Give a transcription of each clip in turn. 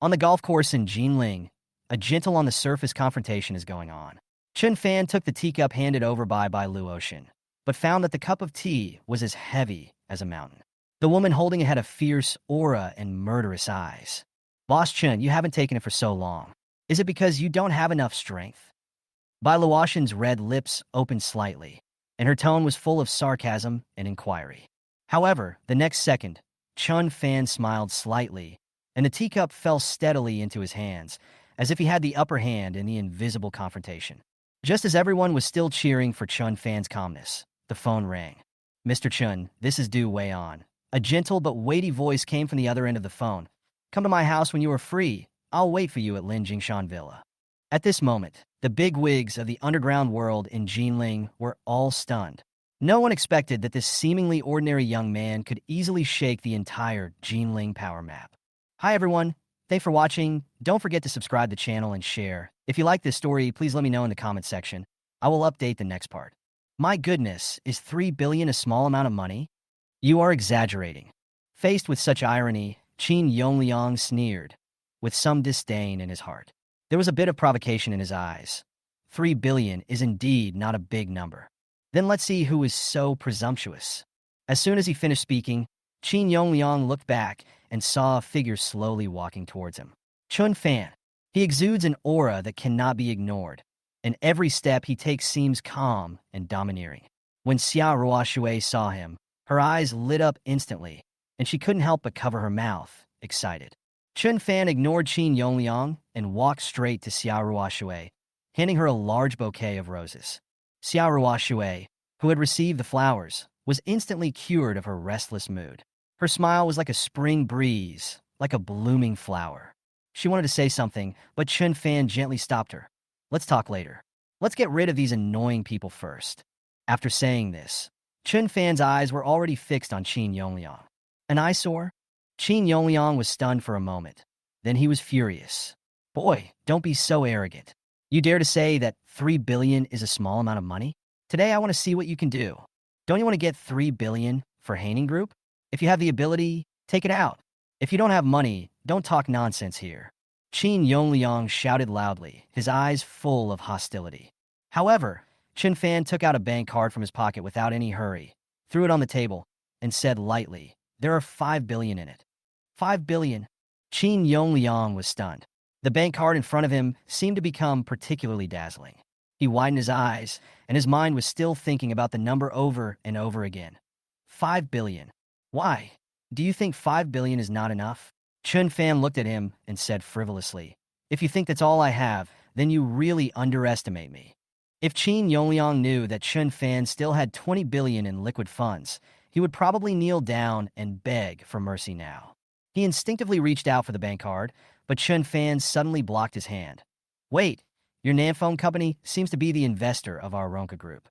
On the golf course in Jinling, a gentle on the surface confrontation is going on. Chun Fan took the teacup handed over by Luotian, but found that the cup of tea was as heavy as a mountain. The woman holding it had a fierce aura and murderous eyes. Boss Chun, you haven't taken it for so long. Is it because you don't have enough strength? Bai Luotian's red lips opened slightly, and her tone was full of sarcasm and inquiry. However, the next second, Chun Fan smiled slightly, and the teacup fell steadily into his hands, as if he had the upper hand in the invisible confrontation. Just as everyone was still cheering for Chun Fan's calmness, the phone rang. "Mr. Chun, this is due way on." A gentle but weighty voice came from the other end of the phone. "Come to my house when you are free. I'll wait for you at Lin Jingshan Villa." At this moment, the bigwigs of the underground world in Jinling were all stunned. No one expected that this seemingly ordinary young man could easily shake the entire Jinling power map. Hi everyone, thanks for watching. Don't forget to subscribe to the channel and share. If you like this story, please let me know in the comment section. I will update the next part. My goodness, is 3 billion a small amount of money? You are exaggerating. Faced with such irony, Qin Yongliang sneered, with some disdain in his heart. There was a bit of provocation in his eyes. 3 billion is indeed not a big number. Then let's see who is so presumptuous. As soon as he finished speaking, Qin Yongliang looked back and saw a figure slowly walking towards him. Chun Fan. He exudes an aura that cannot be ignored, and every step he takes seems calm and domineering. When Xia Ruoshui saw him, her eyes lit up instantly, and she couldn't help but cover her mouth, excited. Chun Fan ignored Qin Yongliang and walked straight to Xia Ruoshui, handing her a large bouquet of roses. Xia Ruoshui, who had received the flowers, was instantly cured of her restless mood. Her smile was like a spring breeze, like a blooming flower. She wanted to say something, but Chun Fan gently stopped her. "Let's talk later. Let's get rid of these annoying people first." After saying this, Chun Fan's eyes were already fixed on Qin Yongliang. An eyesore? Qin Yongliang was stunned for a moment. Then he was furious. "Boy, don't be so arrogant. You dare to say that 3 billion is a small amount of money? Today I want to see what you can do. Don't you want to get 3 billion for Haining Group? If you have the ability, take it out. If you don't have money, don't talk nonsense here." Qin Yongliang shouted loudly, his eyes full of hostility. However, Chun Fan took out a bank card from his pocket without any hurry, threw it on the table, and said lightly, "There are 5 billion in it." 5 billion? Qin Yongliang was stunned. The bank card in front of him seemed to become particularly dazzling. He widened his eyes, and his mind was still thinking about the number over and over again. 5 billion. Why? Do you think 5 billion is not enough? Chun Fan looked at him and said frivolously, "If you think that's all I have, then you really underestimate me." If Qin Yongliang knew that Chun Fan still had 20 billion in liquid funds, he would probably kneel down and beg for mercy now. He instinctively reached out for the bank card, but Chun Fan suddenly blocked his hand. "Wait, your Nanfone company seems to be the investor of our Ronka Group.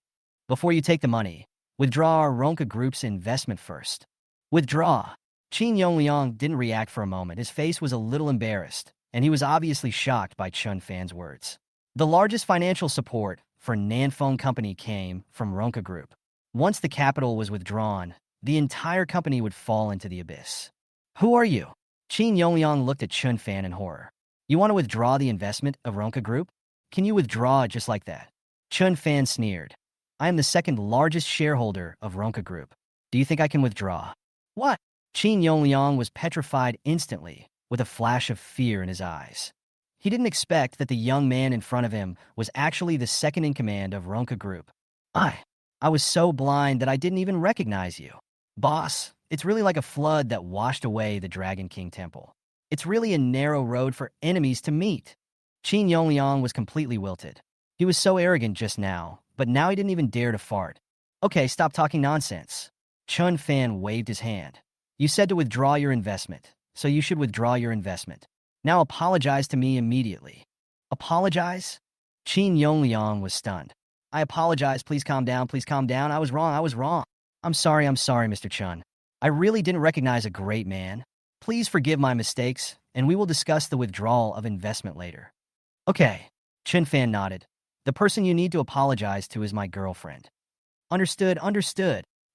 Before you take the money, withdraw our Ronka Group's investment first." "Withdraw?" Qin Yongliang didn't react for a moment. His face was a little embarrassed, and he was obviously shocked by Chun Fan's words. The largest financial support for Nanfone Company came from Ronka Group. Once the capital was withdrawn, the entire company would fall into the abyss. "Who are you?" Qin Yongliang looked at Chun Fan in horror. "You want to withdraw the investment of Ronka Group? Can you withdraw it just like that?" Chun Fan sneered. "I am the second largest shareholder of Ronka Group. Do you think I can withdraw?" "What?" Qin Yongliang was petrified instantly, with a flash of fear in his eyes. He didn't expect that the young man in front of him was actually the second in command of Ronka Group. I was so blind that I didn't even recognize you. Boss, it's really like a flood that washed away the Dragon King Temple. It's really a narrow road for enemies to meet." Qin Yongliang was completely wilted. He was so arrogant just now, but now he didn't even dare to fart. "Okay, stop talking nonsense." Chun Fan waved his hand. "You said to withdraw your investment, so you should withdraw your investment. Now apologize to me immediately." "Apologize?" Qin Yongliang was stunned. "I apologize. Please calm down. Please calm down. I was wrong. I'm sorry, Mr. Chun. I really didn't recognize a great man. Please forgive my mistakes, and we will discuss the withdrawal of investment later." "Okay." Chun Fan nodded. "The person you need to apologize to is my girlfriend." Understood.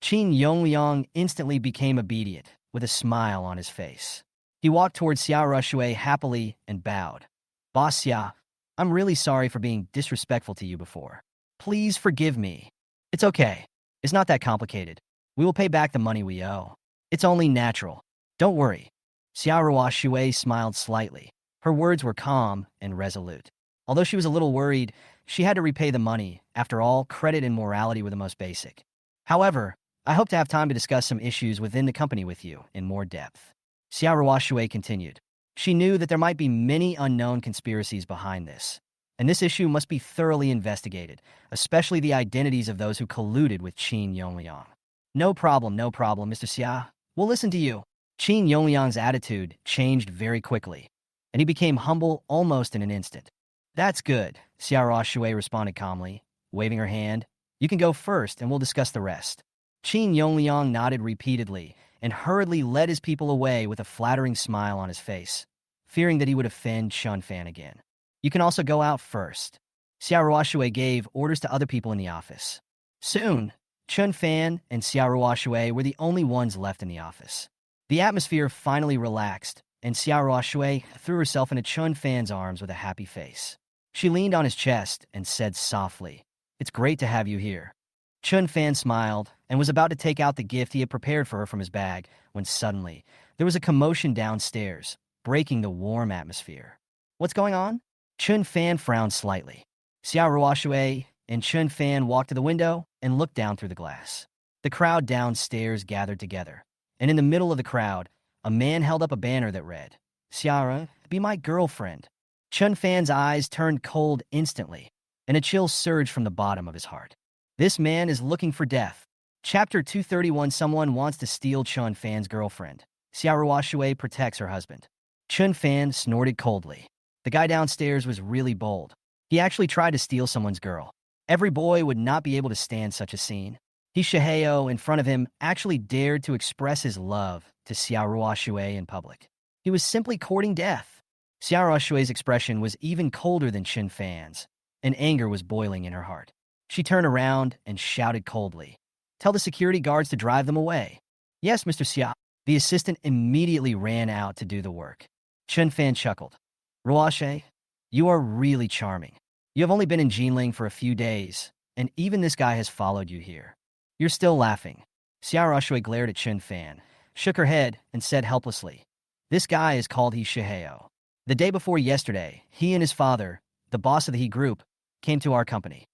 Qin Yongliang instantly became obedient, with a smile on his face. He walked towards Xiao Shui happily and bowed. Boss Xia, I'm really sorry for being disrespectful to you before. Please forgive me. It's okay. It's not that complicated. We will pay back the money we owe. It's only natural. Don't worry. Xiao Shui smiled slightly. Her words were calm and resolute. Although she was a little worried, she had to repay the money. After all, credit and morality were the most basic. However, I hope to have time to discuss some issues within the company with you in more depth. Xiao Shui continued. She knew that there might be many unknown conspiracies behind this, and this issue must be thoroughly investigated, especially the identities of those who colluded with Qin Yongliang. No problem, Mr. Xia. We'll listen to you. Qin Yongliang's attitude changed very quickly, and he became humble almost in an instant. That's good, Xiao Shui responded calmly, waving her hand. You can go first, and we'll discuss the rest. Qin Yongliang nodded repeatedly and hurriedly led his people away with a flattering smile on his face, fearing that he would offend Chun Fan again. You can also go out first. Xiao Shui gave orders to other people in the office. Soon, Chun Fan and Xiao Shui were the only ones left in the office. The atmosphere finally relaxed, and Xiao Shui threw herself into Chun Fan's arms with a happy face. She leaned on his chest and said softly, "It's great to have you here." Chun Fan smiled and was about to take out the gift he had prepared for her from his bag when suddenly there was a commotion downstairs, breaking the warm atmosphere. What's going on? Chun Fan frowned slightly. Xiao Shui and Chun Fan walked to the window and looked down through the glass. The crowd downstairs gathered together, and in the middle of the crowd, a man held up a banner that read, "Xiara, be my girlfriend." Chun Fan's eyes turned cold instantly, and a chill surged from the bottom of his heart. This man is looking for death. Chapter 231. Someone wants to steal Chun Fan's girlfriend. Xiao Shui protects her husband. Chun Fan snorted coldly. The guy downstairs was really bold. He actually tried to steal someone's girl. Every boy would not be able to stand such a scene. He Shiheo in front of him actually dared to express his love to Xiao Shui in public. He was simply courting death. Xiao Shui's expression was even colder than Chun Fan's, and anger was boiling in her heart. She turned around and shouted coldly, "Tell the security guards to drive them away." "Yes, Mr. Xia." The assistant immediately ran out to do the work. Chun Fan chuckled. "Ruashe, you are really charming. You have only been in Jinling for a few days, and even this guy has followed you here. You're still laughing." Xiao Shui glared at Chun Fan, shook her head, and said helplessly, "This guy is called He Shiheo. The day before yesterday, he and his father, the boss of the He group, came to our company."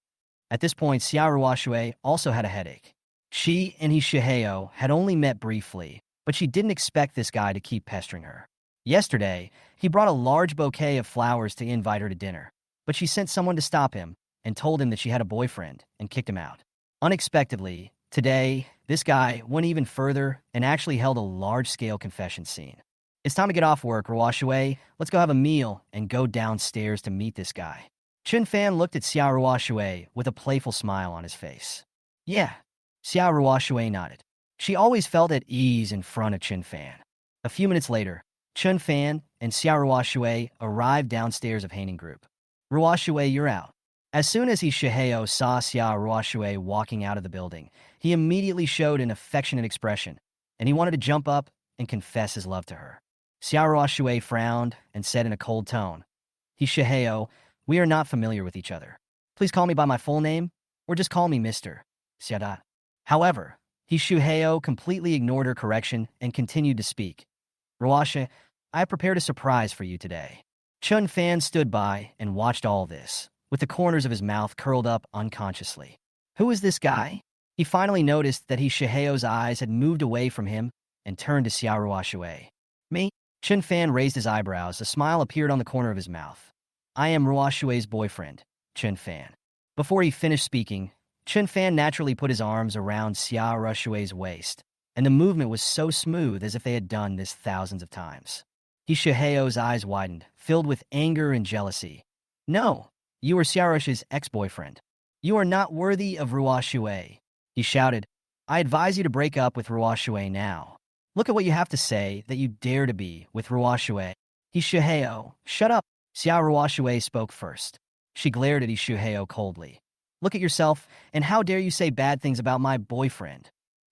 At this point, Xiao Shui also had a headache. She and He Shiheo had only met briefly, but she didn't expect this guy to keep pestering her. Yesterday, he brought a large bouquet of flowers to invite her to dinner, but she sent someone to stop him and told him that she had a boyfriend and kicked him out. Unexpectedly, today, this guy went even further and actually held a large-scale confession scene. "It's time to get off work, Ruashui. Let's go have a meal and go downstairs to meet this guy." Chun Fan looked at Xiao Shui with a playful smile on his face. "Yeah." Xiao Shui nodded. She always felt at ease in front of Chun Fan. A few minutes later, Chun Fan and Xiao Shui arrived downstairs of Haining Group. "Ruashui, you're out." As soon as He Shiheo saw Xiao Shui walking out of the building, he immediately showed an affectionate expression, and he wanted to jump up and confess his love to her. Xiao Shui frowned and said in a cold tone, "He Shiheo, we are not familiar with each other. Please call me by my full name, or just call me Mr. Xiada." However, He Shiheo completely ignored her correction and continued to speak. "Ruashe, I have prepared a surprise for you today." Chun Fan stood by and watched all this, with the corners of his mouth curled up unconsciously. Who is this guy? He finally noticed that He Shiheo's eyes had moved away from him and turned to Xiao Shui. "Me?" Chun Fan raised his eyebrows. A smile appeared on the corner of his mouth. "I am Ruashui's boyfriend, Chun Fan." Before he finished speaking, Chun Fan naturally put his arms around Xiao Shui's waist, and the movement was so smooth as if they had done this thousands of times. He Shiheo's eyes widened, filled with anger and jealousy. "No, you are Xiaorash's ex-boyfriend. You are not worthy of Ruashui." He shouted, "I advise you to break up with Ruashui now. Look at what you have to say that you dare to be with Ruashui." He Shiheo, shut up. Xiao Ruashui spoke first. She glared at He Shiheo coldly. "Look at yourself, and how dare you say bad things about my boyfriend?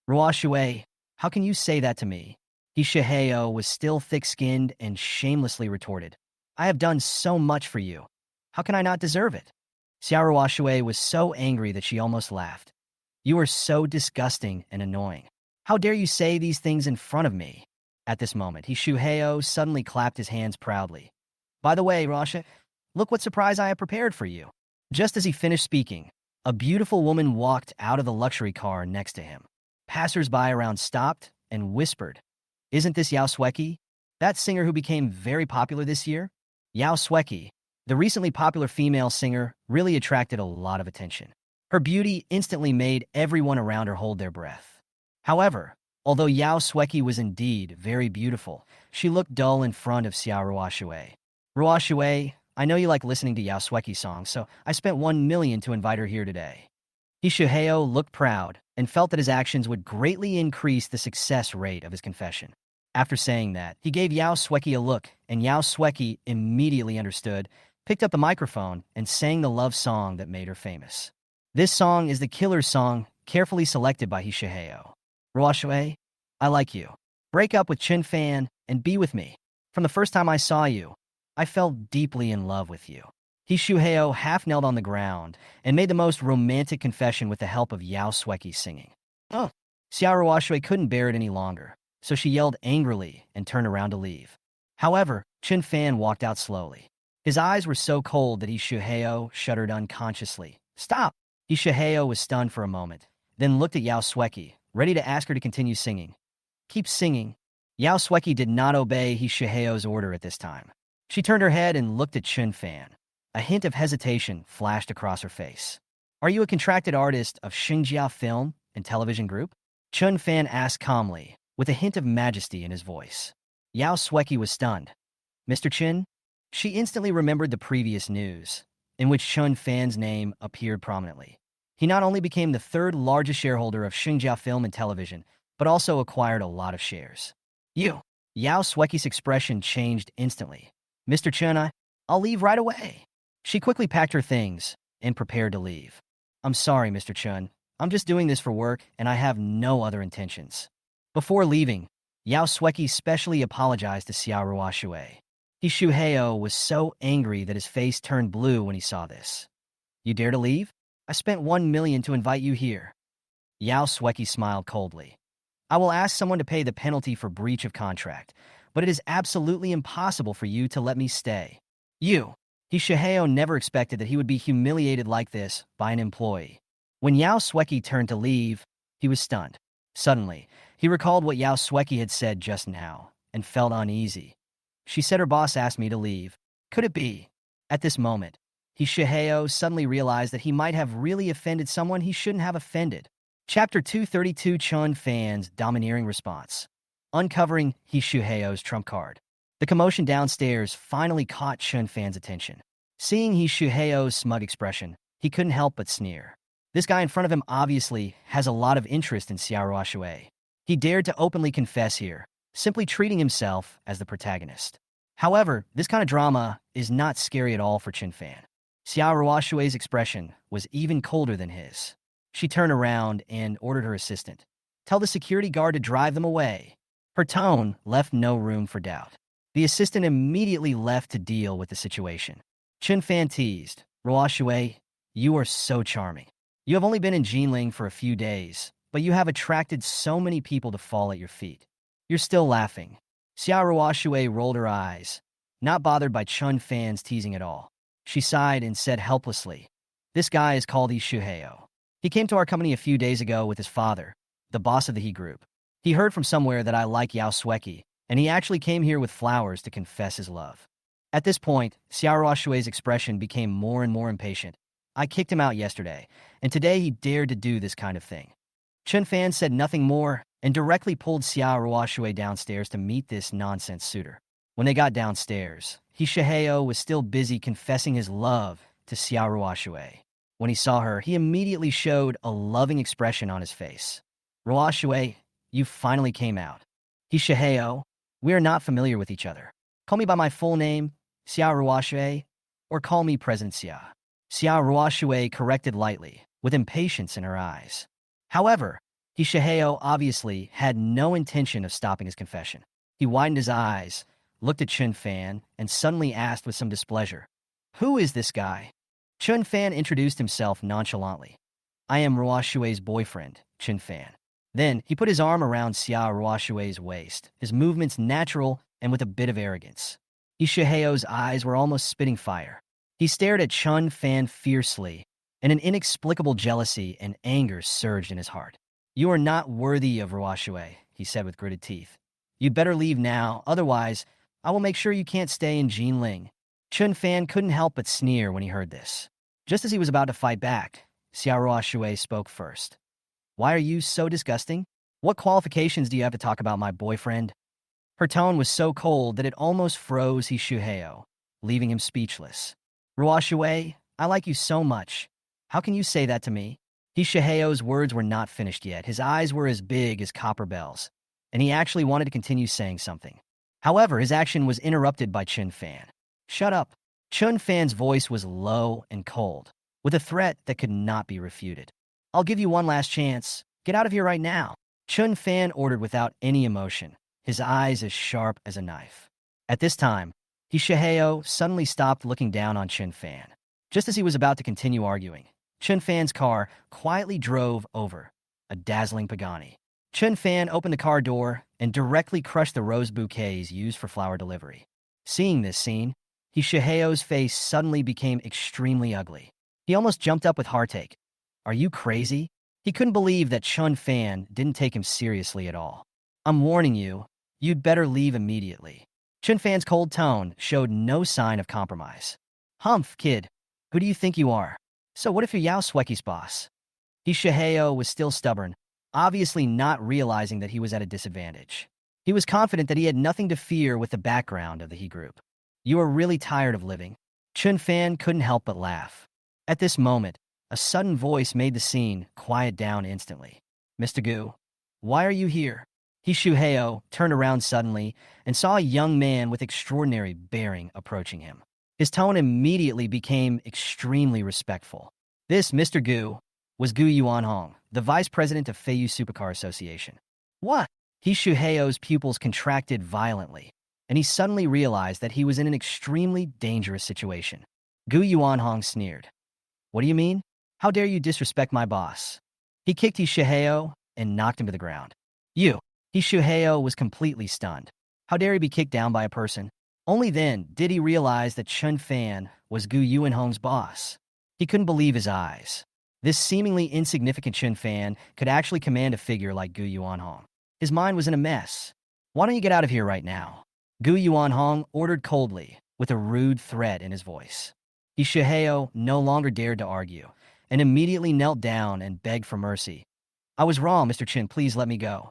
Ruashui, how can you say that to me?" Hishiheo was still thick-skinned and shamelessly retorted, I have done so much for you. How can I not deserve it? Xiaoruoxue was so angry that she almost laughed. You are so disgusting and annoying. How dare you say these things in front of me? At this moment, Hishiheo suddenly clapped his hands proudly. By the way, Rasha, look what surprise I have prepared for you. Just as he finished speaking, a beautiful woman walked out of the luxury car next to him. Passers-by around stopped and whispered, Isn't this Yao Sueki, that singer who became very popular this year? Yao Sueki, the recently popular female singer, really attracted a lot of attention. Her beauty instantly made everyone around her hold their breath. However, although Yao Sueki was indeed very beautiful, she looked dull in front of Xiao Ruoxue. Ruoxue, I know you like listening to Yao Sueki songs, so I spent 1 million to invite her here today. Hishiheo looked proud and felt that his actions would greatly increase the success rate of his confession. After saying that, he gave Yao Sueki a look, and Yao Sueki immediately understood, picked up the microphone, and sang the love song that made her famous. This song is the killer song carefully selected by Hishiheo. Ruoxue, I like you. Break up with Chun Fan and be with me. From the first time I saw you, I fell deeply in love with you. Hishiheo half knelt on the ground and made the most romantic confession with the help of Yao Sueki singing. Oh, Xiao Ruoxue couldn't bear it any longer, so she yelled angrily and turned around to leave. However, Chun Fan walked out slowly. His eyes were so cold that Hishiheo shuddered unconsciously. Stop! Hishiheo was stunned for a moment, then looked at Yao Sueki, ready to ask her to continue singing. Keep singing. Yao Sueki did not obey Hishiheo's order at this time. She turned her head and looked at Chun Fan. A hint of hesitation flashed across her face. Are you a contracted artist of Xinjia Film and Television Group? Chun Fan asked calmly, with a hint of majesty in his voice. Yao Sueki was stunned. Mr. Chun? She instantly remembered the previous news, in which Chun Fan's name appeared prominently. He not only became the third largest shareholder of Xinjia Film and Television, but also acquired a lot of shares. You! Yao Sueki's expression changed instantly. Mr. Chun, I'll leave right away. She quickly packed her things and prepared to leave. I'm sorry, Mr. Chun. I'm just doing this for work, and I have no other intentions. Before leaving, Yao Sueki specially apologized to Xiao Ruoxue. Hishiheo was so angry that his face turned blue when he saw this. You dare to leave? I spent 1 million to invite you here. Yao Sueki smiled coldly. I will ask someone to pay the penalty for breach of contract, but it is absolutely impossible for you to let me stay. You! Hishiheo never expected that he would be humiliated like this by an employee. When Yao Sueki turned to leave, he was stunned. Suddenly, he recalled what Yao Sueki had said just now, and felt uneasy. She said her boss asked me to leave. Could it be? At this moment, Hishiheo suddenly realized that he might have really offended someone he shouldn't have offended. Chapter 232 Chun Fan's Domineering Response. Uncovering Hishiheo's trump card. The commotion downstairs finally caught Chun Fan's attention. Seeing Hishiheo's smug expression, he couldn't help but sneer. This guy in front of him obviously has a lot of interest in Xiao Ruoxue. He dared to openly confess here, simply treating himself as the protagonist. However, this kind of drama is not scary at all for Chun Fan. Xiao Ruoxue's expression was even colder than his. She turned around and ordered her assistant, tell the security guard to drive them away. Her tone left no room for doubt. The assistant immediately left to deal with the situation. Chun Fan teased, Ruoxue, you are so charming. You have only been in Jinling for a few days, but you have attracted so many people to fall at your feet. You're still laughing. Xiao Ruoxue rolled her eyes, not bothered by Chun Fan's teasing at all. She sighed and said helplessly, this guy is called Hishiheo. He came to our company a few days ago with his father, the boss of the He Group. He heard from somewhere that I like Yao Sueki, and he actually came here with flowers to confess his love. At this point, Xiao Ruoxue's expression became more and more impatient. I kicked him out yesterday, and today he dared to do this kind of thing. Chun Fan said nothing more and directly pulled Xiao Ruoxue downstairs to meet this nonsense suitor. When they got downstairs, Hishiheo was still busy confessing his love to Xiao Ruoxue. When he saw her, he immediately showed a loving expression on his face. Ruoxue, you finally came out. Hishiheo, we are not familiar with each other. Call me by my full name, Xiao Ruoxue, or call me President Xia. Xiao Ruoxue corrected lightly, with impatience in her eyes. However, Hishiheo obviously had no intention of stopping his confession. He widened his eyes, looked at Chun Fan, and suddenly asked with some displeasure, "Who is this guy?" Chun Fan introduced himself nonchalantly. "I am Ruoshue's boyfriend, Chun Fan." Then he put his arm around Xia Ruoshue's waist, his movements natural and with a bit of arrogance. Ishiheo's eyes were almost spitting fire. He stared at Chun Fan fiercely, and an inexplicable jealousy and anger surged in his heart. "You are not worthy of Ruoshue," he said with gritted teeth. "You'd better leave now, otherwise I will make sure you can't stay in Jinling." Chun Fan couldn't help but sneer when he heard this. Just as he was about to fight back, Xia Ruoshue spoke first. "Why are you so disgusting? What qualifications do you have to talk about my boyfriend?" Her tone was so cold that it almost froze Hishiheo, leaving him speechless. "Ruoshue, I like you so much. How can you say that to me?" Hishiheo's words were not finished yet. His eyes were as big as copper bells, and he actually wanted to continue saying something. However, his action was interrupted by Chun Fan. "Shut up." Chun Fan's voice was low and cold, with a threat that could not be refuted. "I'll give you one last chance. Get out of here right now." Chun Fan ordered without any emotion, his eyes as sharp as a knife. At this time, Hishiheo suddenly stopped looking down on Chun Fan. Just as he was about to continue arguing, Chun Fan's car quietly drove over, a dazzling Pagani. Chun Fan opened the car door and directly crushed the rose bouquets used for flower delivery. Seeing this scene, Hishiheo's face suddenly became extremely ugly. He almost jumped up with heartache. "Are you crazy?" He couldn't believe that Chun Fan didn't take him seriously at all. "I'm warning you, you'd better leave immediately." Chun Fan's cold tone showed no sign of compromise. "Humph, kid, who do you think you are? So what if you're Yao Sweki's boss?" Hishiheo was still stubborn, obviously not realizing that he was at a disadvantage. He was confident that he had nothing to fear with the background of the He group. "You are really tired of living." Chun Fan couldn't help but laugh. At this moment, a sudden voice made the scene quiet down instantly. "Mr. Gu, why are you here?" Hishiheo turned around suddenly and saw a young man with extraordinary bearing approaching him. His tone immediately became extremely respectful. This Mr. Gu was Gu Yuanhong, the vice president of Feiyu Supercar Association. "What?" Hishiheo's pupils contracted violently, and he suddenly realized that he was in an extremely dangerous situation. Gu Yuanhong sneered. "What do you mean? How dare you disrespect my boss?" He kicked Hishiheo and knocked him to the ground. "You!" Hishiheo was completely stunned. How dare he be kicked down by a person? Only then did he realize that Chun Fan was Gu Yuanhong's boss. He couldn't believe his eyes. This seemingly insignificant Chun Fan could actually command a figure like Gu Yuanhong. His mind was in a mess. "Why don't you get out of here right now?" Gu Yuanhong ordered coldly, with a rude threat in his voice. Hishiheo no longer dared to argue, and immediately knelt down and begged for mercy. "I was wrong, Mr. Chin, please let me go."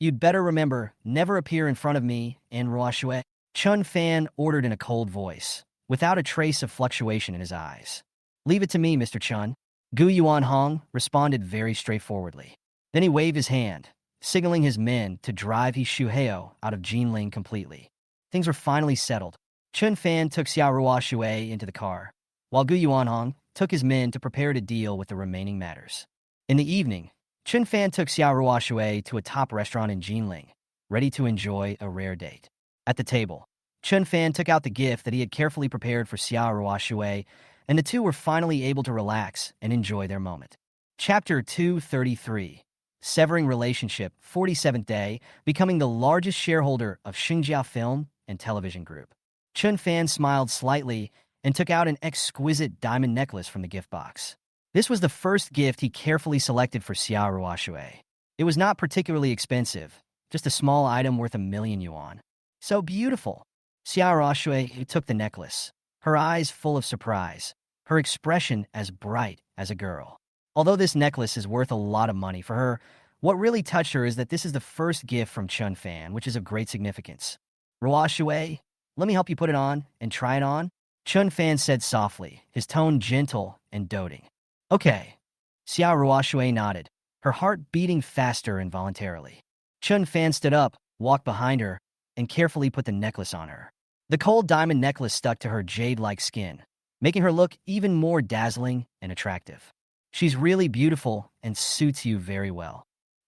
"You'd better remember, never appear in front of me and Ruoshue," Chun Fan ordered in a cold voice, without a trace of fluctuation in his eyes. "Leave it to me, Mr. Chun." Gu Yuanhong responded very straightforwardly. Then he waved his hand, signaling his men to drive Hishiheo out of Jinling completely. Things were finally settled. Chun Fan took Xia Ruoshue into the car, while Gu Yuanhong took his men to prepare to deal with the remaining matters. In the evening, Chun Fan took Xia Ruoshue to a top restaurant in Jinling, ready to enjoy a rare date. At the table, Chun Fan took out the gift that he had carefully prepared for Xia Ruoshue, and the two were finally able to relax and enjoy their moment. Chapter 233, Severing Relationship, 47th Day, becoming the largest shareholder of Xinjiao Film and Television Group. Chun Fan smiled slightly and took out an exquisite diamond necklace from the gift box. This was the first gift he carefully selected for Xia Ruoshue. It was not particularly expensive, just a small item worth 1,000,000 yuan. "So beautiful." Xia Ruoshue took the necklace, her eyes full of surprise, her expression as bright as a girl. Although this necklace is worth a lot of money for her, what really touched her is that this is the first gift from Chun Fan, which is of great significance. "Ruoshue, let me help you put it on and try it on," Chun Fan said softly, his tone gentle and doting. "Okay." Xia Ruoshue nodded, her heart beating faster involuntarily. Chun Fan stood up, walked behind her, and carefully put the necklace on her. The cold diamond necklace stuck to her jade-like skin, making her look even more dazzling and attractive. "She's really beautiful and suits you very well."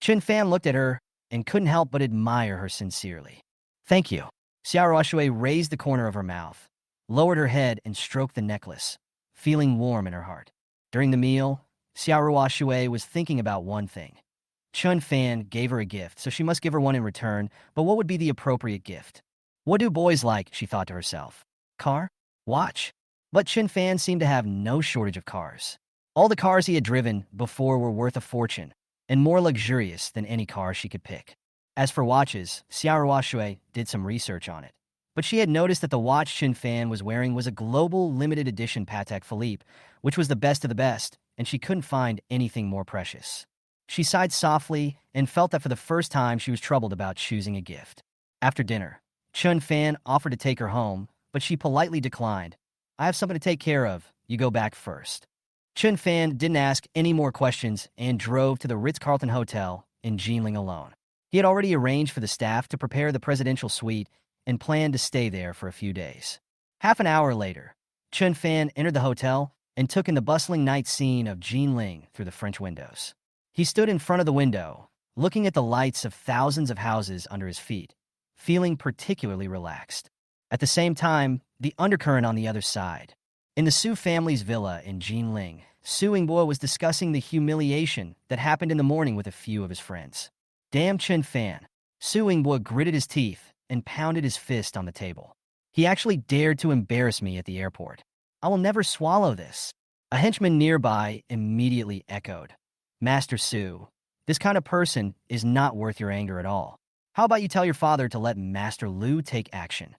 Chun Fan looked at her and couldn't help but admire her sincerely. Thank you. Xiao Shui raised the corner of her mouth, lowered her head, and stroked the necklace, feeling warm in her heart. During the meal, Xiao Shui was thinking about one thing. Chun Fan gave her a gift, so she must give her one in return, but what would be the appropriate gift? What do boys like, she thought to herself. Car? Watch? But Chun Fan seemed to have no shortage of cars. All the cars he had driven before were worth a fortune, and more luxurious than any car she could pick. As for watches, Xiao Shui did some research on it. But she had noticed that the watch Chun Fan was wearing was a global limited edition Patek Philippe, which was the best of the best, and she couldn't find anything more precious. She sighed softly and felt that for the first time she was troubled about choosing a gift. After dinner, Chun Fan offered to take her home, but she politely declined. I have something to take care of. You go back first. Chun Fan didn't ask any more questions and drove to the Ritz-Carlton Hotel in Jinling alone. He had already arranged for the staff to prepare the presidential suite and planned to stay there for a few days. Half an hour later, Chun Fan entered the hotel and took in the bustling night scene of Jinling through the French windows. He stood in front of the window, looking at the lights of thousands of houses under his feet, feeling particularly relaxed. At the same time, the undercurrent on the other side. In the Su family's villa in Jinling, Su Yingbo was discussing the humiliation that happened in the morning with a few of his friends. Damn Chun Fan. Su Yingbo gritted his teeth and pounded his fist on the table. He actually dared to embarrass me at the airport. I will never swallow this. A henchman nearby immediately echoed. Master Su, this kind of person is not worth your anger at all. How about you tell your father to let Master Lu take action?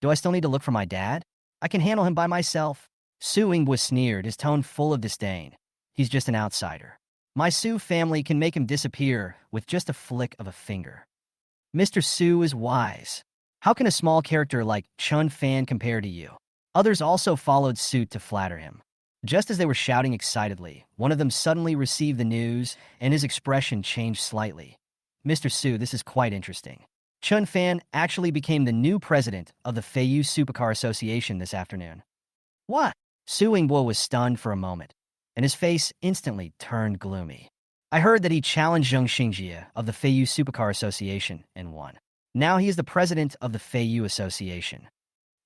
Do I still need to look for my dad? I can handle him by myself. Su Yingbo sneered, his tone full of disdain. He's just an outsider. My Su family can make him disappear with just a flick of a finger. Mr. Su is wise. How can a small character like Chun Fan compare to you? Others also followed suit to flatter him. Just as they were shouting excitedly, one of them suddenly received the news, and his expression changed slightly. Mr. Su, this is quite interesting. Chun Fan actually became the new president of the Feiyu Supercar Association this afternoon. What? Su Yingbo was stunned for a moment, and his face instantly turned gloomy. I heard that he challenged Zheng Xingjie of the Feiyu Supercar Association and won. Now he is the president of the Feiyu Association.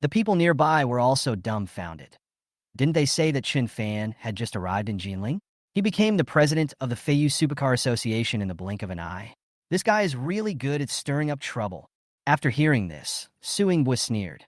The people nearby were also dumbfounded. Didn't they say that Chun Fan had just arrived in Jinling? He became the president of the Feiyu Supercar Association in the blink of an eye. This guy is really good at stirring up trouble. After hearing this, Su Yingbo sneered.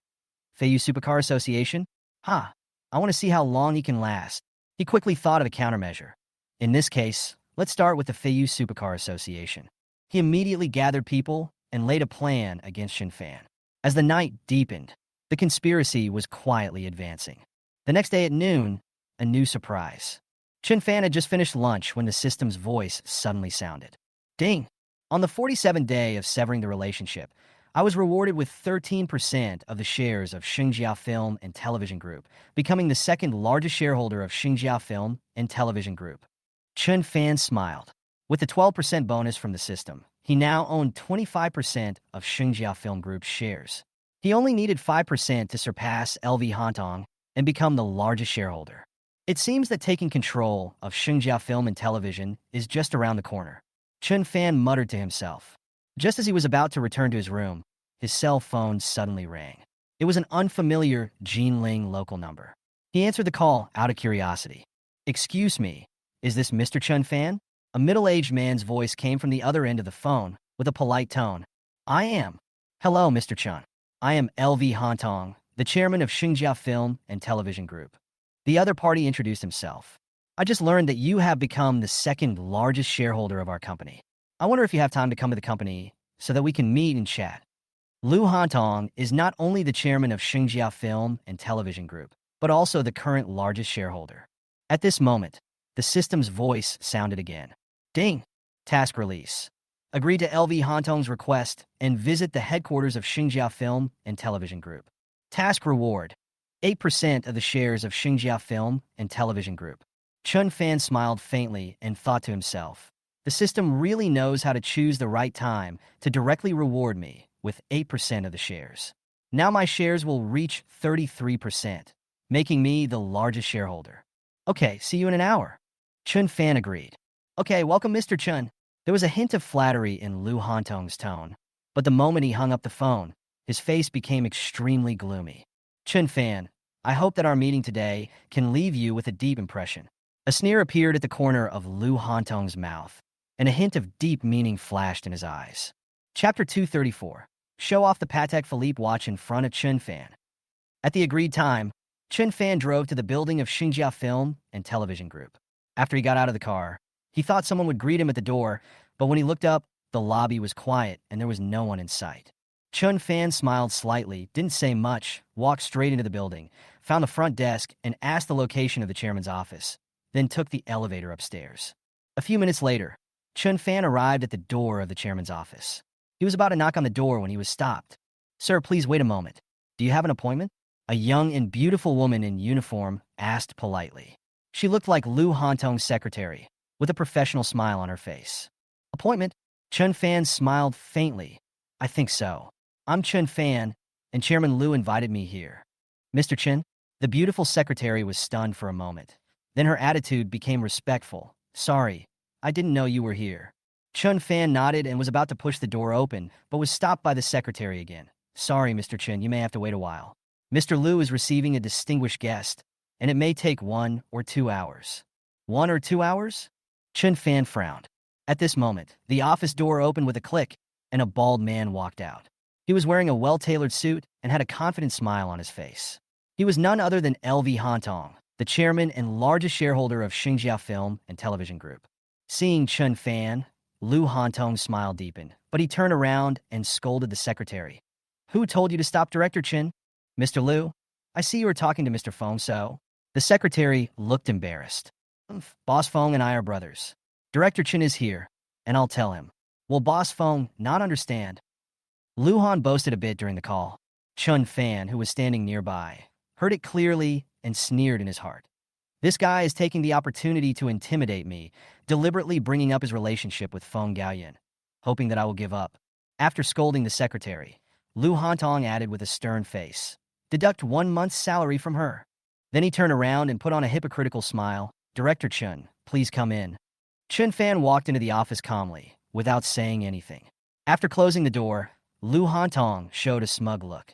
Feiyu Supercar Association? Ha! I want to see how long he can last. He quickly thought of a countermeasure. In this case, let's start with the Feiyu Supercar Association. He immediately gathered people and laid a plan against Chun Fan. As the night deepened, the conspiracy was quietly advancing. The next day at noon, a new surprise. Chun Fan had just finished lunch when the system's voice suddenly sounded. Ding! On the 47th day of severing the relationship, I was rewarded with 13% of the shares of Xinjiao Film and Television Group, becoming the second largest shareholder of Xinjiao Film and Television Group. Chun Fan smiled. With the 12% bonus from the system, he now owned 25% of Xinjiao Film Group's shares. He only needed 5% to surpass LV Hantong and become the largest shareholder. It seems that taking control of Xinjiao Film and Television is just around the corner. Chun Fan muttered to himself. Just as he was about to return to his room, his cell phone suddenly rang. It was an unfamiliar Jinling local number. He answered the call out of curiosity. Excuse me, is this Mr. Chun Fan? A middle-aged man's voice came from the other end of the phone with a polite tone. I am. Hello, Mr. Chun. I am LV Hantong, the chairman of Xinjiao Film and Television Group. The other party introduced himself. I just learned that you have become the second largest shareholder of our company. I wonder if you have time to come to the company so that we can meet and chat. Lu Hantong is not only the chairman of Xinjiao Film and Television Group, but also the current largest shareholder. At this moment, the system's voice sounded again. Ding! Task release. Agree to LV Hantong's request and visit the headquarters of Xinjiao Film and Television Group. Task reward. 8% of the shares of Xinjiao Film and Television Group. Chun Fan smiled faintly and thought to himself, the system really knows how to choose the right time to directly reward me with 8% of the shares. Now my shares will reach 33%, making me the largest shareholder. Okay, see you in an hour. Chun Fan agreed. Okay, welcome Mr. Chun. There was a hint of flattery in Lu Hantong's tone, but the moment he hung up the phone, his face became extremely gloomy. Chun Fan, I hope that our meeting today can leave you with a deep impression. A sneer appeared at the corner of Lu Hantong's mouth, and a hint of deep meaning flashed in his eyes. Chapter 234. Show off the Patek Philippe watch in front of Chun Fan. At the agreed time, Chun Fan drove to the building of Xinjia Film and Television Group. After he got out of the car, he thought someone would greet him at the door, but when he looked up, the lobby was quiet and there was no one in sight. Chun Fan smiled slightly, didn't say much, walked straight into the building, found the front desk, and asked the location of the chairman's office, then took the elevator upstairs. A few minutes later, Chun Fan arrived at the door of the chairman's office. He was about to knock on the door when he was stopped. "Sir, please wait a moment. Do you have an appointment?" A young and beautiful woman in uniform asked politely. She looked like Lu Hantong's secretary, with a professional smile on her face. "Appointment?" Chun Fan smiled faintly. "I think so. I'm Chun Fan, and Chairman Lu invited me here." "Mr. Chun?" The beautiful secretary was stunned for a moment. Then her attitude became respectful. "Sorry, I didn't know you were here." Chun Fan nodded and was about to push the door open, but was stopped by the secretary again. "Sorry, Mr. Chun, you may have to wait a while. Mr. Lu is receiving a distinguished guest, and it may take 1 or 2 hours." 1 or 2 hours? Chun Fan frowned. At this moment, the office door opened with a click, and a bald man walked out. He was wearing a well-tailored suit and had a confident smile on his face. He was none other than L.V. Hantong, the chairman and largest shareholder of Xinjia Film and Television Group. Seeing Chun Fan, Lu Hantong's smile deepened, but he turned around and scolded the secretary. "Who told you to stop, Director Chin?" "Mr. Lu, I see you were talking to Mr. Feng, so..." The secretary looked embarrassed. "Boss Feng and I are brothers. Director Chin is here, and I'll tell him." "Will Boss Feng not understand?" Lu Han boasted a bit during the call. Chun Fan, who was standing nearby, heard it clearly and sneered in his heart. "This guy is taking the opportunity to intimidate me, deliberately bringing up his relationship with Feng Gaoyan, hoping that I will give up." After scolding the secretary, Lu Hantong added with a stern face, "Deduct 1 month's salary from her." Then he turned around and put on a hypocritical smile. "Director Chun, please come in." Chun Fan walked into the office calmly, without saying anything. After closing the door, Lu Hantong showed a smug look.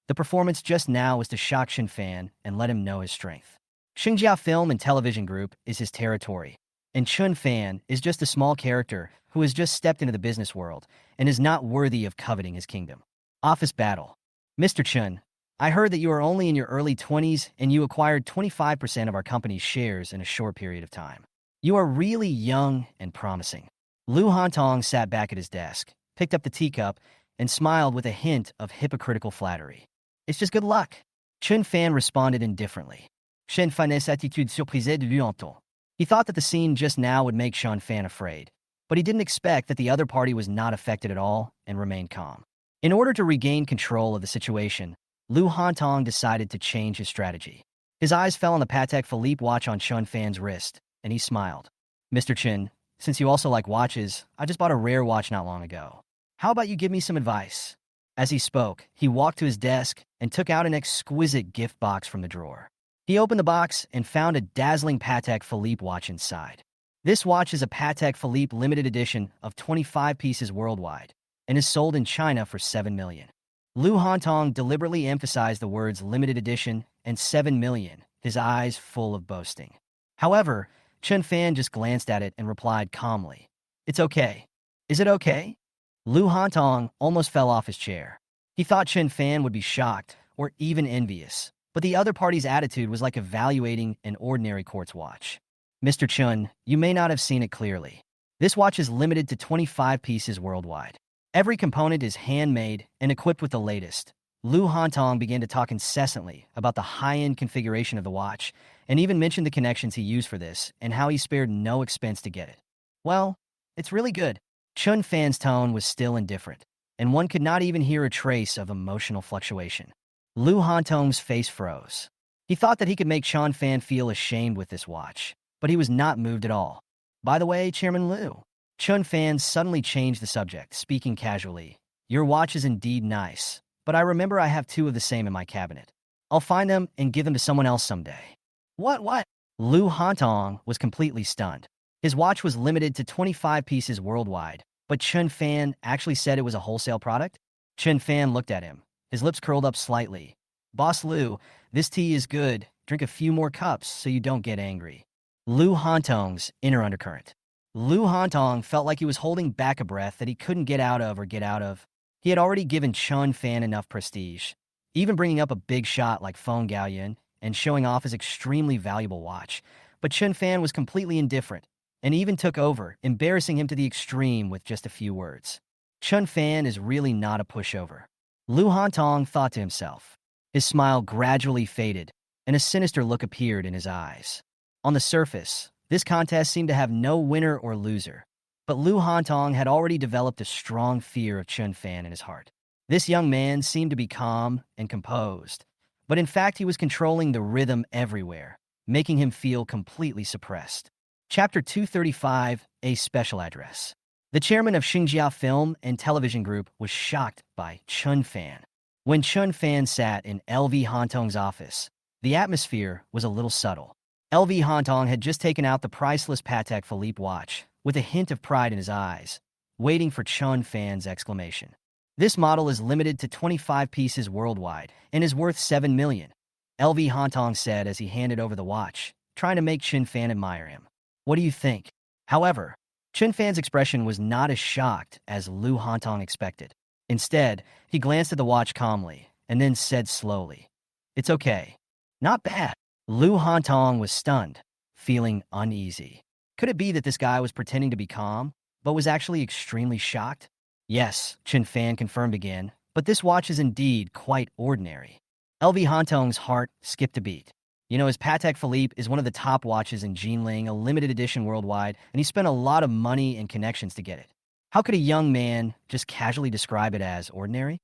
The performance just now was to shock Chun Fan and let him know his strength. Xinjia Film and Television Group is his territory, and Chun Fan is just a small character who has just stepped into the business world and is not worthy of coveting his kingdom. Office battle. "Mr. Chun, I heard that you are only in your early 20s and you acquired 25% of our company's shares in a short period of time. You are really young and promising." Lu Hantong sat back at his desk, picked up the teacup, and smiled with a hint of hypocritical flattery. "It's just good luck." Chun Fan responded indifferently. Chun Fan's attitude surprisait de lui entend. He thought that the scene just now would make Chun Fan afraid, but he didn't expect that the other party was not affected at all and remained calm. In order to regain control of the situation, Lu Hantong decided to change his strategy. His eyes fell on the Patek Philippe watch on Chun Fan's wrist, and he smiled. "Mr. Chin, since you also like watches, I just bought a rare watch not long ago. How about you give me some advice?" As he spoke, he walked to his desk and took out an exquisite gift box from the drawer. He opened the box and found a dazzling Patek Philippe watch inside. This watch is a Patek Philippe limited edition of 25 pieces worldwide and is sold in China for 7 million. Lu Hantong deliberately emphasized the words limited edition and 7 million, his eyes full of boasting. However, Chun Fan just glanced at it and replied calmly, "It's okay." "Is it okay?" Lu Hantong almost fell off his chair. He thought Chun Fan would be shocked or even envious, but the other party's attitude was like evaluating an ordinary quartz watch. "Mr. Chun, you may not have seen it clearly. This watch is limited to 25 pieces worldwide. Every component is handmade and equipped with the latest." Lu Hantong began to talk incessantly about the high-end configuration of the watch and even mentioned the connections he used for this and how he spared no expense to get it. "Well, it's really good." Chun Fan's tone was still indifferent, and one could not even hear a trace of emotional fluctuation. Lu Hantong's face froze. He thought that he could make Chun Fan feel ashamed with this watch, but he was not moved at all. "By the way, Chairman Lu," Chun Fan suddenly changed the subject, speaking casually, "Your watch is indeed nice, but I remember I have 2 of the same in my cabinet. I'll find them and give them to someone else someday." What? Lu Hantong was completely stunned. His watch was limited to 25 pieces worldwide, but Chun Fan actually said it was a wholesale product? Chun Fan looked at him, his lips curled up slightly. Boss Liu, this tea is good. Drink a few more cups so you don't get angry. Liu Hantong's inner undercurrent. Liu Hantong felt like he was holding back a breath that he couldn't get out of. He had already given Chun Fan enough prestige, even bringing up a big shot like Feng Gaoyun and showing off his extremely valuable watch. But Chun Fan was completely indifferent, and even took over, embarrassing him to the extreme with just a few words. Chun Fan is really not a pushover. Liu Hantong thought to himself. His smile gradually faded, and a sinister look appeared in his eyes. On the surface, this contest seemed to have no winner or loser, but Liu Hantong had already developed a strong fear of Chun Fan in his heart. This young man seemed to be calm and composed, but in fact he was controlling the rhythm everywhere, making him feel completely suppressed. Chapter 235, A Special Address. The chairman of Xingjia Film and Television Group was shocked by Chun Fan. When Chun Fan sat in LV Hantong's office, the atmosphere was a little subtle. LV Hantong had just taken out the priceless Patek Philippe watch, with a hint of pride in his eyes, waiting for Chun Fan's exclamation. This model is limited to 25 pieces worldwide and is worth 7 million, LV Hantong said as he handed over the watch, trying to make Chun Fan admire him. What do you think? However, Chun Fan's expression was not as shocked as Liu Hantong expected. Instead, he glanced at the watch calmly and then said slowly, "It's okay. Not bad." Liu Hantong was stunned, feeling uneasy. Could it be that this guy was pretending to be calm, but was actually extremely shocked? Yes, Chun Fan confirmed again, but this watch is indeed quite ordinary. LV Hantong's heart skipped a beat. You know, his Patek Philippe is one of the top watches in Jinling, a limited edition worldwide, and he spent a lot of money and connections to get it. How could a young man just casually describe it as ordinary?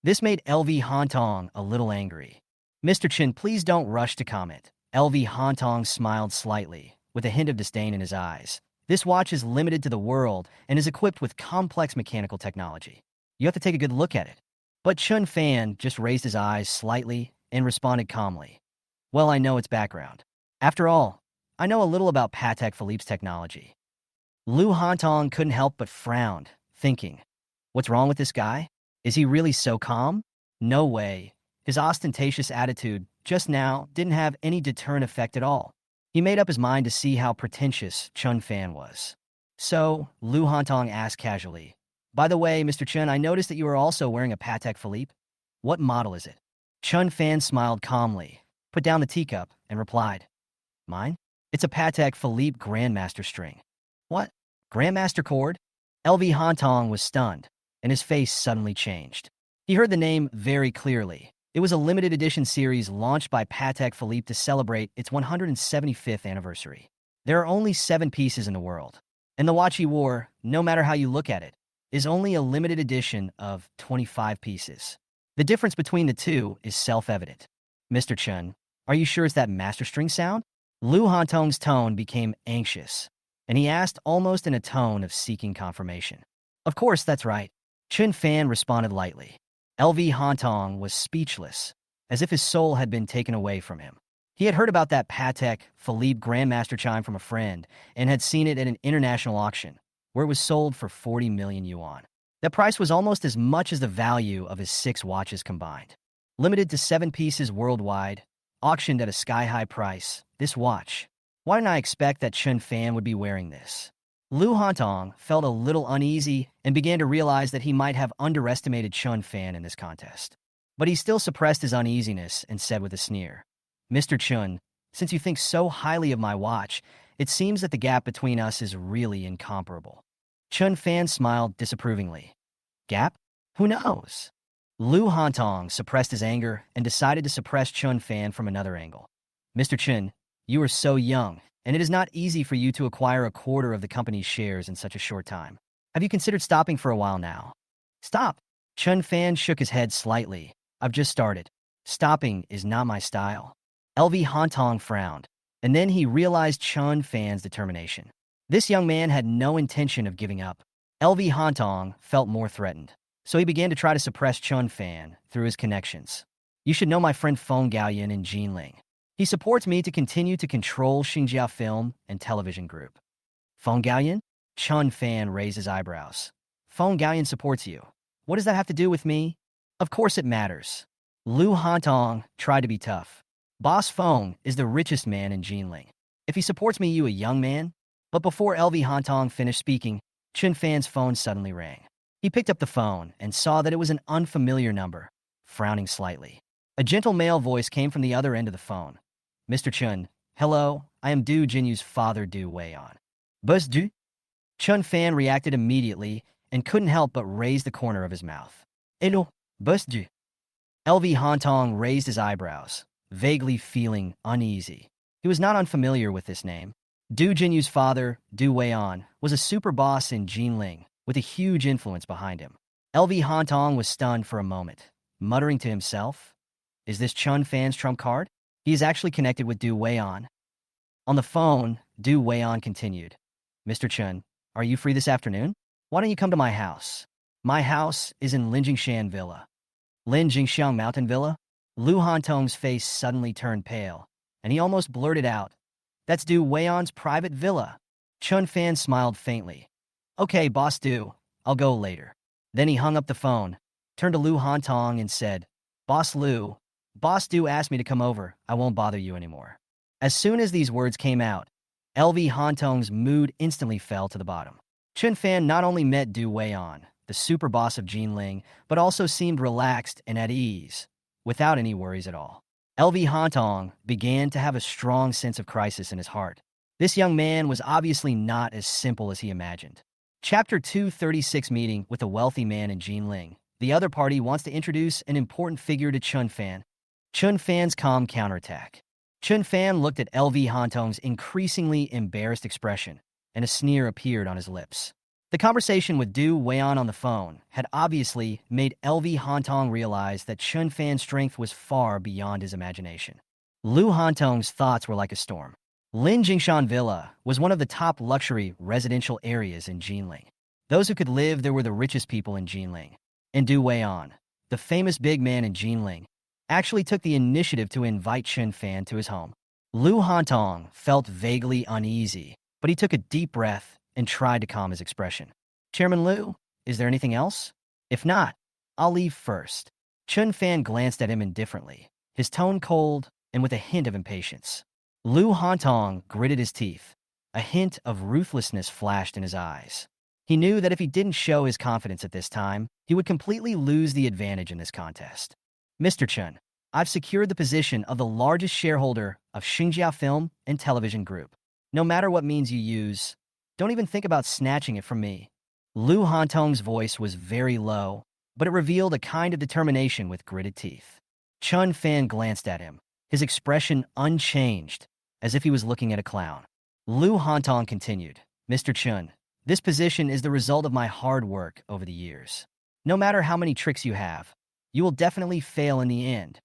This made LV Hantong a little angry. Mr. Chin, please don't rush to comment. LV Hantong smiled slightly, with a hint of disdain in his eyes. This watch is limited to the world and is equipped with complex mechanical technology. You have to take a good look at it. But Chun Fan just raised his eyes slightly and responded calmly. Well, I know its background. After all, I know a little about Patek Philippe's technology. Liu Hantong couldn't help but frowned, thinking, what's wrong with this guy? Is he really so calm? No way. His ostentatious attitude just now didn't have any deterrent effect at all. He made up his mind to see how pretentious Chun Fan was. So, Liu Hantong asked casually, by the way, Mr. Chun, I noticed that you are also wearing a Patek Philippe. What model is it? Chun Fan smiled calmly, put down the teacup, and replied, Mine? It's a Patek Philippe Grandmaster string. What? Grandmaster cord? LV Hantong was stunned, and his face suddenly changed. He heard the name very clearly. It was a limited edition series launched by Patek Philippe to celebrate its 175th anniversary. There are only 7 pieces in the world, and the watch he wore, no matter how you look at it, is only a limited edition of 25 pieces. The difference between the two is self-evident. Mr. Chun, are you sure it's that master string sound? Liu Hantong's tone became anxious, and he asked almost in a tone of seeking confirmation. Of course, that's right. Chun Fan responded lightly. LV Hantong was speechless, as if his soul had been taken away from him. He had heard about that Patek Philippe Grandmaster chime from a friend and had seen it at an international auction, where it was sold for 40 million yuan. That price was almost as much as the value of his 6 watches combined. Limited to 7 pieces worldwide, auctioned at a sky-high price, this watch. Why didn't I expect that Chun Fan would be wearing this? Liu Hantong felt a little uneasy and began to realize that he might have underestimated Chun Fan in this contest. But he still suppressed his uneasiness and said with a sneer, Mr. Chun, since you think so highly of my watch, it seems that the gap between us is really incomparable. Chun Fan smiled disapprovingly. Gap? Who knows? Liu Hantong suppressed his anger and decided to suppress Chun Fan from another angle. Mr. Chun, you are so young, and it is not easy for you to acquire a quarter of the company's shares in such a short time. Have you considered stopping for a while now? Stop. Chun Fan shook his head slightly. I've just started. Stopping is not my style. LV Hantong frowned, and then he realized Chun Fan's determination. This young man had no intention of giving up. LV Hantong felt more threatened, so he began to try to suppress Chun Fan through his connections. You should know my friend Feng Gaoyun in Jinling. He supports me to continue to control Xingjia Film and Television Group. Feng Gaoyan? Chun Fan raised his eyebrows. Feng Gaoyan supports you. What does that have to do with me? Of course it matters. Lu Hantong tried to be tough. Boss Feng is the richest man in Jinling. If he supports me, you a young man? But before LV Hantong finished speaking, Chun Fan's phone suddenly rang. He picked up the phone and saw that it was an unfamiliar number, frowning slightly. A gentle male voice came from the other end of the phone. Mr. Chun, hello, I am Du Jinyu's father Du Weian. Buzz Du? Chun Fan reacted immediately and couldn't help but raise the corner of his mouth. Hello, Buzz Du. LV Hantong raised his eyebrows, vaguely feeling uneasy. He was not unfamiliar with this name. Du Jinyu's father, Du Weian, was a super boss in Jinling, with a huge influence behind him. LV Hantong was stunned for a moment, muttering to himself, is this Chun Fan's trump card? He is actually connected with Du Weian. On the phone, Du Weian continued, Mr. Chun, are you free this afternoon? Why don't you come to my house? My house is in Linjingshan Villa. Linjingshan Mountain Villa? Lu Hantong's face suddenly turned pale, and he almost blurted out, that's Du Weian's private villa. Chun Fan smiled faintly. Okay, Boss Du, I'll go later. Then he hung up the phone, turned to Lu Hantong and said, Boss Lu, Boss Du asked me to come over. I won't bother you anymore. As soon as these words came out, LV Hantong's mood instantly fell to the bottom. Chun Fan not only met Du Weian, the super boss of Jinling, but also seemed relaxed and at ease, without any worries at all. LV Hantong began to have a strong sense of crisis in his heart. This young man was obviously not as simple as he imagined. Chapter 236 Meeting with a wealthy man in Jinling. The other party wants to introduce an important figure to Chun Fan. Chun Fan's calm counterattack. Chun Fan looked at LV Hantong's increasingly embarrassed expression, and a sneer appeared on his lips. The conversation with Du Weian on the phone had obviously made LV Hantong realize that Chun Fan's strength was far beyond his imagination. Lu Hantong's thoughts were like a storm. Lin Jingshan Villa was one of the top luxury residential areas in Jinling. Those who could live there were the richest people in Jinling. And Du Weian, the famous big man in Jinling, actually took the initiative to invite Chun Fan to his home. Lu Hantong felt vaguely uneasy, but he took a deep breath and tried to calm his expression. Chairman Lu, is there anything else? If not, I'll leave first. Chun Fan glanced at him indifferently, his tone cold and with a hint of impatience. Lu Hantong gritted his teeth. A hint of ruthlessness flashed in his eyes. He knew that if he didn't show his confidence at this time, he would completely lose the advantage in this contest. Mr. Chun, I've secured the position of the largest shareholder of Xinjiao Film and Television Group. No matter what means you use, don't even think about snatching it from me. Lu Hantong's voice was very low, but it revealed a kind of determination with gritted teeth. Chun Fan glanced at him, his expression unchanged, as if he was looking at a clown. Lu Hantong continued, Mr. Chun, this position is the result of my hard work over the years. No matter how many tricks you have, you will definitely fail in the end.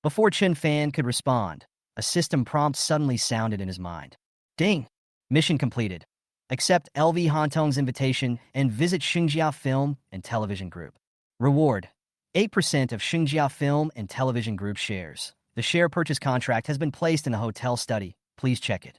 Before Chun Fan could respond, a system prompt suddenly sounded in his mind. Ding! Mission completed. Accept LV Hantong's invitation and visit Xinjiao Film and Television Group. Reward: 8% of Xinjiao Film and Television Group shares. The share purchase contract has been placed in the hotel study. Please check it.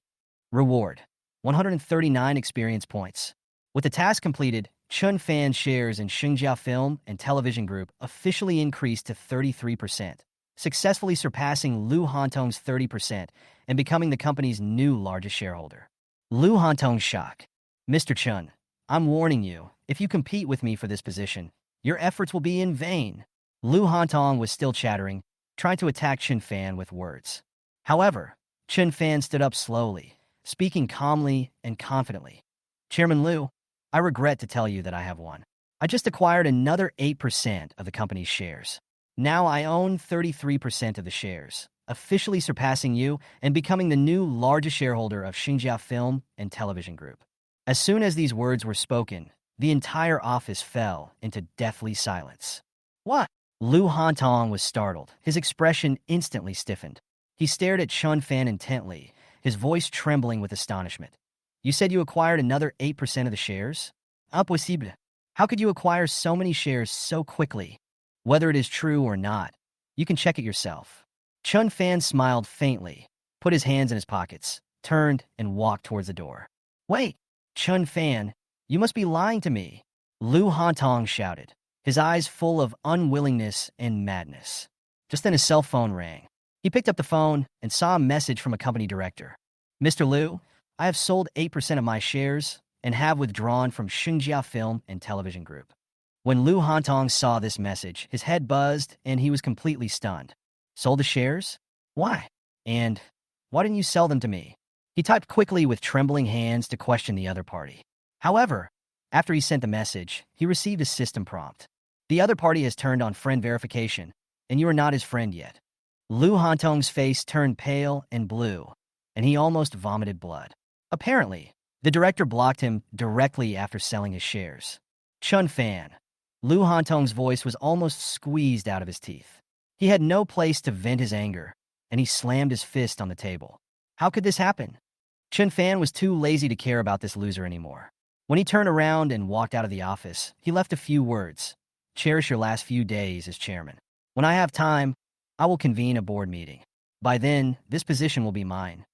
Reward: 139 experience points. With the task completed, Chun Fan's shares in Xinjiao Film and Television Group officially increased to 33%, successfully surpassing Lu Hantong's 30% and becoming the company's new largest shareholder. Lu Hantong's shock. Mr. Chun, I'm warning you, if you compete with me for this position, your efforts will be in vain. Lu Hantong was still chattering, trying to attack Chun Fan with words. However, Chun Fan stood up slowly, speaking calmly and confidently. Chairman Lu, I regret to tell you that I have won. I just acquired another 8% of the company's shares. Now I own 33% of the shares, officially surpassing you and becoming the new largest shareholder of Xinjiao Film and Television Group. As soon as these words were spoken, the entire office fell into deathly silence. What? Lu Hantong was startled. His expression instantly stiffened. He stared at Chun Fan intently, his voice trembling with astonishment. You said you acquired another 8% of the shares? Impossible. How could you acquire so many shares so quickly? Whether it is true or not, you can check it yourself. Chun Fan smiled faintly, put his hands in his pockets, turned, and walked towards the door. Wait, Chun Fan, you must be lying to me, Lu Hantong shouted, his eyes full of unwillingness and madness. Just then his cell phone rang. He picked up the phone and saw a message from a company director. Mr. Liu, I have sold 8% of my shares and have withdrawn from Xinjia Film and Television Group. When Lu Hantong saw this message, his head buzzed and he was completely stunned. Sold the shares? Why? And why didn't you sell them to me? He typed quickly with trembling hands to question the other party. However, after he sent the message, he received a system prompt. The other party has turned on friend verification, and you are not his friend yet. Lu Hantong's face turned pale and blue, and he almost vomited blood. Apparently, the director blocked him directly after selling his shares. Chun Fan. Lu Hantong's voice was almost squeezed out of his teeth. He had no place to vent his anger, and he slammed his fist on the table. How could this happen? Chun Fan was too lazy to care about this loser anymore. When he turned around and walked out of the office, he left a few words. Cherish your last few days as chairman. When I have time, I will convene a board meeting. By then, this position will be mine.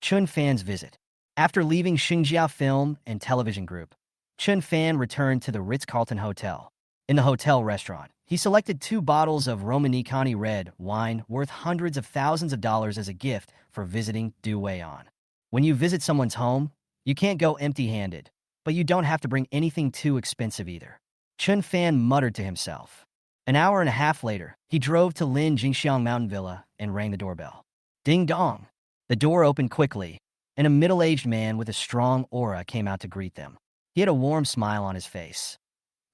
Chun Fan's visit. After leaving Xinjia Film and Television Group, Chun Fan returned to the Ritz-Carlton Hotel. In the hotel restaurant, he selected 2 bottles of Romanicani red wine worth hundreds of thousands of dollars as a gift for visiting Du Weian. When you visit someone's home, you can't go empty-handed, but you don't have to bring anything too expensive either. Chun Fan muttered to himself. An hour and a half later, he drove to Lin Jingxiang Mountain Villa and rang the doorbell. Ding dong! The door opened quickly, and a middle-aged man with a strong aura came out to greet them. He had a warm smile on his face.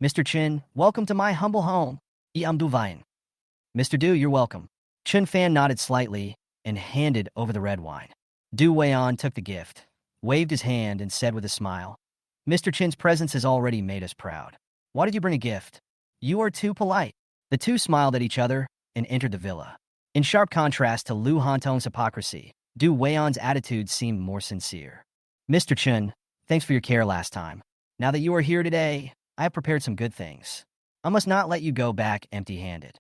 Mr. Chin, welcome to my humble home. I am Du Weian. Mr. Du, you're welcome. Chun Fan nodded slightly and handed over the red wine. Du Weian took the gift, waved his hand, and said with a smile, Mr. Chin's presence has already made us proud. Why did you bring a gift? You are too polite. The two smiled at each other and entered the villa. In sharp contrast to Lu Hantong's hypocrisy, Du Weian's attitude seemed more sincere. Mr. Chun, thanks for your care last time. Now that you are here today, I have prepared some good things. I must not let you go back empty-handed.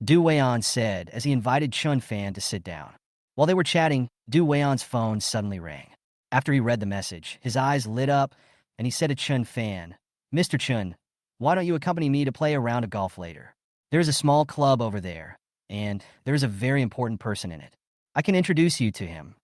Du Weian said as he invited Chun Fan to sit down. While they were chatting, Du Weian's phone suddenly rang. After he read the message, his eyes lit up, and he said to Chun Fan, Mr. Chun, why don't you accompany me to play a round of golf later? There's a small club over there, and there's a very important person in it. I can introduce you to him.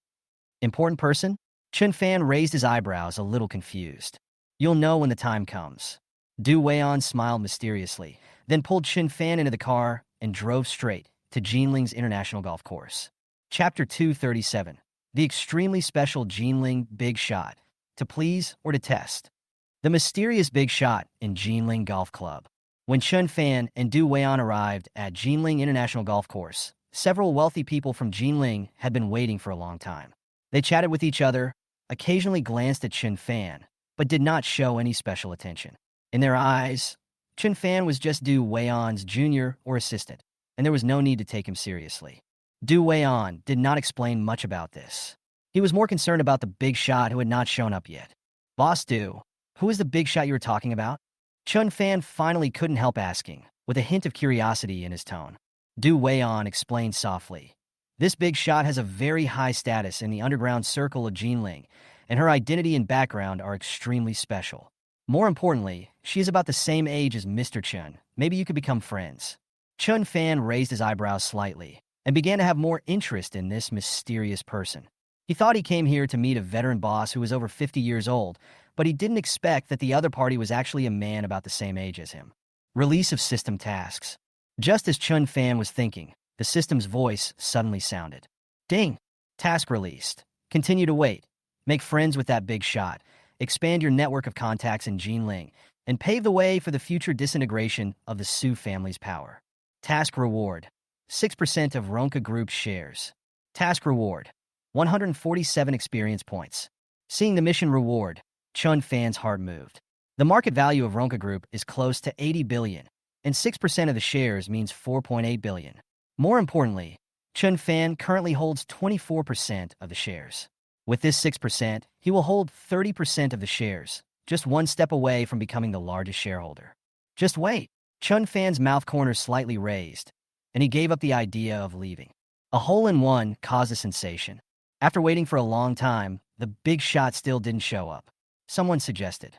Important person? Chun Fan raised his eyebrows a little confused. You'll know when the time comes. Du Weian smiled mysteriously, then pulled Chun Fan into the car and drove straight to Jinling's International Golf Course. Chapter 237. The extremely special Jinling Big Shot. To please or to test. The mysterious Big Shot in Jinling Golf Club. When Chun Fan and Du Weian arrived at Jinling International Golf Course, several wealthy people from Jinling had been waiting for a long time. They chatted with each other, occasionally glanced at Chun Fan, but did not show any special attention. In their eyes, Chun Fan was just Du Weian's junior or assistant, and there was no need to take him seriously. Du Weian did not explain much about this. He was more concerned about the big shot who had not shown up yet. Boss Du, who is the big shot you were talking about? Chun Fan finally couldn't help asking, with a hint of curiosity in his tone. Du Weian explained softly. This big shot has a very high status in the underground circle of Jinling, and her identity and background are extremely special. More importantly, she is about the same age as Mr. Chun. Maybe you could become friends. Chun Fan raised his eyebrows slightly and began to have more interest in this mysterious person. He thought he came here to meet a veteran boss who was over 50 years old, but he didn't expect that the other party was actually a man about the same age as him. Release of system tasks. Just as Chun Fan was thinking, the system's voice suddenly sounded. Ding! Task released. Continue to wait. Make friends with that big shot. Expand your network of contacts in Jinling, and pave the way for the future disintegration of the Su family's power. Task reward. 6% of Ronka Group's shares. Task reward. 147 experience points. Seeing the mission reward, Chun Fan's heart moved. The market value of Ronka Group is close to 80 billion, and 6% of the shares means 4.8 billion. More importantly, Chun Fan currently holds 24% of the shares. With this 6%, he will hold 30% of the shares, just one step away from becoming the largest shareholder. Just wait. Chun Fan's mouth corners slightly raised, and he gave up the idea of leaving. A hole-in-one caused a sensation. After waiting for a long time, the big shot still didn't show up. someone suggested.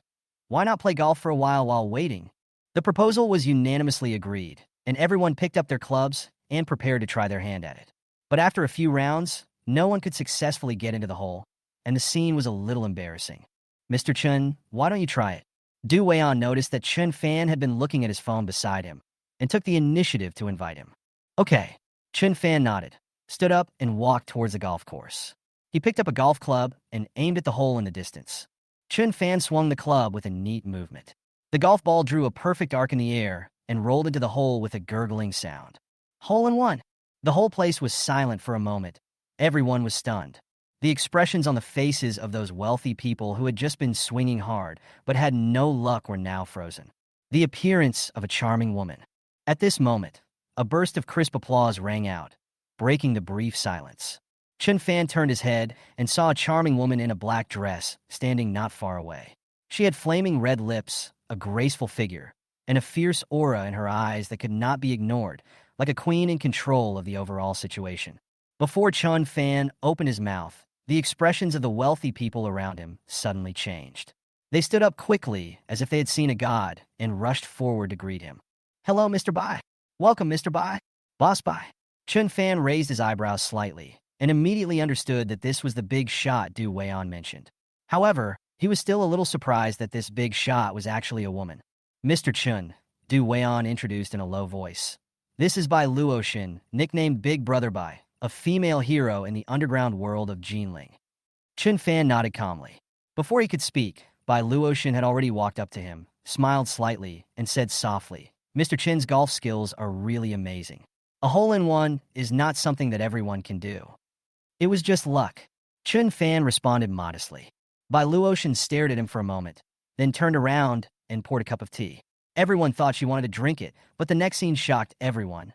Why not play golf for a while waiting? The proposal was unanimously agreed, and everyone picked up their clubs and prepared to try their hand at it. But after a few rounds, no one could successfully get into the hole, and the scene was a little embarrassing. Mr. Chun, why don't you try it? Du Weian noticed that Chun Fan had been looking at his phone beside him and took the initiative to invite him. Okay. Chun Fan nodded, stood up, and walked towards the golf course. He picked up a golf club and aimed at the hole in the distance. Chun Fan swung the club with a neat movement. The golf ball drew a perfect arc in the air and rolled into the hole with a gurgling sound. Hole in one. The whole place was silent for a moment. Everyone was stunned. The expressions on the faces of those wealthy people who had just been swinging hard but had no luck were now frozen. The appearance of a charming woman. At this moment, a burst of crisp applause rang out, breaking the brief silence. Chun Fan turned his head and saw a charming woman in a black dress standing not far away. She had flaming red lips, a graceful figure, and a fierce aura in her eyes that could not be ignored, like a queen in control of the overall situation. Before Chun Fan opened his mouth, the expressions of the wealthy people around him suddenly changed. They stood up quickly as if they had seen a god and rushed forward to greet him. Hello, Mr. Bai. Welcome, Mr. Bai. Boss Bai. Chun Fan raised his eyebrows slightly and immediately understood that this was the big shot Du Weian mentioned. However, he was still a little surprised that this big shot was actually a woman. Mr. Chun, Du Weian introduced in a low voice. This is Bai Luoshin, nicknamed Big Brother Bai, a female hero in the underground world of Jinling. Chun Fan nodded calmly. Before he could speak, Bai Luoshin had already walked up to him, smiled slightly, and said softly, Mr. Chin's golf skills are really amazing. A hole-in-one is not something that everyone can do. It was just luck. Chun Fan responded modestly. Bai Luoshin stared at him for a moment, then turned around and poured a cup of tea. Everyone thought she wanted to drink it, but the next scene shocked everyone.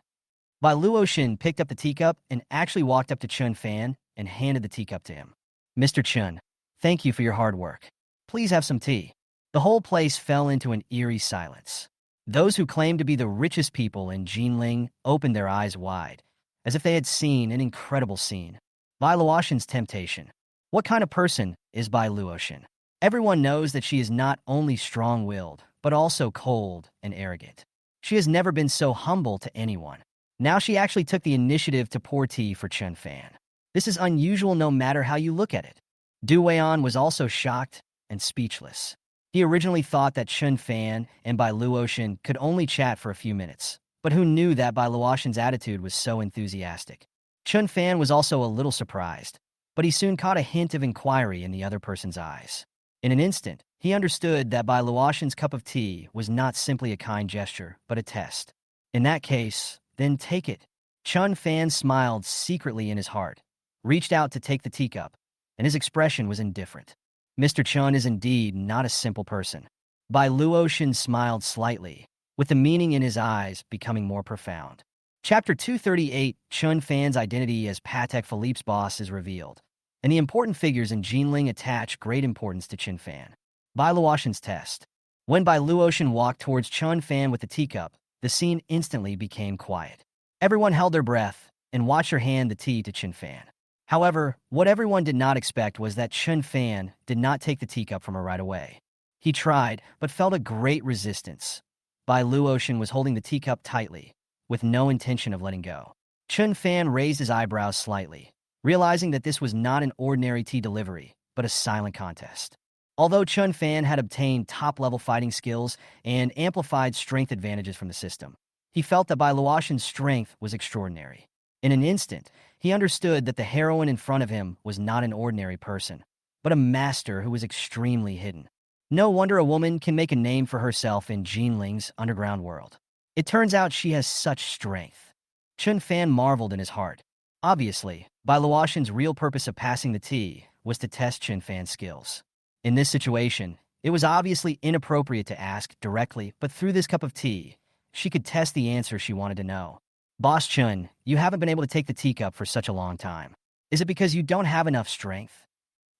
Bai Luoshin picked up the teacup and actually walked up to Chun Fan and handed the teacup to him. Mr. Chun, thank you for your hard work. Please have some tea. The whole place fell into an eerie silence. Those who claimed to be the richest people in Jinling opened their eyes wide, as if they had seen an incredible scene. Bai Luoshin's temptation. What kind of person is Bai Luoshin? Everyone knows that she is not only strong-willed, but also cold and arrogant. She has never been so humble to anyone. Now she actually took the initiative to pour tea for Chun Fan. This is unusual no matter how you look at it. Du Weian was also shocked and speechless. He originally thought that Chun Fan and Bai Luoshin could only chat for a few minutes, but who knew that Bai Luoshin's attitude was so enthusiastic? Chun Fan was also a little surprised, but he soon caught a hint of inquiry in the other person's eyes. In an instant, he understood that Bai Luoshin's cup of tea was not simply a kind gesture, but a test. In that case, then take it. Chun Fan smiled secretly in his heart, reached out to take the teacup, and his expression was indifferent. Mr. Chun is indeed not a simple person. Bai Luoshin smiled slightly, with the meaning in his eyes becoming more profound. Chapter 238, Chun Fan's identity as Patek Philippe's boss is revealed, and the important figures in Jinling attach great importance to Chun Fan. Bai Luoshin's test. When Bai Luoshin walked towards Chun Fan with the teacup, the scene instantly became quiet. Everyone held their breath and watched her hand the tea to Chun Fan. However, what everyone did not expect was that Chun Fan did not take the teacup from her right away. He tried, but felt a great resistance. Bai Luoshin was holding the teacup tightly, with no intention of letting go. Chun Fan raised his eyebrows slightly, realizing that this was not an ordinary tea delivery, but a silent contest. Although Chun Fan had obtained top-level fighting skills and amplified strength advantages from the system, he felt that Bai Luoshin's strength was extraordinary. In an instant, he understood that the heroine in front of him was not an ordinary person, but a master who was extremely hidden. No wonder a woman can make a name for herself in Jinling's underground world. It turns out she has such strength. Chun Fan marveled in his heart. Obviously, Bai Luoshin's real purpose of passing the tea was to test Chun Fan's skills. In this situation, it was obviously inappropriate to ask directly, but through this cup of tea, she could test the answer she wanted to know. Boss Chun, you haven't been able to take the teacup for such a long time. Is it because you don't have enough strength?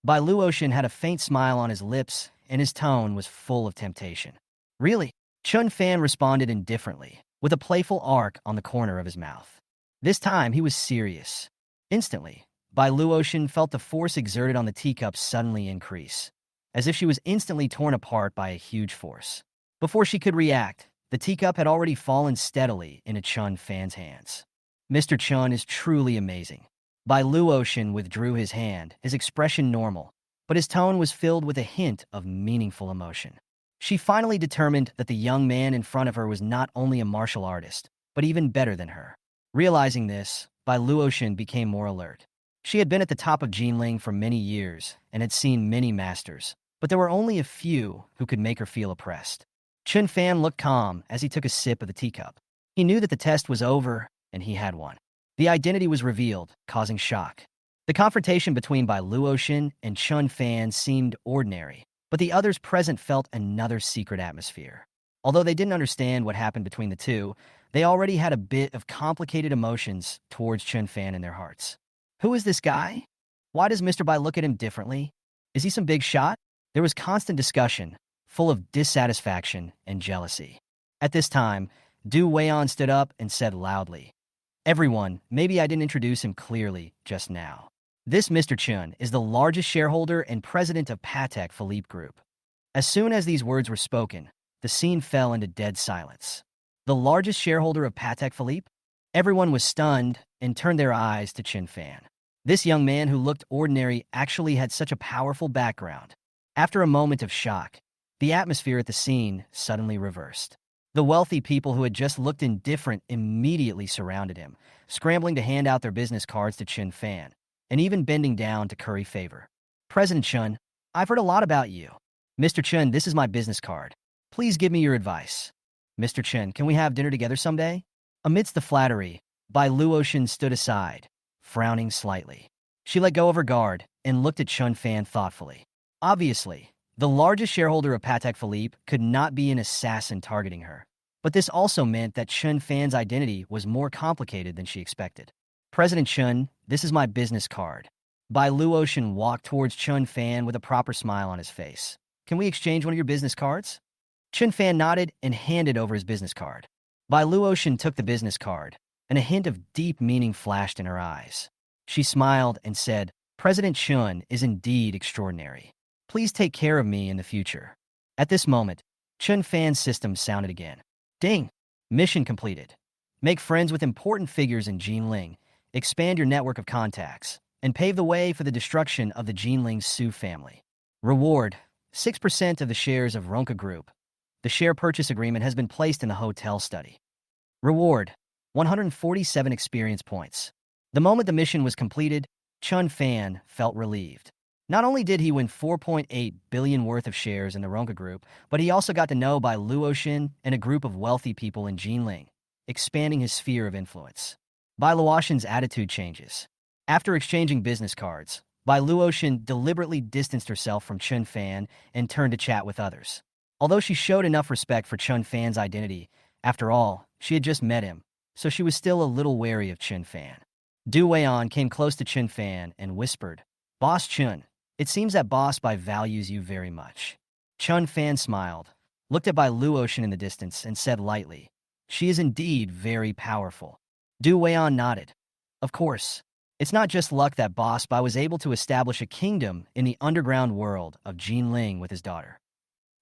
Bai Luoshin had a faint smile on his lips, and his tone was full of temptation. Really? Chun Fan responded indifferently, with a playful arc on the corner of his mouth. This time, he was serious. Instantly, Bai Luoshin felt the force exerted on the teacup suddenly increase. as if she was instantly torn apart by a huge force. Before she could react, the teacup had already fallen steadily into Chun Fan's hands. Mr. Chun is truly amazing. Bai Luotian withdrew his hand, his expression normal, but his tone was filled with a hint of meaningful emotion. She finally determined that the young man in front of her was not only a martial artist, but even better than her. Realizing this, Bai Luotian became more alert. She had been at the top of Jinling for many years and had seen many masters, but there were only a few who could make her feel oppressed. Chun Fan looked calm as he took a sip of the teacup. He knew that the test was over, and he had won. The identity was revealed, causing shock. The confrontation between Bai Luotian and Chun Fan seemed ordinary, but the others present felt another secret atmosphere. Although they didn't understand what happened between the two, they already had a bit of complicated emotions towards Chun Fan in their hearts. Who is this guy? Why does Mr. Bai look at him differently? Is he some big shot? There was constant discussion, full of dissatisfaction and jealousy. At this time, Du Weian stood up and said loudly, "Everyone, maybe I didn't introduce him clearly just now. This Mr. Chun is the largest shareholder and president of Patek Philippe Group." As soon as these words were spoken, the scene fell into dead silence. The largest shareholder of Patek Philippe? Everyone was stunned and turned their eyes to Chun Fan. This young man who looked ordinary actually had such a powerful background. After a moment of shock, the atmosphere at the scene suddenly reversed. The wealthy people who had just looked indifferent immediately surrounded him, scrambling to hand out their business cards to Chun Fan, and even bending down to curry favor. "President Chun, I've heard a lot about you. Mr. Chun, this is my business card. Please give me your advice. Mr. Chun, can we have dinner together someday?" Amidst the flattery, Bai Luotian stood aside, frowning slightly. She let go of her guard and looked at Chun Fan thoughtfully. Obviously, the largest shareholder of Patek Philippe could not be an assassin targeting her. But this also meant that Chun Fan's identity was more complicated than she expected. "President Chun, this is my business card." Bai Luotian walked towards Chun Fan with a proper smile on his face. "Can we exchange one of your business cards?" Chun Fan nodded and handed over his business card. Bai Luotian took the business card, and a hint of deep meaning flashed in her eyes. She smiled and said, "President Chun is indeed extraordinary. Please take care of me in the future." At this moment, Chun Fan's system sounded again. Ding! Mission completed. Make friends with important figures in Jinling, expand your network of contacts, and pave the way for the destruction of the Jinling Su family. Reward: 6% of the shares of Ronca Group. The share purchase agreement has been placed in the hotel study. Reward: 147 experience points. The moment the mission was completed, Chun Fan felt relieved. Not only did he win 4.8 billion worth of shares in the Ronca Group, but he also got to know Bai Luotian and a group of wealthy people in Jinling, expanding his sphere of influence. Bai Luotian's attitude changes. After exchanging business cards, Bai Luotian deliberately distanced herself from Chun Fan and turned to chat with others. Although she showed enough respect for Chun Fan's identity, after all, she had just met him, so she was still a little wary of Chun Fan. Du Weian came close to Chun Fan and whispered, "Boss Chun, it seems that Boss Bai values you very much." Chun Fan smiled, looked at Bai Luotian in the distance, and said lightly, "She is indeed very powerful." Du Weian nodded. "Of course, it's not just luck that Boss Bai was able to establish a kingdom in the underground world of Jinling with his daughter."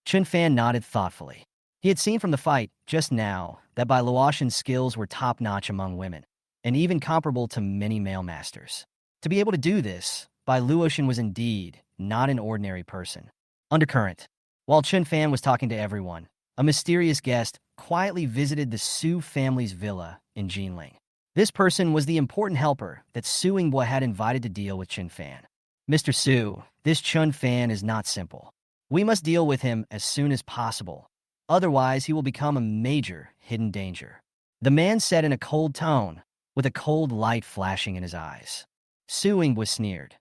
Chun Fan nodded thoughtfully. He had seen from the fight, just now, that Bai Luotian's skills were top-notch among women, and even comparable to many male masters. To be able to do this, Bai Luotian was indeed not an ordinary person. Undercurrent. While Chun Fan was talking to everyone, a mysterious guest quietly visited the Su family's villa in Jinling. This person was the important helper that Su Yingbua had invited to deal with Chun Fan. "Mr. Su, this Chun Fan is not simple. We must deal with him as soon as possible. Otherwise, he will become a major hidden danger." The man said in a cold tone, with a cold light flashing in his eyes. Su Yingbua sneered.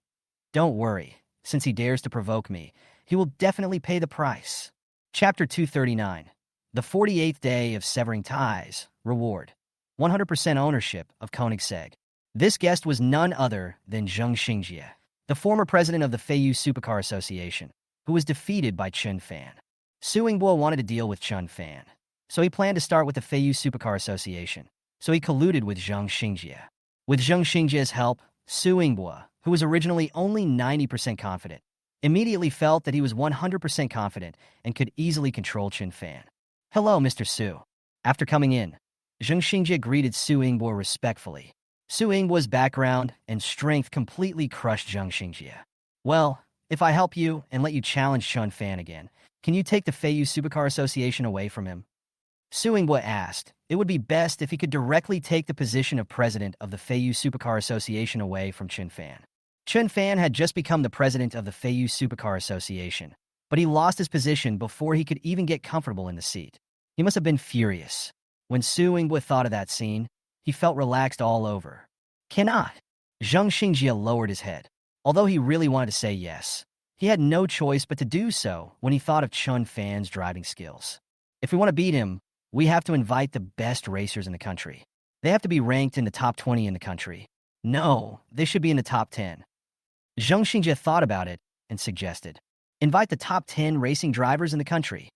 "Don't worry. Since he dares to provoke me, he will definitely pay the price." Chapter 239. The 48th Day of Severing Ties. Reward: 100% ownership of Koenigsegg. This guest was none other than Zheng Xingjie, the former president of the Feiyu Supercar Association, who was defeated by Chun Fan. Su Yingbua wanted to deal with Chun Fan, so he planned to start with the Feiyu Supercar Association, so he colluded with Zheng Xingjie. With Zheng Xingjie's help, Su Yingbua, who was originally only 90% confident, immediately felt that he was 100% confident and could easily control Chun Fan. "Hello, Mr. Su." After coming in, Zheng Xingjie greeted Su Yingbo respectfully. Su Yingbo's background and strength completely crushed Zheng Xingjie. "Well, if I help you and let you challenge Chun Fan again, can you take the Feiyu Supercar Association away from him?" Su Yingbo asked. It would be best if he could directly take the position of president of the Feiyu Supercar Association away from Chun Fan. Chun Fan had just become the president of the Feiyu Supercar Association, but he lost his position before he could even get comfortable in the seat. He must have been furious. When Su Yingbo thought of that scene, he felt relaxed all over. "Cannot." Zheng Xingjie lowered his head. Although he really wanted to say yes, he had no choice but to do so when he thought of Chun Fan's driving skills. "If we want to beat him, we have to invite the best racers in the country. They have to be ranked in the top 20 in the country. No, they should be in the top 10. Zheng Xingjie thought about it and suggested, "Invite the top 10 racing drivers in the country."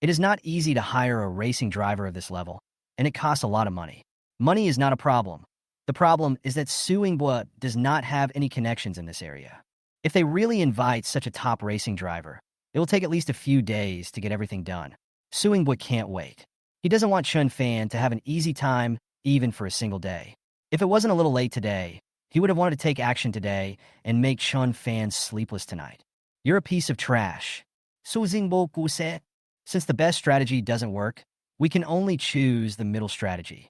It is not easy to hire a racing driver of this level, and it costs a lot of money. Money is not a problem. The problem is that Su Yingbo does not have any connections in this area. If they really invite such a top racing driver, it will take at least a few days to get everything done. Su Yingbo can't wait. He doesn't want Chun Fan to have an easy time even for a single day. If it wasn't a little late today, he would have wanted to take action today and make Chun Fan sleepless tonight. "You're a piece of trash." Su Yingbo said. "Since the best strategy doesn't work, we can only choose the middle strategy."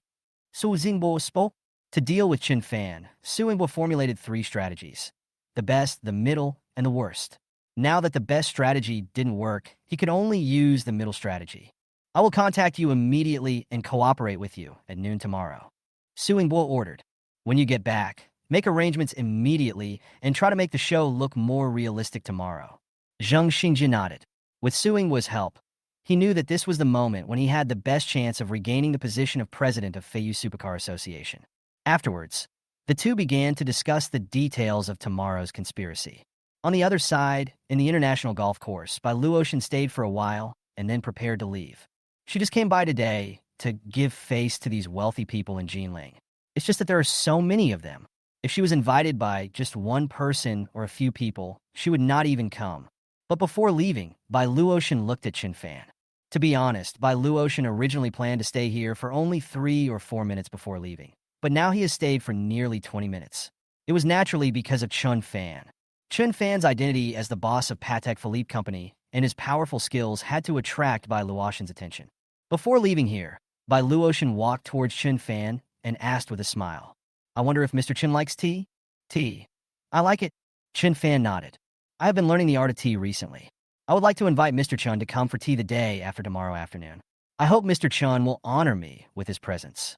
Su Yingbo spoke. To deal with Chun Fan, Su Yingbo formulated 3 strategies: the best, the middle, and the worst. Now that the best strategy didn't work, he could only use the middle strategy. "I will contact you immediately and cooperate with you at noon tomorrow," Su Yingbo ordered. "When you get back, make arrangements immediately and try to make the show look more realistic tomorrow." Zheng Xingjie nodded. With Su Yingbo's help, he knew that this was the moment when he had the best chance of regaining the position of president of Feiyu Supercar Association. Afterwards, the two began to discuss the details of tomorrow's conspiracy. On the other side, in the international golf course, Bai Luotian stayed for a while and then prepared to leave. She just came by today to give face to these wealthy people in Jinling. It's just that there are so many of them. If she was invited by just one person or a few people, she would not even come. But before leaving, Bai Luotian looked at Chun Fan. To be honest, Bai Luotian originally planned to stay here for only 3 or 4 minutes before leaving. But now he has stayed for nearly 20 minutes. It was naturally because of Chun Fan. Chun Fan's identity as the boss of Patek Philippe Company and his powerful skills had to attract Bai Luotian's attention. Before leaving here, Bai Luotian walked towards Chun Fan and asked with a smile, "I wonder if Mr. Chun likes tea?" "Tea? I like it." Chun Fan nodded. "I have been learning the art of tea recently. I would like to invite Mr. Chun to come for tea the day after tomorrow afternoon. I hope Mr. Chun will honor me with his presence."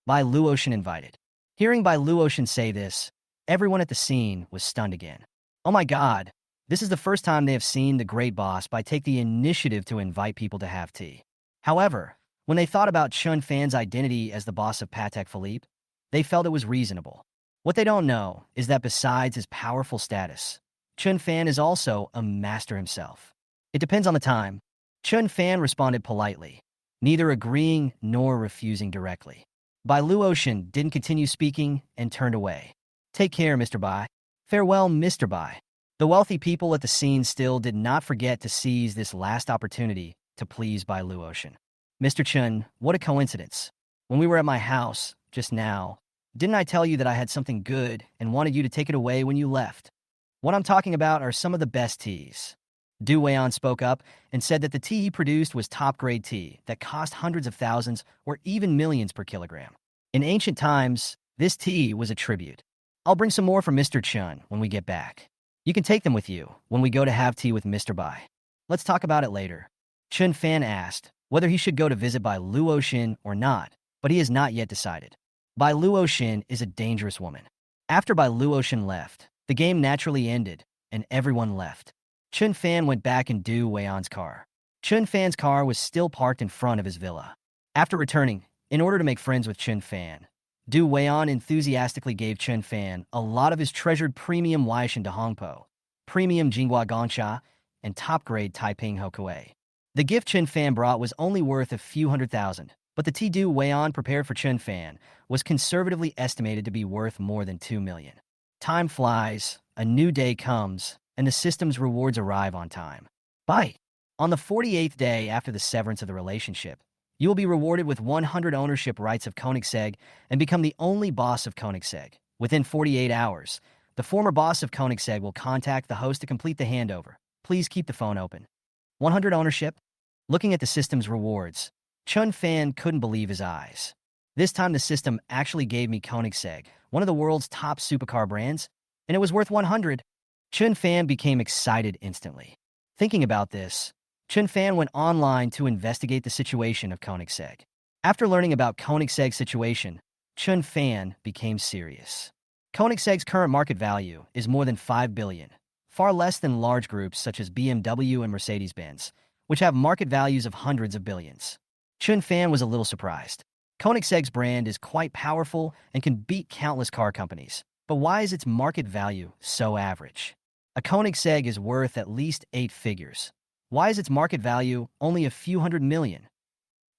Bai Luotian invited. Hearing Bai Luotian say this, everyone at the scene was stunned again. Oh my god, this is the first time they have seen the great boss take the initiative to invite people to have tea. However, when they thought about Chun Fan's identity as the boss of Patek Philippe, they felt it was reasonable. What they don't know is that besides his powerful status, Chun Fan is also a master himself. "It depends on the time." Chun Fan responded politely, neither agreeing nor refusing directly. Bai Luotian didn't continue speaking and turned away. "Take care, Mr. Bai." "Farewell, Mr. Bai." The wealthy people at the scene still did not forget to seize this last opportunity to please Bai Luotian. "Mr. Chun, what a coincidence. When we were at my house, just now, didn't I tell you that I had something good and wanted you to take it away when you left? What I'm talking about are some of the best teas." Du Weian spoke up and said that the tea he produced was top-grade tea that cost hundreds of thousands or even millions per kilogram. In ancient times, this tea was a tribute. "I'll bring some more for Mr. Chun when we get back. You can take them with you when we go to have tea with Mr. Bai. Let's talk about it later." Chun Fan asked whether he should go to visit Bai Luotian or not, but he has not yet decided. Bai Luotian is a dangerous woman. After Bai Luotian left, the game naturally ended, and everyone left. Chun Fan went back in Du Weian's car. Chun Fan's car was still parked in front of his villa. After returning, in order to make friends with Chun Fan, Du Weian enthusiastically gave Chun Fan a lot of his treasured premium Waishan de Hongpo, premium Jinghua Gongcha, and top-grade Taiping Hokue. The gift Chun Fan brought was only worth a few $100,000, but the tea Du Weian prepared for Chun Fan was conservatively estimated to be worth more than $2 million. Time flies, a new day comes, and the system's rewards arrive on time. Bye. On the 48th day after the severance of the relationship, you will be rewarded with 100 ownership rights of Koenigsegg and become the only boss of Koenigsegg. Within 48 hours, the former boss of Koenigsegg will contact the host to complete the handover. Please keep the phone open. 100 ownership? Looking at the system's rewards, Chun Fan couldn't believe his eyes. This time the system actually gave me Koenigsegg, one of the world's top supercar brands, and it was worth 100. Chun Fan became excited instantly. Thinking about this, Chun Fan went online to investigate the situation of Koenigsegg. After learning about Koenigsegg's situation, Chun Fan became serious. Koenigsegg's current market value is more than 5 billion, far less than large groups such as BMW and Mercedes-Benz, which have market values of hundreds of billions. Chun Fan was a little surprised. Koenigsegg's brand is quite powerful and can beat countless car companies, but why is its market value so average? A Koenigsegg is worth at least 8 figures. Why is its market value only a few hundred million?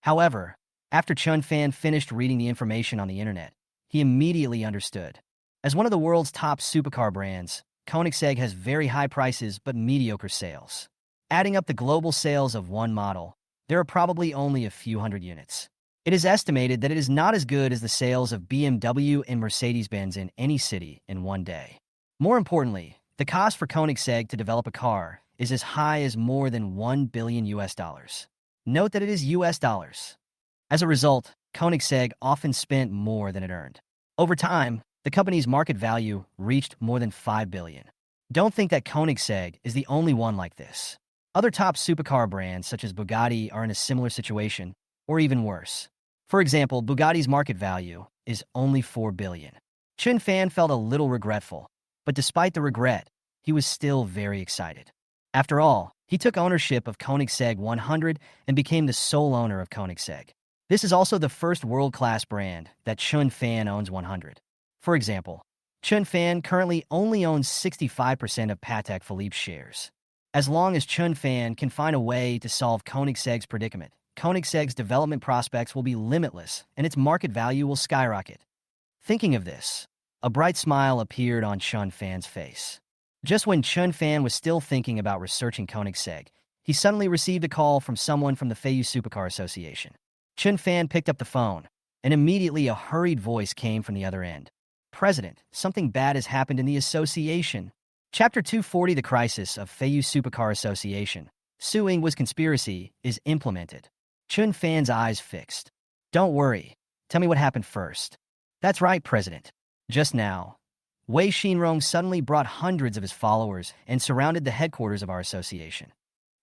However, after Chun Fan finished reading the information on the internet, he immediately understood. As one of the world's top supercar brands, Koenigsegg has very high prices but mediocre sales. Adding up the global sales of one model, there are probably only a few hundred units. It is estimated that it is not as good as the sales of BMW and Mercedes-Benz in any city in one day. More importantly, the cost for Koenigsegg to develop a car is as high as more than $1 billion US dollars. Note that it is US dollars. As a result, Koenigsegg often spent more than it earned. Over time, the company's market value reached more than 5 billion. Don't think that Koenigsegg is the only one like this. Other top supercar brands such as Bugatti are in a similar situation, or even worse. For example, Bugatti's market value is only 4 billion. Chun Fan felt a little regretful, but despite the regret, he was still very excited. After all, he took ownership of Koenigsegg 100 and became the sole owner of Koenigsegg. This is also the first world-class brand that Chun Fan owns 100. For example, Chun Fan currently only owns 65% of Patek Philippe's shares. As long as Chun Fan can find a way to solve Koenigsegg's predicament, Koenigsegg's development prospects will be limitless and its market value will skyrocket. Thinking of this, a bright smile appeared on Chun Fan's face. Just when Chun Fan was still thinking about researching Koenigsegg, he suddenly received a call from someone from the Feiyu Supercar Association. Chun Fan picked up the phone, and immediately a hurried voice came from the other end. President, something bad has happened in the association. Chapter 240, The Crisis of Feiyu Supercar Association. Suing was conspiracy is implemented. Chun Fan's eyes fixed. Don't worry. Tell me what happened first. That's right, President. Just now, Wei Xinrong suddenly brought hundreds of his followers and surrounded the headquarters of our association.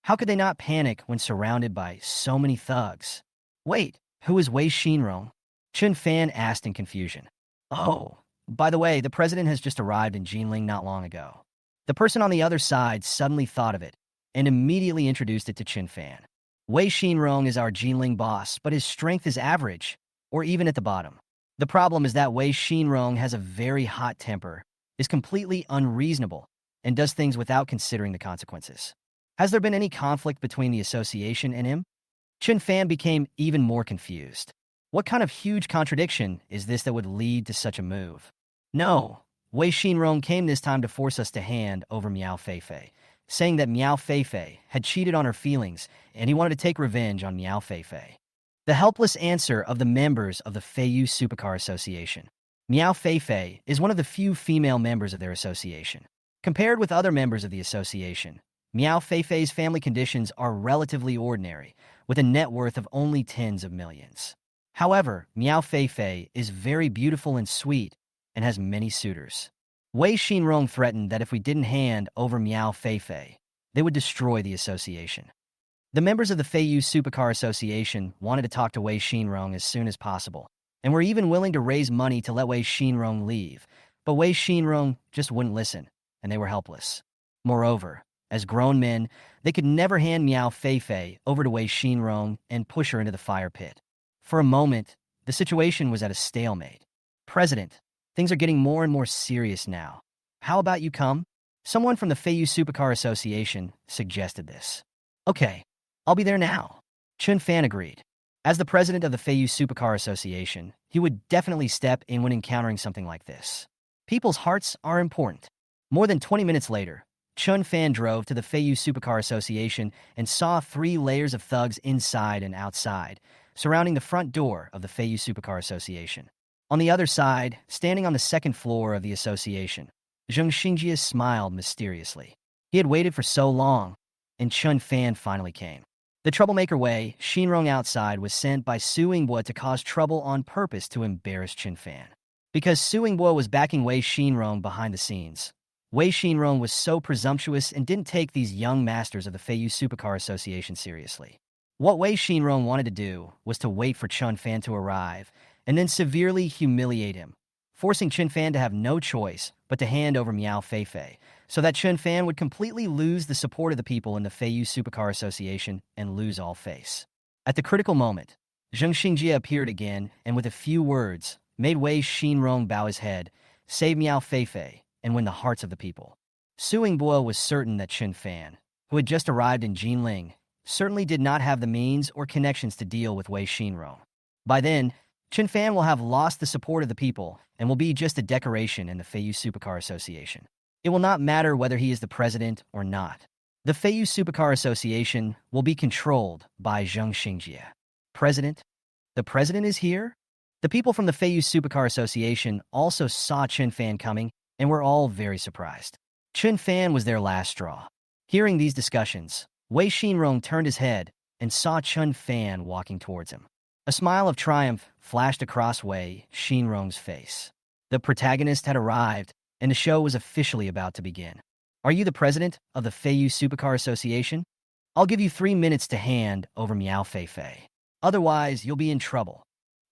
How could they not panic when surrounded by so many thugs? Wait, who is Wei Xinrong? Chun Fan asked in confusion. Oh, by the way, the president has just arrived in Jinling not long ago. The person on the other side suddenly thought of it and immediately introduced it to Chun Fan. Wei Xinrong is our Jinling boss, but his strength is average, or even at the bottom. The problem is that Wei Xinrong has a very hot temper, is completely unreasonable, and does things without considering the consequences. Has there been any conflict between the association and him? Chun Fan became even more confused. What kind of huge contradiction is this that would lead to such a move? No, Wei Xinrong came this time to force us to hand over Miao Feifei, saying that Miao Feifei had cheated on her feelings and he wanted to take revenge on Miao Feifei. The helpless answer of the members of the Feiyu Supercar Association. Miao Feifei is one of the few female members of their association. Compared with other members of the association, Miao Feifei's family conditions are relatively ordinary, with a net worth of only tens of millions. However, Miao Feifei is very beautiful and sweet and has many suitors. Wei Xinrong threatened that if we didn't hand over Miao Feifei, they would destroy the association. The members of the Feiyu Supercar Association wanted to talk to Wei Xinrong as soon as possible, and were even willing to raise money to let Wei Xinrong leave, but Wei Xinrong just wouldn't listen, and they were helpless. Moreover, as grown men, they could never hand Miao Feifei over to Wei Xinrong and push her into the fire pit. For a moment, the situation was at a stalemate. President, things are getting more and more serious now. How about you come? Someone from the Feiyu Supercar Association suggested this. Okay, I'll be there now. Chun Fan agreed. As the president of the Feiyu Supercar Association, he would definitely step in when encountering something like this. People's hearts are important. More than 20 minutes later, Chun Fan drove to the Feiyu Supercar Association and saw 3 layers of thugs inside and outside, surrounding the front door of the Feiyu Supercar Association. On the other side, standing on the second floor of the association, Zheng Xingjie smiled mysteriously. He had waited for so long, and Chun Fan finally came. The troublemaker Wei Xinrong outside was sent by Su Yingbo to cause trouble on purpose to embarrass Chun Fan. Because Su Yingbo was backing Wei Xinrong behind the scenes, Wei Xinrong was so presumptuous and didn't take these young masters of the Feiyu Supercar Association seriously. What Wei Xinrong wanted to do was to wait for Chun Fan to arrive and then severely humiliate him, forcing Chun Fan to have no choice but to hand over Miao Feifei, so that Chun Fan would completely lose the support of the people in the Feiyu Supercar Association and lose all face. At the critical moment, Zheng Xingjie appeared again and with a few words made Wei Xinrong bow his head, save Miao Feifei, and win the hearts of the people. Su Yingbo was certain that Chun Fan, who had just arrived in Jinling, certainly did not have the means or connections to deal with Wei Xinrong. By then, Chun Fan will have lost the support of the people and will be just a decoration in the Feiyu Supercar Association. It will not matter whether he is the president or not. The Feiyu Supercar Association will be controlled by Zheng Xingjie. President? The president is here? The people from the Feiyu Supercar Association also saw Chun Fan coming and were all very surprised. Chun Fan was their last straw. Hearing these discussions, Wei Xinrong turned his head and saw Chun Fan walking towards him. A smile of triumph flashed across Wei Xinrong's face. The protagonist had arrived, and the show was officially about to begin. Are you the president of the Feiyu Supercar Association? I'll give you 3 minutes to hand over Miao Feifei. Otherwise, you'll be in trouble.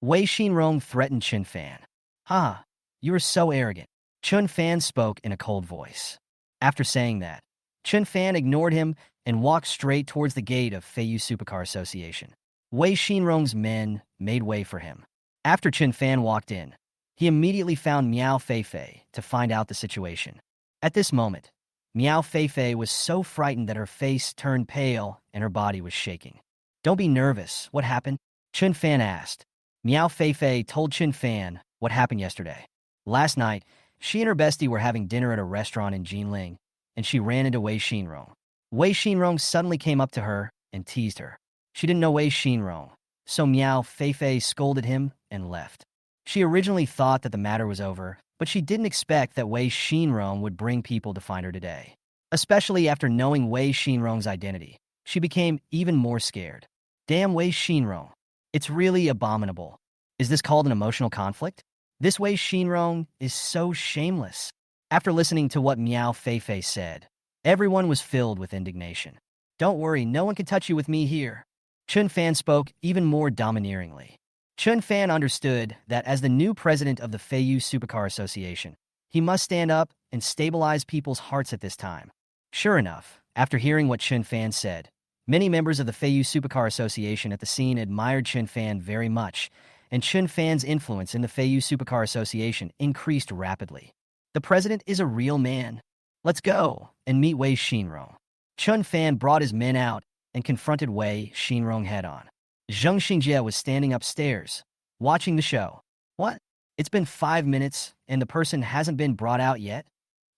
Wei Xinrong threatened Chun Fan. Ha, you are so arrogant. Chun Fan spoke in a cold voice. After saying that, Chun Fan ignored him and walked straight towards the gate of Feiyu Supercar Association. Wei Xinrong's men made way for him. After Chun Fan walked in, he immediately found Miao Feifei to find out the situation. At this moment, Miao Feifei was so frightened that her face turned pale and her body was shaking. Don't be nervous. What happened? Chun Fan asked. Miao Feifei told Chun Fan what happened yesterday. Last night, she and her bestie were having dinner at a restaurant in Jinling, and she ran into Wei Xinrong. Wei Xinrong suddenly came up to her and teased her. She didn't know Wei Xinrong, so Miao Feifei scolded him and left. She originally thought that the matter was over, but she didn't expect that Wei Xinrong would bring people to find her today. Especially after knowing Wei Xinrong's identity, she became even more scared. Damn Wei Xinrong. It's really abominable. Is this called an emotional conflict? This Wei Xinrong is so shameless. After listening to what Miao Feifei said, everyone was filled with indignation. Don't worry, no one can touch you with me here. Chun Fan spoke even more domineeringly. Chun Fan understood that as the new president of the Feiyu Supercar Association, he must stand up and stabilize people's hearts at this time. Sure enough, after hearing what Chun Fan said, many members of the Feiyu Supercar Association at the scene admired Chun Fan very much, and Chun Fan's influence in the Feiyu Supercar Association increased rapidly. The president is a real man. Let's go and meet Wei Xinrong. Chun Fan brought his men out and confronted Wei Xinrong head-on. Zheng Xingjie was standing upstairs, watching the show. What? It's been 5 minutes, and the person hasn't been brought out yet?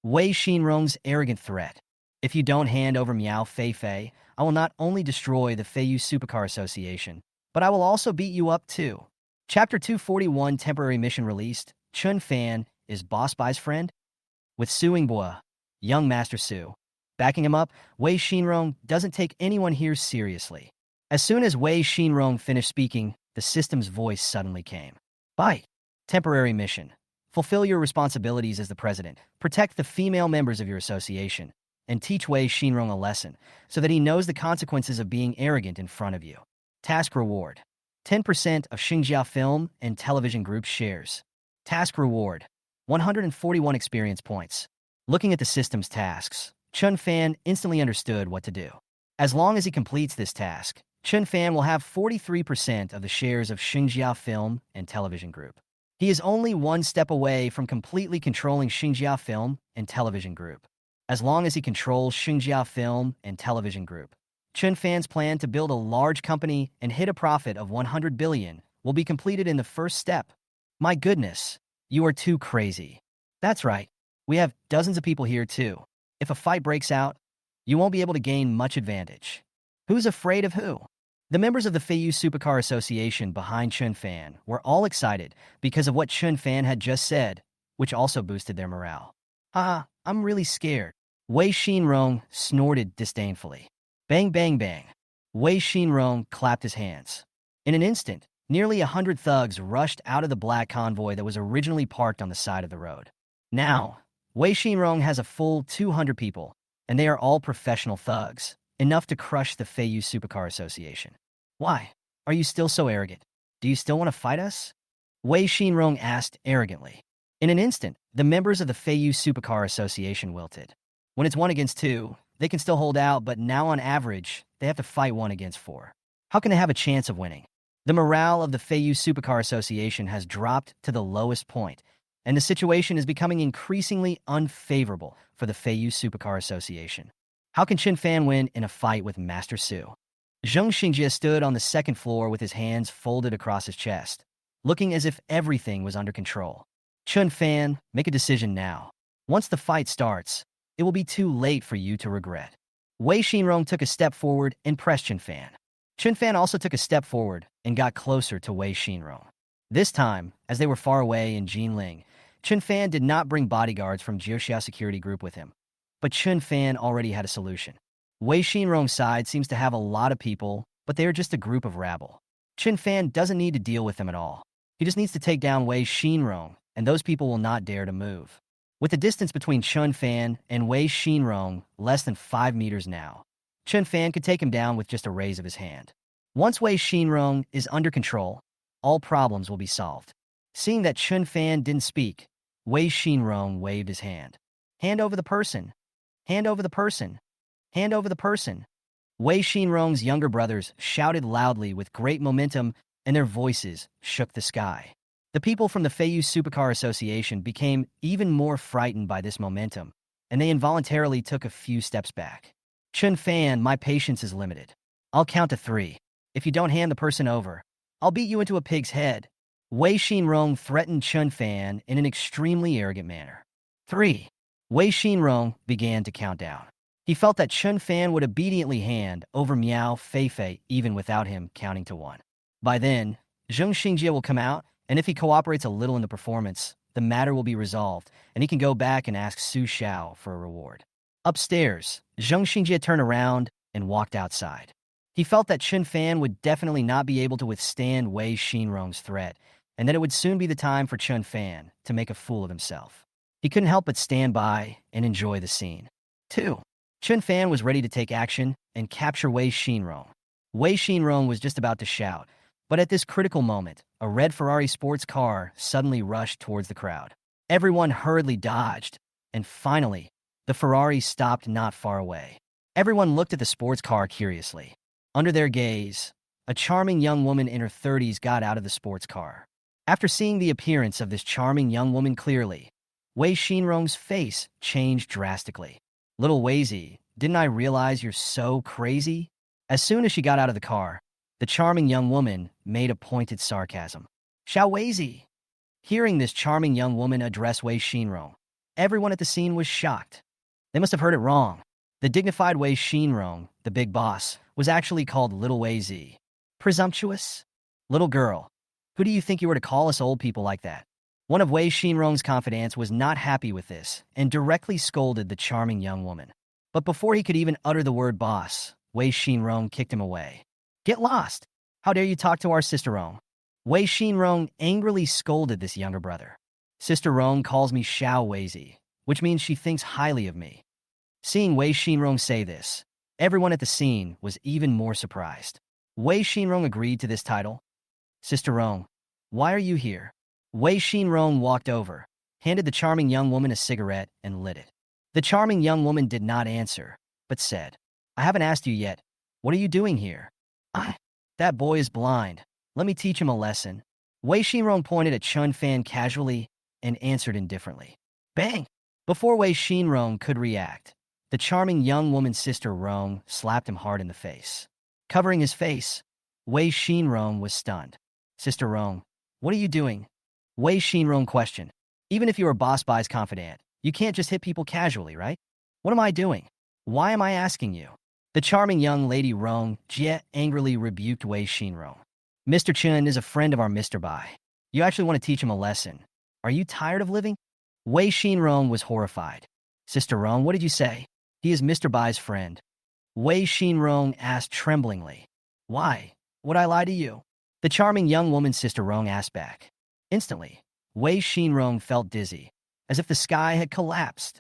Wei Xinrong's arrogant threat. If you don't hand over Miao Feifei, I will not only destroy the Feiyu Supercar Association, but I will also beat you up too. Chapter 241 Temporary Mission Released. Chun Fan is Boss Bai's friend? With Su Yingbo, young Master Su, backing him up, Wei Xinrong doesn't take anyone here seriously. As soon as Wei Xinrong finished speaking, the system's voice suddenly came. Bye. Temporary mission. Fulfill your responsibilities as the president. Protect the female members of your association. And teach Wei Xinrong a lesson so that he knows the consequences of being arrogant in front of you. Task reward. 10% of Xingjia Film and Television Group shares. Task reward. 141 experience points. Looking at the system's tasks, Chun Fan instantly understood what to do. As long as he completes this task, Chun Fan will have 43% of the shares of Xingjia Film and Television Group. He is only one step away from completely controlling Xingjia Film and Television Group. As long as he controls Xingjia Film and Television Group, Chun Fan's plan to build a large company and hit a profit of 100 billion will be completed in the first step. My goodness, you are too crazy. That's right. We have dozens of people here too. If a fight breaks out, you won't be able to gain much advantage. Who's afraid of who? The members of the Feiyu Supercar Association behind Chun Fan were all excited because of what Chun Fan had just said, which also boosted their morale. Haha, I'm really scared. Wei Xinrong snorted disdainfully. Bang, bang, bang. Wei Xinrong clapped his hands. In an instant, nearly 100 thugs rushed out of the black convoy that was originally parked on the side of the road. Now, Wei Xinrong has a full 200 people, and they are all professional thugs, enough to crush the Feiyu Supercar Association. Why? Are you still so arrogant? Do you still want to fight us? Wei Xinrong asked arrogantly. In an instant, the members of the Feiyu Supercar Association wilted. When it's 1 against 2, they can still hold out, but now on average, they have to fight 1 against 4. How can they have a chance of winning? The morale of the Feiyu Supercar Association has dropped to the lowest point, and the situation is becoming increasingly unfavorable for the Feiyu Supercar Association. How can Chun Fan win in a fight with Master Su? Zheng Xingjie stood on the second floor with his hands folded across his chest, looking as if everything was under control. Chun Fan, make a decision now. Once the fight starts, it will be too late for you to regret. Wei Xinrong took a step forward and pressed Chun Fan. Chun Fan also took a step forward and got closer to Wei Xinrong. This time, as they were far away in Jinling, Chun Fan did not bring bodyguards from Jiuxiao Security Group with him. But Chun Fan already had a solution. Wei Xinrong's side seems to have a lot of people, but they are just a group of rabble. Chun Fan doesn't need to deal with them at all. He just needs to take down Wei Xinrong, and those people will not dare to move. With the distance between Chun Fan and Wei Xinrong less than 5 meters now, Chun Fan could take him down with just a raise of his hand. Once Wei Xinrong is under control, all problems will be solved. Seeing that Chun Fan didn't speak, Wei Xinrong waved his hand. Hand over the person. Hand over the person. Hand over the person. Wei Xinrong's younger brothers shouted loudly with great momentum, and their voices shook the sky. The people from the Feiyu Supercar Association became even more frightened by this momentum, and they involuntarily took a few steps back. Chun Fan, my patience is limited. I'll count to 3. If you don't hand the person over, I'll beat you into a pig's head. Wei Xinrong threatened Chun Fan in an extremely arrogant manner. 3. Wei Xinrong began to count down. He felt that Chun Fan would obediently hand over Miao Feifei even without him counting to 1. By then, Zheng Xingjie will come out, and if he cooperates a little in the performance, the matter will be resolved, and he can go back and ask Su Xiao for a reward. Upstairs, Zheng Xingjie turned around and walked outside. He felt that Chun Fan would definitely not be able to withstand Wei Xinrong's threat, and that it would soon be the time for Chun Fan to make a fool of himself. He couldn't help but stand by and enjoy the scene. 2. Chun Fan was ready to take action and capture Wei Xinrong. Wei Xinrong was just about to shout, but at this critical moment, a red Ferrari sports car suddenly rushed towards the crowd. Everyone hurriedly dodged, and finally, the Ferrari stopped not far away. Everyone looked at the sports car curiously. Under their gaze, a charming young woman in her 30s got out of the sports car. After seeing the appearance of this charming young woman clearly, Wei Xinrong's face changed drastically. Little Weizi, didn't I realize you're so crazy? As soon as she got out of the car, the charming young woman made a pointed sarcasm. Xiao Weizi. Hearing this charming young woman address Wei Xinrong, everyone at the scene was shocked. They must have heard it wrong. The dignified Wei Xinrong, the big boss, was actually called Little Weizi. Presumptuous? Little girl, who do you think you were to call us old people like that? One of Wei Xinrong's confidants was not happy with this and directly scolded the charming young woman. But before he could even utter the word boss, Wei Xinrong kicked him away. Get lost! How dare you talk to our Sister Rong? Wei Xinrong angrily scolded this younger brother. Sister Rong calls me Xiao Weizi, which means she thinks highly of me. Seeing Wei Xinrong say this, everyone at the scene was even more surprised. Wei Xinrong agreed to this title. Sister Rong, why are you here? Wei Xinrong walked over, handed the charming young woman a cigarette, and lit it. The charming young woman did not answer, but said, I haven't asked you yet. What are you doing here? That boy is blind. Let me teach him a lesson. Wei Xinrong pointed at Chun Fan casually and answered indifferently. Bang! Before Wei Xinrong could react, the charming young woman's sister Rong slapped him hard in the face. Covering his face, Wei Xinrong was stunned. Sister Rong, what are you doing? Wei Xinrong questioned. Even if you are Boss Bai's confidant, you can't just hit people casually, right? What am I doing? Why am I asking you? The charming young lady Rong Jie angrily rebuked Wei Xinrong. Mr. Chun is a friend of our Mr. Bai. You actually want to teach him a lesson. Are you tired of living? Wei Xinrong was horrified. Sister Rong, what did you say? He is Mr. Bai's friend. Wei Xinrong asked tremblingly. Why? Would I lie to you? The charming young woman Sister Rong asked back. Instantly, Wei Xinrong felt dizzy, as if the sky had collapsed.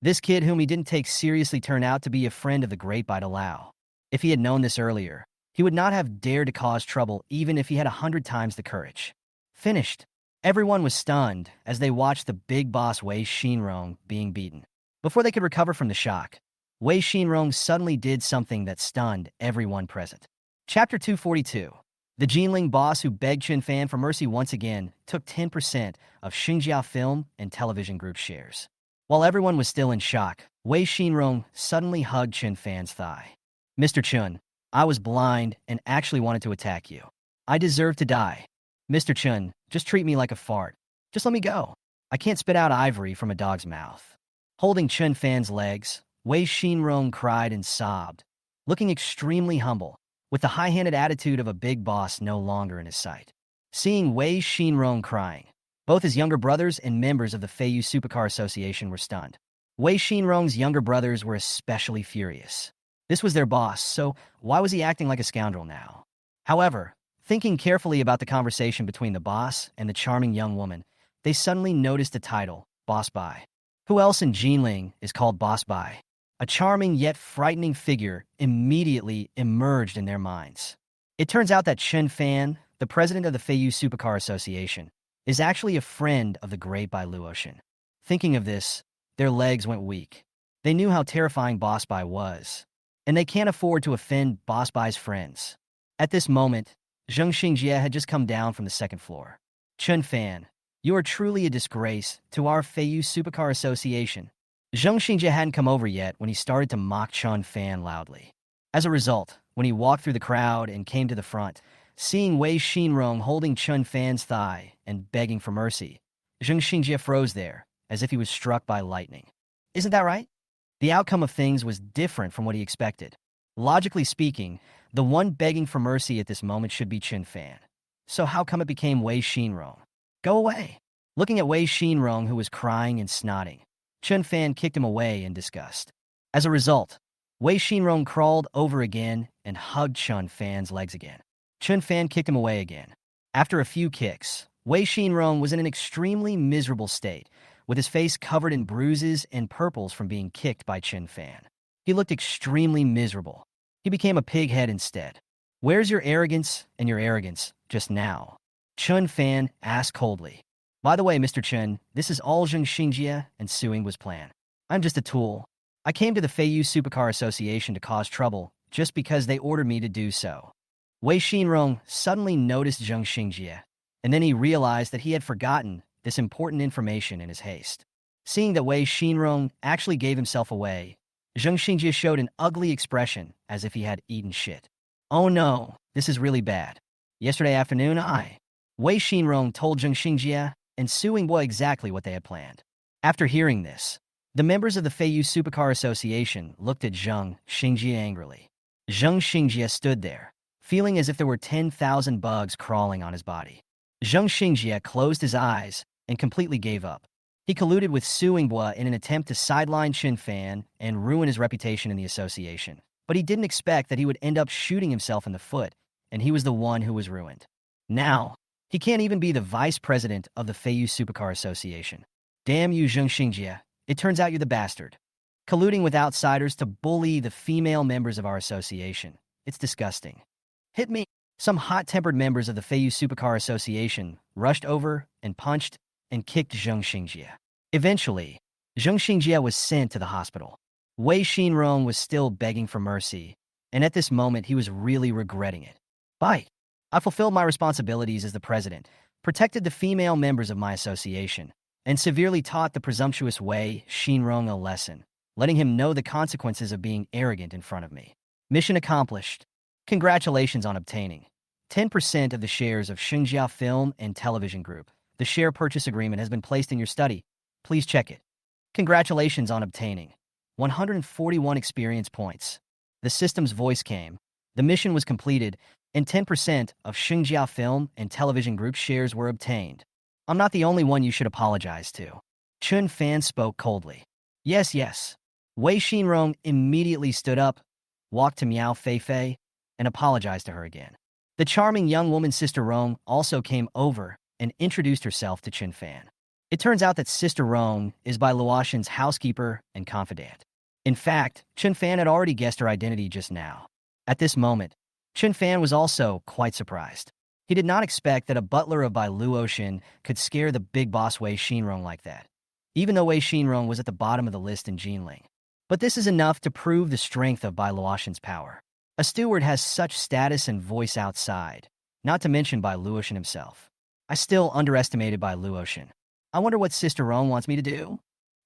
This kid whom he didn't take seriously turned out to be a friend of the great Bai Lao. If he had known this earlier, he would not have dared to cause trouble even if he had 100 times the courage. Finished. Everyone was stunned as they watched the big boss Wei Xinrong being beaten. Before they could recover from the shock, Wei Xinrong suddenly did something that stunned everyone present. Chapter 242. The Jinling boss who begged Chun Fan for mercy once again took 10% of Xinjiao Film and Television Group shares. While everyone was still in shock, Wei Xinrong suddenly hugged Chun Fan's thigh. Mr. Chun, I was blind and actually wanted to attack you. I deserve to die. Mr. Chun, just treat me like a fart. Just let me go. I can't spit out ivory from a dog's mouth. Holding Chun Fan's legs, Wei Xinrong cried and sobbed, looking extremely humble, with the high-handed attitude of a big boss no longer in his sight. Seeing Wei Xinrong crying, both his younger brothers and members of the Feiyu Supercar Association were stunned. Wei Xinrong's younger brothers were especially furious. This was their boss, so why was he acting like a scoundrel now? However, thinking carefully about the conversation between the boss and the charming young woman, they suddenly noticed the title, Boss Bai. Who else in Jinling is called Boss Bai? A charming yet frightening figure immediately emerged in their minds. It turns out that Chun Fan, the president of the Feiyu Supercar Association, is actually a friend of the great Bai Luotian. Thinking of this, their legs went weak. They knew how terrifying Boss Bai was, and they can't afford to offend Boss Bai's friends. At this moment, Zheng Xingjie had just come down from the second floor. Chun Fan, you are truly a disgrace to our Feiyu Supercar Association. Zheng Xingjie hadn't come over yet when he started to mock Chun Fan loudly. As a result, when he walked through the crowd and came to the front, seeing Wei Xinrong holding Chun Fan's thigh and begging for mercy, Zheng Xingjie froze there, as if he was struck by lightning. Isn't that right? The outcome of things was different from what he expected. Logically speaking, the one begging for mercy at this moment should be Chun Fan. So how come it became Wei Xinrong? Go away. Looking at Wei Xinrong, who was crying and snotting, Chun Fan kicked him away in disgust. As a result, Wei Xinrong crawled over again and hugged Chun Fan's legs again. Chun Fan kicked him away again. After a few kicks, Wei Xinrong was in an extremely miserable state, with his face covered in bruises and purples from being kicked by Chun Fan. He looked extremely miserable. He became a pighead instead. Where's your arrogance and your arrogance just now? Chun Fan asked coldly. By the way, Mr. Chun, this is all Zheng Xingjie and Suing was planned. I'm just a tool. I came to the Feiyu Supercar Association to cause trouble just because they ordered me to do so. Wei Xinrong suddenly noticed Zheng Xingjie, and then he realized that he had forgotten this important information in his haste. Seeing that Wei Xinrong actually gave himself away, Zheng Xingjie showed an ugly expression as if he had eaten shit. Oh no, this is really bad. Yesterday afternoon, Wei Xinrong told Zheng Xingjie and Suing Bo exactly what they had planned. After hearing this, the members of the Feiyu Supercar Association looked at Zheng Xingjie angrily. Zheng Xingjie stood there, feeling as if there were 10,000 bugs crawling on his body. Zheng Xingjie closed his eyes and completely gave up. He colluded with Suing Bo in an attempt to sideline Chun Fan and ruin his reputation in the association. But he didn't expect that he would end up shooting himself in the foot, and he was the one who was ruined. Now, he can't even be the vice president of the Feiyu Supercar Association. Damn you, Zheng Xingjie. It turns out you're the bastard. Colluding with outsiders to bully the female members of our association. It's disgusting. Hit me. Some hot-tempered members of the Feiyu Supercar Association rushed over and punched and kicked Zheng Xingjie. Eventually, Zheng Xingjie was sent to the hospital. Wei Xinrong was still begging for mercy, and at this moment he was really regretting it. Bye. I fulfilled my responsibilities as the president, protected the female members of my association, and severely taught the presumptuous Wei Xinrong a lesson, letting him know the consequences of being arrogant in front of me. Mission accomplished. Congratulations on obtaining 10% of the shares of Xinjiao Film and Television Group. The share purchase agreement has been placed in your study. Please check it. Congratulations on obtaining 141 experience points. The system's voice came. The mission was completed, and 10% of Xingjia Film and Television Group shares were obtained. I'm not the only one you should apologize to. Chun Fan spoke coldly. Yes, yes. Wei Xinrong immediately stood up, walked to Miao Feifei, and apologized to her again. The charming young woman Sister Rong also came over and introduced herself to Chun Fan. It turns out that Sister Rong is Bai Luoxin's housekeeper and confidant. In fact, Chun Fan had already guessed her identity just now. At this moment, Chun Fan was also quite surprised. He did not expect that a butler of Bai Luoxin could scare the big boss Wei Xinrong like that, even though Wei Xinrong was at the bottom of the list in Jinling. But this is enough to prove the strength of Bai Luoxin's power. A steward has such status and voice outside, not to mention Bai Luoxin himself. I still underestimated Bai Luoxin. I wonder what Sister Rong wants me to do?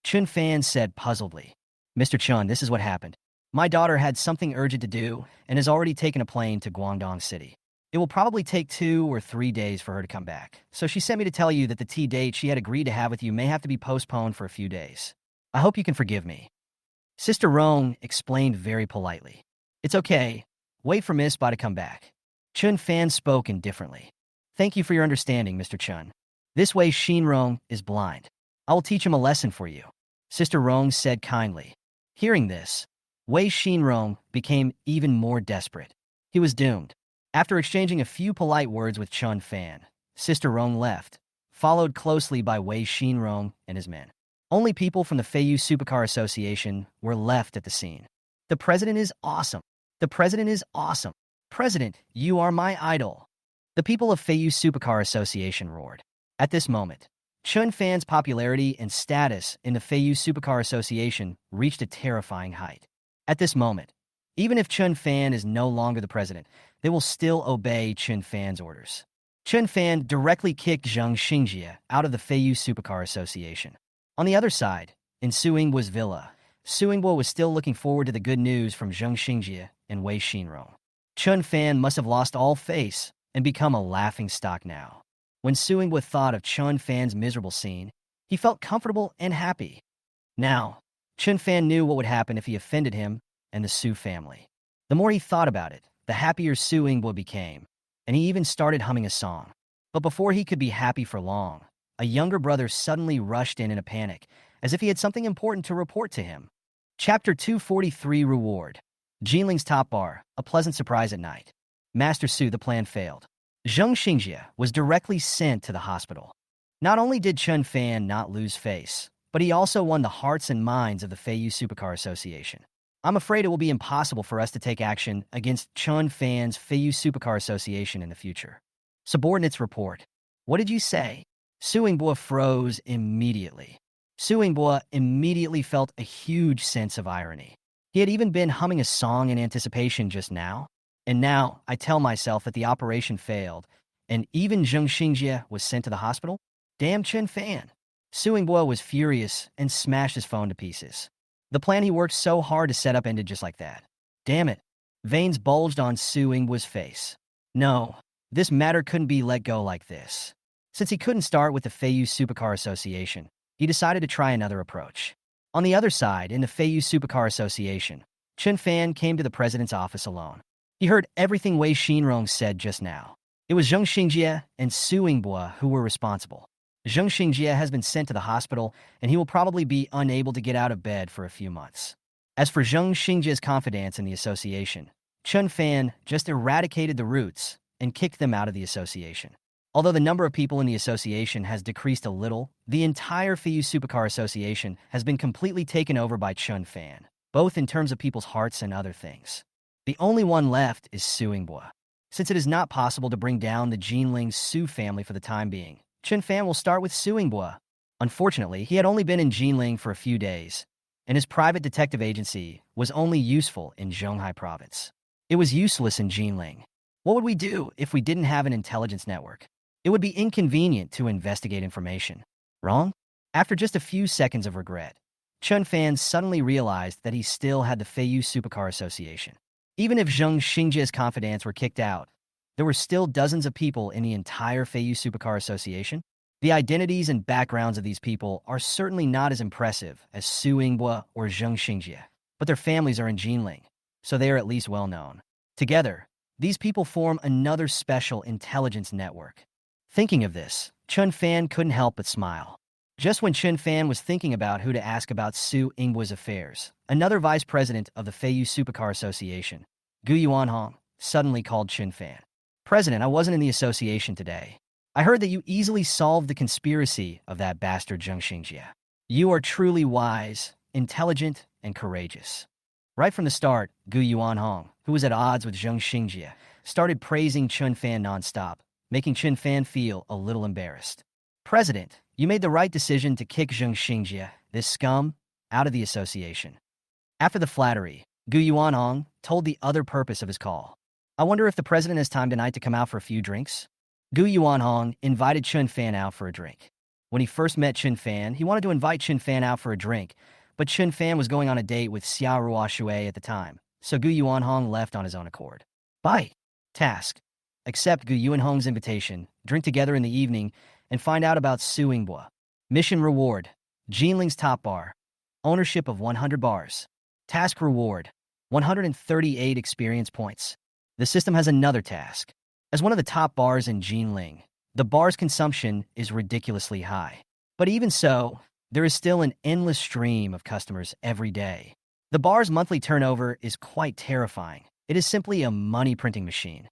Chun Fan said puzzledly. Mr. Chun, this is what happened. My daughter had something urgent to do and has already taken a plane to Guangdong City. It will probably take 2 or 3 days for her to come back. So she sent me to tell you that the tea date she had agreed to have with you may have to be postponed for a few days. I hope you can forgive me. Sister Rong explained very politely. It's okay. Wait for Miss Bai to come back. Chun Fan spoke indifferently. Thank you for your understanding, Mr. Chun. This way Xinrong is blind. I will teach him a lesson for you. Sister Rong said kindly. Hearing this, Wei Xinrong became even more desperate. He was doomed. After exchanging a few polite words with Chun Fan, Sister Rong left, followed closely by Wei Xinrong and his men. Only people from the Feiyu Supercar Association were left at the scene. The president is awesome. The president is awesome. President, you are my idol. The people of Feiyu Supercar Association roared. At this moment, Chun Fan's popularity and status in the Feiyu Supercar Association reached a terrifying height. At this moment, even if Chun Fan is no longer the president, they will still obey Chun Fan's orders. Chun Fan directly kicked Zheng Xingjie out of the Feiyu Supercar Association. On the other side, in Suingbo's villa, Suingbo was still looking forward to the good news from Zheng Xingjie and Wei Xinrong. Chun Fan must have lost all face and become a laughingstock now. When Suingbo thought of Chun Fan's miserable scene, he felt comfortable and happy. Now, Chun Fan knew what would happen if he offended him and the Su family. The more he thought about it, the happier Suingbo became, and he even started humming a song. But before he could be happy for long, a younger brother suddenly rushed in a panic, as if he had something important to report to him. Chapter 243 Reward. Jinling's top bar, a pleasant surprise at night. Master Su, the plan failed. Zheng Xingjie was directly sent to the hospital. Not only did Chun Fan not lose face, but he also won the hearts and minds of the Feiyu Supercar Association. I'm afraid it will be impossible for us to take action against Chun Fan's Feiyu Supercar Association in the future. Subordinates report. What did you say? Suingbo froze immediately. Suingbo immediately felt a huge sense of irony. He had even been humming a song in anticipation just now. And now I tell myself that the operation failed, and even Zheng Xingjie was sent to the hospital? Damn Chun Fan. Suingbo was furious and smashed his phone to pieces. The plan he worked so hard to set up ended just like that. Damn it. Veins bulged on Suingbo's face. No, this matter couldn't be let go like this. Since he couldn't start with the Feiyu Supercar Association, he decided to try another approach. On the other side, in the Feiyu Supercar Association, Chun Fan came to the president's office alone. He heard everything Wei Xinrong said just now. It was Zheng Xingjie and Suingbo who were responsible. Zheng Xingjie has been sent to the hospital, and he will probably be unable to get out of bed for a few months. As for Zheng Xingjie's confidants in the association, Chun Fan just eradicated the roots and kicked them out of the association. Although the number of people in the association has decreased a little, the entire Feiyu Supercar Association has been completely taken over by Chun Fan, both in terms of people's hearts and other things. The only one left is Suingbo. Since it is not possible to bring down the Jinling Su family for the time being, Chun Fan will start with Suingbo. Unfortunately, he had only been in Jinling for a few days, and his private detective agency was only useful in Zhonghai province. It was useless in Jinling. What would we do if we didn't have an intelligence network? It would be inconvenient to investigate information. Wrong? After just a few seconds of regret, Chun Fan suddenly realized that he still had the Feiyu Supercar Association. Even if Zheng Xingjie's confidants were kicked out, there were still dozens of people in the entire Feiyu Supercar Association. The identities and backgrounds of these people are certainly not as impressive as Su Yingbua or Zheng Xingjie, but their families are in Jinling, so they are at least well known. Together, these people form another special intelligence network. Thinking of this, Chun Fan couldn't help but smile. Just when Chun Fan was thinking about who to ask about Su Yingbua's affairs, another vice president of the Feiyu Supercar Association, Gu Yuanhong, suddenly called Chun Fan. "President, I wasn't in the association today. I heard that you easily solved the conspiracy of that bastard Zheng Xingjie. You are truly wise, intelligent, and courageous." Right from the start, Gu Yuanhong, who was at odds with Zheng Xingjie, started praising Chun Fan nonstop, making Chun Fan feel a little embarrassed. "President, you made the right decision to kick Zheng Xingjie, this scum, out of the association." After the flattery, Gu Yuanhong told the other purpose of his call. "I wonder if the president has time tonight to come out for a few drinks?" Gu Yuanhong invited Chun Fan out for a drink. When he first met Chun Fan, he wanted to invite Chun Fan out for a drink, but Chun Fan was going on a date with Xia Ruoshui at the time, so Gu Yuanhong left on his own accord. Bye. Task: accept Gu Yuanhong's invitation, drink together in the evening, and find out about Su Yingbua. Mission reward: Jinling's top bar. Ownership of 100 bars. Task reward: 138 experience points. The system has another task. As one of the top bars in Jinling, the bar's consumption is ridiculously high. But even so, there is still an endless stream of customers every day. The bar's monthly turnover is quite terrifying. It is simply a money-printing machine.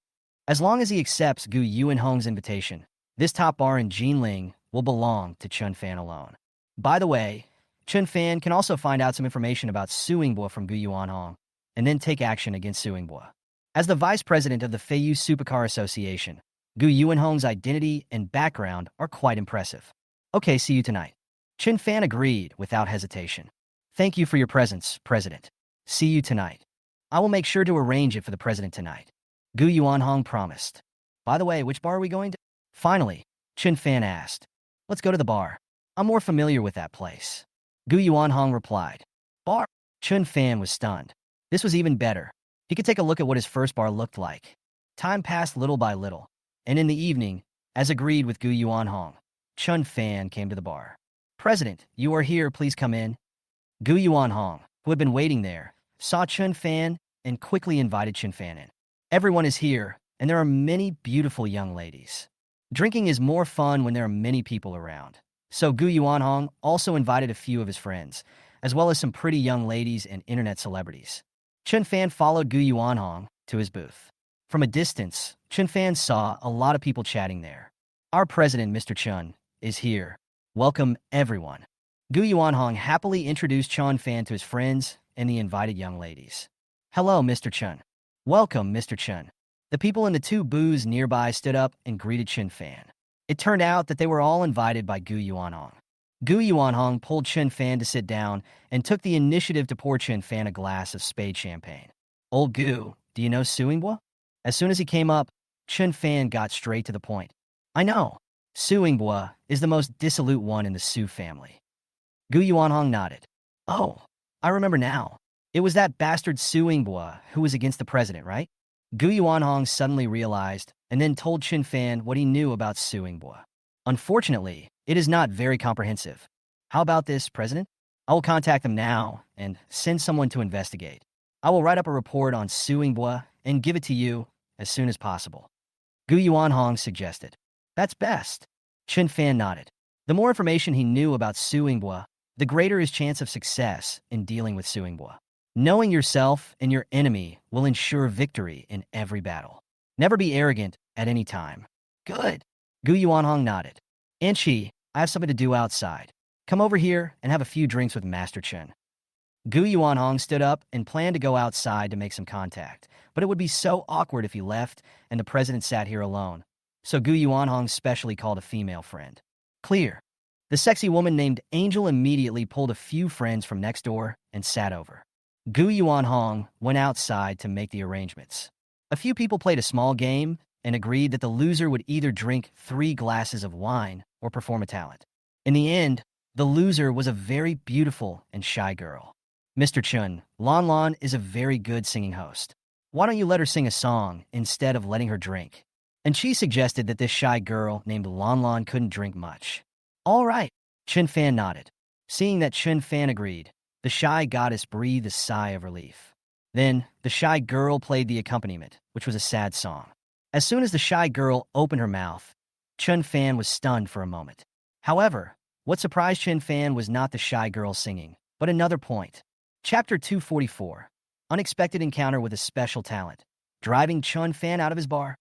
As long as he accepts Gu Yuanhong's invitation, this top bar in Jinling will belong to Chun Fan alone. By the way, Chun Fan can also find out some information about Su Yingbua from Gu Yuanhong, and then take action against Su Yingbua. As the vice president of the Feiyu Supercar Association, Gu Yuanhong's identity and background are quite impressive. "Okay, see you tonight." Chun Fan agreed without hesitation. "Thank you for your presence, President. See you tonight. I will make sure to arrange it for the President tonight." Gu Yuanhong promised. "By the way, which bar are we going to?" Finally, Chun Fan asked. "Let's go to the bar. I'm more familiar with that place." Gu Yuanhong replied. "Bar?" Chun Fan was stunned. This was even better. He could take a look at what his first bar looked like. Time passed little by little, and in the evening, as agreed with Gu Yuanhong, Chun Fan came to the bar. "President, you are here, please come in." Gu Yuanhong, who had been waiting there, saw Chun Fan and quickly invited Chun Fan in. "Everyone is here, and there are many beautiful young ladies. Drinking is more fun when there are many people around." So Gu Yuanhong also invited a few of his friends, as well as some pretty young ladies and internet celebrities. Chun Fan followed Gu Yuanhong to his booth. From a distance, Chun Fan saw a lot of people chatting there. "Our president, Mr. Chun, is here. Welcome, everyone." Gu Yuanhong happily introduced Chun Fan to his friends and the invited young ladies. "Hello, Mr. Chun." "Welcome, Mr. Chun." The people in the two booths nearby stood up and greeted Chun Fan. It turned out that they were all invited by Gu Yuanhong. Gu Yuanhong pulled Chun Fan to sit down and took the initiative to pour Chun Fan a glass of spade champagne. "Old Gu, do you know Su Yingbua?" As soon as he came up, Chun Fan got straight to the point. "I know. Su Yingbua is the most dissolute one in the Su family." Gu Yuanhong nodded. "Oh, I remember now. It was that bastard Su Yingbua who was against the president, right?" Gu Yuanhong suddenly realized and then told Chun Fan what he knew about Su Yingbua. "Unfortunately, it is not very comprehensive. How about this, President? I will contact them now and send someone to investigate. I will write up a report on Su Yingbua and give it to you as soon as possible." Gu Yuanhong suggested. "That's best." Chun Fan nodded. The more information he knew about Su Yingbua, the greater his chance of success in dealing with Su Yingbua. Knowing yourself and your enemy will ensure victory in every battle. Never be arrogant at any time. "Good." Gu Yuanhong nodded. "Anchi, I have something to do outside. Come over here and have a few drinks with Master Chun." Gu Yuanhong stood up and planned to go outside to make some contact, but it would be so awkward if he left and the president sat here alone. So Gu Yuanhong specially called a female friend. Clear. The sexy woman named Angel immediately pulled a few friends from next door and sat over. Gu Yuanhong went outside to make the arrangements. A few people played a small game and agreed that the loser would either drink 3 glasses of wine or perform a talent. In the end, the loser was a very beautiful and shy girl. "Mr. Chun, Lon Lon is a very good singing host. Why don't you let her sing a song instead of letting her drink?" and she suggested that this shy girl named Lan Lan couldn't drink much. All right, Chun Fan nodded. Seeing that Chun Fan agreed, the shy goddess breathed a sigh of relief. Then, the shy girl played the accompaniment, which was a sad song. As soon as the shy girl opened her mouth, Chun Fan was stunned for a moment. However, what surprised Chun Fan was not the shy girl singing, but another point. Chapter 244. Unexpected encounter with a special talent, driving Chun Fan out of his bar.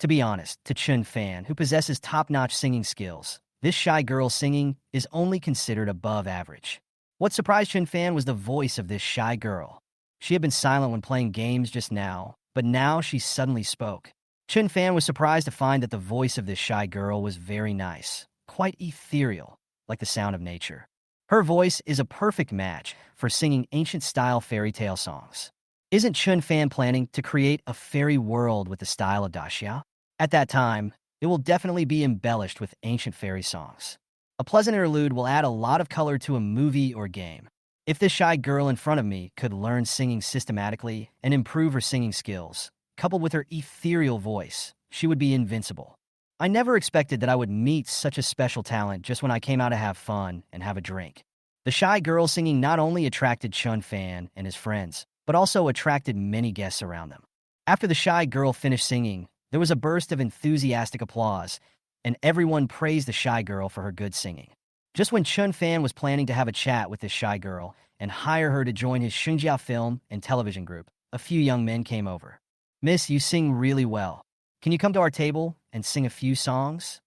To be honest, to Chun Fan, who possesses top-notch singing skills, this shy girl singing is only considered above average. What surprised Chun Fan was the voice of this shy girl. She had been silent when playing games just now, but now she suddenly spoke. Chun Fan was surprised to find that the voice of this shy girl was very nice, quite ethereal, like the sound of nature. Her voice is a perfect match for singing ancient-style fairy tale songs. Isn't Chun Fan planning to create a fairy world with the style of Daxia? At that time, it will definitely be embellished with ancient fairy songs. A pleasant interlude will add a lot of color to a movie or game. If this shy girl in front of me could learn singing systematically and improve her singing skills, coupled with her ethereal voice, she would be invincible. I never expected that I would meet such a special talent just when I came out to have fun and have a drink. The shy girl singing not only attracted Chun Fan and his friends, but also attracted many guests around them. After the shy girl finished singing, there was a burst of enthusiastic applause, and everyone praised the shy girl for her good singing. Just when Chun Fan was planning to have a chat with this shy girl and hire her to join his Xinjiao film and television group, a few young men came over. "Miss, you sing really well. Can you come to our table and sing a few songs?"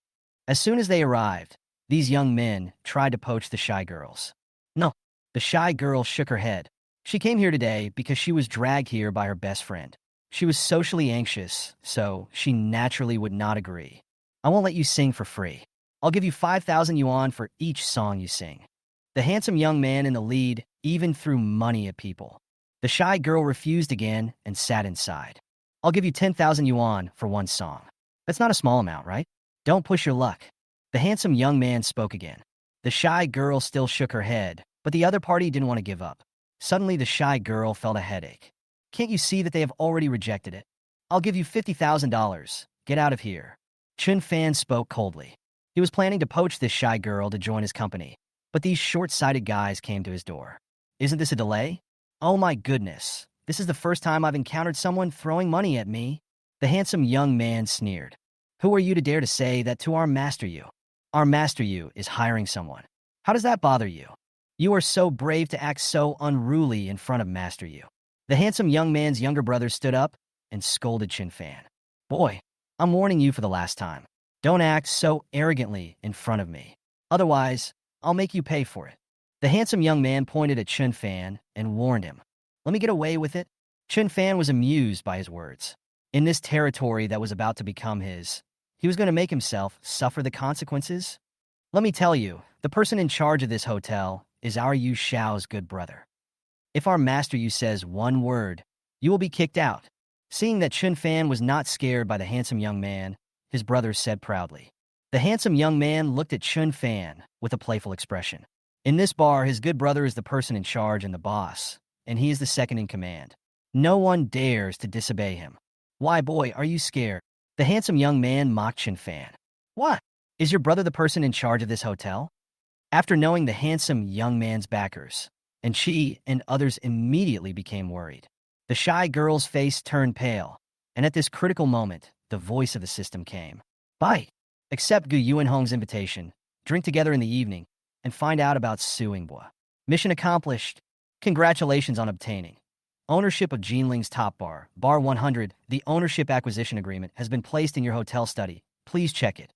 As soon as they arrived, these young men tried to poach the shy girls. No, the shy girl shook her head. She came here today because she was dragged here by her best friend. She was socially anxious, so she naturally would not agree. "I won't let you sing for free. I'll give you 5,000 yuan for each song you sing." The handsome young man in the lead even threw money at people. The shy girl refused again and sat inside. "I'll give you 10,000 yuan for one song. That's not a small amount, right? Don't push your luck." The handsome young man spoke again. The shy girl still shook her head, but the other party didn't want to give up. Suddenly, the shy girl felt a headache. "Can't you see that they have already rejected it? I'll give you $50,000. Get out of here." Chun Fan spoke coldly. He was planning to poach this shy girl to join his company, but these short-sighted guys came to his door. "Isn't this a delay? Oh my goodness. This is the first time I've encountered someone throwing money at me." The handsome young man sneered. "Who are you to dare to say that to our master you? Our master you is hiring someone. How does that bother you? You are so brave to act so unruly in front of master you." The handsome young man's younger brother stood up and scolded Chun Fan. "Boy, I'm warning you for the last time. Don't act so arrogantly in front of me. Otherwise, I'll make you pay for it." The handsome young man pointed at Chun Fan and warned him. "Let me get away with it." Chun Fan was amused by his words. In this territory that was about to become his, he was going to make himself suffer the consequences. "Let me tell you, the person in charge of this hotel is our Yu Xiao's good brother. If our master Yu says one word, you will be kicked out." Seeing that Chun Fan was not scared by the handsome young man, his brother said proudly. The handsome young man looked at Chun Fan with a playful expression. In this bar, his good brother is the person in charge and the boss, and he is the second in command. No one dares to disobey him. "Why, boy, are you scared?" The handsome young man mocked Chun Fan. "What? Is your brother the person in charge of this hotel?" After knowing the handsome young man's backers, and she and others immediately became worried. The shy girl's face turned pale, and at this critical moment, the voice of the system came. "Bye. Accept Gu Yuanhong's invitation, drink together in the evening, and find out about Suingbua. Mission accomplished. Congratulations on obtaining ownership of Jinling's Top Bar, Bar 100. The ownership acquisition agreement has been placed in your hotel study. Please check it.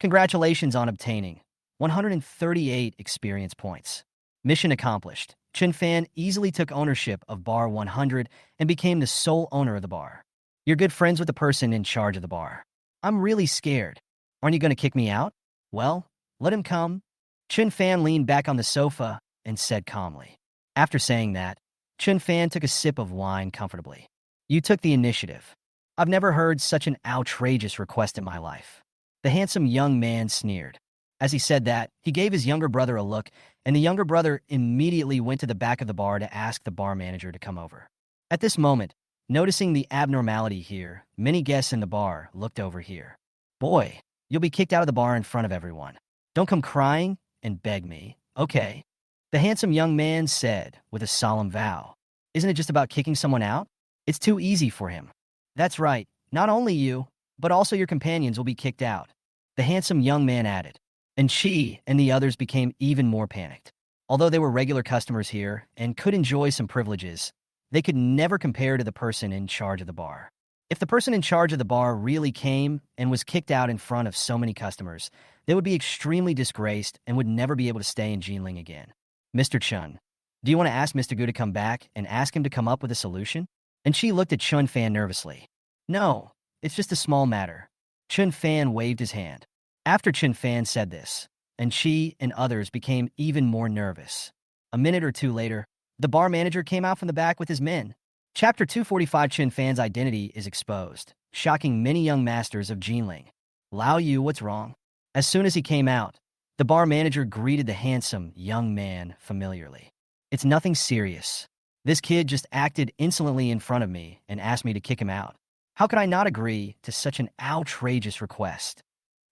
Congratulations on obtaining 138 experience points. Mission accomplished. Chun Fan easily took ownership of Bar 100 and became the sole owner of the bar. You're good friends with the person in charge of the bar. I'm really scared. Aren't you going to kick me out? Well, let him come." Chun Fan leaned back on the sofa and said calmly. After saying that, Chun Fan took a sip of wine comfortably. "You took the initiative. I've never heard such an outrageous request in my life." The handsome young man sneered. As he said that, he gave his younger brother a look, and the younger brother immediately went to the back of the bar to ask the bar manager to come over. At this moment, Noticing the abnormality here, many guests in the bar looked over here. Boy, you'll be kicked out of the bar in front of everyone. Don't come crying and beg me, okay? The handsome young man said with a solemn vow. Isn't it just about kicking someone out? It's too easy for him. That's right, not only you, but also your companions will be kicked out. The handsome young man added. And she and the others became even more panicked. Although they were regular customers here and could enjoy some privileges, they could never compare to the person in charge of the bar. If the person in charge of the bar really came and was kicked out in front of so many customers, they would be extremely disgraced and would never be able to stay in Jinling again. Mr. Chun, do you want to ask Mr. Gu to come back and ask him to come up with a solution? And she looked at Chun Fan nervously. No, it's just a small matter. Chun Fan waved his hand. After Chun Fan said this, and she and others became even more nervous. A minute or two later, the bar manager came out from the back with his men. Chapter 245 Chun Fan's identity is exposed, shocking many young masters of Jinling. Lao Yu, what's wrong? As soon as he came out, the bar manager greeted the handsome young man familiarly. It's nothing serious. This kid just acted insolently in front of me and asked me to kick him out. How could I not agree to such an outrageous request?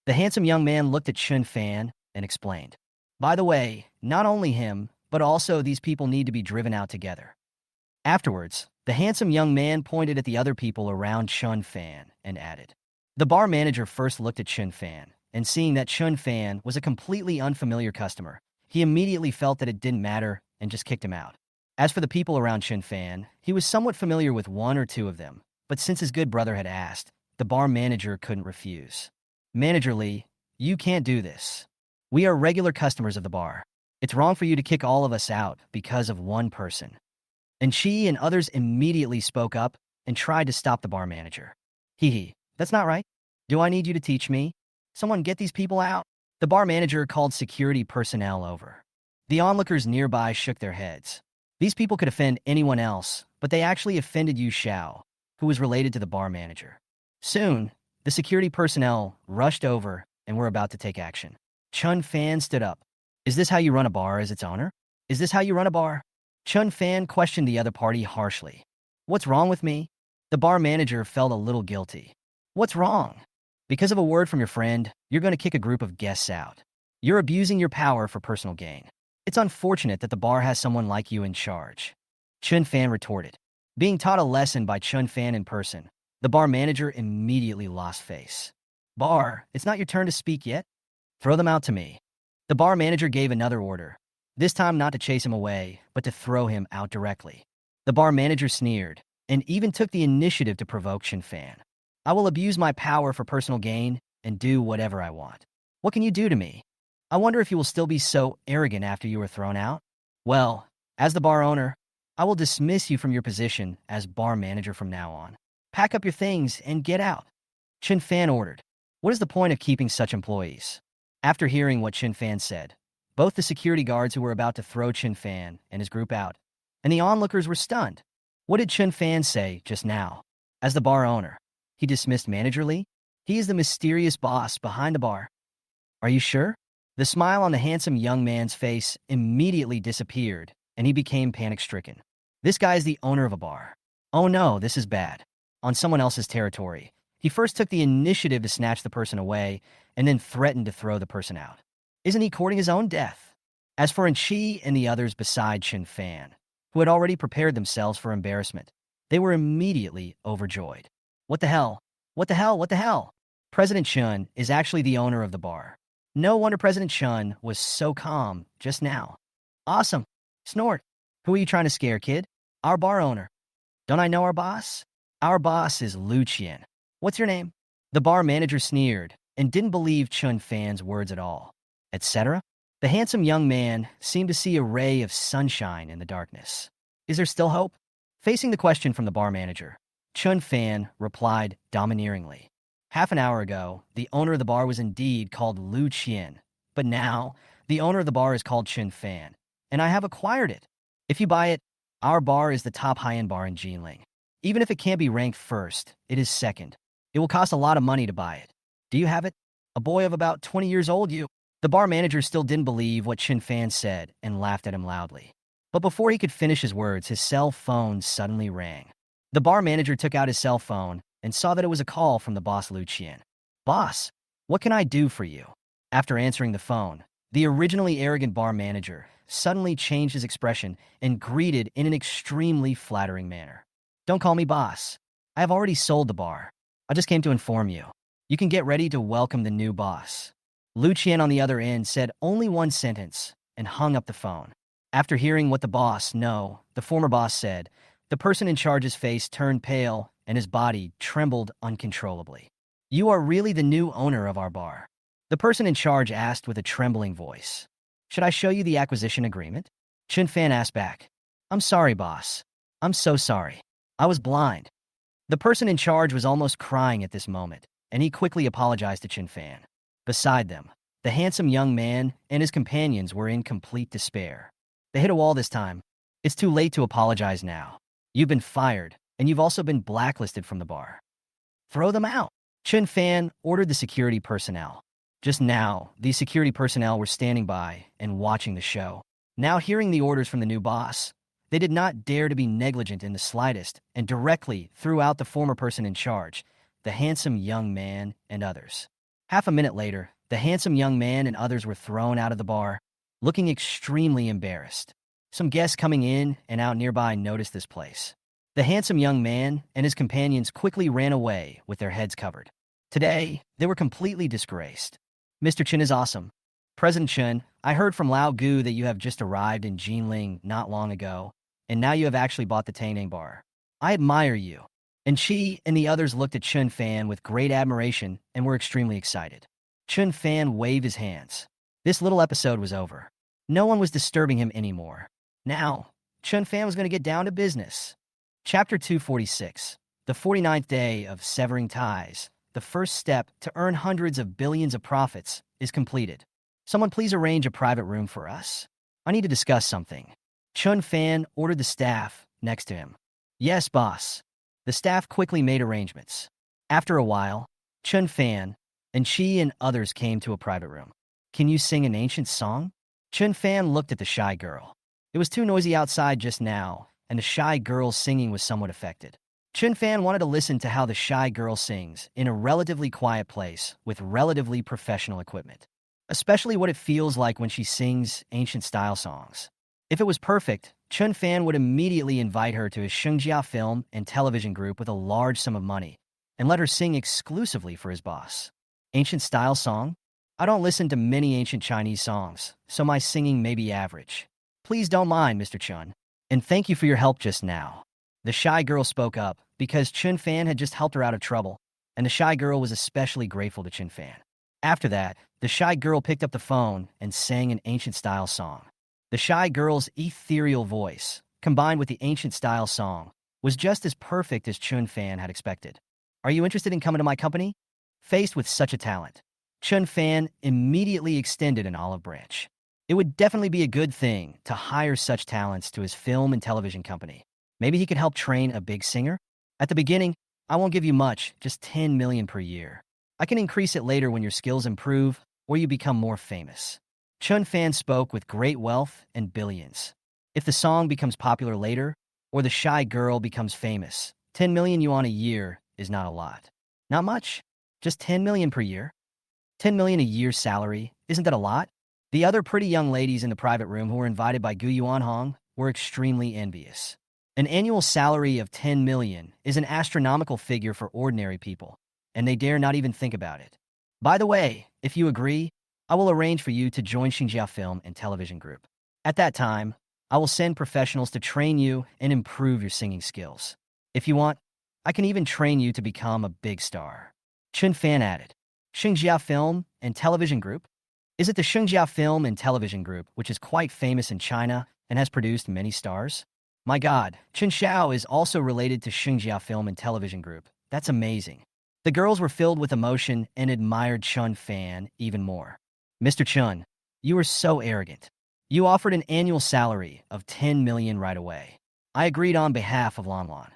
The handsome young man looked at Chun Fan and explained. By the way, not only him, but also these people need to be driven out together. Afterwards, the handsome young man pointed at the other people around Chun Fan and added. The bar manager first looked at Chun Fan, and seeing that Chun Fan was a completely unfamiliar customer, he immediately felt that it didn't matter and just kicked him out. As for the people around Chun Fan, he was somewhat familiar with one or two of them, but since his good brother had asked, the bar manager couldn't refuse. Manager Lee, you can't do this. We are regular customers of the bar. It's wrong for you to kick all of us out because of one person. And she and others immediately spoke up and tried to stop the bar manager. Hee, that's not right. Do I need you to teach me? Someone get these people out. The bar manager called security personnel over. The onlookers nearby shook their heads. These people could offend anyone else, but they actually offended Yu Xiao, who was related to the bar manager. Soon, the security personnel rushed over and were about to take action. Chun Fan stood up. Is this how you run a bar as its owner? Is this how you run a bar? Chun Fan questioned the other party harshly. What's wrong with me? The bar manager felt a little guilty. What's wrong? Because of a word from your friend, you're going to kick a group of guests out. You're abusing your power for personal gain. It's unfortunate that the bar has someone like you in charge. Chun Fan retorted. Being taught a lesson by Chun Fan in person, the bar manager immediately lost face. Bar, it's not your turn to speak yet. Throw them out to me. The bar manager gave another order, this time not to chase him away, but to throw him out directly. The bar manager sneered, and even took the initiative to provoke Chun Fan. I will abuse my power for personal gain and do whatever I want. What can you do to me? I wonder if you will still be so arrogant after you are thrown out? Well, as the bar owner, I will dismiss you from your position as bar manager from now on. Pack up your things and get out. Chun Fan ordered. What is the point of keeping such employees? After hearing what Chun Fan said, both the security guards who were about to throw Chun Fan and his group out, and the onlookers were stunned. What did Chun Fan say just now? As the bar owner, he dismissed Manager Lee? He is the mysterious boss behind the bar. Are you sure? The smile on the handsome young man's face immediately disappeared, and he became panic-stricken. This guy is the owner of a bar. Oh no, this is bad. On someone else's territory. He first took the initiative to snatch the person away, and then threatened to throw the person out. Isn't he courting his own death? As for Chi and the others beside Chun Fan, who had already prepared themselves for embarrassment, they were immediately overjoyed. What the hell? What the hell? What the hell? President Chun is actually the owner of the bar. No wonder President Chun was so calm just now. Awesome. Snort. Who are you trying to scare, kid? Our bar owner. Don't I know our boss? Our boss is Lu Qian. What's your name? The bar manager sneered and didn't believe Chun Fan's words at all. Etc. The handsome young man seemed to see a ray of sunshine in the darkness. Is there still hope? Facing the question from the bar manager, Chun Fan replied domineeringly. Half an hour ago, the owner of the bar was indeed called Lu Qian, but now the owner of the bar is called Chun Fan, and I have acquired it. If you buy it, our bar is the top high-end bar in Jinling. Even if it can't be ranked first, it is second. It will cost a lot of money to buy it. Do you have it? A boy of about 20 years old, you. The bar manager still didn't believe what Chun Fan said and laughed at him loudly. But before he could finish his words, his cell phone suddenly rang. The bar manager took out his cell phone and saw that it was a call from the boss Lu Qian. "Boss, what can I do for you?" After answering the phone, the originally arrogant bar manager suddenly changed his expression and greeted in an extremely flattering manner. "Don't call me boss. I have already sold the bar. I just came to inform you. You can get ready to welcome the new boss." Lu Qian on the other end said only one sentence and hung up the phone. After hearing what the former boss said, the person in charge's face turned pale and his body trembled uncontrollably. "You are really the new owner of our bar?" The person in charge asked with a trembling voice. "Should I show you the acquisition agreement?" Chun Fan asked back. "I'm sorry, boss. I'm so sorry. I was blind." The person in charge was almost crying at this moment, and he quickly apologized to Chun Fan. Beside them, the handsome young man and his companions were in complete despair. They hit a wall this time. "It's too late to apologize now. You've been fired, and you've also been blacklisted from the bar. Throw them out." Chun Fan ordered the security personnel. Just now, these security personnel were standing by and watching the show. Now hearing the orders from the new boss, they did not dare to be negligent in the slightest and directly threw out the former person in charge, the handsome young man and others. Half a minute later, the handsome young man and others were thrown out of the bar, looking extremely embarrassed. Some guests coming in and out nearby noticed this place. The handsome young man and his companions quickly ran away with their heads covered. Today, they were completely disgraced. "Mr. Chen is awesome. President Chen, I heard from Lao Gu that you have just arrived in Jinling not long ago, and now you have actually bought the Taineng bar. I admire you." And she and the others looked at Chun Fan with great admiration and were extremely excited. Chun Fan waved his hands. This little episode was over. No one was disturbing him anymore. Now, Chun Fan was going to get down to business. Chapter 246, the 49th day of severing ties. The first step to earn hundreds of billions of profits is completed. "Someone please arrange a private room for us. I need to discuss something." Chun Fan ordered the staff next to him. "Yes, boss." The staff quickly made arrangements. After a while, Chun Fan and she and others came to a private room. "Can you sing an ancient song?" Chun Fan looked at the shy girl. It was too noisy outside just now, and the shy girl's singing was somewhat affected. Chun Fan wanted to listen to how the shy girl sings in a relatively quiet place with relatively professional equipment, especially what it feels like when she sings ancient-style songs. If it was perfect, Chun Fan would immediately invite her to his Shengjia film and television group with a large sum of money and let her sing exclusively for his boss. Ancient-style song? I don't listen to many ancient Chinese songs, so my singing may be average. Please don't mind, Mr. Chun. And thank you for your help just now. The shy girl spoke up because Chun Fan had just helped her out of trouble, and the shy girl was especially grateful to Chun Fan. After that, the shy girl picked up the phone and sang an ancient-style song. The shy girl's ethereal voice, combined with the ancient-style song, was just as perfect as Chun Fan had expected. "Are you interested in coming to my company?" Faced with such a talent, Chun Fan immediately extended an olive branch. It would definitely be a good thing to hire such talents to his film and television company. Maybe he could help train a big singer? "At the beginning, I won't give you much, just 10 million per year. I can increase it later when your skills improve or you become more famous." Chun Fan spoke with great wealth and billions. If the song becomes popular later, or the shy girl becomes famous, 10 million yuan a year is not a lot. Not much, just 10 million per year. 10 million a year salary, isn't that a lot? The other pretty young ladies in the private room who were invited by Gu Yuanhong were extremely envious. An annual salary of 10 million is an astronomical figure for ordinary people, and they dare not even think about it. By the way, if you agree, I will arrange for you to join Xinjia Film and Television Group. At that time, I will send professionals to train you and improve your singing skills. If you want, I can even train you to become a big star." Chun Fan added. "Xinjia Film and Television Group? Is it the Xinjia Film and Television Group, which is quite famous in China and has produced many stars? My God, Chen Xiao is also related to Xinjia Film and Television Group. That's amazing." The girls were filled with emotion and admired Chun Fan even more. "Mr. Chun, you are so arrogant. You offered an annual salary of 10 million right away. I agreed on behalf of Lan Lan."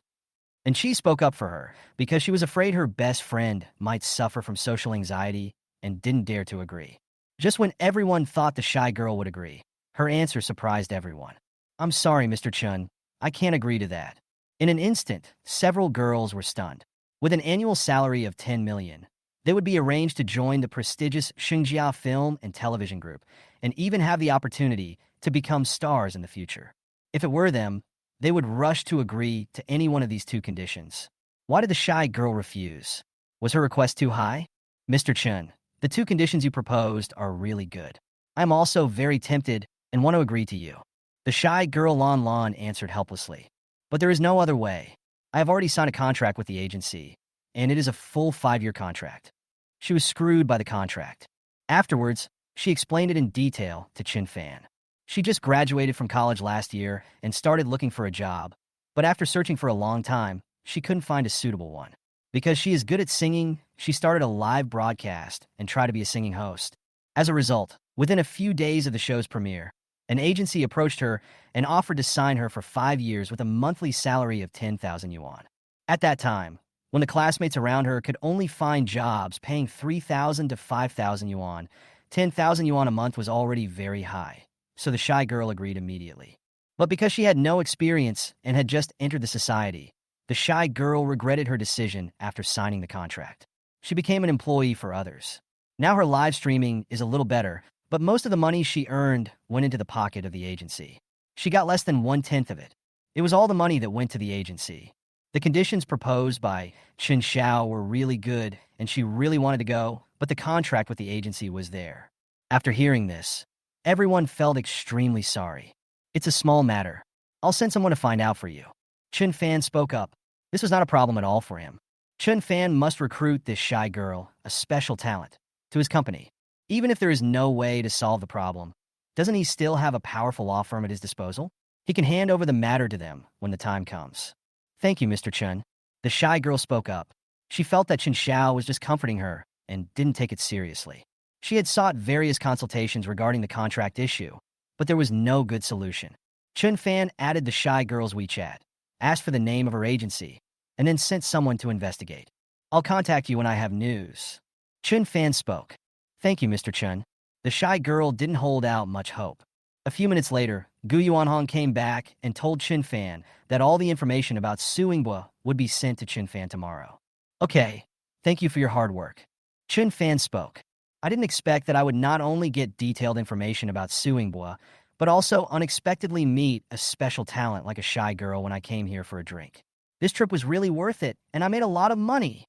And she spoke up for her because she was afraid her best friend might suffer from social anxiety and didn't dare to agree. Just when everyone thought the shy girl would agree, her answer surprised everyone. "I'm sorry, Mr. Chun. I can't agree to that. In an instant, several girls were stunned. With an annual salary of 10 million, they would be arranged to join the prestigious Xinjia Film and Television Group and even have the opportunity to become stars in the future. If it were them, they would rush to agree to any one of these two conditions. Why did the shy girl refuse? Was her request too high? Mr. Chun, the two conditions you proposed are really good. I'm also very tempted and want to agree to you. The shy girl Lon Lon answered helplessly. But there is no other way. I have already signed a contract with the agency, and it is a full 5-year contract. She was screwed by the contract. Afterwards, she explained it in detail to Chun Fan. She just graduated from college last year and started looking for a job, but after searching for a long time, she couldn't find a suitable one. Because she is good at singing, she started a live broadcast and tried to be a singing host. As a result, within a few days of the show's premiere, an agency approached her and offered to sign her for 5 years with a monthly salary of 10,000 yuan. At that time, when the classmates around her could only find jobs paying 3,000 to 5,000 yuan, 10,000 yuan a month was already very high, so the shy girl agreed immediately. But because she had no experience and had just entered the society, the shy girl regretted her decision after signing the contract. She became an employee for others. Now her live streaming is a little better, but most of the money she earned went into the pocket of the agency. She got less than 1/10 of it. It was all the money that went to the agency. The conditions proposed by Chen Xiao were really good, and she really wanted to go, but the contract with the agency was there. After hearing this, everyone felt extremely sorry. It's a small matter. I'll send someone to find out for you. Chun Fan spoke up. This was not a problem at all for him. Chun Fan must recruit this shy girl, a special talent, to his company. Even if there is no way to solve the problem, doesn't he still have a powerful law firm at his disposal? He can hand over the matter to them when the time comes. Thank you, Mr. Chun. The shy girl spoke up. She felt that Chen Xiao was just comforting her and didn't take it seriously. She had sought various consultations regarding the contract issue, but there was no good solution. Chun Fan added the shy girl's WeChat, asked for the name of her agency, and then sent someone to investigate. I'll contact you when I have news. Chun Fan spoke. Thank you, Mr. Chun. The shy girl didn't hold out much hope. A few minutes later, Gu Yuanhong came back and told Chun Fan that all the information about Suingbua would be sent to Chun Fan tomorrow. Okay, thank you for your hard work. Chun Fan spoke. I didn't expect that I would not only get detailed information about Suingbua, but also unexpectedly meet a special talent like a shy girl when I came here for a drink. This trip was really worth it, and I made a lot of money.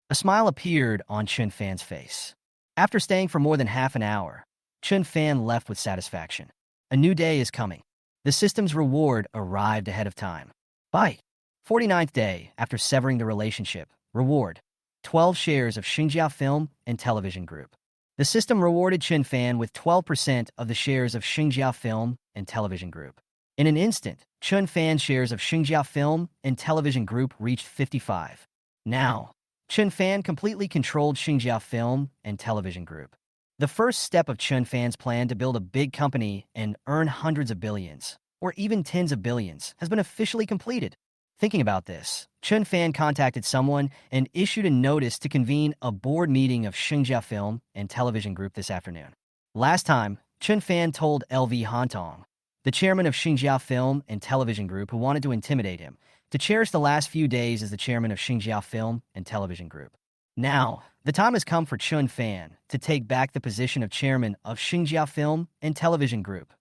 A smile appeared on Chun Fan's face. After staying for more than half an hour, Chun Fan left with satisfaction. A new day is coming. The system's reward arrived ahead of time. By 49th day after severing the relationship, reward 12 shares of Xinjia Film and Television Group. The system rewarded Chun Fan with 12% of the shares of Xinjia Film and Television Group. In an instant, Chun Fan's shares of Xinjia Film and Television Group reached 55. Now, Chun Fan completely controlled Xinjia Film and Television Group. The first step of Chun Fan's plan to build a big company and earn hundreds of billions, or even tens of billions, has been officially completed. Thinking about this, Chun Fan contacted someone and issued a notice to convene a board meeting of Xinjia Film and Television Group this afternoon. Last time, Chun Fan told LV Hantong, the chairman of Xinjia Film and Television Group who wanted to intimidate him, to cherish the last few days as the chairman of Xinjia Film and Television Group. Now, the time has come for Chun Fan to take back the position of chairman of Xinjia Film and Television Group.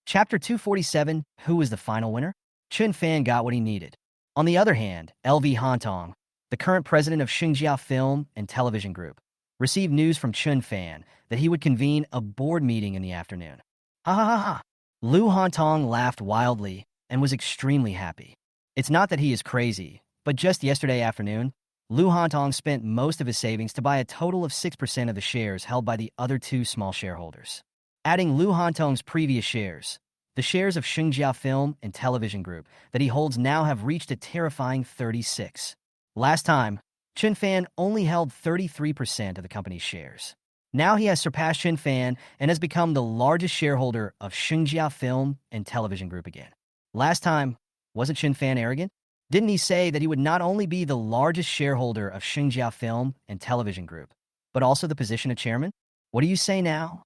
Chapter 247, Who was the final winner? Chun Fan got what he needed. On the other hand, LV Hantong, the current president of Xinjia Film and Television Group, received news from Chun Fan that he would convene a board meeting in the afternoon. Ha ha ha ha! Lu Hantong laughed wildly and was extremely happy. It's not that he is crazy, but just yesterday afternoon, Lu Hantong spent most of his savings to buy a total of 6% of the shares held by the other two small shareholders. Adding Lu Hantong's previous shares, the shares of Xinjia Film and Television Group that he holds now have reached a terrifying 36. Last time, Chun Fan only held 33% of the company's shares. Now he has surpassed Chun Fan and has become the largest shareholder of Xinjia Film and Television Group again. Last time, wasn't Chun Fan arrogant? Didn't he say that he would not only be the largest shareholder of Xinjia Film and Television Group, but also the position of chairman? What do you say now?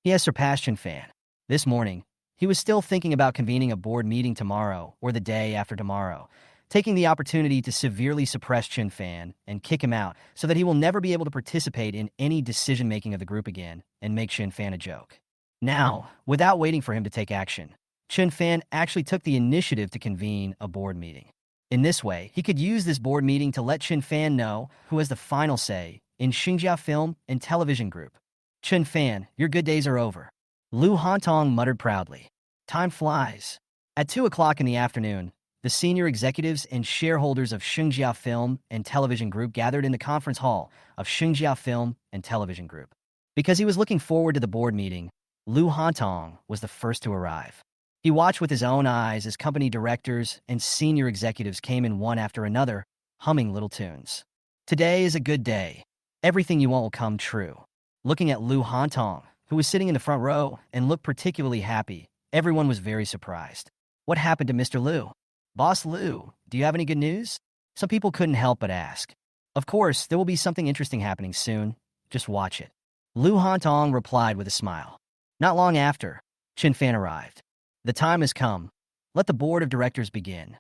He has surpassed Chun Fan. This morning, he was still thinking about convening a board meeting tomorrow or the day after tomorrow, taking the opportunity to severely suppress Chun Fan and kick him out so that he will never be able to participate in any decision-making of the group again and make Chun Fan a joke. Now, without waiting for him to take action, Chun Fan actually took the initiative to convene a board meeting. In this way, he could use this board meeting to let Chun Fan know who has the final say in Xinjia Film and Television Group. Chun Fan, your good days are over. Lu Hantong muttered proudly. Time flies. At 2 o'clock in the afternoon, the senior executives and shareholders of Xinjia Film and Television Group gathered in the conference hall of Xinjia Film and Television Group. Because he was looking forward to the board meeting, Lu Hantong was the first to arrive. He watched with his own eyes as company directors and senior executives came in one after another, humming little tunes. Today is a good day. Everything you want will come true. Looking at Lu Hantong, who was sitting in the front row and looked particularly happy, everyone was very surprised. What happened to Mr. Lu? Boss Lu, do you have any good news? Some people couldn't help but ask. Of course, there will be something interesting happening soon. Just watch it. Lu Hantong replied with a smile. Not long after, Chun Fan arrived. The time has come. Let the board of directors begin.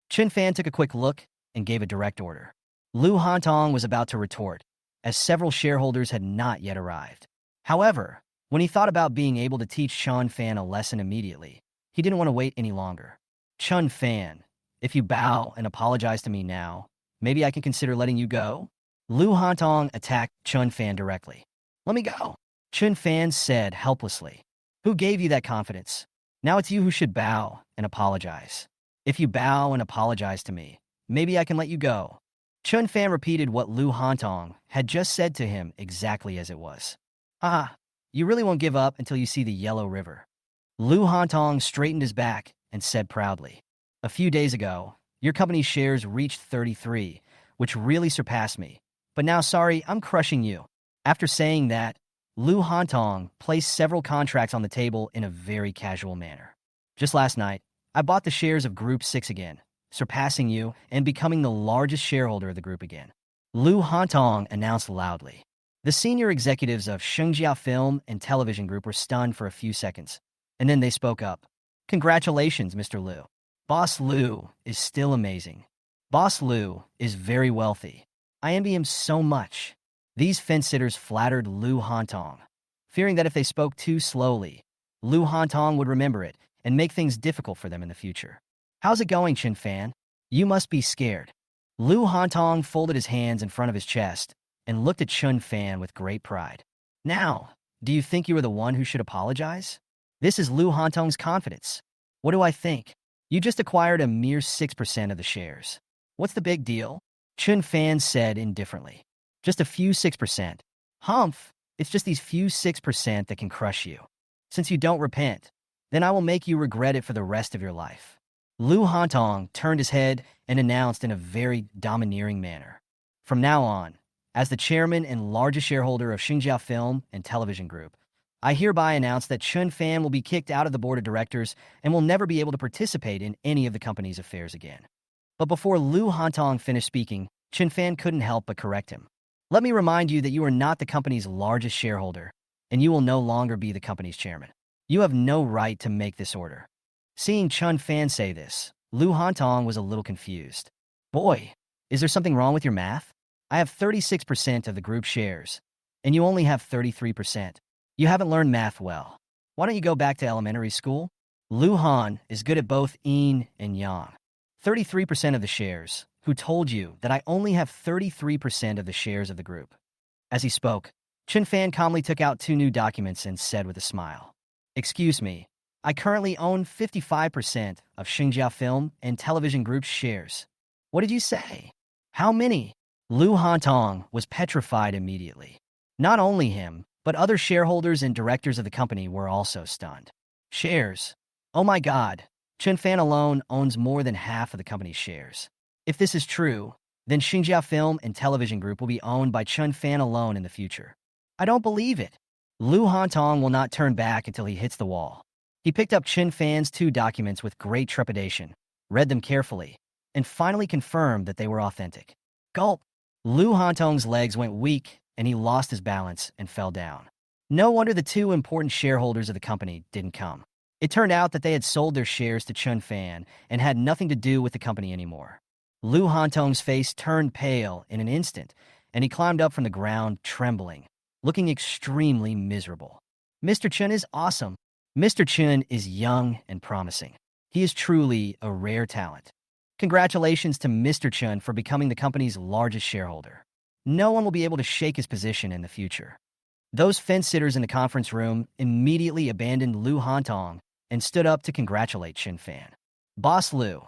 Chun Fan took a quick look and gave a direct order. Lu Hantong was about to retort, as several shareholders had not yet arrived. However, when he thought about being able to teach Chun Fan a lesson immediately, he didn't want to wait any longer. Chun Fan, if you bow and apologize to me now, maybe I can consider letting you go? Lu Hantong attacked Chun Fan directly. Let me go, Chun Fan said helplessly. Who gave you that confidence? Now it's you who should bow and apologize. If you bow and apologize to me, maybe I can let you go. Chun Fan repeated what Lu Hantong had just said to him exactly as it was. Ah, you really won't give up until you see the Yellow River. Lu Hantong straightened his back and said proudly, a few days ago, your company's shares reached 33, which really surpassed me. But now, sorry, I'm crushing you. After saying that, Lu Hantong placed several contracts on the table in a very casual manner. Just last night, I bought the shares of Group 6 again, surpassing you and becoming the largest shareholder of the group again. Lu Hantong announced loudly. The senior executives of Xinjia Film and Television Group were stunned for a few seconds, and then they spoke up. Congratulations, Mr. Lu. Boss Lu is still amazing. Boss Lu is very wealthy. I envy him so much. These fence-sitters flattered Lu Hantong, fearing that if they spoke too slowly, Lu Hantong would remember it and make things difficult for them in the future. How's it going, Chun Fan? You must be scared. Lu Hantong folded his hands in front of his chest and looked at Chun Fan with great pride. Now, do you think you are the one who should apologize? This is Lu Hantong's confidence. What do I think? You just acquired a mere 6% of the shares. What's the big deal? Chun Fan said indifferently. Just a few 6%. Humph, it's just these few 6% that can crush you. Since you don't repent, then I will make you regret it for the rest of your life. Lu Hantong turned his head and announced in a very domineering manner. From now on, as the chairman and largest shareholder of Xinjia Film and Television Group, I hereby announce that Chun Fan will be kicked out of the board of directors and will never be able to participate in any of the company's affairs again. But before Lu Hantong finished speaking, Chun Fan couldn't help but correct him. Let me remind you that you are not the company's largest shareholder, and you will no longer be the company's chairman. You have no right to make this order. Seeing Chun Fan say this, Lu Hantong was a little confused. Boy, is there something wrong with your math? I have 36% of the group shares, and you only have 33%. You haven't learned math well. Why don't you go back to elementary school? Lu Han is good at both yin and yang. 33% of the shares. Who told you that I only have 33% of the shares of the group? As he spoke, Chun Fan calmly took out 2 new documents and said with a smile, Excuse me, I currently own 55% of Xinjia Film and Television Group's shares. What did you say? How many? Lu Hantong was petrified immediately. Not only him, but other shareholders and directors of the company were also stunned. Shares? Oh my God, Chun Fan alone owns more than half of the company's shares. If this is true, then Xinjia Film and Television Group will be owned by Chun Fan alone in the future. I don't believe it. Lu Hantong will not turn back until he hits the wall. He picked up Chun Fan's 2 documents with great trepidation, read them carefully, and finally confirmed that they were authentic. Gulp! Lu Hantong's legs went weak, and he lost his balance and fell down. No wonder the 2 important shareholders of the company didn't come. It turned out that they had sold their shares to Chun Fan and had nothing to do with the company anymore. Lu Hantong's face turned pale in an instant, and he climbed up from the ground, trembling, looking extremely miserable. Mr. Chun is awesome. Mr. Chun is young and promising. He is truly a rare talent. Congratulations to Mr. Chun for becoming the company's largest shareholder. No one will be able to shake his position in the future. Those fence-sitters in the conference room immediately abandoned Lu Hantong and stood up to congratulate Chun Fan. Boss Lu,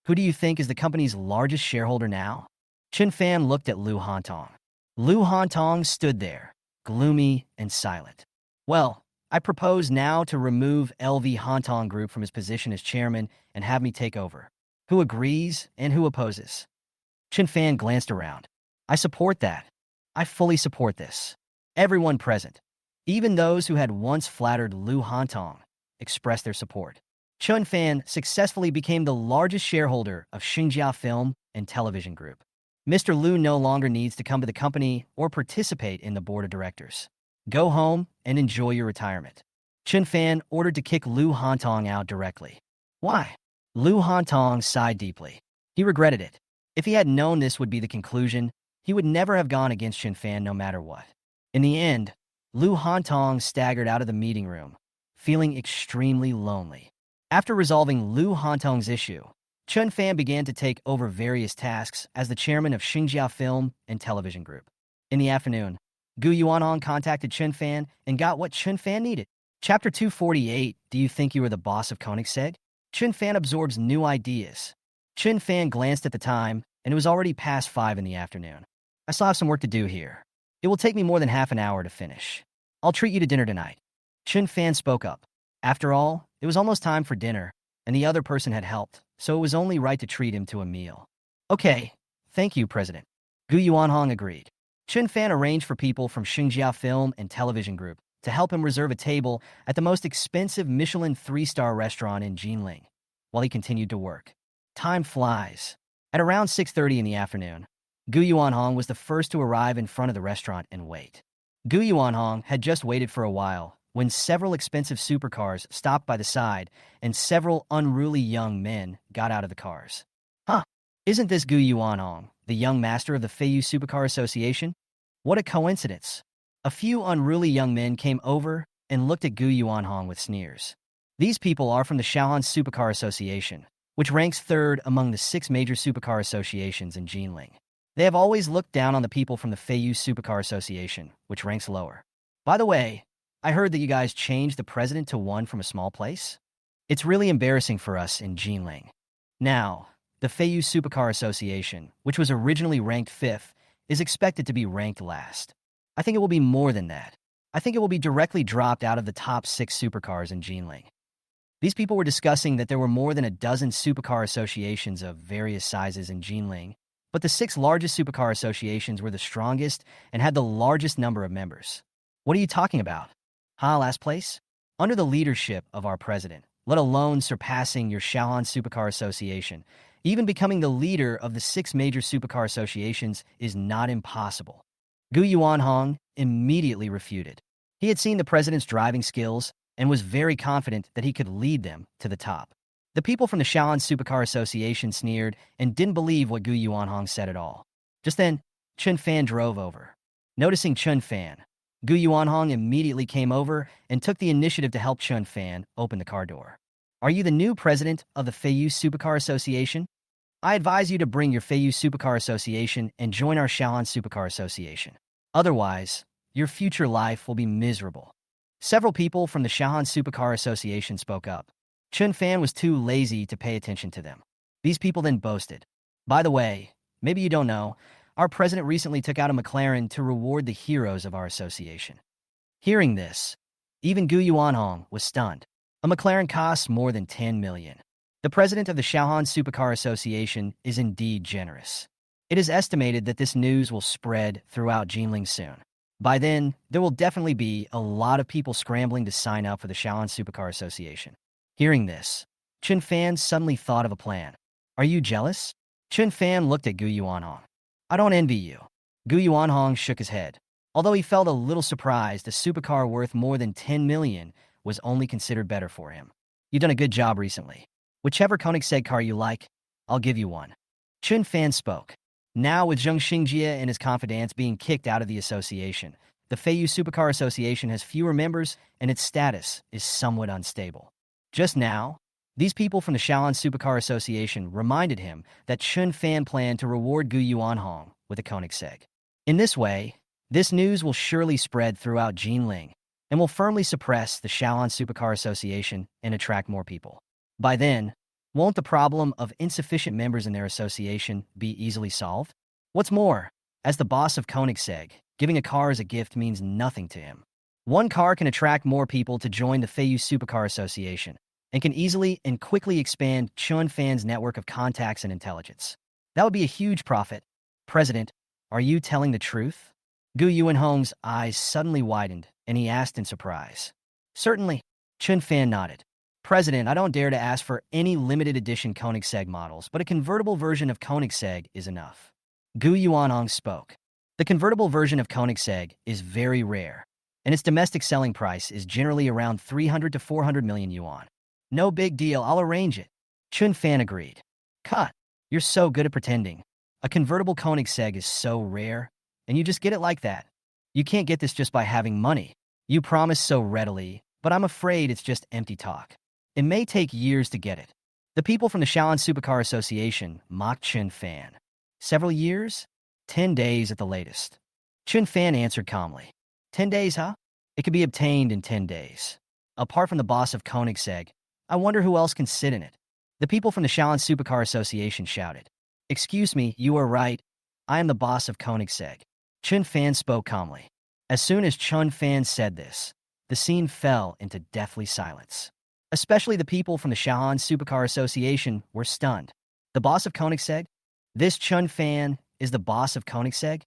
who do you think is the company's largest shareholder now? Chun Fan looked at Lu Hantong. Lu Hantong stood there, gloomy and silent. Well, I propose now to remove LV Hantong Group from his position as chairman and have me take over. Who agrees and who opposes? Chun Fan glanced around. I support that. I fully support this. Everyone present, even those who had once flattered Lu Hantong, expressed their support. Chun Fan successfully became the largest shareholder of Xinjia Film and Television Group. Mr. Lu no longer needs to come to the company or participate in the board of directors. Go home and enjoy your retirement. Chun Fan ordered to kick Lu Hantong out directly. Why? Lu Hantong sighed deeply. He regretted it. If he had known this would be the conclusion, he would never have gone against Chun Fan no matter what. In the end, Lu Hantong staggered out of the meeting room, feeling extremely lonely. After resolving Lu Hantong's issue, Chun Fan began to take over various tasks as the chairman of Xinjia Film and Television Group. In the afternoon, Gu Yuanhong contacted Chun Fan and got what Chun Fan needed. Chapter 248, Do You Think You Are the Boss of Koenigsegg? Chun Fan absorbs new ideas. Chun Fan glanced at the time, and it was already past 5 in the afternoon. I still have some work to do here. It will take me more than half an hour to finish. I'll treat you to dinner tonight. Chun Fan spoke up. After all, it was almost time for dinner, and the other person had helped, so it was only right to treat him to a meal. Okay, thank you, President. Gu Yuanhong agreed. Chun Fan arranged for people from Xinjia Film and Television Group to help him reserve a table at the most expensive Michelin 3-star restaurant in Jinling, while he continued to work. Time flies. At around 6:30 in the afternoon, Gu Yuanhong was the first to arrive in front of the restaurant and wait. Gu Yuanhong had just waited for a while when several expensive supercars stopped by the side and several unruly young men got out of the cars. Huh, isn't this Gu Yuanhong, the young master of the Feiyu Supercar Association? What a coincidence. A few unruly young men came over and looked at Gu Yuanhong with sneers. These people are from the Shaohan Supercar Association, which ranks third among the 6 major supercar associations in Jinling. They have always looked down on the people from the Feiyu Supercar Association, which ranks lower. By the way, I heard that you guys changed the president to one from a small place? It's really embarrassing for us in Jinling. Now, the Feiyu Supercar Association, which was originally ranked 5th, is expected to be ranked last. I think it will be more than that. I think it will be directly dropped out of the top 6 supercars in Jinling. These people were discussing that there were more than a dozen supercar associations of various sizes in Jinling, but the 6 largest supercar associations were the strongest and had the largest number of members. What are you talking about? Last place? Under the leadership of our president, let alone surpassing your Shaohan Supercar Association, even becoming the leader of the 6 major supercar associations is not impossible. Gu Yuanhong immediately refuted. He had seen the president's driving skills and was very confident that he could lead them to the top. The people from the Shaohan Supercar Association sneered and didn't believe what Gu Yuanhong said at all. Just then, Chun Fan drove over. Noticing Chun Fan, Gu Yuanhong immediately came over and took the initiative to help Chun Fan open the car door. Are you the new president of the Feiyu Supercar Association? I advise you to bring your Feiyu Supercar Association and join our Shaohan Supercar Association. Otherwise, your future life will be miserable. Several people from the Shaohan Supercar Association spoke up. Chun Fan was too lazy to pay attention to them. These people then boasted. By the way, maybe you don't know, our president recently took out a McLaren to reward the heroes of our association. Hearing this, even Gu Yuanhong was stunned. A McLaren costs more than 10 million. The president of the Shaohan Supercar Association is indeed generous. It is estimated that this news will spread throughout Jinling soon. By then, there will definitely be a lot of people scrambling to sign up for the Shaohan Supercar Association. Hearing this, Chun Fan suddenly thought of a plan. Are you jealous? Chun Fan looked at Gu Yuanhong. I don't envy you. Gu Yuanhong shook his head. Although he felt a little surprised a supercar worth more than 10 million was only considered better for him. You've done a good job recently. Whichever Koenigsegg car you like, I'll give you one. Chun Fan spoke. Now, with Zheng Xingjie and his confidants being kicked out of the association, the Feiyu Supercar Association has fewer members and its status is somewhat unstable. Just now, these people from the Shaolin Supercar Association reminded him that Chun Fan planned to reward Gu Yuanhong with a Koenigsegg. In this way, this news will surely spread throughout Jinling and will firmly suppress the Shaolin Supercar Association and attract more people. By then, won't the problem of insufficient members in their association be easily solved? What's more, as the boss of Koenigsegg, giving a car as a gift means nothing to him. One car can attract more people to join the Feiyu Supercar Association and can easily and quickly expand Chun Fan's network of contacts and intelligence. That would be a huge profit. President, are you telling the truth? Gu Yuanhong's eyes suddenly widened, and he asked in surprise. Certainly, Chun Fan nodded. President, I don't dare to ask for any limited edition Koenigsegg models, but a convertible version of Koenigsegg is enough. Gu Yuanhong spoke. The convertible version of Koenigsegg is very rare, and its domestic selling price is generally around 300 to 400 million yuan. No big deal, I'll arrange it. Chun Fan agreed. Cut. You're so good at pretending. A convertible Koenigsegg is so rare, and you just get it like that. You can't get this just by having money. You promise so readily, but I'm afraid it's just empty talk. It may take years to get it. The people from the Shaolin Supercar Association mocked Chun Fan. Several years? 10 days at the latest. Chun Fan answered calmly. 10 days, huh? It could be obtained in 10 days. Apart from the boss of Koenigsegg, I wonder who else can sit in it. The people from the Shaolin Supercar Association shouted. Excuse me, you are right. I am the boss of Koenigsegg. Chun Fan spoke calmly. As soon as Chun Fan said this, the scene fell into deathly silence. Especially the people from the Shaolin Supercar Association were stunned. The boss of Koenigsegg? This Chun Fan is the boss of Koenigsegg?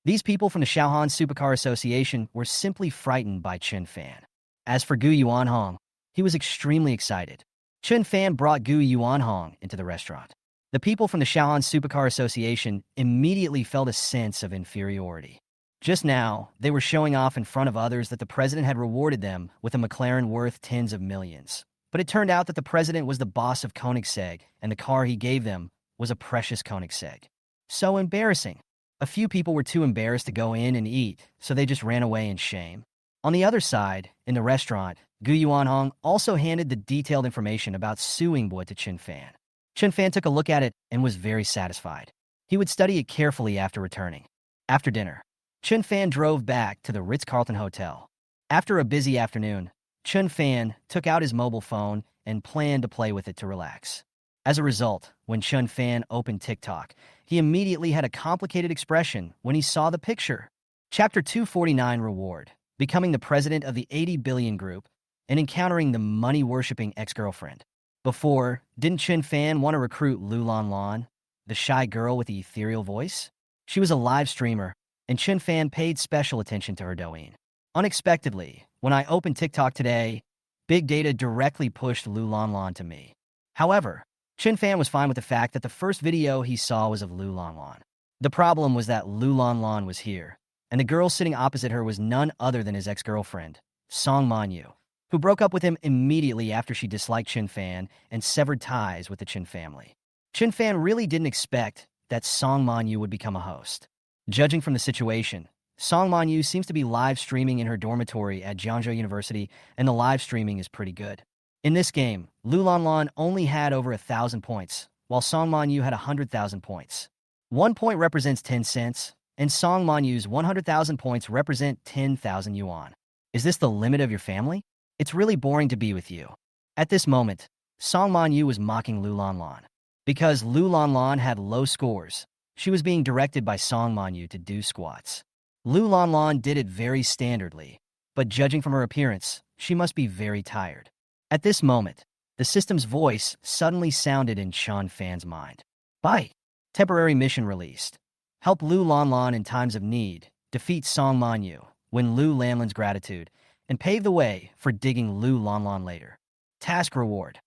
These people from the Shaolin Supercar Association were simply frightened by Chun Fan. As for Gu Yuanhong, he was extremely excited. Chun Fan brought Gu Yuanhong into the restaurant. The people from the Shaolin Supercar Association immediately felt a sense of inferiority. Just now, they were showing off in front of others that the president had rewarded them with a McLaren worth tens of millions. But it turned out that the president was the boss of Koenigsegg, and the car he gave them was a precious Koenigsegg. So embarrassing. A few people were too embarrassed to go in and eat, so they just ran away in shame. On the other side, in the restaurant, Gu Yuanhong also handed the detailed information about suing Bo to Chun Fan. Chun Fan took a look at it and was very satisfied. He would study it carefully after returning. After dinner, Chun Fan drove back to the Ritz-Carlton Hotel. After a busy afternoon, Chun Fan took out his mobile phone and planned to play with it to relax. As a result, when Chun Fan opened TikTok, he immediately had a complicated expression when he saw the picture. Chapter 249 Reward, becoming the president of the 80 billion group and encountering the money-worshipping ex-girlfriend. Before, didn't Chun Fan want to recruit Lu Lan Lan, the shy girl with the ethereal voice? She was a live streamer, and Chun Fan paid special attention to her Douyin. Unexpectedly, when I opened TikTok today, Big Data directly pushed Lu Lan Lan to me. However, Chun Fan was fine with the fact that the first video he saw was of Lu Lan Lan. The problem was that Lu Lan Lan was here, and the girl sitting opposite her was none other than his ex-girlfriend, Song Manyu, who broke up with him immediately after she disliked Chun Fan and severed ties with the Chun family. Chun Fan really didn't expect that Song Manyu would become a host. Judging from the situation, Song Manyu seems to be live streaming in her dormitory at Jiangzhou University, and the live streaming is pretty good. In this game, Lu Lan Lan only had over 1,000 points, while Song Manyu had 100,000 points. 1 point represents 10 cents, and Song Manyu's 100,000 points represent 10,000 yuan. Is this the limit of your family? It's really boring to be with you. At this moment, Song Manyu was mocking Lu Lan Lan. Because Lu Lan Lan had low scores, she was being directed by Song Manyu to do squats. Lu Lan Lan did it very standardly, but judging from her appearance, she must be very tired. At this moment, the system's voice suddenly sounded in Chun Fan's mind. Bye. Temporary mission released. Help Lu Lan Lan in times of need, defeat Song Manyu, win Lu Lan Lan's gratitude, and pave the way for digging Lu Lan Lan later. Task reward.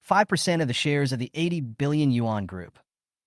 5% of the shares of the 80 billion yuan group,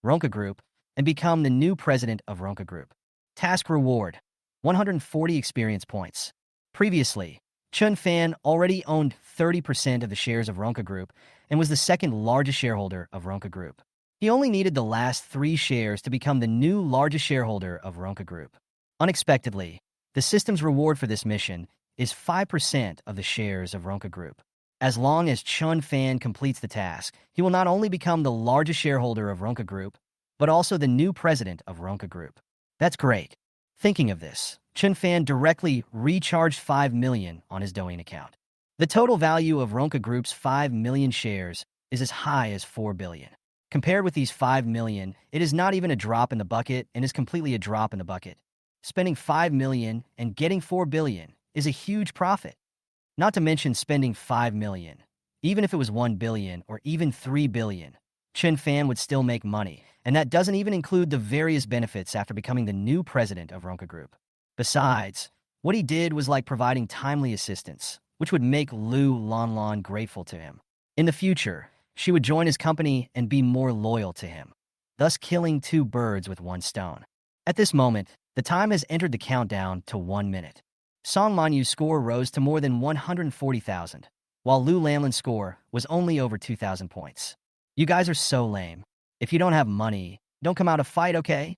Ronca Group, and become the new president of Ronca Group. Task reward. 140 experience points. Previously, Chun Fan already owned 30% of the shares of Ronca Group and was the second largest shareholder of Ronca Group. He only needed the last 3 shares to become the new largest shareholder of Ronka Group. Unexpectedly, the system's reward for this mission is 5% of the shares of Ronka Group. As long as Chun Fan completes the task, he will not only become the largest shareholder of Ronka Group, but also the new president of Ronka Group. That's great. Thinking of this, Chun Fan directly recharged 5 million on his Douyin account. The total value of Ronka Group's 5 million shares is as high as 4 billion. Compared with these 5 million, it is not even a drop in the bucket and is completely a drop in the bucket. Spending 5 million and getting 4 billion is a huge profit. Not to mention spending 5 million. Even if it was 1 billion or even 3 billion, Chun Fan would still make money, and that doesn't even include the various benefits after becoming the new president of Ronka Group. Besides, what he did was like providing timely assistance, which would make Lu Lanlan grateful to him. In the future, she would join his company and be more loyal to him, thus killing 2 birds with 1 stone. At this moment, the time has entered the countdown to 1 minute. Song Manyu's score rose to more than 140,000, while Lu Lanlan's score was only over 2,000 points. You guys are so lame. If you don't have money, don't come out to fight, okay?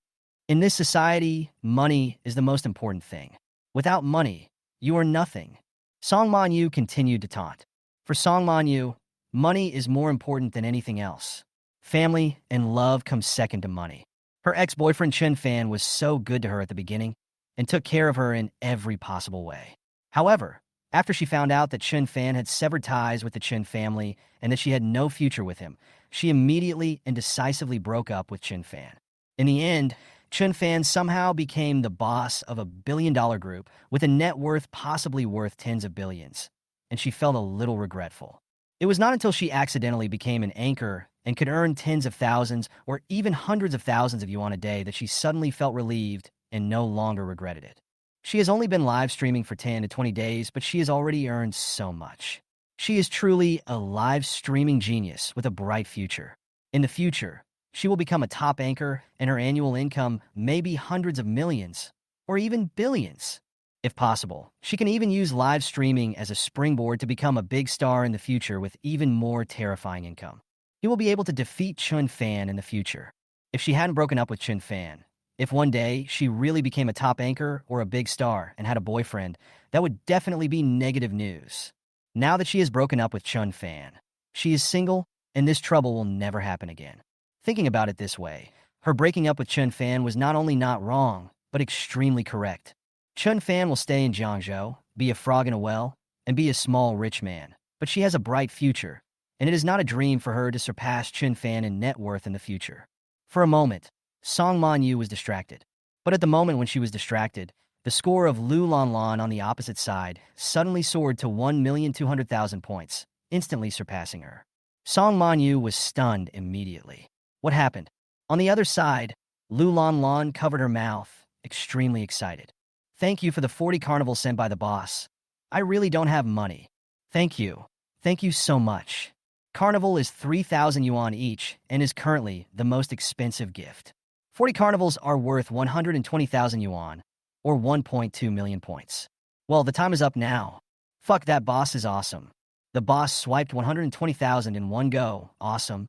In this society, money is the most important thing. Without money, you are nothing. Song Manyu continued to taunt. For Song Manyu, money is more important than anything else. Family and love come second to money. Her ex-boyfriend Chun Fan was so good to her at the beginning and took care of her in every possible way. However, after she found out that Chun Fan had severed ties with the Chun family and that she had no future with him, she immediately and decisively broke up with Chun Fan. In the end, Chun Fan somehow became the boss of a billion-dollar group with a net worth possibly worth tens of billions, and she felt a little regretful. It was not until she accidentally became an anchor and could earn tens of thousands or even hundreds of thousands of yuan a day that she suddenly felt relieved and no longer regretted it. She has only been live streaming for 10 to 20 days, but she has already earned so much. She is truly a live streaming genius with a bright future. In the future, she will become a top anchor and her annual income may be hundreds of millions or even billions. If possible, she can even use live streaming as a springboard to become a big star in the future with even more terrifying income. He will be able to defeat Chun Fan in the future. If she hadn't broken up with Chun Fan, if one day she really became a top anchor or a big star and had a boyfriend, that would definitely be negative news. Now that she has broken up with Chun Fan, she is single and this trouble will never happen again. Thinking about it this way, her breaking up with Chun Fan was not only not wrong, but extremely correct. Chun Fan will stay in Jiangzhou, be a frog in a well, and be a small rich man, but she has a bright future, and it is not a dream for her to surpass Chun Fan in net worth in the future. For a moment, Song Manyu was distracted, but at the moment when she was distracted, the score of Lu Lanlan on the opposite side suddenly soared to 1,200,000 points, instantly surpassing her. Song Manyu was stunned immediately. What happened? On the other side, Lu Lanlan covered her mouth, extremely excited. Thank you for the 40 carnivals sent by the boss. I really don't have money. Thank you. Thank you so much. Carnival is 3,000 yuan each and is currently the most expensive gift. 40 carnivals are worth 120,000 yuan, or 1.2 million points. Well, the time is up now. Fuck, that boss is awesome. The boss swiped 120,000 in one go. Awesome.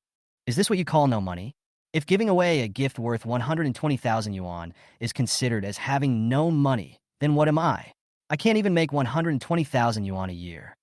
Is this what you call no money? If giving away a gift worth 120,000 yuan is considered as having no money, then what am I? I can't even make 120,000 yuan a year.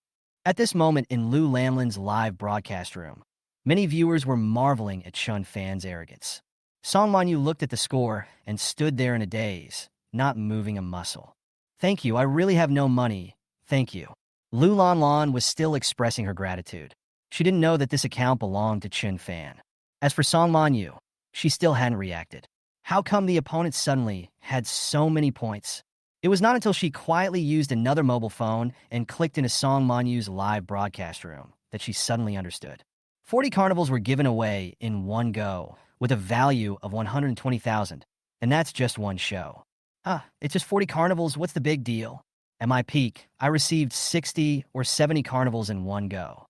At this moment in Lu Lanlan's live broadcast room, many viewers were marveling at Chun Fan's arrogance. Song Manyu looked at the score and stood there in a daze, not moving a muscle. Thank you, I really have no money. Thank you. Lu Lanlan was still expressing her gratitude. She didn't know that this account belonged to Chun Fan. As for Song Manyu, she still hadn't reacted. How come the opponent suddenly had so many points? It was not until she quietly used another mobile phone and clicked into Song Manyu's live broadcast room that she suddenly understood. 40 carnivals were given away in one go with a value of 120,000, and that's just one show. It's just 40 carnivals, what's the big deal? At my peak, I received 60 or 70 carnivals in one go.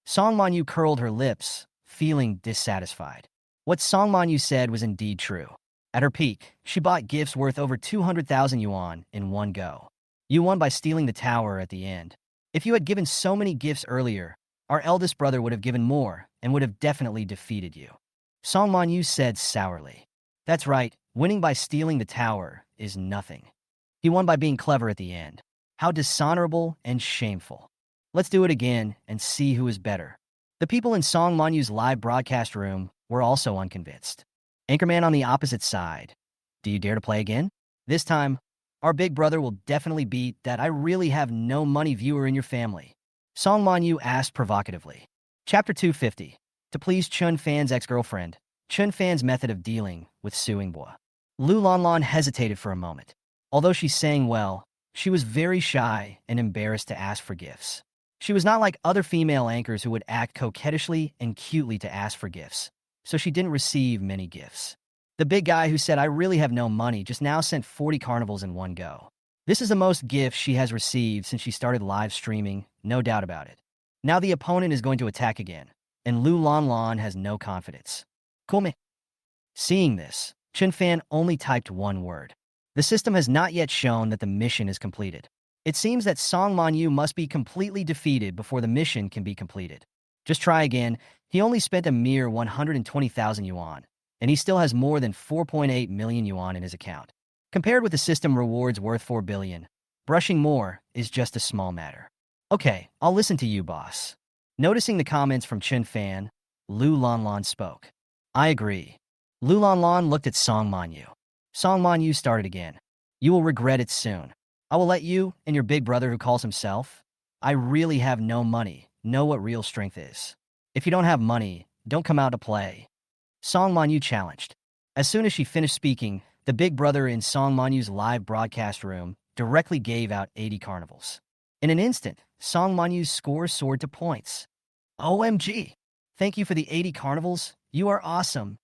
Song Manyu curled her lips, feeling dissatisfied. What Song Manyu said was indeed true. At her peak, she bought gifts worth over 200,000 yuan in one go. You won by stealing the tower at the end. If you had given so many gifts earlier, our eldest brother would have given more and would have definitely defeated you. Song Manyu said sourly. That's right, winning by stealing the tower is nothing. He won by being clever at the end. How dishonorable and shameful. Let's do it again and see who is better. The people in Song Manyu's live broadcast room were also unconvinced. Anchorman on the opposite side. Do you dare to play again? This time, our big brother will definitely beat that I really have no money viewer in your family. Song Manyu asked provocatively. Chapter 250. To please Chun Fan's ex-girlfriend, Chun Fan's method of dealing with suing Boa. Lu Lanlan hesitated for a moment. Although she sang well, she was very shy and embarrassed to ask for gifts. She was not like other female anchors who would act coquettishly and cutely to ask for gifts, so she didn't receive many gifts. The big guy who said, I really have no money, just now sent 40 carnivals in one go. This is the most gifts she has received since she started live streaming, no doubt about it. Now the opponent is going to attack again, and Lu Lanlan has no confidence. Come. Seeing this, Chun Fan only typed one word. The system has not yet shown that the mission is completed. It seems that Song Manyu must be completely defeated before the mission can be completed. Just try again. He only spent a mere 120,000 yuan, and he still has more than 4.8 million yuan in his account. Compared with the system rewards worth 4 billion, brushing more is just a small matter. Okay, I'll listen to you, boss. Noticing the comments from Chun Fan, Lu Lanlan spoke. I agree. Lu Lanlan looked at Song Manyu. Song Manyu started again. You will regret it soon. I will let you and your big brother who calls himself, I really have no money, know what real strength is. If you don't have money, don't come out to play. Song Manyu challenged. As soon as she finished speaking, the big brother in Song Manyu's live broadcast room directly gave out 80 carnivals. In an instant, Song Manyu's score soared to points. OMG! Thank you for the 80 carnivals. You are awesome.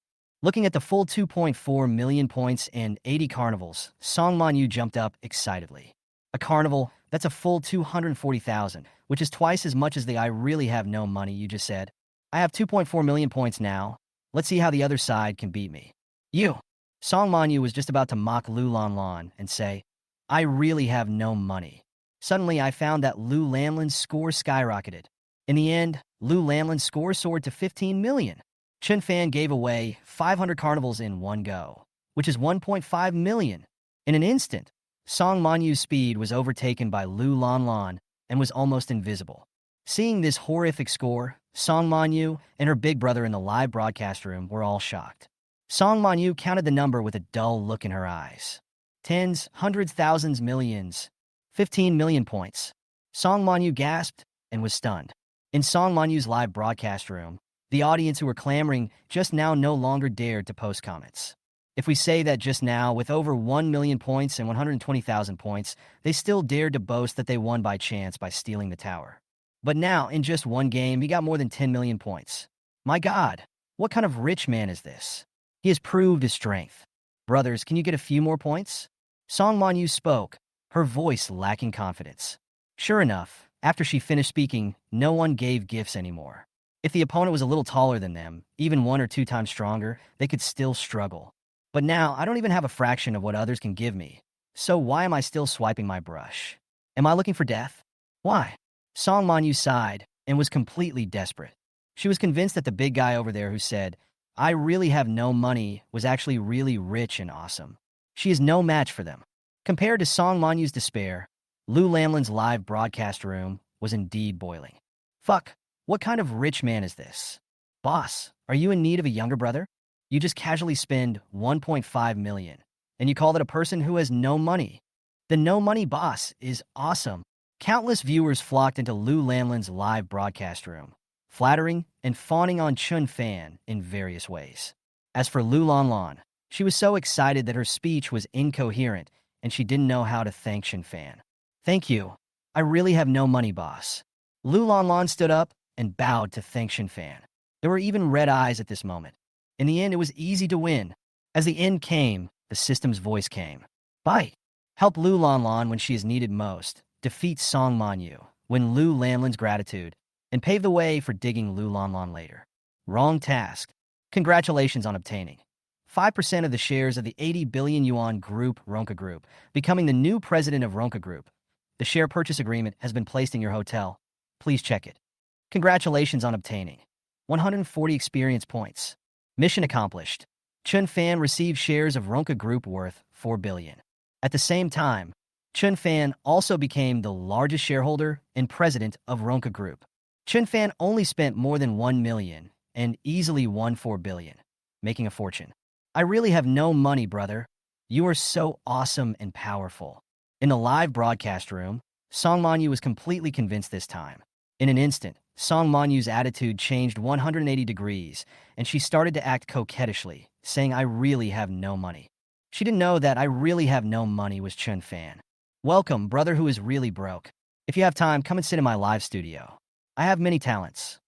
Looking at the full 2.4 million points and 80 carnivals, Song Manyu jumped up excitedly. A carnival, that's a full 240,000, which is twice as much as the I really have no money you just said. I have 2.4 million points now. Let's see how the other side can beat me. You! Song Manyu was just about to mock Lu Lanlan and say, I really have no money. Suddenly, I found that Lu Lanlan's score skyrocketed. In the end, Lu Lanlan's score soared to 15 million. Chun Fan gave away 500 carnivals in one go, which is 1.5 million. In an instant, Song Manyu's speed was overtaken by Lu Lanlan and was almost invisible. Seeing this horrific score, Song Manyu and her big brother in the live broadcast room were all shocked. Song Manyu counted the number with a dull look in her eyes. Tens, hundreds, thousands, millions. 15 million points. Song Manyu gasped and was stunned. In Song Manyu's live broadcast room, the audience who were clamoring just now no longer dared to post comments. If we say that just now, with over 1 million points and 120,000 points, they still dared to boast that they won by chance by stealing the tower. But now, in just one game, he got more than 10 million points. My God, what kind of rich man is this? He has proved his strength. Brothers, can you get a few more points? Song Manyu spoke, her voice lacking confidence. Sure enough, after she finished speaking, no one gave gifts anymore. If the opponent was a little taller than them, even 1 or 2 times stronger, they could still struggle. But now, I don't even have a fraction of what others can give me. So why am I still swiping my brush? Am I looking for death? Why? Song Manyu sighed and was completely desperate. She was convinced that the big guy over there who said, I really have no money, was actually really rich and awesome. She is no match for them. Compared to Song Manyu's despair, Lu Lanlan's live broadcast room was indeed boiling. Fuck, what kind of rich man is this? Boss, are you in need of a younger brother? You just casually spend 1.5 million, and you call that a person who has no money. The no money boss is awesome. Countless viewers flocked into Lu Lanlan's live broadcast room, flattering and fawning on Chun Fan in various ways. As for Lu Lanlan, she was so excited that her speech was incoherent and she didn't know how to thank Chun Fan. Thank you. I really have no money, boss. Lu Lanlan stood up and bowed to thank Chun Fan. There were even red eyes at this moment. In the end, it was easy to win. As the end came, the system's voice came. Bye. Help Lu Lanlan when she is needed most. Defeat Song Manyu, win Lu Lanlan's gratitude, and pave the way for digging Lu Lanlan later. Wrong task. Congratulations on obtaining 5% of the shares of the 80 billion yuan group, Ronka Group, becoming the new president of Ronka Group. The share purchase agreement has been placed in your hotel. Please check it. Congratulations on obtaining 140 experience points. Mission accomplished. Chun Fan received shares of Ronca Group worth $4 billion. At the same time, Chun Fan also became the largest shareholder and president of Ronca Group. Chun Fan only spent more than $1 million and easily won $4 billion, making a fortune. I really have no money, brother. You are so awesome and powerful. In the live broadcast room, Song Manhwa was completely convinced this time. In an instant, Song Manhwa's attitude changed 180 degrees, and she started to act coquettishly, saying, I really have no money. She didn't know that I really have no money was Chun Fan. Welcome, brother who is really broke. If you have time, come and sit in my live studio. I have many talents.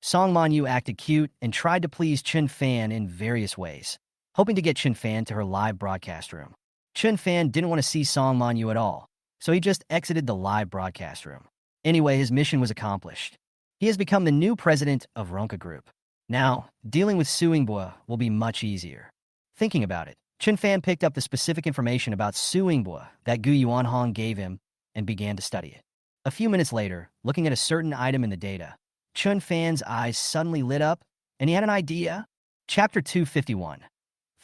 Song Manhwa acted cute and tried to please Chun Fan in various ways, hoping to get Chun Fan to her live broadcast room. Chun Fan didn't want to see Song Manhwa at all, so he just exited the live broadcast room. Anyway, his mission was accomplished. He has become the new president of Ronca Group. Now, dealing with Suingbua will be much easier. Thinking about it, Chun Fan picked up the specific information about Suingbua that Gu Yuanhong gave him and began to study it. A few minutes later, looking at a certain item in the data, Chun Fan's eyes suddenly lit up, and he had an idea. Chapter 251.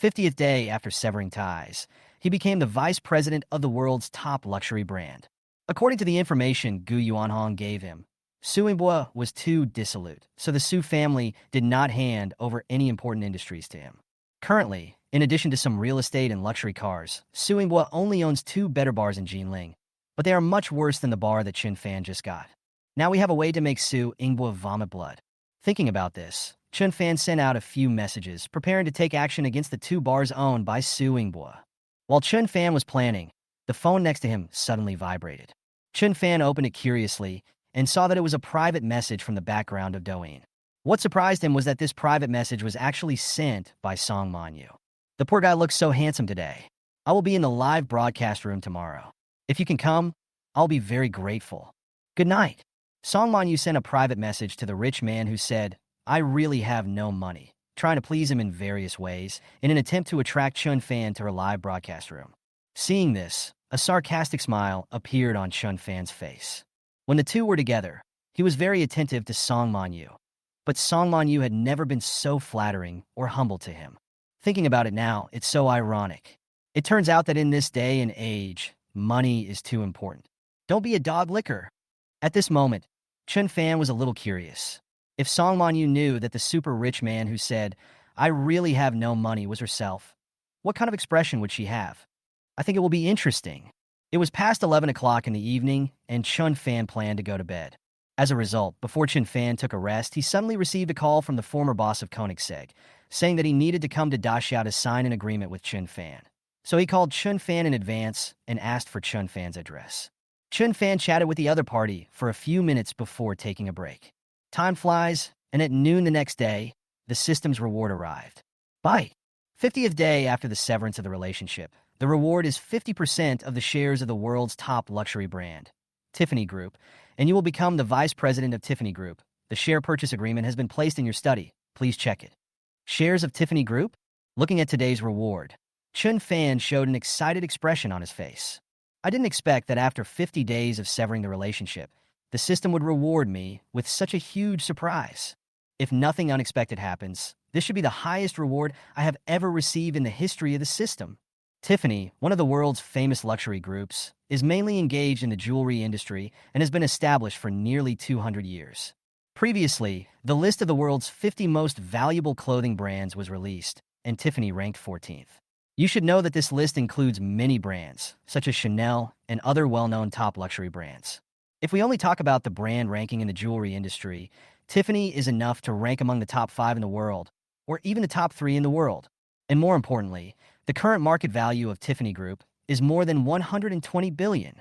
50th day after severing ties, he became the vice president of the world's top luxury brand. According to the information Gu Yuanhong gave him, Suingbua was too dissolute, so the Su family did not hand over any important industries to him. Currently, in addition to some real estate and luxury cars, Suingbua only owns 2 better bars in Jinling, but they are much worse than the bar that Chun Fan just got. Now we have a way to make Su Ingbua vomit blood. Thinking about this, Chun Fan sent out a few messages, preparing to take action against the 2 bars owned by Su Ingbua. While Chun Fan was planning, the phone next to him suddenly vibrated. Chun Fan opened it curiously and saw that it was a private message from the background of Douyin. What surprised him was that this private message was actually sent by Song Manhwa. The poor guy looks so handsome today. I will be in the live broadcast room tomorrow. If you can come, I'll be very grateful. Good night. Song Manhwa sent a private message to the rich man who said, I really have no money, trying to please him in various ways in an attempt to attract Chun Fan to her live broadcast room. Seeing this, a sarcastic smile appeared on Chun Fan's face. When the two were together, he was very attentive to Song Manhwa, but Song Manhwa had never been so flattering or humble to him. Thinking about it now, it's so ironic. It turns out that in this day and age, money is too important. Don't be a dog licker. At this moment, Chun Fan was a little curious. If Song Manhwa knew that the super rich man who said, I really have no money was herself, what kind of expression would she have? I think it will be interesting. It was past 11 o'clock in the evening, and Chun Fan planned to go to bed. As a result, before Chun Fan took a rest, he suddenly received a call from the former boss of Koenigsegg, saying that he needed to come to Dachau to sign an agreement with Chun Fan. So he called Chun Fan in advance and asked for Chun Fan's address. Chun Fan chatted with the other party for a few minutes before taking a break. Time flies, and at noon the next day, the system's reward arrived. Bye. 50th day after the severance of the relationship, the reward is 50% of the shares of the world's top luxury brand, Tiffany Group, and you will become the vice president of Tiffany Group. The share purchase agreement has been placed in your study. Please check it. Shares of Tiffany Group? Looking at today's reward, Chun Fan showed an excited expression on his face. I didn't expect that after 50 days of severing the relationship, the system would reward me with such a huge surprise. If nothing unexpected happens, this should be the highest reward I have ever received in the history of the system. Tiffany, one of the world's famous luxury groups, is mainly engaged in the jewelry industry and has been established for nearly 200 years. Previously, the list of the world's 50 most valuable clothing brands was released, and Tiffany ranked 14th. You should know that this list includes many brands, such as Chanel and other well-known top luxury brands. If we only talk about the brand ranking in the jewelry industry, Tiffany is enough to rank among the top 5 in the world, or even the top 3 in the world. And more importantly, the current market value of Tiffany Group is more than 120 billion.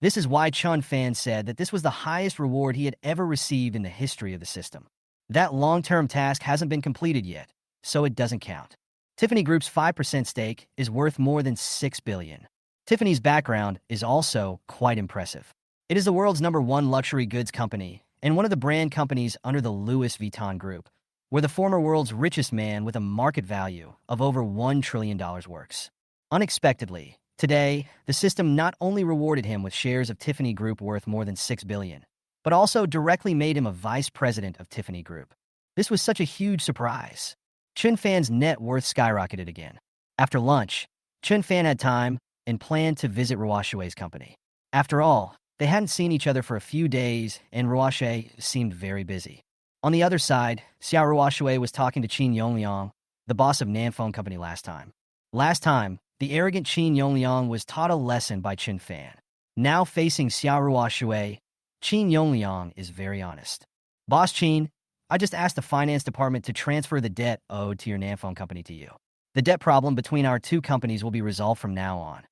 This is why Chun Fan said that this was the highest reward he had ever received in the history of the system. That long-term task hasn't been completed yet, so it doesn't count. Tiffany Group's 5% stake is worth more than 6 billion. Tiffany's background is also quite impressive. It is the world's #1 luxury goods company and one of the brand companies under the Louis Vuitton Group, where the former world's richest man with a market value of over $1 trillion works. Unexpectedly, today, the system not only rewarded him with shares of Tiffany Group worth more than 6 billion, but also directly made him a vice president of Tiffany Group. This was such a huge surprise. Chun Fan's net worth skyrocketed again. After lunch, Chun Fan had time and planned to visit Ruoshue's company. After all, they hadn't seen each other for a few days, and Ruoshue seemed very busy. On the other side, Xiao Ruoshue was talking to Qin Yongliang, the boss of Nanfeng Company last time. Last time, the arrogant Qin Yongliang was taught a lesson by Chun Fan. Now facing Xiao Ruoshue, Qin Yongliang is very honest. Boss Qin, I just asked the finance department to transfer the debt owed to your Nanfeng Company to you. The debt problem between our two companies will be resolved from now on.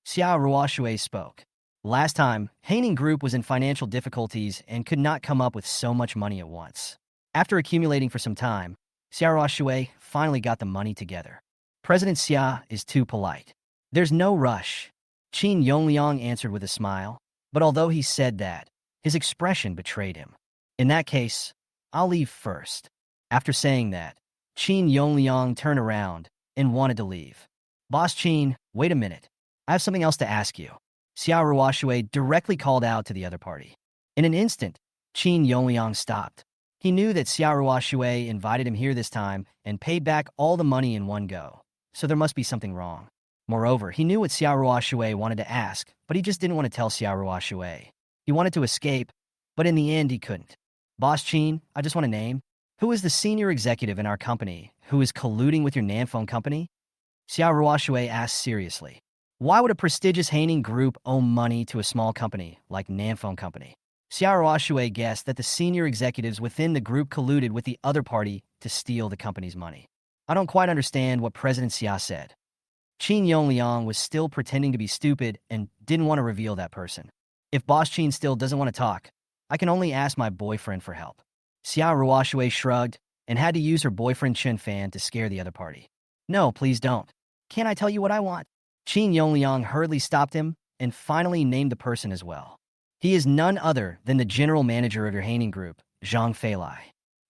Xiao Ruoshue spoke. Last time, Haining Group was in financial difficulties and could not come up with so much money at once. After accumulating for some time, Xiao Ruoshue finally got the money together. President Xia is too polite. There's no rush. Qin Yongliang answered with a smile, but although he said that, his expression betrayed him. In that case, I'll leave first. After saying that, Qin Yongliang turned around and wanted to leave. Boss Qin, wait a minute. I have something else to ask you. Xiao Ruoshue directly called out to the other party. In an instant, Qin Yongliang stopped. He knew that Xiao Ruoshue invited him here this time and paid back all the money in one go, so there must be something wrong. Moreover, he knew what Xiao Ruoshue wanted to ask, but he just didn't want to tell Xiao Ruoshue. He wanted to escape, but in the end he couldn't. Boss Qin, I just want to name, who is the senior executive in our company who is colluding with your Nanfeng Company? Xiao Ruoshue asked seriously. Why would a prestigious Haining Group owe money to a small company like Nanfeng Company? Xiao Ruoshue guessed that the senior executives within the group colluded with the other party to steal the company's money. I don't quite understand what President Xia said. Qin Yongliang was still pretending to be stupid and didn't want to reveal that person. If Boss Qin still doesn't want to talk, I can only ask my boyfriend for help. Xiao Ruoshue shrugged and had to use her boyfriend Chun Fan to scare the other party. No, please don't. Can't I tell you what I want? Qin Yongliang hurriedly stopped him and finally named the person as well. He is none other than the general manager of your Haining Group, Zhang Feilai.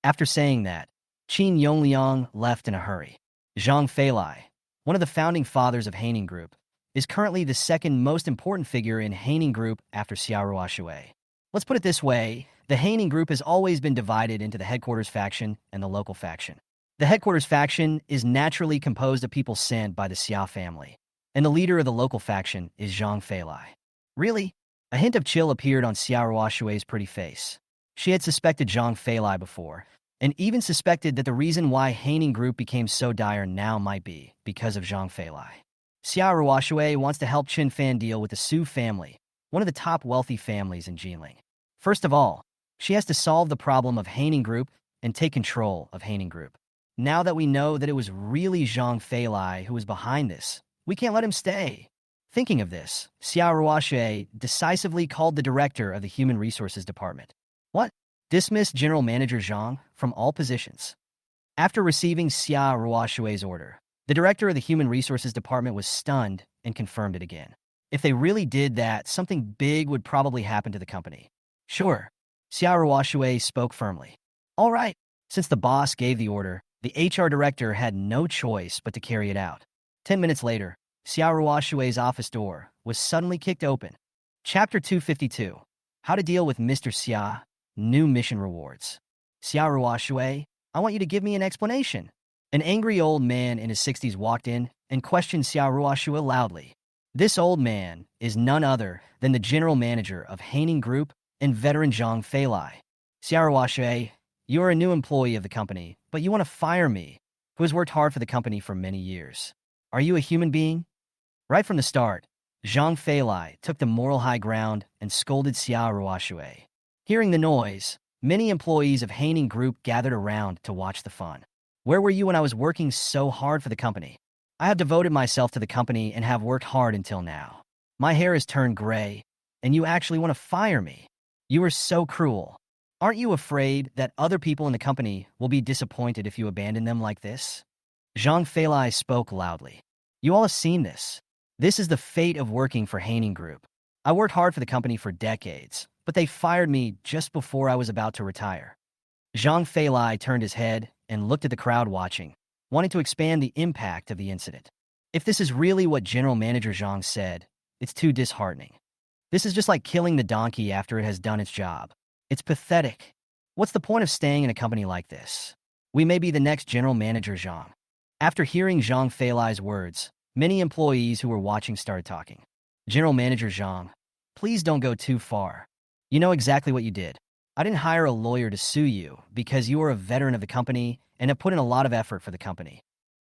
After saying that, Qin Yongliang left in a hurry. Zhang Feilai, one of the founding fathers of Haining Group, is currently the second most important figure in Haining Group after Xiao Ruoshue. Let's put it this way, the Haining Group has always been divided into the headquarters faction and the local faction. The headquarters faction is naturally composed of people sent by the Xia family, and the leader of the local faction is Zhang Feilai. Really? A hint of chill appeared on Xiao Ruoshue's pretty face. She had suspected Zhang Feilai before, and even suspected that the reason why Haining Group became so dire now might be because of Zhang Feilai. Xiao Ruoshue wants to help Chun Fan deal with the Su family, one of the top wealthy families in Jinling. First of all, she has to solve the problem of Haining Group and take control of Haining Group. Now that we know that it was really Zhang Feilai who was behind this, we can't let him stay. Thinking of this, Xiao Ruoshue decisively called the director of the Human Resources Department. What? Dismissed General Manager Zhang from all positions. After receiving Xiao Ruoshue's order, the director of the Human Resources Department was stunned and confirmed it again. If they really did that, something big would probably happen to the company. Sure, Xiao Ruoshue spoke firmly. All right, since the boss gave the order, the HR director had no choice but to carry it out. 10 minutes later, Xiao Ruoshue's office door was suddenly kicked open. Chapter 252, How to Deal with Mr. Xia, New Mission Rewards. Xiao Ruoshue, I want you to give me an explanation. An angry old man in his 60s walked in and questioned Xiao Ruoshue loudly. This old man is none other than the general manager of Haining Group and veteran Zhang Feilai. Xiao Ruoshue, you are a new employee of the company, but you want to fire me, who has worked hard for the company for many years. Are you a human being? Right from the start, Zhang Feilai took the moral high ground and scolded Xiao Ruoshue. Hearing the noise, many employees of Haining Group gathered around to watch the fun. Where were you when I was working so hard for the company? I have devoted myself to the company and have worked hard until now. My hair has turned gray, and you actually want to fire me. You are so cruel. Aren't you afraid that other people in the company will be disappointed if you abandon them like this? Zhang Feilai spoke loudly. You all have seen this. This is the fate of working for Haining Group. I worked hard for the company for decades, but they fired me just before I was about to retire. Zhang Feilai turned his head and looked at the crowd watching, wanting to expand the impact of the incident. If this is really what General Manager Zhang said, it's too disheartening. This is just like killing the donkey after it has done its job. It's pathetic. What's the point of staying in a company like this? We may be the next general manager, Zhang. After hearing Zhang Feilai's words, many employees who were watching started talking. General Manager Zhang, please don't go too far. You know exactly what you did. I didn't hire a lawyer to sue you because you are a veteran of the company and have put in a lot of effort for the company.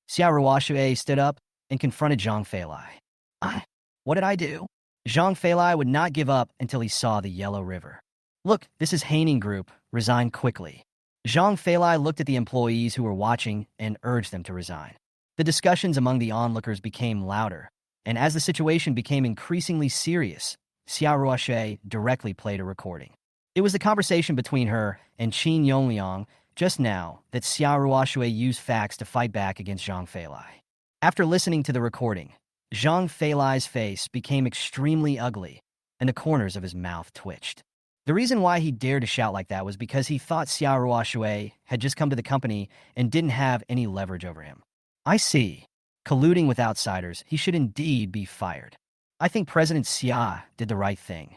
Xia Ruoxue stood up and confronted Zhang Feilai. What did I do? Zhang Feilai would not give up until he saw the Yellow River. Look, this is Haining Group. Resign quickly. Zhang Feilai looked at the employees who were watching and urged them to resign. The discussions among the onlookers became louder, and as the situation became increasingly serious, Xia Ruoxue directly played a recording. It was the conversation between her and Qin Yongliang just now that Xia Ruoxue used facts to fight back against Zhang Feilai. After listening to the recording, Zhang Feilai's face became extremely ugly, and the corners of his mouth twitched. The reason why he dared to shout like that was because he thought Xia Ruoxue had just come to the company and didn't have any leverage over him. I see. Colluding with outsiders, he should indeed be fired. I think President Xia did the right thing.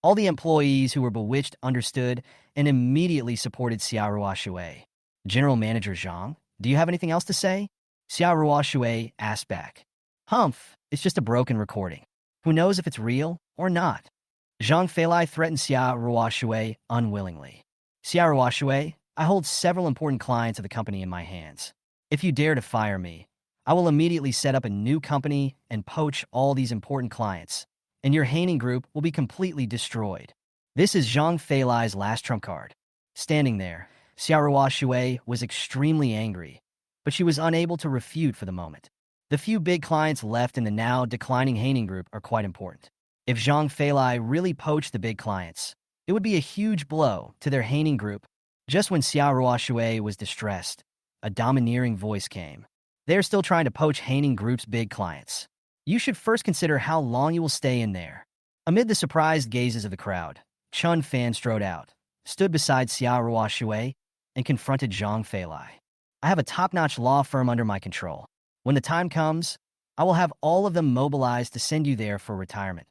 All the employees who were bewitched understood and immediately supported Xia Ruoxue. General Manager Zhang, do you have anything else to say? Xia Ruoxue asked back. Humph, it's just a broken recording. Who knows if it's real or not? Zhang Feilai threatened Xia Ruoxue unwillingly. Xia Ruoxue, I hold several important clients of the company in my hands. If you dare to fire me, I will immediately set up a new company and poach all these important clients, and your Haining Group will be completely destroyed. This is Zhang Feilai's last trump card. Standing there, Xia Ruoxue was extremely angry, but she was unable to refute for the moment. The few big clients left in the now declining Haining Group are quite important. If Zhang Feilai really poached the big clients, it would be a huge blow to their Haining Group. Just when Xia Ruoxue was distressed, a domineering voice came. They're still trying to poach Haining Group's big clients. You should first consider how long you will stay in there. Amid the surprised gazes of the crowd, Chun Fan strode out, stood beside Xia Ruoxue, and confronted Zhang Feilai. I have a top-notch law firm under my control. When the time comes, I will have all of them mobilized to send you there for retirement.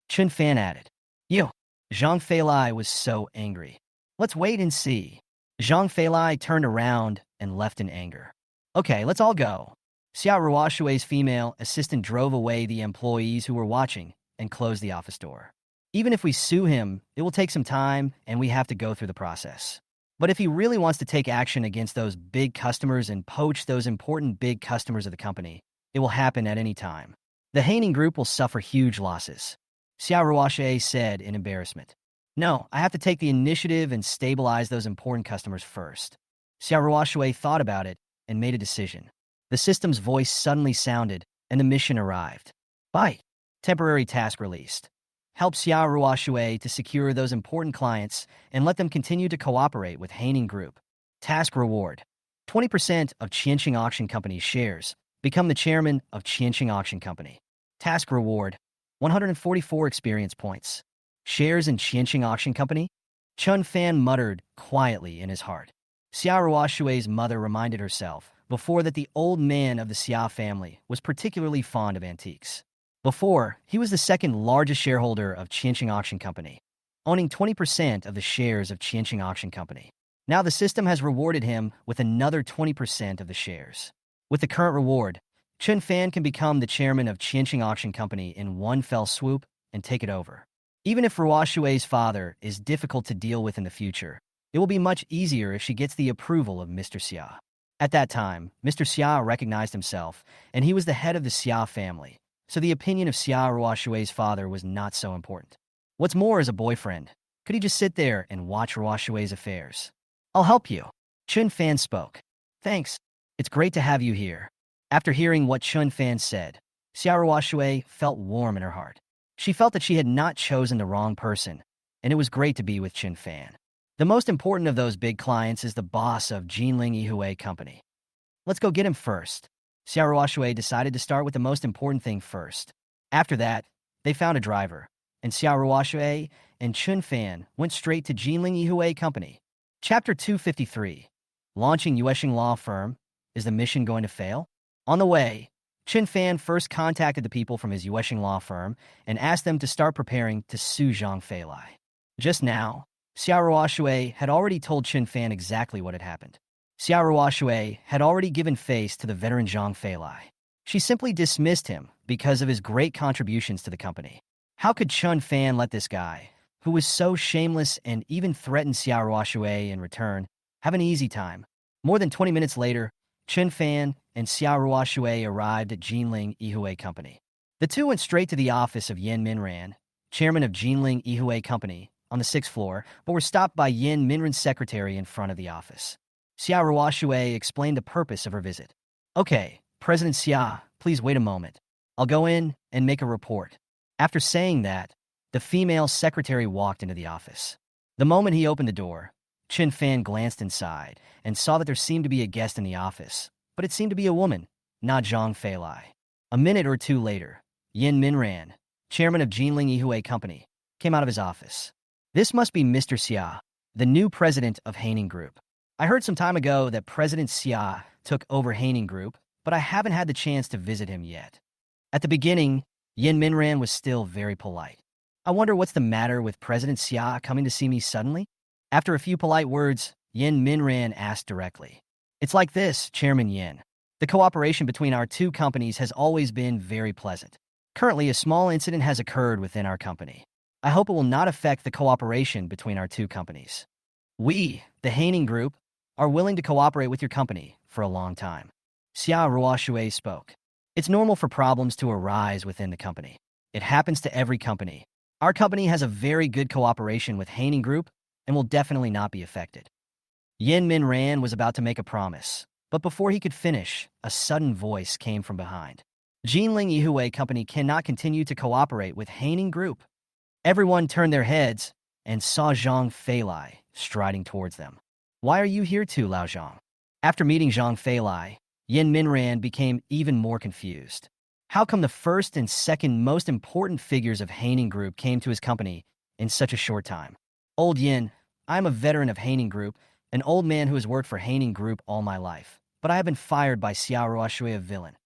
Chun Fan added. You. Zhang Feilai was so angry. Let's wait and see. Zhang Feilai turned around and left in anger. Okay, let's all go. Xia Ruoxue's female assistant drove away the employees who were watching and closed the office door. Even if we sue him, it will take some time and we have to go through the process. But if he really wants to take action against those big customers and poach those important big customers of the company, it will happen at any time. The Haining Group will suffer huge losses. Xia Ruoxue said in embarrassment. No, I have to take the initiative and stabilize those important customers first. Xia Ruoxue thought about it and made a decision. The system's voice suddenly sounded, and the mission arrived. Bye. Temporary task released. Help Xia Ruoxue to secure those important clients and let them continue to cooperate with Haining Group. Task reward. 20% of Qianqing Auction Company's shares. Become the chairman of Qianqing Auction Company. Task reward. 144 experience points. Shares in Qianqing Auction Company? Chun Fan muttered quietly in his heart. Xia Ruoxue's mother reminded herself before that the old man of the Xia family was particularly fond of antiques. Before, he was the second largest shareholder of Qianqing Auction Company, owning 20% of the shares of Qianqing Auction Company. Now the system has rewarded him with another 20% of the shares. With the current reward, Chun Fan can become the chairman of Qianqing Auction Company in one fell swoop and take it over. Even if Ruoxue's father is difficult to deal with in the future, it will be much easier if she gets the approval of Mr. Xia. At that time, Mr. Xia recognized himself, and he was the head of the Xia family, so the opinion of Xia Ruoxue's father was not so important. What's more, as a boyfriend, could he just sit there and watch Ruoxue's affairs? I'll help you. Chun Fan spoke. Thanks. It's great to have you here. After hearing what Chun Fan said, Xia Ruoxue felt warm in her heart. She felt that she had not chosen the wrong person, and it was great to be with Chun Fan. The most important of those big clients is the boss of Jinling Yihue Company. Let's go get him first. Xia Ruoxue decided to start with the most important thing first. After that, they found a driver, and Xia Ruoxue and Chun Fan went straight to Jinling Yihue Company. Chapter 253. Launching Yuesheng Law Firm. Is the mission going to fail? On the way, Chun Fan first contacted the people from his Yuesheng law firm and asked them to start preparing to sue Zhang Feilai. Just now, Xia Ruoxue had already told Chun Fan exactly what had happened. Xiao Shui had already given face to the veteran Zhang Feilai. She simply dismissed him because of his great contributions to the company. How could Chun Fan let this guy, who was so shameless and even threatened Xiao Shui in return, have an easy time? More than 20 minutes later, Chun Fan and Xiao Shui arrived at Jinling Yihui Company. The two went straight to the office of Yin Minran, chairman of Jinling Yihui Company, on the 6th floor, but were stopped by Yin Minran's secretary in front of the office. Xiao Shui explained the purpose of her visit. Okay, President Xia, please wait a moment. I'll go in and make a report. After saying that, the female secretary walked into the office. The moment he opened the door, Chun Fan glanced inside and saw that there seemed to be a guest in the office, but it seemed to be a woman, not Zhang Feilai. A minute or two later, Yin Minran, chairman of Jinling Yihui Company, came out of his office. This must be Mr. Xia, the new president of Haining Group. I heard some time ago that President Xia took over Haining Group, but I haven't had the chance to visit him yet. At the beginning, Yin Minran was still very polite. I wonder what's the matter with President Xia coming to see me suddenly? After a few polite words, Yin Minran asked directly. It's like this, Chairman Yin. The cooperation between our two companies has always been very pleasant. Currently, a small incident has occurred within our company. I hope it will not affect the cooperation between our two companies. We, the Haining Group, are willing to cooperate with your company for a long time. Xia Ruoshui spoke. It's normal for problems to arise within the company. It happens to every company. Our company has a very good cooperation with Haining Group and will definitely not be affected. Yin Minran was about to make a promise, but before he could finish, a sudden voice came from behind. Jinling Yihui Company cannot continue to cooperate with Haining Group. Everyone turned their heads and saw Zhang Feilai striding towards them. Why are you here too, Lao Zhang? After meeting Zhang Feilai, Yin Minran became even more confused. How come the first and second most important figures of Haining Group came to his company in such a short time? Old Yin, I'm a veteran of Haining Group, an old man who has worked for Haining Group all my life, but I have been fired by Xiao Ruoshui, a villain.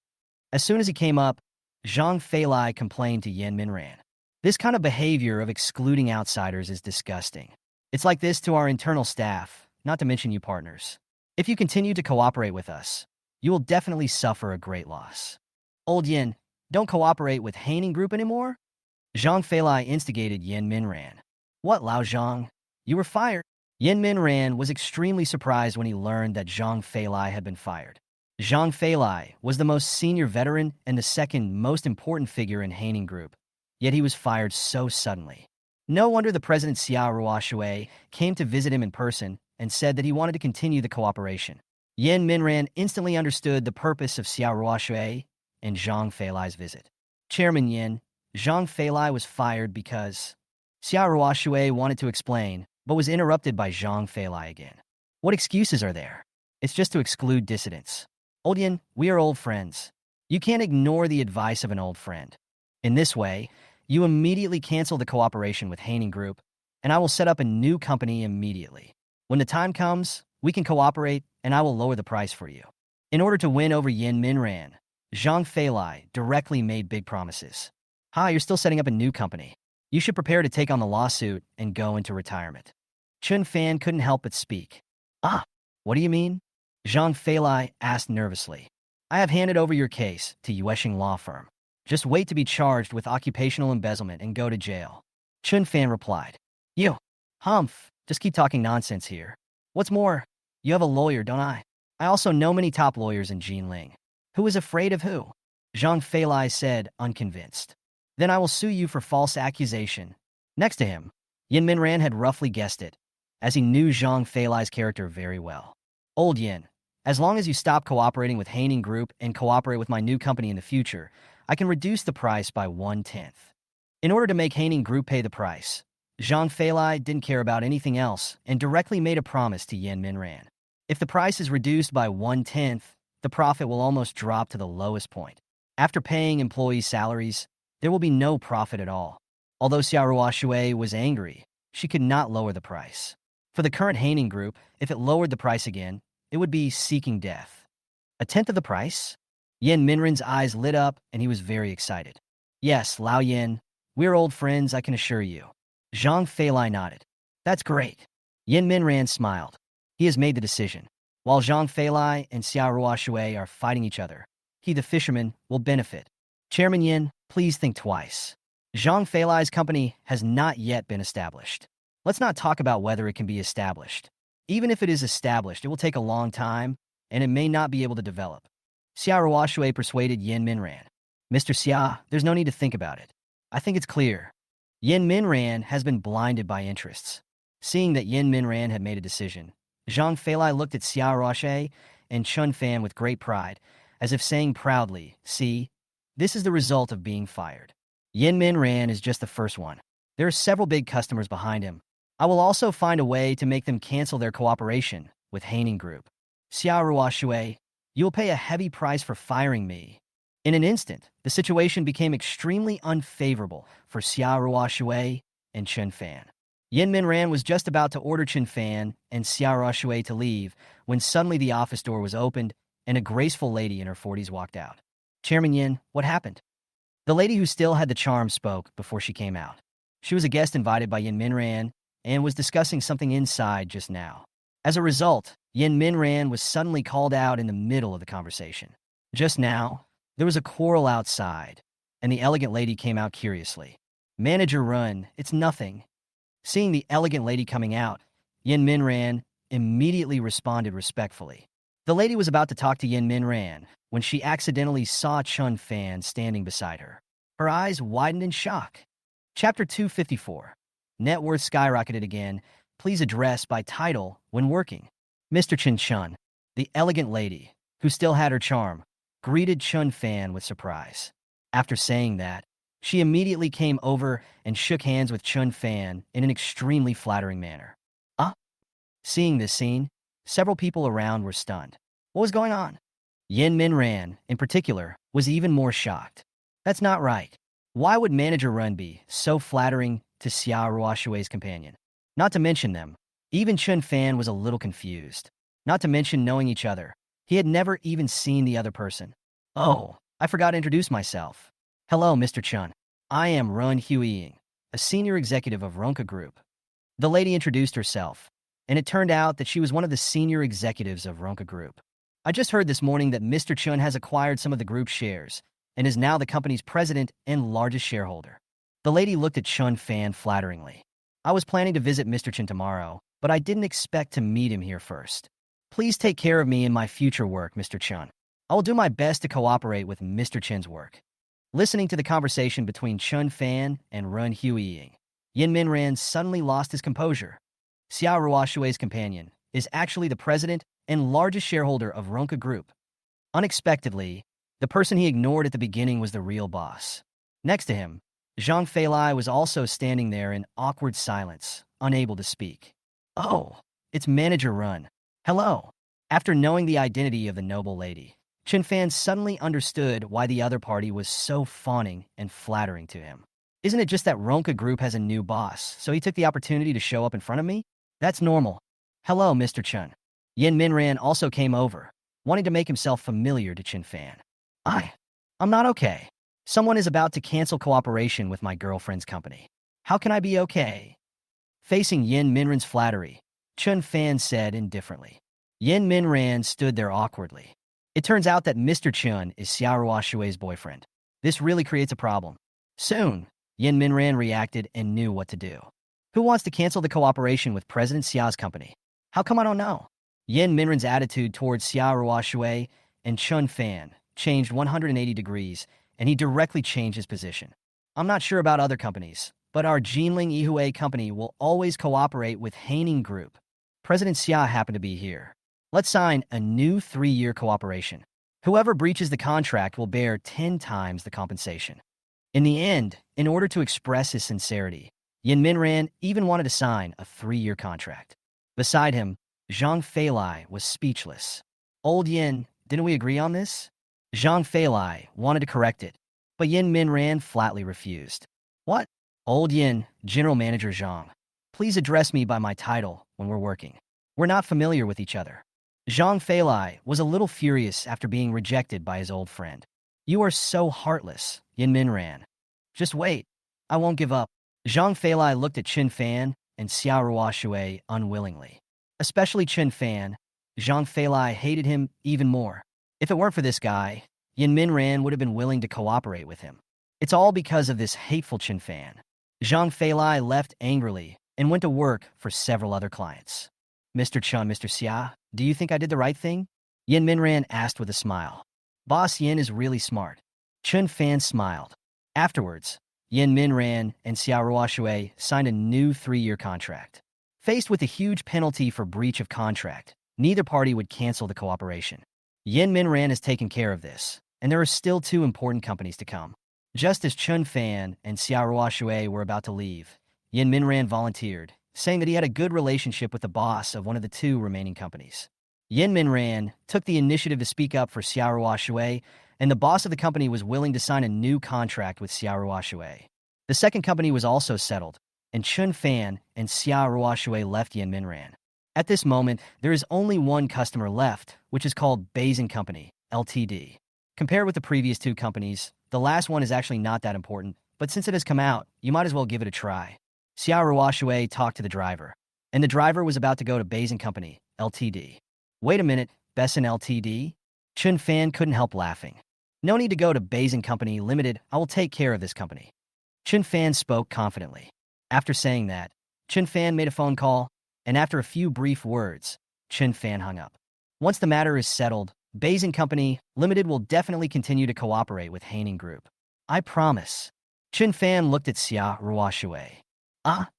As soon as he came up, Zhang Feilai complained to Yin Minran. This kind of behavior of excluding outsiders is disgusting. It's like this to our internal staff, not to mention you partners. If you continue to cooperate with us, you will definitely suffer a great loss. Old Yin, don't cooperate with Haining Group anymore? Zhang Feilai instigated Yin Minran. What, Lao Zhang? You were fired? Yin Minran was extremely surprised when he learned that Zhang Feilai had been fired. Zhang Feilai was the most senior veteran and the second most important figure in Haining Group, yet he was fired so suddenly. No wonder the president Xiao Ruoshui came to visit him in person and said that he wanted to continue the cooperation. Yin Minran instantly understood the purpose of Xiao Ruoshui and Zhang Feilai's visit. Chairman Yin, Zhang Feilai was fired because Xiao Ruoshui wanted to explain, but was interrupted by Zhang Feilai again. What excuses are there? It's just to exclude dissidents. Old Yin, we are old friends. You can't ignore the advice of an old friend. In this way, you immediately cancel the cooperation with Haining Group, and I will set up a new company immediately. When the time comes, we can cooperate, and I will lower the price for you. In order to win over Yin Minran, Zhang Feilai directly made big promises. You're still setting up a new company. You should prepare to take on the lawsuit and go into retirement. Chun Fan couldn't help but speak. What do you mean? Zhang Feilai asked nervously. I have handed over your case to Yueshing Law Firm. Just wait to be charged with occupational embezzlement and go to jail. Chun Fan replied. You, just keep talking nonsense here. What's more, you have a lawyer, don't I? I also know many top lawyers in Jinling. Who is afraid of who? Zhang Feilai said, unconvinced. Then I will sue you for false accusation. Next to him, Yin Minran had roughly guessed it, as he knew Zhang Feilai's character very well. Old Yin, as long as you stop cooperating with Haining Group and cooperate with my new company in the future, I can reduce the price by 1/10. In order to make Haining Group pay the price, Zhang Feilai didn't care about anything else and directly made a promise to Yin Minran. If the price is reduced by 1/10, the profit will almost drop to the lowest point. After paying employees' salaries, there will be no profit at all. Although Xiao Ruoshui was angry, she could not lower the price. For the current Haining Group, if it lowered the price again, it would be seeking death. 1/10 of the price? Yin Minran's eyes lit up and he was very excited. Yes, Lao Yin, we're old friends, I can assure you. Zhang Feilai nodded. That's great. Yin Minran smiled. He has made the decision. While Zhang Feilai and Xia Ruoshui are fighting each other, he, the fisherman, will benefit. Chairman Yin, please think twice. Zhang Feilai's company has not yet been established. Let's not talk about whether it can be established. Even if it is established, it will take a long time, and it may not be able to develop. Xia Ruoshui persuaded Yin Minran. Mr. Xia, there's no need to think about it. I think it's clear. Yin Minran has been blinded by interests. Seeing that Yin Minran had made a decision, Zhang Feilai looked at Xia Ruoshui and Chun Fan with great pride, as if saying proudly, see, this is the result of being fired. Yin Minran is just the first one. There are several big customers behind him. I will also find a way to make them cancel their cooperation with Haining Group. Xia Ruoshui, you will pay a heavy price for firing me. In an instant, the situation became extremely unfavorable for Xia Ruoshui and Chun Fan. Yin Minran was just about to order Chun Fan and Xia Ruoshui to leave when suddenly the office door was opened and a graceful lady in her 40s walked out. Chairman Yin, what happened? The lady who still had the charm spoke before she came out. She was a guest invited by Yin Minran and was discussing something inside just now. As a result, Yin Minran was suddenly called out in the middle of the conversation. Just now, there was a quarrel outside, and the elegant lady came out curiously. Manager Run, it's nothing. Seeing the elegant lady coming out, Yin Minran immediately responded respectfully. The lady was about to talk to Yin Minran when she accidentally saw Chun Fan standing beside her. Her eyes widened in shock. Chapter 254. Net worth skyrocketed again. Please address by title when working. Mr. Chun, the elegant lady, who still had her charm, greeted Chun Fan with surprise. After saying that, she immediately came over and shook hands with Chun Fan in an extremely flattering manner. Seeing this scene, several people around were stunned. What was going on? Yin Minran, in particular, was even more shocked. That's not right. Why would Manager Run be so flattering to Xia Ruoshui's companion? Not to mention them, even Chun Fan was a little confused. Not to mention knowing each other. He had never even seen the other person. Oh, I forgot to introduce myself. Hello, Mr. Chun. I am Run Huiying, a senior executive of Ronka Group. The lady introduced herself, and it turned out that she was one of the senior executives of Ronka Group. I just heard this morning that Mr. Chun has acquired some of the group's shares and is now the company's president and largest shareholder. The lady looked at Chun Fan flatteringly. I was planning to visit Mr. Chun tomorrow, but I didn't expect to meet him here first. Please take care of me in my future work, Mr. Chun. I will do my best to cooperate with Mr. Chun's work. Listening to the conversation between Chun Fan and Run Huiying, Yin Minran suddenly lost his composure. Xia Ruoshui's companion is actually the president and largest shareholder of Ronka Group. Unexpectedly, the person he ignored at the beginning was the real boss. Next to him, Zhang Feilai was also standing there in awkward silence, unable to speak. Oh, it's Manager Run. Hello. After knowing the identity of the noble lady, Chun Fan suddenly understood why the other party was so fawning and flattering to him. Isn't it just that Ronka Group has a new boss, so he took the opportunity to show up in front of me? That's normal. Hello, Mr. Chun. Yin Minran also came over, wanting to make himself familiar to Chun Fan. I'm not okay. Someone is about to cancel cooperation with my girlfriend's company. How can I be okay? Facing Yin Minran's flattery, Chun Fan said indifferently. Yin Minran stood there awkwardly. It turns out that Mr. Chun is Xia Ruoshui's boyfriend. This really creates a problem. Soon, Yin Minran reacted and knew what to do. Who wants to cancel the cooperation with President Xia's company? How come I don't know? Yin Minran's attitude towards Xia Ruoshui and Chun Fan changed 180 degrees, and he directly changed his position. I'm not sure about other companies, but our Jinling Yihue company will always cooperate with Haining Group. President Xia happened to be here. Let's sign a new 3-year cooperation. Whoever breaches the contract will bear 10 times the compensation. In the end, in order to express his sincerity, Yin Minran even wanted to sign a 3-year contract. Beside him, Zhang Feilai was speechless. Old Yin, didn't we agree on this? Zhang Feilai wanted to correct it, but Yin Minran flatly refused. What? Old Yin, General Manager Zhang. Please address me by my title when we're working. We're not familiar with each other. Zhang Feilai was a little furious after being rejected by his old friend. You are so heartless, Yin Minran. Just wait. I won't give up. Zhang Feilai looked at Chun Fan and Xia Ruoshui unwillingly. Especially Chun Fan, Zhang Feilai hated him even more. If it weren't for this guy, Yin Minran would have been willing to cooperate with him. It's all because of this hateful Chun Fan. Zhang Feilai left angrily and went to work for several other clients. Mr. Chun, Mr. Xia, do you think I did the right thing? Yin Minran asked with a smile. Boss Yin is really smart. Chun Fan smiled. Afterwards, Yin Minran and Xia Ruoshui signed a new 3-year contract. Faced with a huge penalty for breach of contract, neither party would cancel the cooperation. Yin Minran has taken care of this, and there are still 2 important companies to come. Just as Chun Fan and Xia Ruoshui were about to leave, Yin Minran volunteered, saying that he had a good relationship with the boss of one of the 2 remaining companies. Yin Minran took the initiative to speak up for Xia Ruoshui, and the boss of the company was willing to sign a new contract with Xia Ruoshui. The second company was also settled, and Chun Fan and Xia Ruoshui left Yin Minran. At this moment, there is only one customer left, which is called Basin Company, Ltd. Compared with the previous 2 companies, the last one is actually not that important, but since it has come out, you might as well give it a try. Xia Ruoshui talked to the driver, and the driver was about to go to Basin Company, Ltd. Wait a minute, Basin Ltd? Chun Fan couldn't help laughing. No need to go to Basin Company Limited, I will take care of this company. Chun Fan spoke confidently. After saying that, Chun Fan made a phone call, and after a few brief words, Chun Fan hung up. Once the matter is settled, Basin Company Limited will definitely continue to cooperate with Haining Group. I promise. Chun Fan looked at Xia Ruoshui. Ah?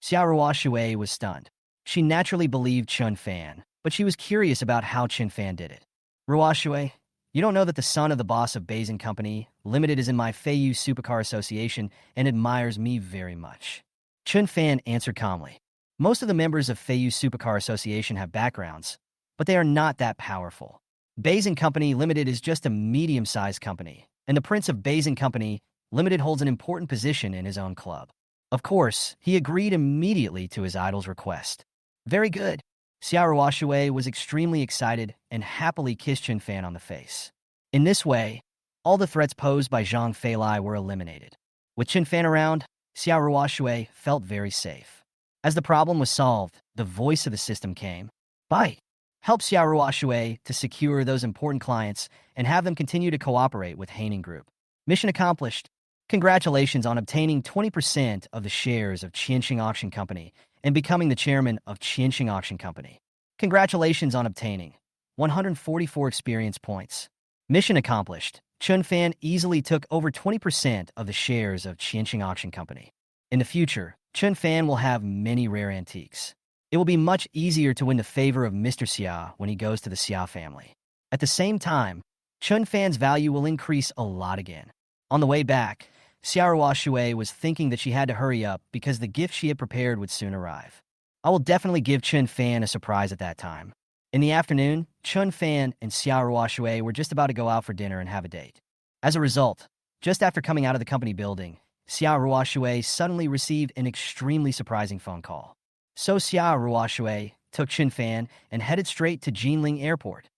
Xia Ruoshui was stunned. She naturally believed Chun Fan, but she was curious about how Chun Fan did it. Ruoshui, you don't know that the son of the boss of Basin Company Limited is in my Feiyu Supercar Association and admires me very much. Chun Fan answered calmly. Most of the members of Feiyu Supercar Association have backgrounds, but they are not that powerful. Basin Company Limited is just a medium-sized company, and the Prince of Basin Company Limited holds an important position in his own club. Of course, he agreed immediately to his idol's request. Very good. Xia Ruoshui was extremely excited and happily kissed Chun Fan on the face. In this way, all the threats posed by Zhang Feilai were eliminated. With Chun Fan around, Xia Ruoshui felt very safe. As the problem was solved, the voice of the system came. Bye. Help Xia Ruoshui to secure those important clients and have them continue to cooperate with Haining Group. Mission accomplished. Congratulations on obtaining 20% of the shares of Qianxing Auction Company and becoming the chairman of Qianxing Auction Company. Congratulations on obtaining 144 experience points. Mission accomplished. Chun Fan easily took over 20% of the shares of Qianxing Auction Company. In the future, Chun Fan will have many rare antiques. It will be much easier to win the favor of Mr. Xia when he goes to the Xia family. At the same time, Chun Fan's value will increase a lot again. On the way back, Xia Ruoshui was thinking that she had to hurry up because the gift she had prepared would soon arrive. I will definitely give Chun Fan a surprise at that time. In the afternoon, Chun Fan and Xia Ruoshui were just about to go out for dinner and have a date. As a result, just after coming out of the company building, Xia Ruoshui suddenly received an extremely surprising phone call. So Xia Ruoshui took Chun Fan and headed straight to Jinling Airport.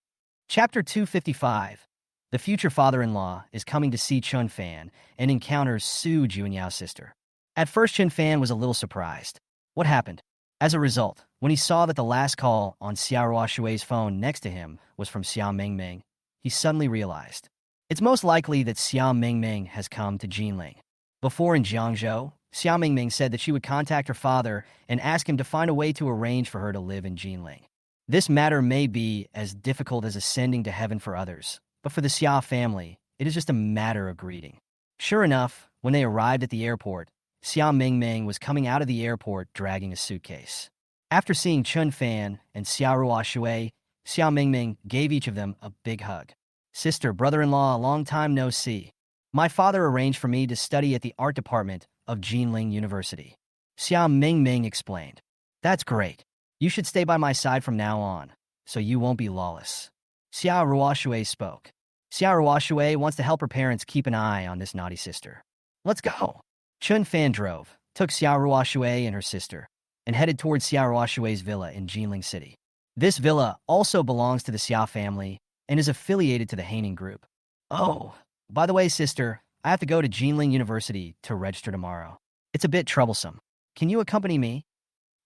Chapter 255. The future father-in-law is coming to see Chun Fan and encounters Su Junyao sister. At first, Chun Fan was a little surprised. What happened? As a result, when he saw that the last call on Xia Ruoshui's phone next to him was from Xia Mingming, he suddenly realized. It's most likely that Xia Mingming has come to Jinling. Before in Jiangzhou, Xia Mingming said that she would contact her father and ask him to find a way to arrange for her to live in Jinling. This matter may be as difficult as ascending to heaven for others, but for the Xia family, it is just a matter of greeting. Sure enough, when they arrived at the airport, Xia Mingming was coming out of the airport dragging a suitcase. After seeing Chun Fan and Xia Ruoshui, Xia Mingming gave each of them a big hug. Sister, brother-in-law, a long time no see. My father arranged for me to study at the art department of Jinling University. Xia Mingming explained. That's great. You should stay by my side from now on, so you won't be lawless. Xia Ruoshui spoke. Xia Ruoshui wants to help her parents keep an eye on this naughty sister. Let's go. Chun Fan drove, took Xia Ruoshui and her sister, and headed towards Xia Ruoshui's villa in Jinling City. This villa also belongs to the Xia family and is affiliated to the Haining Group. Oh, by the way, sister, I have to go to Jinling University to register tomorrow. It's a bit troublesome. Can you accompany me?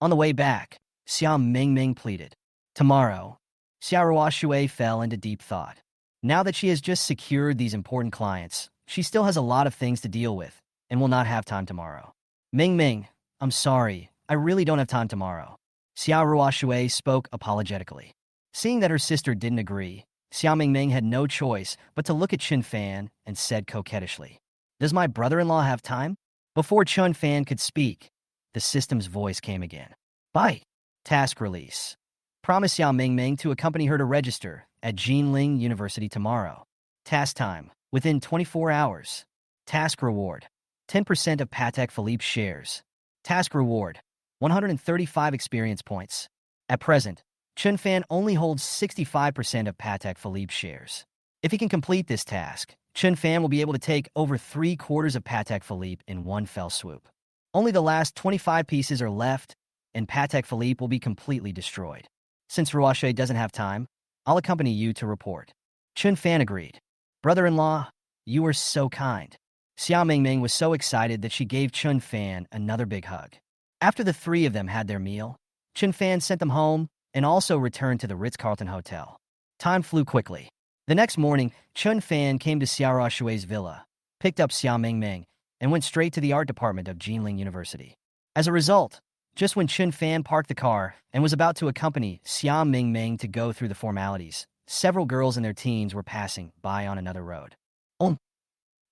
On the way back, Xia Mingming pleaded. Tomorrow, Xiaohua Shui fell into deep thought. Now that she has just secured these important clients, she still has a lot of things to deal with and will not have time tomorrow. Ming Ming, I'm sorry, I really don't have time tomorrow. Xiaohua Shui spoke apologetically. Seeing that her sister didn't agree, Xiao Mingming had no choice but to look at Chun Fan and said coquettishly, "Does my brother-in-law have time?" Before Chun Fan could speak, the system's voice came again. "Bye. Task release. Promise Xiao Mingming to accompany her to register at Jinling University tomorrow. Task time, within 24 hours. Task reward, 10% of Patek Philippe shares. Task reward, 135 experience points. At present, Chun Fan only holds 65% of Patek Philippe shares. If he can complete this task, Chun Fan will be able to take over 3/4 of Patek Philippe in one fell swoop. Only the last 25 pieces are left, and Patek Philippe will be completely destroyed. Since Ruashe doesn't have time, I'll accompany you to report." Chun Fan agreed. "Brother-in-law, you are so kind." Xiao Mingming was so excited that she gave Chun Fan another big hug. After the three of them had their meal, Chun Fan sent them home and also returned to the Ritz-Carlton Hotel. Time flew quickly. The next morning, Chun Fan came to Xiaohua Shui's villa, picked up Xiao Mingming, and went straight to the art department of Jinling University. As a result, just when Chun Fan parked the car and was about to accompany Xiao Mingming to go through the formalities, several girls in their teens were passing by on another road. Oh.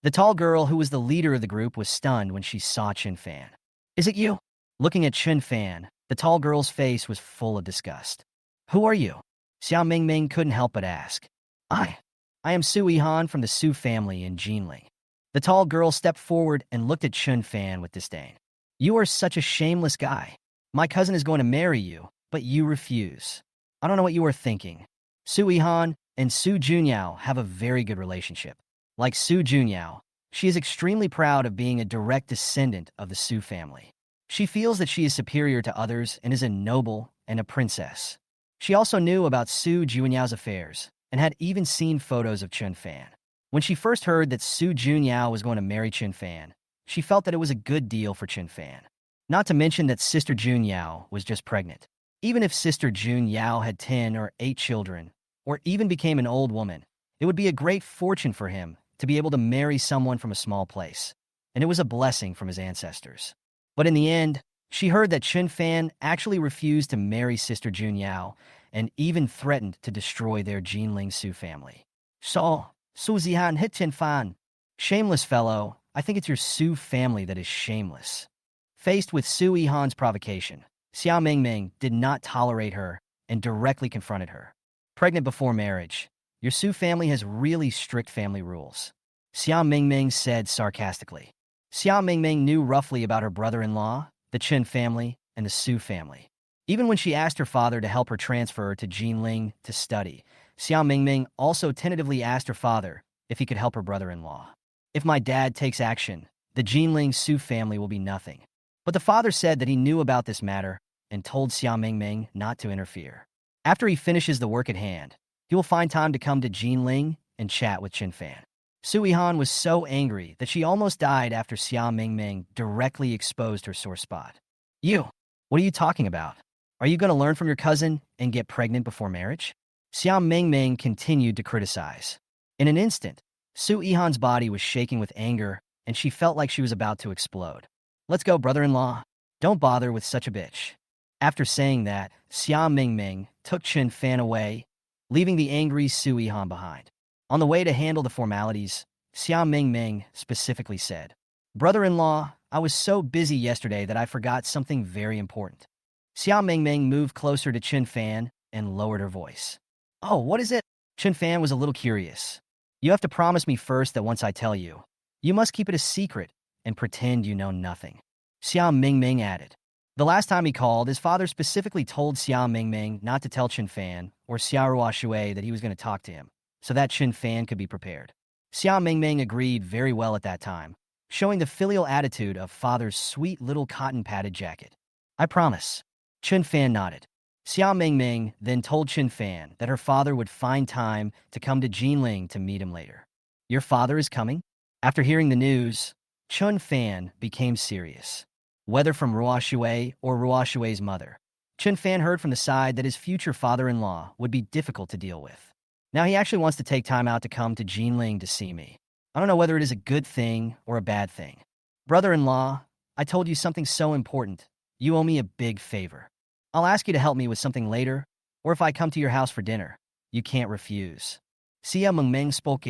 The tall girl who was the leader of the group was stunned when she saw Chun Fan. "Is it you?" Looking at Chun Fan, the tall girl's face was full of disgust. "Who are you?" Xiao Mingming couldn't help but ask. I am Su Yihan from the Su family in Jinling." The tall girl stepped forward and looked at Chun Fan with disdain. "You are such a shameless guy. My cousin is going to marry you, but you refuse. I don't know what you are thinking." Su Yihan and Su Junyao have a very good relationship. Like Su Junyao, she is extremely proud of being a direct descendant of the Su family. She feels that she is superior to others and is a noble and a princess. She also knew about Su Junyao's affairs and had even seen photos of Chun Fan. When she first heard that Su Junyao was going to marry Chun Fan, she felt that it was a good deal for Chun Fan. Not to mention that Sister Junyao was just pregnant. Even if Sister Junyao had 10 or 8 children, or even became an old woman, it would be a great fortune for him to be able to marry someone from a small place, and it was a blessing from his ancestors. But in the end, she heard that Chun Fan actually refused to marry Sister Junyao and even threatened to destroy their Jinling Su family. "So, Su Zihan hit Chun Fan. Shameless fellow, I think it's your Su family that is shameless." Faced with Su Yihan's provocation, Xiao Mingming did not tolerate her and directly confronted her. "Pregnant before marriage. Your Su family has really strict family rules," Xiao Mingming said sarcastically. Xiao Mingming knew roughly about her brother-in-law, the Chun family, and the Su family. Even when she asked her father to help her transfer to Jinling to study, Xiao Mingming also tentatively asked her father if he could help her brother-in-law. "If my dad takes action, the Jinling Su family will be nothing." But the father said that he knew about this matter and told Xiao Mingming not to interfere. After he finishes the work at hand, he will find time to come to Jinling and chat with Chun Fan. Su Yihan was so angry that she almost died after Xiao Mingming directly exposed her sore spot. "You, what are you talking about? Are you going to learn from your cousin and get pregnant before marriage?" Xiao Mingming continued to criticize. In an instant, Su Yihan's body was shaking with anger, and she felt like she was about to explode. "Let's go, brother-in-law. Don't bother with such a bitch." After saying that, Xiao Mingming took Chun Fan away, leaving the angry Su Yihan behind. On the way to handle the formalities, Xiao Mingming specifically said, "Brother-in-law, I was so busy yesterday that I forgot something very important." Xiao Mingming moved closer to Chun Fan and lowered her voice. "Oh, what is it?" Chun Fan was a little curious. "You have to promise me first that once I tell you, you must keep it a secret and pretend you know nothing," Xiao Mingming added. The last time he called, his father specifically told Xiao Mingming not to tell Chun Fan or Xiaohua Shui that he was going to talk to him, so that Chun Fan could be prepared. Xiao Mingming agreed very well at that time, showing the filial attitude of father's sweet little cotton-padded jacket. "I promise." Chun Fan nodded. Xiao Mingming then told Chun Fan that her father would find time to come to Jinling to meet him later. "Your father is coming?" After hearing the news, Chun Fan became serious. Whether from Ruo Shui or Ruo Shui's mother, Chun Fan heard from the side that his future father-in-law would be difficult to deal with. Now he actually wants to take time out to come to Jinling to see me. I don't know whether it is a good thing or a bad thing. Brother-in-law, I told you something so important. You owe me a big favor. I'll ask you to help me with something later, or if I come to your house for dinner. You can't refuse. Sia Mengmeng spoke.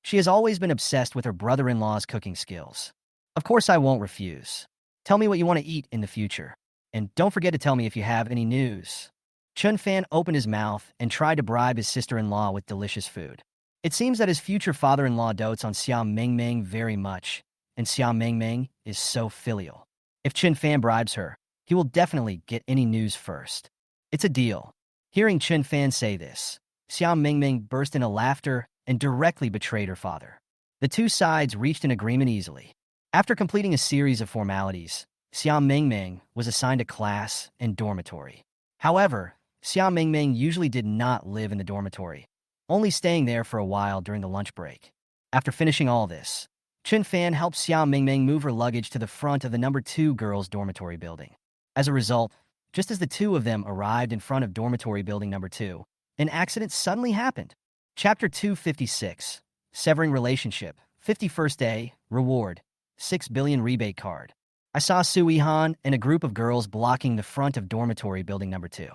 She has always been obsessed with her brother-in-law's cooking skills. Of course I won't refuse. Tell me what you want to eat in the future. And don't forget to tell me if you have any news. Chun Fan opened his mouth and tried to bribe his sister-in-law with delicious food. It seems that his future father-in-law dotes on Sia Mengmeng very much, and Sia Mengmeng is so filial. If Chun Fan bribes her, he will definitely get any news first. It's a deal. Hearing Chun Fan say this, Sia Mengmeng burst into laughter and directly betrayed her father. The two sides reached an agreement easily. After completing a series of formalities, Sia Mengmeng was assigned a class and dormitory. However, Sia Mengmeng usually did not live in the dormitory, only staying there for a while during the lunch break. After finishing all this, Chun Fan helped Sia Mengmeng move her luggage to the front of the number 2 girls' dormitory building. As a result, just as the two of them arrived in front of dormitory building number 2, an accident suddenly happened. Chapter 256, Severing Relationship, 51st Day, Reward, 6 billion rebate card. I saw Su Yihan and a group of girls blocking the front of dormitory building number 2.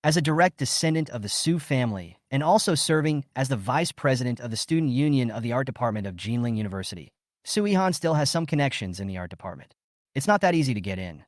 As a direct descendant of the Su family and also serving as the vice president of the student union of the art department of Jinling University, Su Yihan still has some connections in the art department. It's not that easy to get in.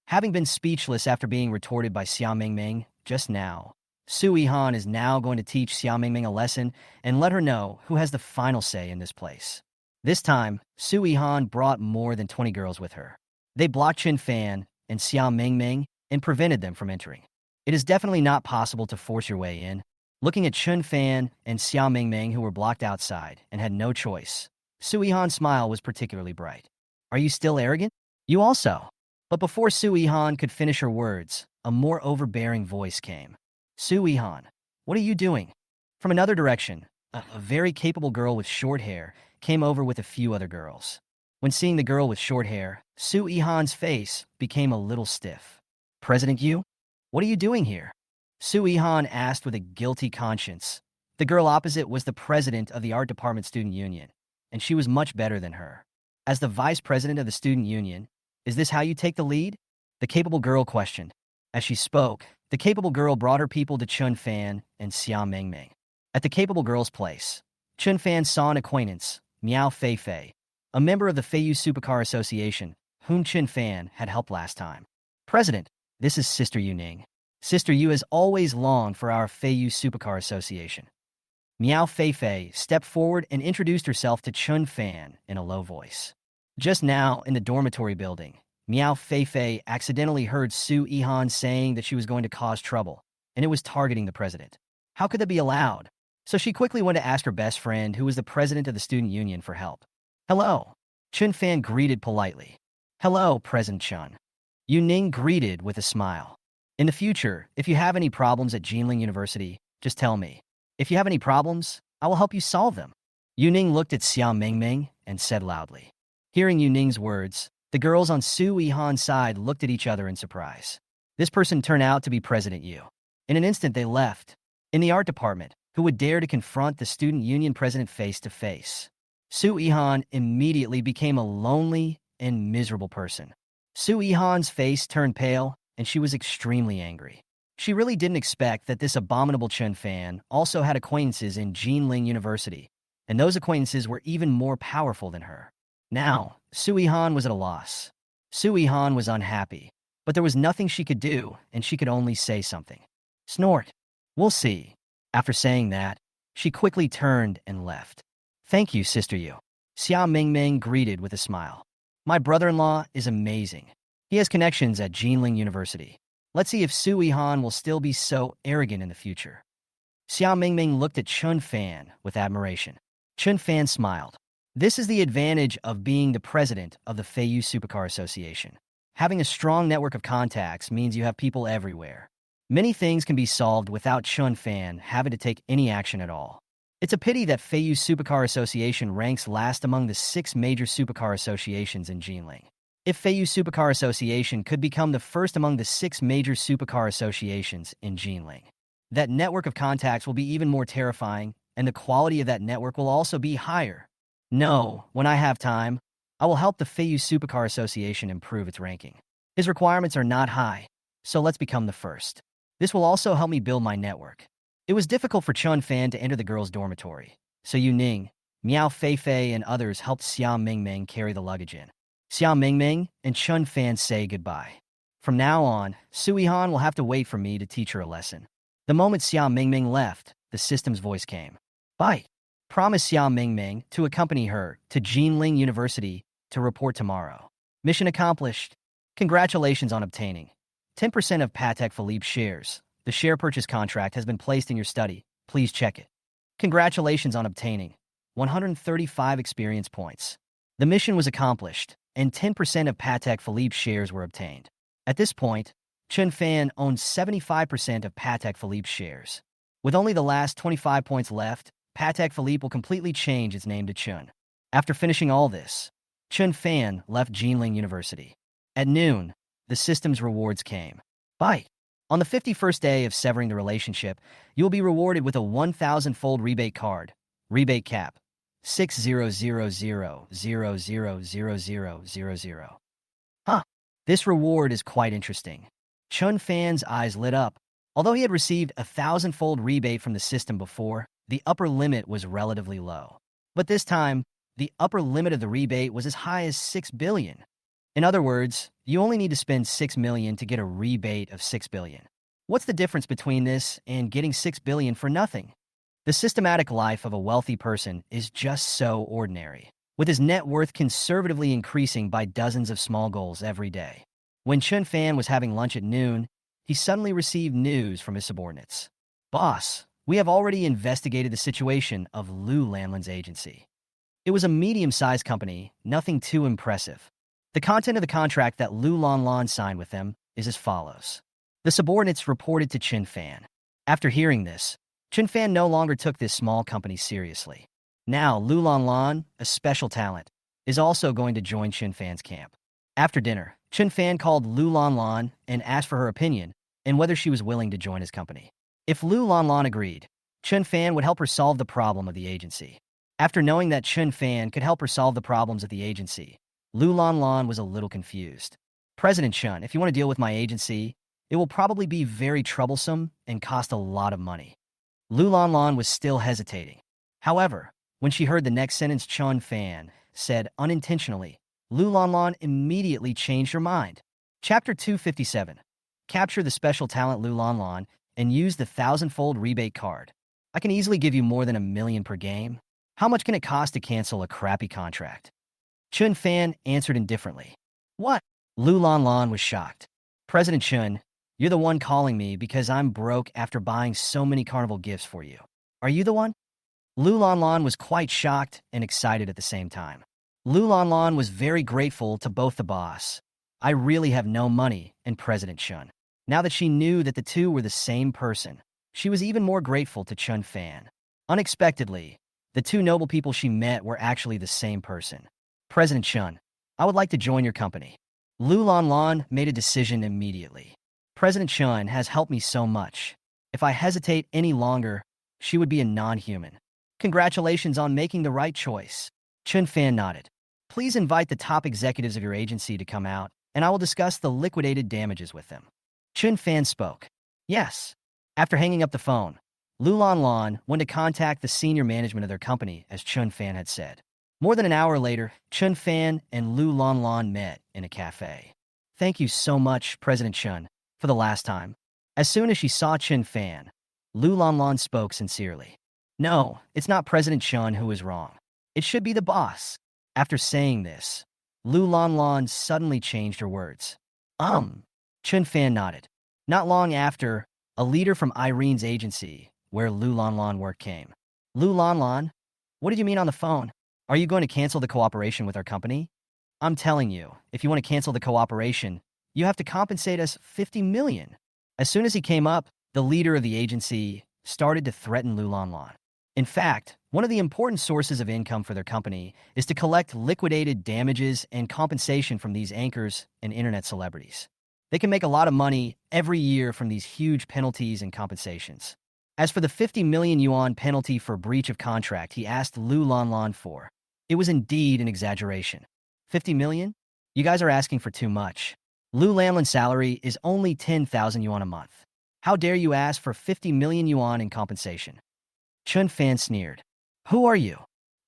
Having been speechless after being retorted by Sia Mengmeng just now, Su Yihan is now going to teach Sia Mengmeng a lesson and let her know who has the final say in this place. This time, Su Yihan brought more than 20 girls with her. They blocked Chun Fan and Sia Mengmeng and prevented them from entering. It is definitely not possible to force your way in. Looking at Chun Fan and Sia Mengmeng, who were blocked outside and had no choice, Su Yihan's smile was particularly bright. Are you still arrogant? You also. But before Su Yihan could finish her words, a more overbearing voice came. Su Yihan, what are you doing? From another direction, a very capable girl with short hair came over with a few other girls. When seeing the girl with short hair, Su Yihan's face became a little stiff. President Yu? What are you doing here? Su Yihan asked with a guilty conscience. The girl opposite was the president of the art department student union, and she was much better than her. As the vice president of the student union, is this how you take the lead? The capable girl questioned. As she spoke, the capable girl brought her people to Chun Fan and Sia Mengmeng. At the capable girl's place, Chun Fan saw an acquaintance, Miao Feifei, a member of the Feiyu Supercar Association, whom Chun Fan had helped last time. President, this is Sister Yu Ning. Sister Yu has always longed for our Feiyu Supercar Association. Miao Feifei stepped forward and introduced herself to Chun Fan in a low voice. Just now, in the dormitory building, Miao Feifei accidentally heard Su Yihan saying that she was going to cause trouble, and it was targeting the president. How could that be allowed? So she quickly went to ask her best friend, who was the president of the student union, for help. Hello. Chun Fan greeted politely. Hello, President Chun. Yu Ning greeted with a smile. In the future, if you have any problems at Jinling University, just tell me. If you have any problems, I will help you solve them. Yu Ning looked at Sia Mengmeng and said loudly. Hearing Yu Ning's words, the girls on Su Yihan's side looked at each other in surprise. This person turned out to be President Yu. In an instant, they left. In the art department, who would dare to confront the student union president face to face? Su Yihan immediately became a lonely and miserable person. Su Yihan's face turned pale, and she was extremely angry. She really didn't expect that this abominable Chun Fan also had acquaintances in Jinling University, and those acquaintances were even more powerful than her. Now, Su Yihan was at a loss. Su Yihan was unhappy, but there was nothing she could do, and she could only say something. Snort. We'll see. After saying that, she quickly turned and left. Thank you, Sister Yu. Sia Mengmeng greeted with a smile. My brother-in-law is amazing. He has connections at Jinling University. Let's see if Su Yihan will still be so arrogant in the future. Sia Mengmeng looked at Chun Fan with admiration. Chun Fan smiled. This is the advantage of being the president of the Feiyu Supercar Association. Having a strong network of contacts means you have people everywhere. Many things can be solved without Chun Fan having to take any action at all. It's a pity that Feiyu Supercar Association ranks last among the 6 major supercar associations in Jinling. If Feiyu Supercar Association could become the first among the 6 major supercar associations in Jinling, that network of contacts will be even more terrifying, and the quality of that network will also be higher. No, when I have time, I will help the Feiyu Supercar Association improve its ranking. His requirements are not high, so let's become the first. This will also help me build my network. It was difficult for Chun Fan to enter the girls' dormitory, so Yu Ning, Miao Feifei, and others helped Xia Mingming carry the luggage in. Xia Mingming and Chun Fan say goodbye. From now on, Sui Han will have to wait for me to teach her a lesson. The moment Xia Mingming left, the system's voice came. Bye. Promise Xia Mingming to accompany her to Jinling University to report tomorrow. Mission accomplished. Congratulations on obtaining 10% of Patek Philippe shares. The share purchase contract has been placed in your study. Please check it. Congratulations on obtaining 135 experience points. The mission was accomplished, and 10% of Patek Philippe shares were obtained. At this point, Chun Fan owns 75% of Patek Philippe shares. With only the last 25 points left, Patek Philippe will completely change its name to Chun. After finishing all this, Chun Fan left Jinling University. At noon, the system's rewards came. Bye. On the 51st day of severing the relationship, you will be rewarded with a 1,000-fold rebate card. Rebate cap 60000000000. Huh. This reward is quite interesting. Chun Fan's eyes lit up. Although he had received a 1,000-fold rebate from the system before, the upper limit was relatively low. But this time, the upper limit of the rebate was as high as 6 billion. In other words, you only need to spend 6 million to get a rebate of 6 billion. What's the difference between this and getting 6 billion for nothing? The systematic life of a wealthy person is just so ordinary, with his net worth conservatively increasing by dozens of small goals every day. When Chun Fan was having lunch at noon, he suddenly received news from his subordinates. Boss, we have already investigated the situation of Lu Lanlin's agency. It was a medium-sized company, nothing too impressive. The content of the contract that Lu Lanlan signed with them is as follows. The subordinates reported to Chun Fan. After hearing this, Chun Fan no longer took this small company seriously. Now, Lu Lanlan, a special talent, is also going to join Chun Fan's camp. After dinner, Chun Fan called Lu Lanlan and asked for her opinion and whether she was willing to join his company. If Lu Lanlan agreed, Chun Fan would help her solve the problem of the agency. After knowing that Chun Fan could help her solve the problems of the agency, Lu Lanlan was a little confused. President Chun, if you want to deal with my agency, it will probably be very troublesome and cost a lot of money. Lu Lanlan was still hesitating. However, when she heard the next sentence Chun Fan said unintentionally, Lu Lanlan immediately changed her mind. Chapter 257. Capture the special talent Lu Lanlan and use the 1,000-fold rebate card. I can easily give you more than 1 million per game. How much can it cost to cancel a crappy contract? Chun Fan answered indifferently. What? Lu Lanlan was shocked. President Chun, you're the one calling me because I'm broke after buying so many carnival gifts for you. Are you the one? Lu Lanlan was quite shocked and excited at the same time. Lu Lanlan was very grateful to both the boss. I really have no money, and President Chun. Now that she knew that the two were the same person, she was even more grateful to Chun Fan. Unexpectedly, the two noble people she met were actually the same person. President Chun, I would like to join your company. Lu Lanlan made a decision immediately. President Chun has helped me so much. If I hesitate any longer, she would be a non-human. Congratulations on making the right choice. Chun Fan nodded. Please invite the top executives of your agency to come out, and I will discuss the liquidated damages with them. Chun Fan spoke. Yes. After hanging up the phone, Lu Lanlan went to contact the senior management of their company, as Chun Fan had said. More than an hour later, Chun Fan and Lu Lanlan met in a cafe. Thank you so much, President Chun, for the last time. As soon as she saw Chun Fan, Lu Lanlan spoke sincerely. No, it's not President Chun who is wrong. It should be the boss. After saying this, Lu Lanlan suddenly changed her words. Chun Fan nodded. Not long after, a leader from Irene's agency, where Lu Lanlan worked, came. Lu Lanlan, what did you mean on the phone? Are you going to cancel the cooperation with our company? I'm telling you, if you want to cancel the cooperation, you have to compensate us 50 million. As soon as he came up, the leader of the agency started to threaten Lu Lanlan. In fact, one of the important sources of income for their company is to collect liquidated damages and compensation from these anchors and internet celebrities. They can make a lot of money every year from these huge penalties and compensations. As for the 50 million yuan penalty for breach of contract he asked Lu Lanlan for, it was indeed an exaggeration. 50 million? You guys are asking for too much. Lu Lanlan's salary is only 10,000 yuan a month. How dare you ask for 50 million yuan in compensation? Chun Fan sneered. Who are you?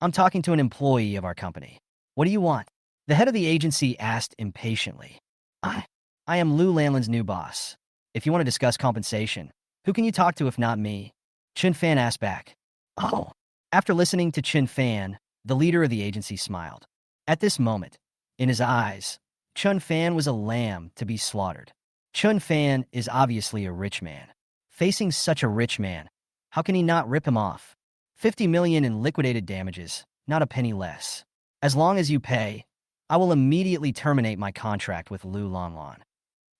I'm talking to an employee of our company. What do you want? The head of the agency asked impatiently. I am Lu Lanlan's new boss. If you want to discuss compensation, who can you talk to if not me? Chun Fan asked back. Oh. After listening to Chun Fan, the leader of the agency smiled. At this moment, in his eyes, Chun Fan was a lamb to be slaughtered. Chun Fan is obviously a rich man. Facing such a rich man, how can he not rip him off? 50 million in liquidated damages, not a penny less. As long as you pay, I will immediately terminate my contract with Lu Lanlan.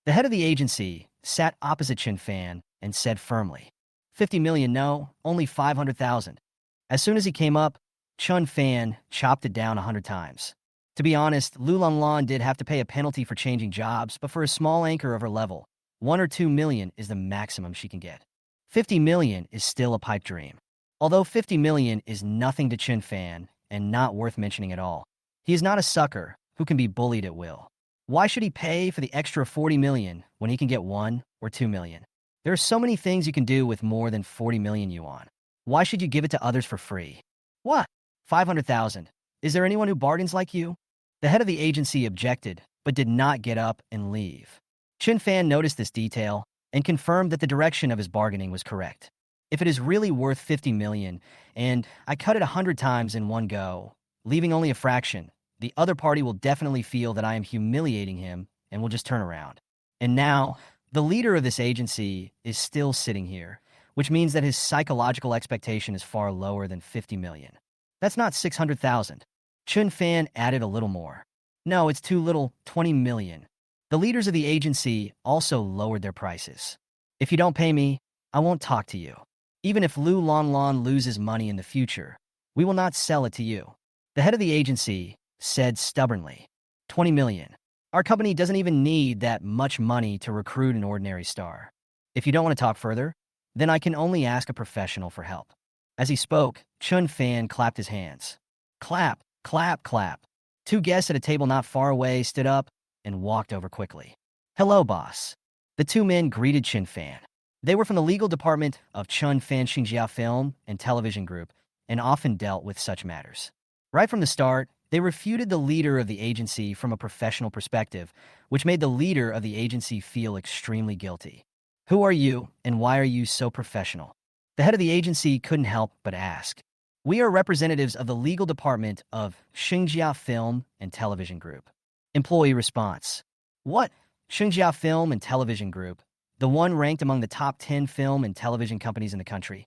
The head of the agency sat opposite Chun Fan and said firmly, 50 million no, only 500,000. As soon as he came up, Chun Fan chopped it down 100 times. To be honest, Lu Lanlan did have to pay a penalty for changing jobs, but for a small anchor of her level, 1 or 2 million is the maximum she can get. 50 million is still a pipe dream. Although 50 million is nothing to Chun Fan and not worth mentioning at all, he is not a sucker who can be bullied at will. Why should he pay for the extra 40 million when he can get 1 or 2 million? There are so many things you can do with more than 40 million yuan. Why should you give it to others for free? What? 500,000. Is there anyone who bargains like you? The head of the agency objected, but did not get up and leave. Chun Fan noticed this detail and confirmed that the direction of his bargaining was correct. If it is really worth 50 million, and I cut it 100 times in one go, leaving only a fraction, the other party will definitely feel that I am humiliating him and will just turn around. And now, the leader of this agency is still sitting here, which means that his psychological expectation is far lower than 50 million. That's not 600,000. Chun Fan added a little more. No, it's too little, 20 million. The leaders of the agency also lowered their prices. If you don't pay me, I won't talk to you. Even if Lu Lanlan loses money in the future, we will not sell it to you. The head of the agency said stubbornly, 20 million. Our company doesn't even need that much money to recruit an ordinary star. If you don't want to talk further, then I can only ask a professional for help. As he spoke, Chun Fan clapped his hands. Clap, clap, clap. Two guests at a table not far away stood up and walked over quickly. Hello, boss. The two men greeted Chun Fan. They were from the legal department of Chun Fan Xingjia Film and Television Group and often dealt with such matters. Right from the start, they refuted the leader of the agency from a professional perspective, which made the leader of the agency feel extremely guilty. Who are you, and why are you so professional? The head of the agency couldn't help but ask. We are representatives of the legal department of Xingjia Film and Television Group. Employee response. What? Xingjia Film and Television Group, the one ranked among the top 10 film and television companies in the country.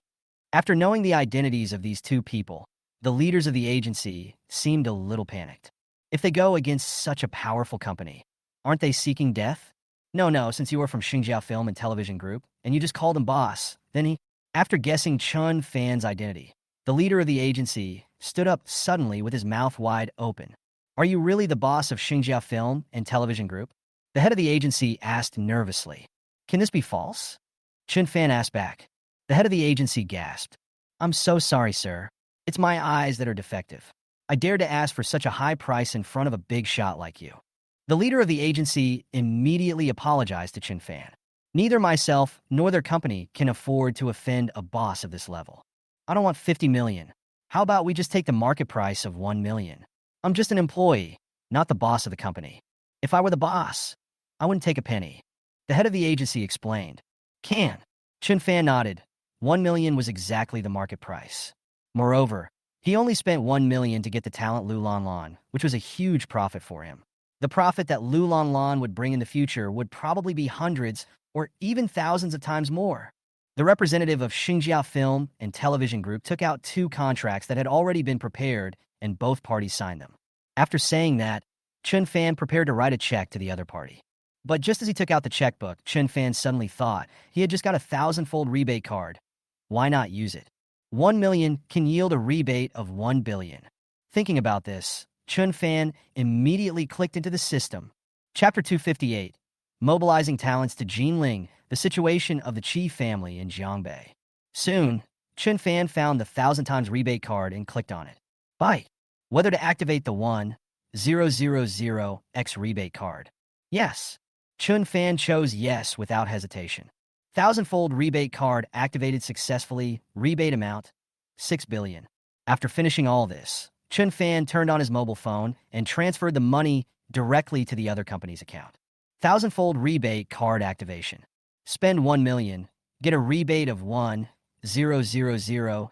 After knowing the identities of these two people, the leaders of the agency seemed a little panicked. If they go against such a powerful company, aren't they seeking death? No, since you are from Xingjia Film and Television Group, and you just called him boss, then he... After guessing Chun Fan's identity, the leader of the agency stood up suddenly with his mouth wide open. Are you really the boss of Xingjia Film and Television Group? The head of the agency asked nervously. Can this be false? Chun Fan asked back. The head of the agency gasped. I'm so sorry, sir. It's my eyes that are defective. I dared to ask for such a high price in front of a big shot like you. The leader of the agency immediately apologized to Chun Fan. Neither myself nor their company can afford to offend a boss of this level. I don't want 50 million. How about we just take the market price of 1 million? I'm just an employee, not the boss of the company. If I were the boss, I wouldn't take a penny. The head of the agency explained. Can. Chun Fan nodded. 1 million was exactly the market price. Moreover, he only spent 1 million to get the talent Lu Lanlan, which was a huge profit for him. The profit that Lu Lanlan would bring in the future would probably be hundreds or even thousands of times more. The representative of Xingjia Film and Television Group took out 2 contracts that had already been prepared, and both parties signed them. After saying that, Chun Fan prepared to write a check to the other party. But just as he took out the checkbook, Chun Fan suddenly thought he had just got a 1,000-fold rebate card. Why not use it? 1 million can yield a rebate of 1 billion. Thinking about this, Chun Fan immediately clicked into the system. Chapter 258, Mobilizing Talents to Jinling, the situation of the Qi family in Jiangbei. Soon, Chun Fan found the 1,000 times rebate card and clicked on it. Buy. Whether to activate the 1,000x rebate card. Yes. Chun Fan chose yes without hesitation. Thousandfold rebate card activated successfully, rebate amount 6 billion. After finishing all this, Chun Fan turned on his mobile phone and transferred the money directly to the other company's account. Thousandfold rebate card activation. Spend 1 million, get a rebate of 1,000,000,000,000.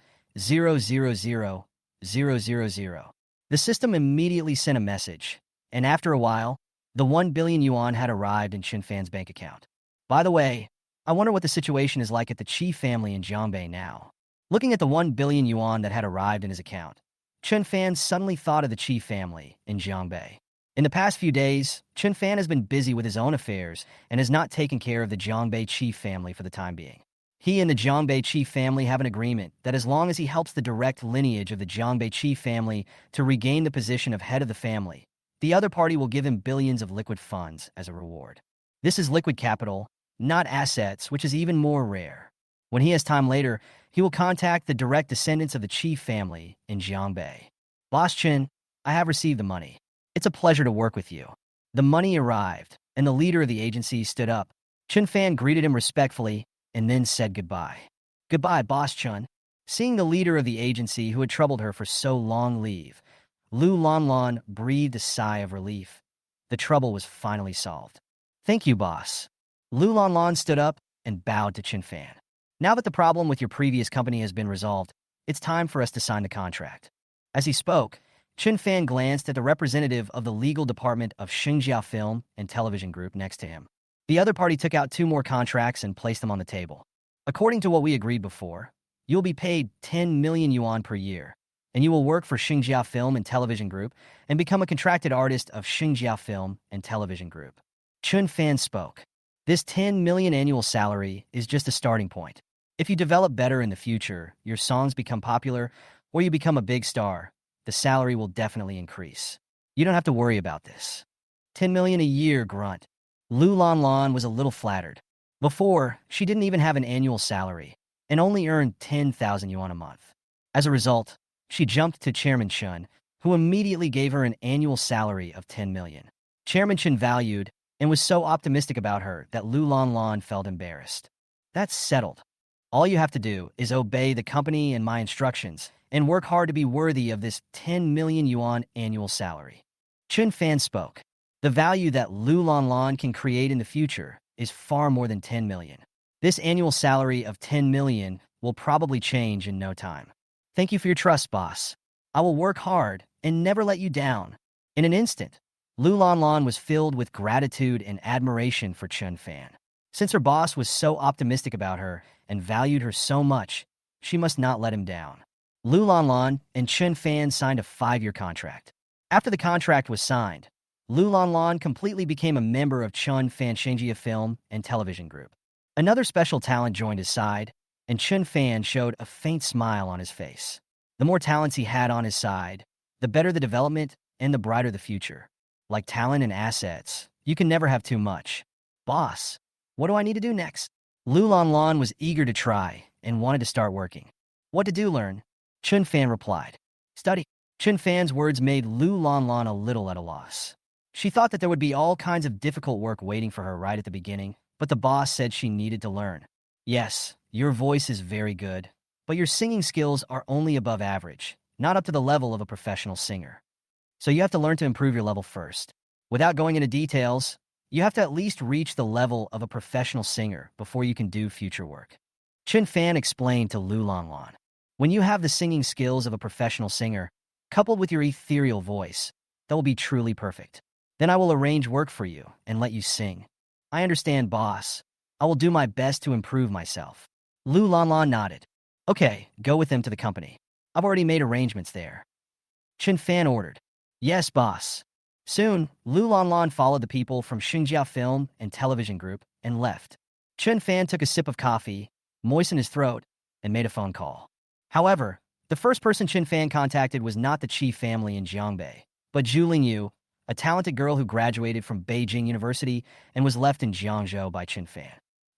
The system immediately sent a message, and after a while, the 1 billion yuan had arrived in Chun Fan's bank account. By the way, I wonder what the situation is like at the Qi family in Jiangbei now. Looking at the 1 billion yuan that had arrived in his account, Chun Fan suddenly thought of the Qi family in Jiangbei. In the past few days, Chun Fan has been busy with his own affairs and has not taken care of the Jiangbei Qi family for the time being. He and the Jiangbei Qi family have an agreement that as long as he helps the direct lineage of the Jiangbei Qi family to regain the position of head of the family, the other party will give him billions of liquid funds as a reward. This is liquid capital, not assets, which is even more rare. When he has time later, he will contact the direct descendants of the Qi family in Jiangbei. Boss Chun, I have received the money. It's a pleasure to work with you. The money arrived, and the leader of the agency stood up. Chun Fan greeted him respectfully and then said goodbye. Goodbye, Boss Chun. Seeing the leader of the agency who had troubled her for so long leave, Lu Lanlan breathed a sigh of relief. The trouble was finally solved. Thank you, boss. Lu Lanlan stood up and bowed to Chun Fan. Now that the problem with your previous company has been resolved, it's time for us to sign the contract. As he spoke, Chun Fan glanced at the representative of the legal department of Xinjia Film and Television Group next to him. The other party took out 2 more contracts and placed them on the table. According to what we agreed before, you'll be paid 10 million yuan per year, and you will work for Xinjia Film and Television Group and become a contracted artist of Xinjia Film and Television Group. Chun Fan spoke. This 10 million annual salary is just a starting point. If you develop better in the future, your songs become popular, or you become a big star, the salary will definitely increase. You don't have to worry about this. 10 million a year, grunt. Lu Lanlan was a little flattered. Before, she didn't even have an annual salary and only earned 10,000 yuan a month. As a result, she jumped to Chairman Chun, who immediately gave her an annual salary of 10 million. Chairman Chun valued and was so optimistic about her that Lu Lanlan felt embarrassed. That's settled. All you have to do is obey the company and my instructions and work hard to be worthy of this 10 million yuan annual salary. Chun Fan spoke. The value that Lu Lanlan can create in the future is far more than 10 million. This annual salary of 10 million will probably change in no time. Thank you for your trust, boss. I will work hard and never let you down. In an instant, Lu Lanlan was filled with gratitude and admiration for Chun Fan. Since her boss was so optimistic about her and valued her so much, she must not let him down. Lu Lanlan and Chun Fan signed a 5-year contract. After the contract was signed, Lu Lanlan completely became a member of Chun Fan Xinjia Film and Television Group. Another special talent joined his side, and Chun Fan showed a faint smile on his face. The more talents he had on his side, the better the development and the brighter the future. Like talent and assets, you can never have too much. Boss, what do I need to do next? Lu Lanlan was eager to try and wanted to start working. What to do, learn? Chun Fan replied. Study. Chun Fan's words made Lu Lanlan a little at a loss. She thought that there would be all kinds of difficult work waiting for her right at the beginning, but the boss said she needed to learn. Yes, your voice is very good, but your singing skills are only above average, not up to the level of a professional singer. So you have to learn to improve your level first. Without going into details, you have to at least reach the level of a professional singer before you can do future work. Chun Fan explained to Lu Lanlan. When you have the singing skills of a professional singer, coupled with your ethereal voice, that will be truly perfect. Then I will arrange work for you and let you sing. I understand, boss. I will do my best to improve myself. Lu Lanlan nodded. Okay, go with them to the company. I've already made arrangements there. Chun Fan ordered. Yes, boss. Soon, Lu Lanlan followed the people from Xinjia Film and Television Group and left. Chun Fan took a sip of coffee, moistened his throat, and made a phone call. However, the first person Chun Fan contacted was not the Chi family in Jiangbei, but Zhu Lingyu, a talented girl who graduated from Beijing University and was left in Jiangzhou by Chun Fan.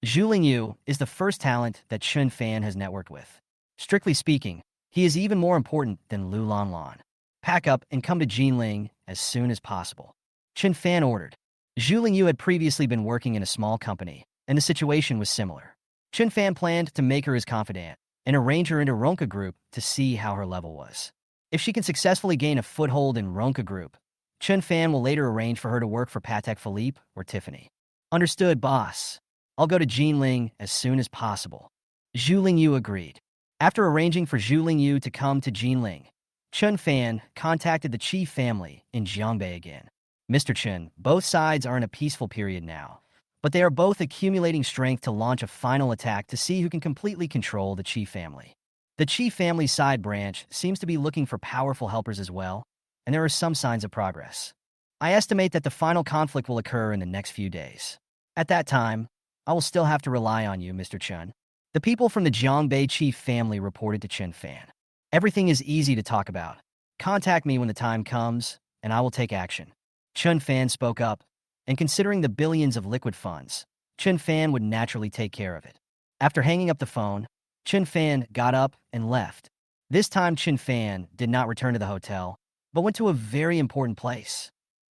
Zhu Lingyu is the first talent that Chun Fan has networked with. Strictly speaking, he is even more important than Lu Lanlan. Pack up and come to Jinling as soon as possible. Chun Fan ordered. Zhu Lingyu had previously been working in a small company, and the situation was similar. Chun Fan planned to make her his confidant and arrange her into Ronka Group to see how her level was. If she can successfully gain a foothold in Ronka Group, Chun Fan will later arrange for her to work for Patek Philippe or Tiffany. Understood, boss. I'll go to Jinling as soon as possible. Zhu Lingyu agreed. After arranging for Zhu Lingyu to come to Jinling, Chun Fan contacted the Chi family in Jiangbei again. Mr. Chun, both sides are in a peaceful period now, but they are both accumulating strength to launch a final attack to see who can completely control the Chi family. The Chi family side branch seems to be looking for powerful helpers as well, and there are some signs of progress. I estimate that the final conflict will occur in the next few days. At that time, I will still have to rely on you, Mr. Chun. The people from the Jiangbei Chi family reported to Chun Fan. Everything is easy to talk about. Contact me when the time comes, and I will take action. Chun Fan spoke up, and considering the billions of liquid funds, Chun Fan would naturally take care of it. After hanging up the phone, Chun Fan got up and left. This time Chun Fan did not return to the hotel, but went to a very important place.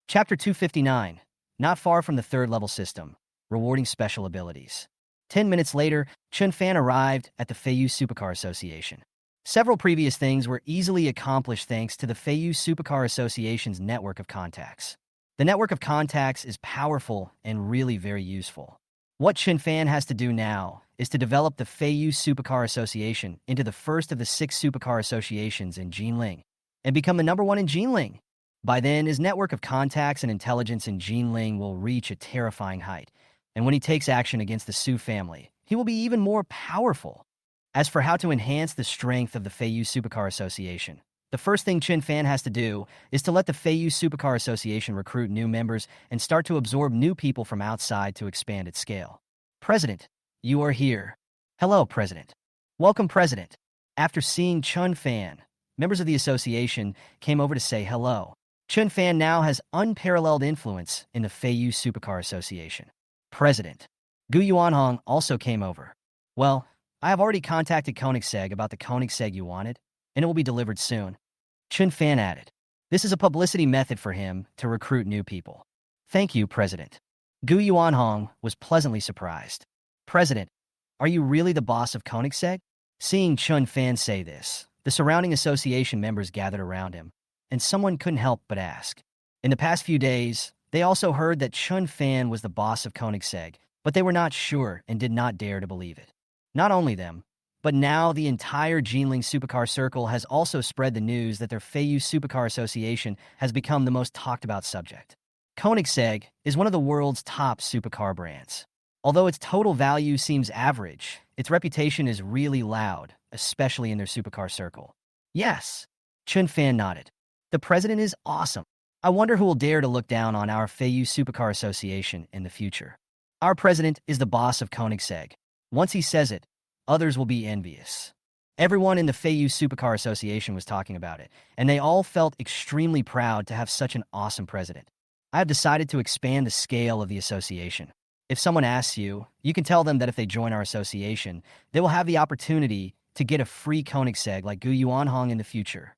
Chapter 259, not far from the third level system, rewarding special abilities. 10 minutes later, Chun Fan arrived at the Feiyu Supercar Association. Several previous things were easily accomplished thanks to the Feiyu Supercar Association's network of contacts. The network of contacts is powerful and really very useful. What Chun Fan has to do now is to develop the Feiyu Supercar Association into the first of the 6 Supercar Associations in Jinling, and become the #1 in Jinling. By then, his network of contacts and intelligence in Jinling will reach a terrifying height, and when he takes action against the Su family, he will be even more powerful. As for how to enhance the strength of the Feiyu Supercar Association, the first thing Chun Fan has to do is to let the Feiyu Supercar Association recruit new members and start to absorb new people from outside to expand its scale. President, you are here. Hello, President. Welcome, President. After seeing Chun Fan, members of the association came over to say hello. Chun Fan now has unparalleled influence in the Feiyu Supercar Association. President. Gu Yuanhong also came over. Well, I have already contacted Koenigsegg about the Koenigsegg you wanted, and it will be delivered soon. Chun Fan added. This is a publicity method for him to recruit new people. Thank you, President. Gu Yuanhong was pleasantly surprised. President, are you really the boss of Koenigsegg? Seeing Chun Fan say this, the surrounding association members gathered around him, and someone couldn't help but ask. In the past few days, they also heard that Chun Fan was the boss of Koenigsegg, but they were not sure and did not dare to believe it. Not only them, but now the entire Jinling Supercar Circle has also spread the news that their Feiyu Supercar Association has become the most talked about subject. Koenigsegg is one of the world's top supercar brands. Although its total value seems average, its reputation is really loud, especially in their supercar circle. Yes, Chun Fan nodded. The president is awesome. I wonder who will dare to look down on our Feiyu Supercar Association in the future. Our president is the boss of Koenigsegg. Once he says it, others will be envious. Everyone in the Feiyu Supercar Association was talking about it, and they all felt extremely proud to have such an awesome president. I have decided to expand the scale of the association. If someone asks you, you can tell them that if they join our association, they will have the opportunity to get a free Koenigsegg like Gu Yuanhong in the future.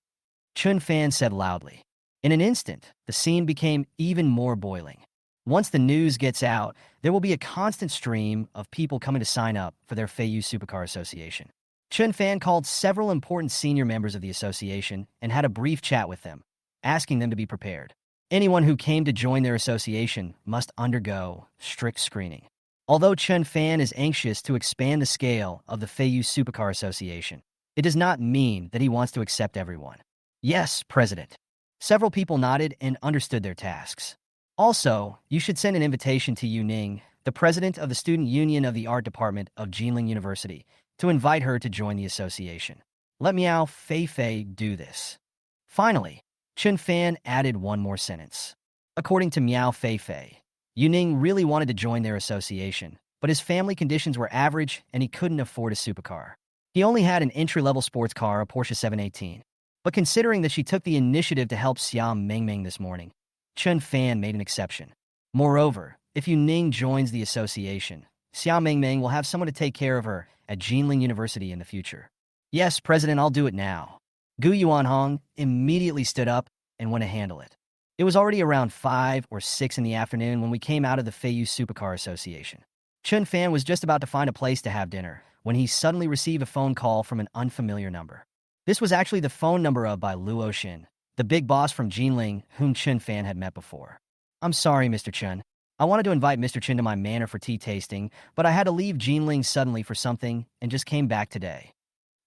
Chun Fan said loudly. In an instant, the scene became even more boiling. Once the news gets out, there will be a constant stream of people coming to sign up for their Feiyu Supercar Association. Chun Fan called several important senior members of the association and had a brief chat with them, asking them to be prepared. Anyone who came to join their association must undergo strict screening. Although Chun Fan is anxious to expand the scale of the Feiyu Supercar Association, it does not mean that he wants to accept everyone. Yes, President. Several people nodded and understood their tasks. Also, you should send an invitation to Yu Ning, the president of the Student Union of the Art Department of Jinling University, to invite her to join the association. Let Miao Fei do this. Finally, Chun Fan added one more sentence. According to Miao Fei, Yu Ning really wanted to join their association, but his family conditions were average and he couldn't afford a supercar. He only had an entry-level sports car, a Porsche 718. But considering that she took the initiative to help Xiao Mingming this morning, Chun Fan made an exception. Moreover, if Yu Ning joins the association, Xiao Mingming will have someone to take care of her at Jinling University in the future. Yes, President, I'll do it now. Gu Yuanhong immediately stood up and went to handle it. It was already around 5 or 6 in the afternoon when we came out of the Feiyu Supercar Association. Chun Fan was just about to find a place to have dinner when he suddenly received a phone call from an unfamiliar number. This was actually the phone number of by Luo Xin, the big boss from Jinling whom Chun Fan had met before. I'm sorry, Mr. Chun. I wanted to invite Mr. Chun to my manor for tea tasting, but I had to leave Jinling suddenly for something and just came back today.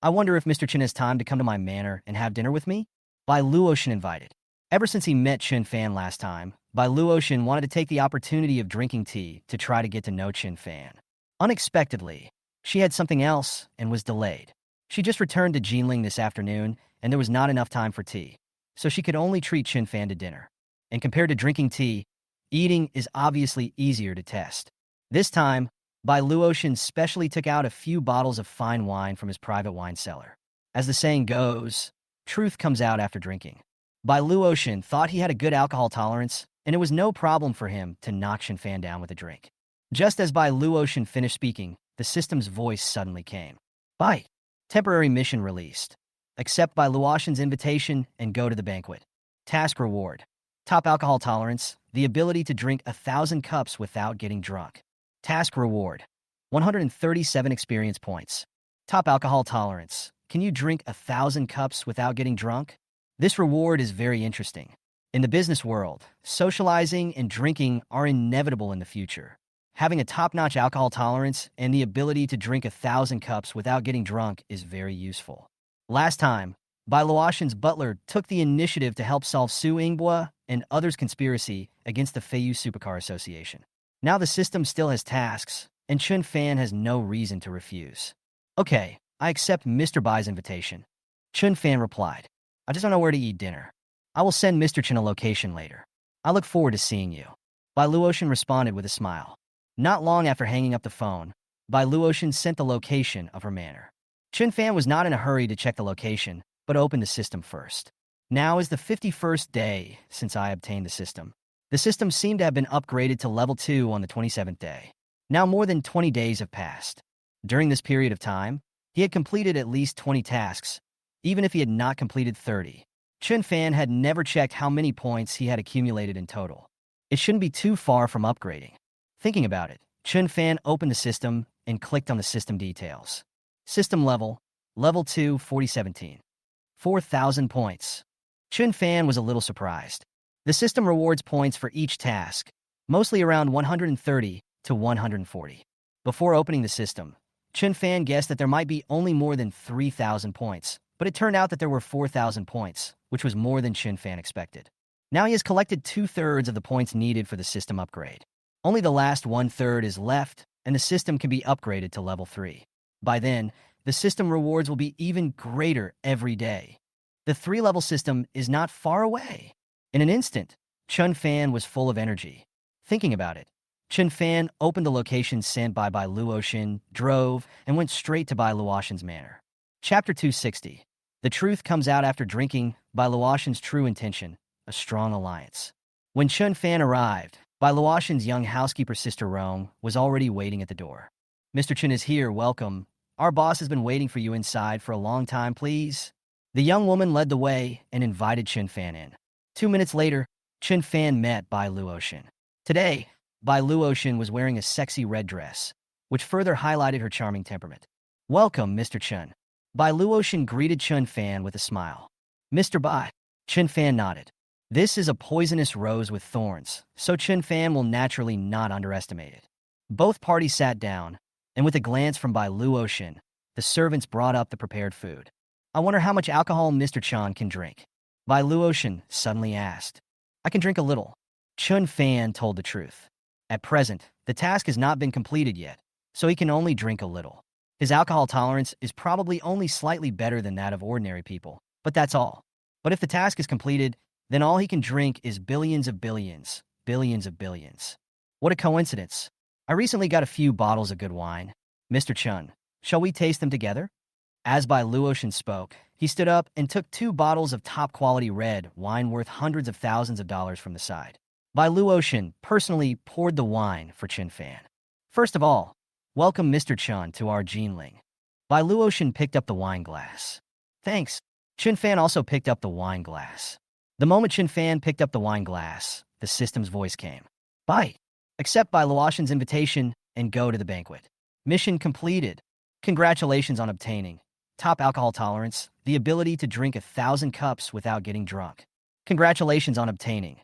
I wonder if Mr. Chun has time to come to my manor and have dinner with me? Bai Luoshin invited. Ever since he met Chun Fan last time, Bai Luoshin wanted to take the opportunity of drinking tea to try to get to know Chun Fan. Unexpectedly, she had something else and was delayed. She just returned to Jinling this afternoon, and there was not enough time for tea, so she could only treat Chun Fan to dinner. And compared to drinking tea, eating is obviously easier to test. This time, Bai Luoshin specially took out a few bottles of fine wine from his private wine cellar. As the saying goes, truth comes out after drinking. Bai Luoshin thought he had a good alcohol tolerance, and it was no problem for him to knock Chun Fan down with a drink. Just as Bai Luoshin finished speaking, the system's voice suddenly came. Bai, temporary mission released. Accept Bai Luoshin's invitation and go to the banquet. Task reward. Top alcohol tolerance, the ability to drink 1,000 cups without getting drunk. Task reward. 137 experience points. Top alcohol tolerance. Can you drink 1,000 cups without getting drunk? This reward is very interesting. In the business world, socializing and drinking are inevitable in the future. Having a top-notch alcohol tolerance and the ability to drink 1,000 cups without getting drunk is very useful. Last time, Bai Luoshin's butler took the initiative to help solve Su Yingbua and others' conspiracy against the Feiyu Supercar Association. Now the system still has tasks, and Chun Fan has no reason to refuse. Okay, I accept Mr. Bai's invitation. Chun Fan replied. I just don't know where to eat dinner. I will send Mr. Chen a location later. I look forward to seeing you. Bai Luoshin responded with a smile. Not long after hanging up the phone, Bai Luoshin sent the location of her manor. Chun Fan was not in a hurry to check the location, but opened the system first. Now is the 51st day since I obtained the system. The system seemed to have been upgraded to level 2 on the 27th day. Now more than 20 days have passed. During this period of time, he had completed at least 20 tasks, even if he had not completed 30. Chun Fan had never checked how many points he had accumulated in total. It shouldn't be too far from upgrading. Thinking about it, Chun Fan opened the system and clicked on the system details. System level, level 2, 4017. 4,000 points. Chun Fan was a little surprised. The system rewards points for each task, mostly around 130 to 140. Before opening the system, Chun Fan guessed that there might be only more than 3,000 points, but it turned out that there were 4,000 points, which was more than Chun Fan expected. Now he has collected 2/3 of the points needed for the system upgrade. Only the last 1/3 is left, and the system can be upgraded to level 3. By then, the system rewards will be even greater every day. The 3-level system is not far away. In an instant, Chun Fan was full of energy. Thinking about it, Chun Fan opened the location sent by Bai Luoshin, drove, and went straight to Bai Luoshin's manor. Chapter 260. The truth comes out after drinking, Bai Luoshin's true intention, a strong alliance. When Chun Fan arrived, Bai Luoshin's young housekeeper sister Rong was already waiting at the door. Mr. Chun is here, welcome. Our boss has been waiting for you inside for a long time, please. The young woman led the way and invited Chun Fan in. 2 minutes later, Chun Fan met Bai Luoshin. Today, Bai Luoshin was wearing a sexy red dress, which further highlighted her charming temperament. Welcome, Mr. Chun. Bai Luoshin greeted Chun Fan with a smile. Mr. Bai. Chun Fan nodded. This is a poisonous rose with thorns, so Chun Fan will naturally not underestimate it. Both parties sat down, and with a glance from Bai Luoshin, the servants brought up the prepared food. I wonder how much alcohol Mr. Chan can drink. Bai Luoshin suddenly asked. I can drink a little. Chun Fan told the truth. At present, the task has not been completed yet, so he can only drink a little. His alcohol tolerance is probably only slightly better than that of ordinary people, but that's all. But if the task is completed, then all he can drink is billions of billions, billions of billions. What a coincidence. I recently got a few bottles of good wine. Mr. Chun, shall we taste them together? As Bai Luotian spoke, he stood up and took 2 bottles of top-quality red wine worth hundreds of thousands of dollars from the side. Bai Luotian personally poured the wine for Chun Fan. First of all, welcome Mr. Chun to our Jinling. Bai Luotian picked up the wine glass. Thanks. Chun Fan also picked up the wine glass. The moment Chun Fan picked up the wine glass, the system's voice came. Bai, accept Bai Luotian's invitation and go to the banquet. Mission completed. Congratulations on obtaining top alcohol tolerance, the ability to drink 1,000 cups without getting drunk. Congratulations on obtaining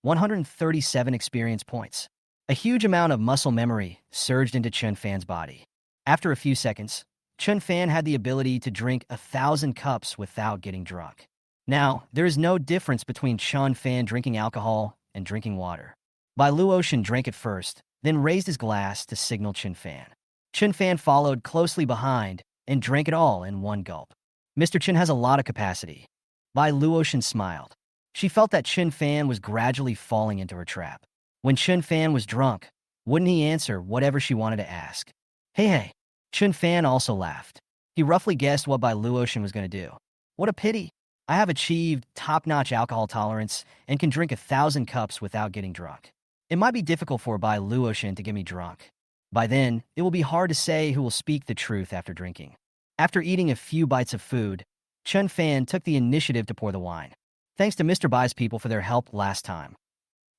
137 experience points. A huge amount of muscle memory surged into Chun Fan's body. After a few seconds, Chun Fan had the ability to drink 1,000 cups without getting drunk. Now, there is no difference between Chun Fan drinking alcohol and drinking water. Bai Luotian drank it first, then raised his glass to signal Chun Fan. Chun Fan followed closely behind and drank it all in one gulp. Mr. Chun has a lot of capacity. Bai Luotian smiled. She felt that Chun Fan was gradually falling into her trap. When Chun Fan was drunk, wouldn't he answer whatever she wanted to ask? Hey. Chun Fan also laughed. He roughly guessed what Bai Luotian was going to do. What a pity. I have achieved top-notch alcohol tolerance and can drink 1,000 cups without getting drunk. It might be difficult for Bai Luotian to get me drunk. By then, it will be hard to say who will speak the truth after drinking. After eating a few bites of food, Chun Fan took the initiative to pour the wine. Thanks to Mr. Bai's people for their help last time.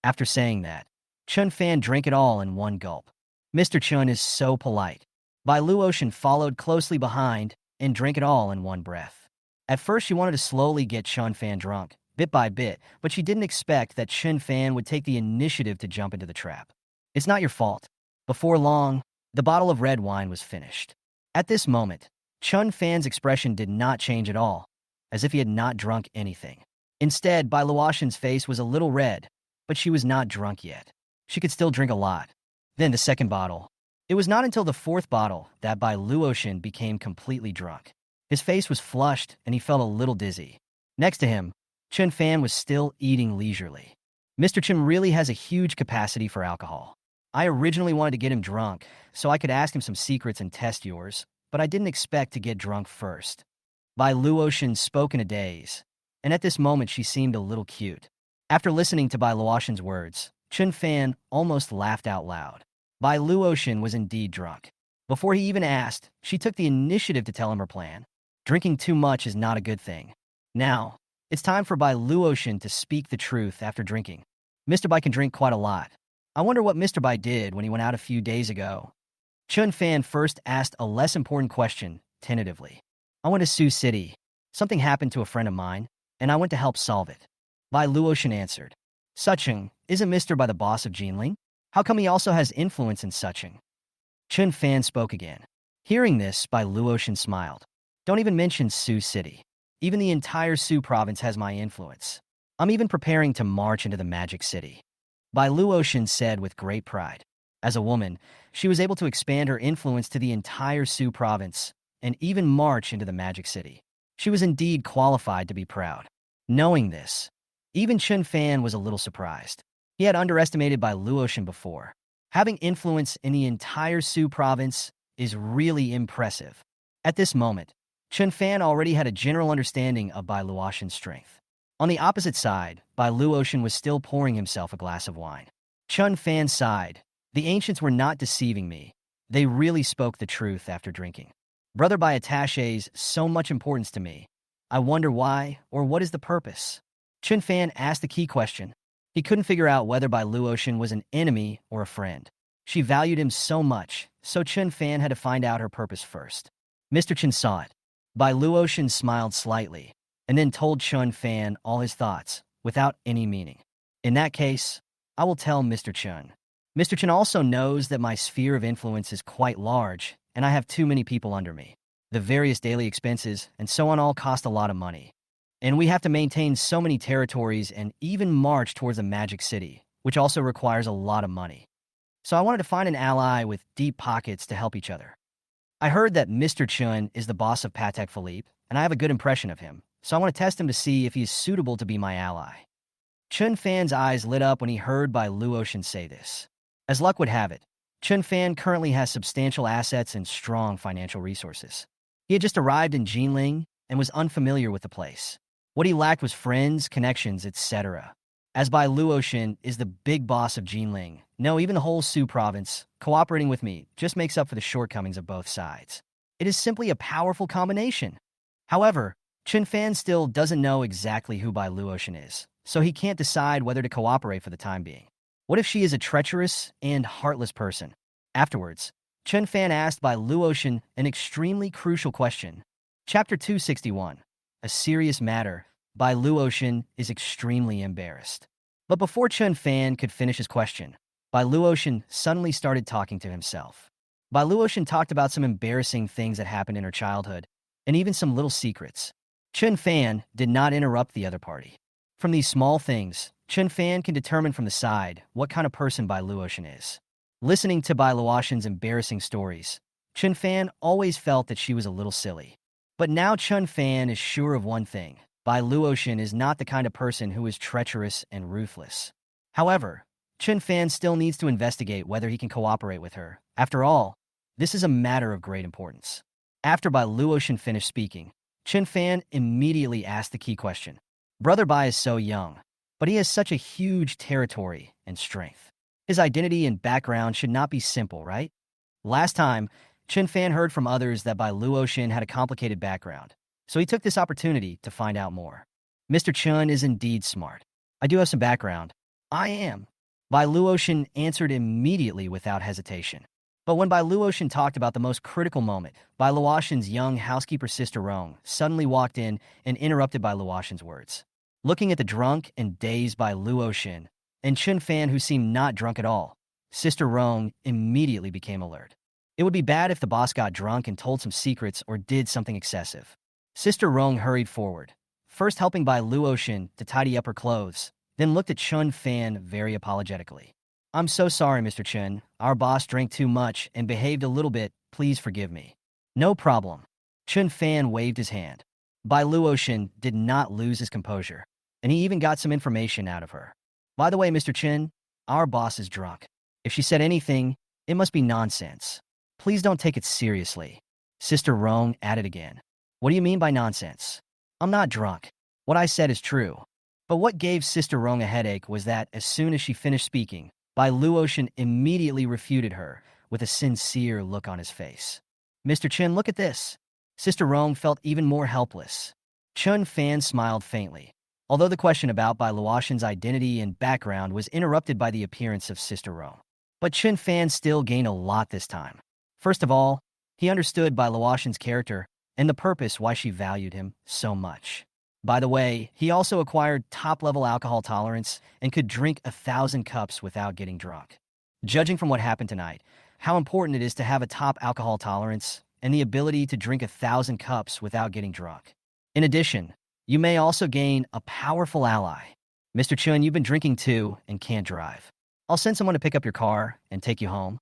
After saying that, Chun Fan drank it all in one gulp. Mr. Chun is so polite. Bai Luotian followed closely behind and drank it all in one breath. At first, she wanted to slowly get Chun Fan drunk, bit by bit, but she didn't expect that Chun Fan would take the initiative to jump into the trap. It's not your fault. Before long, the bottle of red wine was finished. At this moment, Chun Fan's expression did not change at all, as if he had not drunk anything. Instead, Bai Luotian's face was a little red, but she was not drunk yet. She could still drink a lot. Then the second bottle. It was not until the fourth bottle that Bai Luotian became completely drunk. His face was flushed and he felt a little dizzy. Next to him, Chun Fan was still eating leisurely. Mr. Chun really has a huge capacity for alcohol. I originally wanted to get him drunk, so I could ask him some secrets and test yours, but I didn't expect to get drunk first. Bai Luotian spoke in a daze, and at this moment she seemed a little cute. After listening to Bai Luotian's words, Chun Fan almost laughed out loud. Bai Luotian was indeed drunk. Before he even asked, she took the initiative to tell him her plan. Drinking too much is not a good thing. Now, it's time for Bai Luotian to speak the truth after drinking. Mr. Bai can drink quite a lot. I wonder what Mr. Bai did when he went out a few days ago. Chun Fan first asked a less important question, tentatively. I went to Sioux City. Something happened to a friend of mine, and I went to help solve it. Bai Luotian answered. Sucheng, isn't Mr. Bai the boss of Jinling? How come he also has influence in Sucheng? Chun Fan spoke again. Hearing this, Bai Luotian smiled. Don't even mention Sioux City. Even the entire Sioux province has my influence. I'm even preparing to march into the Magic City. Bai Luotian said with great pride. As a woman, she was able to expand her influence to the entire Sioux province and even march into the Magic City. She was indeed qualified to be proud. Knowing this, even Chun Fan was a little surprised. He had underestimated Bai Luotian before. Having influence in the entire Sioux province is really impressive. At this moment, Chun Fan already had a general understanding of Bai Luotian's strength. On the opposite side, Bai Luotian was still pouring himself a glass of wine. Chun Fan sighed. The ancients were not deceiving me. They really spoke the truth after drinking. Brother Bai attaches so much importance to me. I wonder why, or what is the purpose? Chun Fan asked the key question. He couldn't figure out whether Bai Luotian was an enemy or a friend. She valued him so much, so Chun Fan had to find out her purpose first. Mr. Chun saw it. Bai Luotian smiled slightly, and then told Chun Fan all his thoughts, without any meaning. In that case, I will tell Mr. Chun. Mr. Chun also knows that my sphere of influence is quite large, and I have too many people under me. The various daily expenses and so on all cost a lot of money. And we have to maintain so many territories and even march towards the Magic City, which also requires a lot of money. So I wanted to find an ally with deep pockets to help each other. I heard that Mr. Chun is the boss of Patek Philippe, and I have a good impression of him, so I want to test him to see if he is suitable to be my ally. Chun Fan's eyes lit up when he heard Bai Luotian say this. As luck would have it, Chun Fan currently has substantial assets and strong financial resources. He had just arrived in Jinling and was unfamiliar with the place. What he lacked was friends, connections, etc. As Bai Luotian is the big boss of Jinling, no, even the whole Su province, cooperating with me just makes up for the shortcomings of both sides. It is simply a powerful combination. However, Chun Fan still doesn't know exactly who Bai Luotian is, so he can't decide whether to cooperate for the time being. What if she is a treacherous and heartless person? Afterwards, Chun Fan asked Bai Luotian an extremely crucial question. Chapter 261. A serious matter. Bai Luotian is extremely embarrassed. But before Chun Fan could finish his question, Bai Luotian suddenly started talking to himself. Bai Luotian talked about some embarrassing things that happened in her childhood, and even some little secrets. Chun Fan did not interrupt the other party. From these small things, Chun Fan can determine from the side what kind of person Bai Luotian is. Listening to Bai Luotian's embarrassing stories, Chun Fan always felt that she was a little silly. But now Chun Fan is sure of one thing. Bai Luotian is not the kind of person who is treacherous and ruthless. However, Chun Fan still needs to investigate whether he can cooperate with her. After all, this is a matter of great importance. After Bai Luotian finished speaking, Chun Fan immediately asked the key question. Brother Bai is so young, but he has such a huge territory and strength. His identity and background should not be simple, right? Last time, Chun Fan heard from others that Bai Luotian had a complicated background, so he took this opportunity to find out more. Mr. Chun is indeed smart. I do have some background. I am. Bai Luotian answered immediately without hesitation. But when Bai Luotian talked about the most critical moment, Bai Luotian's young housekeeper sister Rong suddenly walked in and interrupted Bai Luotian's words. Looking at the drunk and dazed Bai Luotian, and Chun Fan who seemed not drunk at all, Sister Rong immediately became alert. It would be bad if the boss got drunk and told some secrets or did something excessive. Sister Rong hurried forward, first helping Bai Luotian to tidy up her clothes, then looked at Chun Fan very apologetically. I'm so sorry, Mr. Chun. Our boss drank too much and behaved a little bit. Please forgive me. No problem. Chun Fan waved his hand. Bai Luotian did not lose his composure, and he even got some information out of her. By the way, Mr. Chun, our boss is drunk. If she said anything, it must be nonsense. Please don't take it seriously. Sister Rong added again. What do you mean by nonsense? I'm not drunk. What I said is true. But what gave Sister Rong a headache was that as soon as she finished speaking, Bai Luotian immediately refuted her with a sincere look on his face. Mr. Chun, look at this. Sister Rong felt even more helpless. Chun Fan smiled faintly, although the question about Bai Luotian's identity and background was interrupted by the appearance of Sister Rong. But Chun Fan still gained a lot this time. First of all, he understood Bai Luotian's character and the purpose why she valued him so much. By the way, he also acquired top-level alcohol tolerance and could drink 1,000 cups without getting drunk. Judging from what happened tonight, how important it is to have a top alcohol tolerance and the ability to drink 1,000 cups without getting drunk. In addition, you may also gain a powerful ally. Mr. Chun, you've been drinking too and can't drive. I'll send someone to pick up your car and take you home.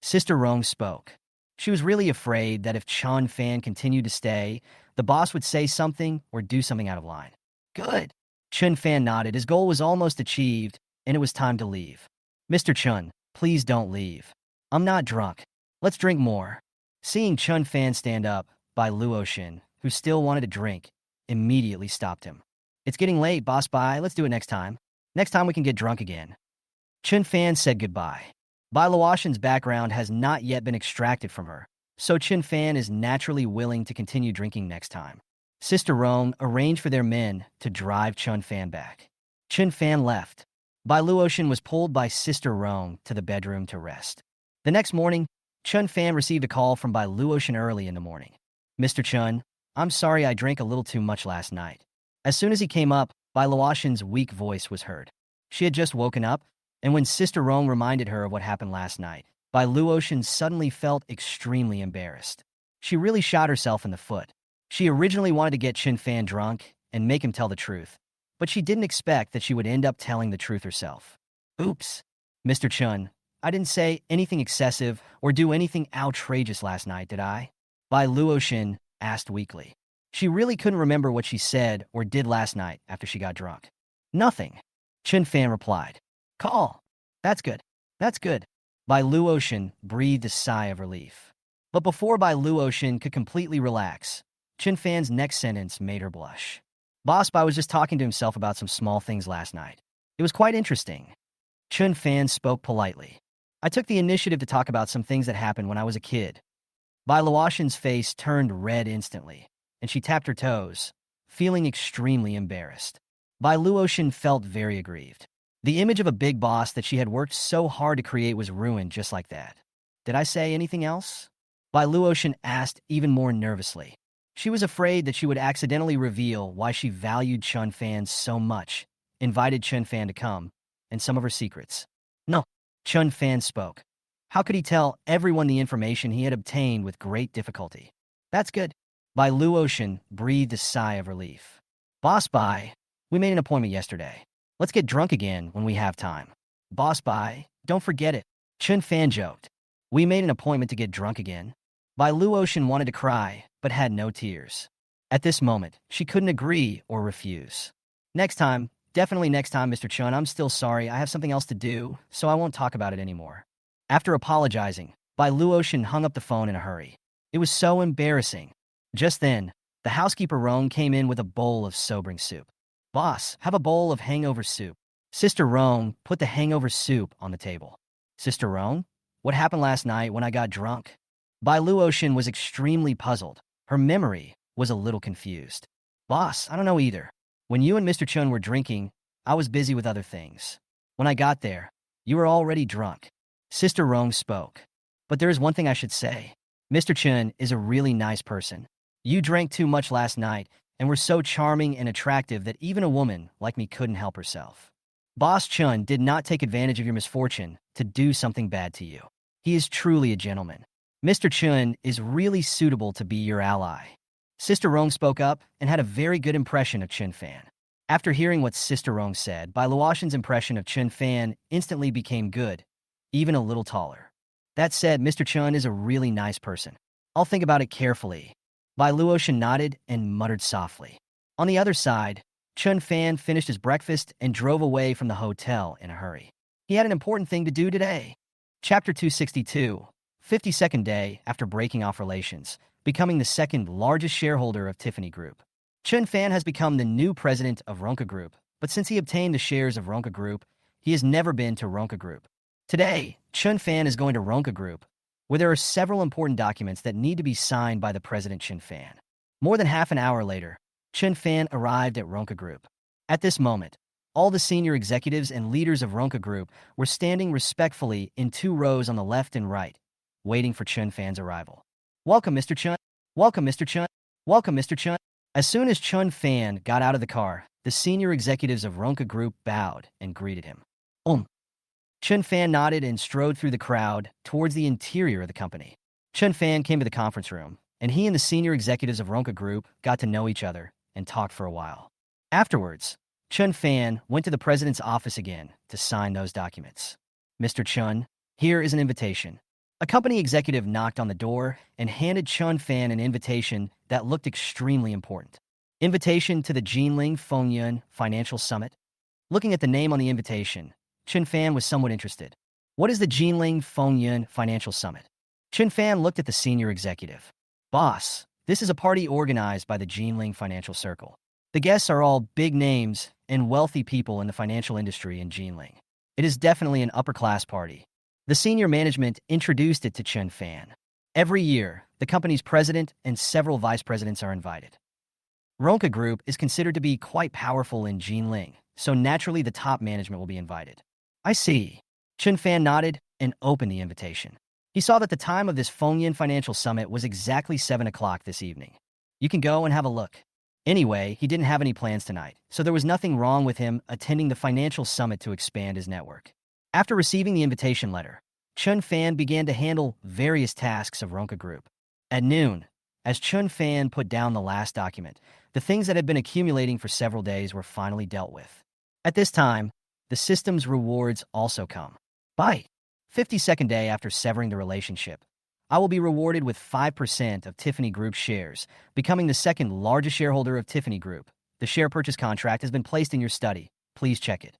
Sister Rong spoke. She was really afraid that if Chun Fan continued to stay, the boss would say something or do something out of line. Good. Chun Fan nodded. His goal was almost achieved, and it was time to leave. Mr. Chun, please don't leave. I'm not drunk. Let's drink more. Seeing Chun Fan stand up, Bai Luotian, who still wanted to drink, immediately stopped him. It's getting late, Boss Bai. Let's do it next time. Next time we can get drunk again. Chun Fan said goodbye. Bai Luotian's background has not yet been extracted from her, so Chun Fan is naturally willing to continue drinking next time. Sister Rong arranged for their men to drive Chun Fan back. Chun Fan left. Bai Luotian was pulled by Sister Rong to the bedroom to rest. The next morning, Chun Fan received a call from Bai Luotian early in the morning. Mr. Chun, I'm sorry I drank a little too much last night. As soon as he came up, Bai Luotian's weak voice was heard. She had just woken up, and when Sister Rong reminded her of what happened last night, Bai Luotian suddenly felt extremely embarrassed. She really shot herself in the foot. She originally wanted to get Chun Fan drunk and make him tell the truth, but she didn't expect that she would end up telling the truth herself. Oops. Mr. Chun, I didn't say anything excessive or do anything outrageous last night, did I? Bai Luotian asked weakly. She really couldn't remember what she said or did last night after she got drunk. Nothing. Chun Fan replied. Call. That's good. That's good. Bai Luotian breathed a sigh of relief. But before Bai Luotian could completely relax, Chun Fan's next sentence made her blush. Boss Bai was just talking to himself about some small things last night. It was quite interesting. Chun Fan spoke politely. I took the initiative to talk about some things that happened when I was a kid. Bai Luotian's face turned red instantly, and she tapped her toes, feeling extremely embarrassed. Bai Luotian felt very aggrieved. The image of a big boss that she had worked so hard to create was ruined just like that. Did I say anything else? Bai Luotian asked even more nervously. She was afraid that she would accidentally reveal why she valued Chun Fan so much, invited Chun Fan to come, and some of her secrets. No, Chun Fan spoke. How could he tell everyone the information he had obtained with great difficulty? That's good. Bai Luotian breathed a sigh of relief. Boss Bai, we made an appointment yesterday. Let's get drunk again when we have time. Boss Bai, don't forget it. Chun Fan joked. We made an appointment to get drunk again. Bai Luotian wanted to cry, but had no tears. At this moment, she couldn't agree or refuse. Next time, definitely next time, Mr. Chun, I'm still sorry. I have something else to do, so I won't talk about it anymore. After apologizing, Bai Luotian hung up the phone in a hurry. It was so embarrassing. Just then, the housekeeper Rong came in with a bowl of sobering soup. Boss, have a bowl of hangover soup. Sister Rong put the hangover soup on the table. Sister Rong, what happened last night when I got drunk? Bai Luotian was extremely puzzled. Her memory was a little confused. Boss, I don't know either. When you and Mr. Chun were drinking, I was busy with other things. When I got there, you were already drunk. Sister Rong spoke. But there is one thing I should say. Mr. Chun is a really nice person. You drank too much last night and were so charming and attractive that even a woman like me couldn't help herself. Boss Chun did not take advantage of your misfortune to do something bad to you. He is truly a gentleman. Mr. Chun is really suitable to be your ally. Sister Rong spoke up and had a very good impression of Chun Fan. After hearing what Sister Rong said, Bai Luotian's impression of Chun Fan instantly became good, even a little taller. That said, Mr. Chun is a really nice person. I'll think about it carefully. Bai Luotian nodded and muttered softly. On the other side, Chun Fan finished his breakfast and drove away from the hotel in a hurry. He had an important thing to do today. Chapter 262, 52nd day after breaking off relations, becoming the second largest shareholder of Tiffany Group. Chun Fan has become the new president of Ronca Group, but since he obtained the shares of Ronca Group, he has never been to Ronca Group. Today, Chun Fan is going to Ronca Group, where there are several important documents that need to be signed by the president Chun Fan. More than half an hour later, Chun Fan arrived at Ronca Group. At this moment, all the senior executives and leaders of Ronca Group were standing respectfully in 2 rows on the left and right, waiting for Chun Fan's arrival. Welcome, Mr. Chun. Welcome, Mr. Chun. Welcome, Mr. Chun. As soon as Chun Fan got out of the car, the senior executives of Ronca Group bowed and greeted him. Chun Fan nodded and strode through the crowd towards the interior of the company. Chun Fan came to the conference room, and he and the senior executives of Ronca Group got to know each other and talked for a while. Afterwards, Chun Fan went to the president's office again to sign those documents. Mr. Chun, here is an invitation. A company executive knocked on the door and handed Chun Fan an invitation that looked extremely important. Invitation to the Jinling Fengyun Financial Summit. Looking at the name on the invitation, Chun Fan was somewhat interested. What is the Jinling Fengyun Financial Summit? Chun Fan looked at the senior executive. Boss, this is a party organized by the Jinling Financial Circle. The guests are all big names and wealthy people in the financial industry in Jinling. It is definitely an upper-class party. The senior management introduced it to Chun Fan. Every year, the company's president and several vice presidents are invited. Ronca Group is considered to be quite powerful in Jinling, so naturally the top management will be invited. I see. Chun Fan nodded and opened the invitation. He saw that the time of this Fengyun Financial Summit was exactly 7 o'clock this evening. You can go and have a look. Anyway, he didn't have any plans tonight, so there was nothing wrong with him attending the financial summit to expand his network. After receiving the invitation letter, Chun Fan began to handle various tasks of Ronca Group. At noon, as Chun Fan put down the last document, the things that had been accumulating for several days were finally dealt with. At this time, the system's rewards also come. By 52nd day after severing the relationship, I will be rewarded with 5% of Tiffany Group shares, becoming the second largest shareholder of Tiffany Group. The share purchase contract has been placed in your study. Please check it.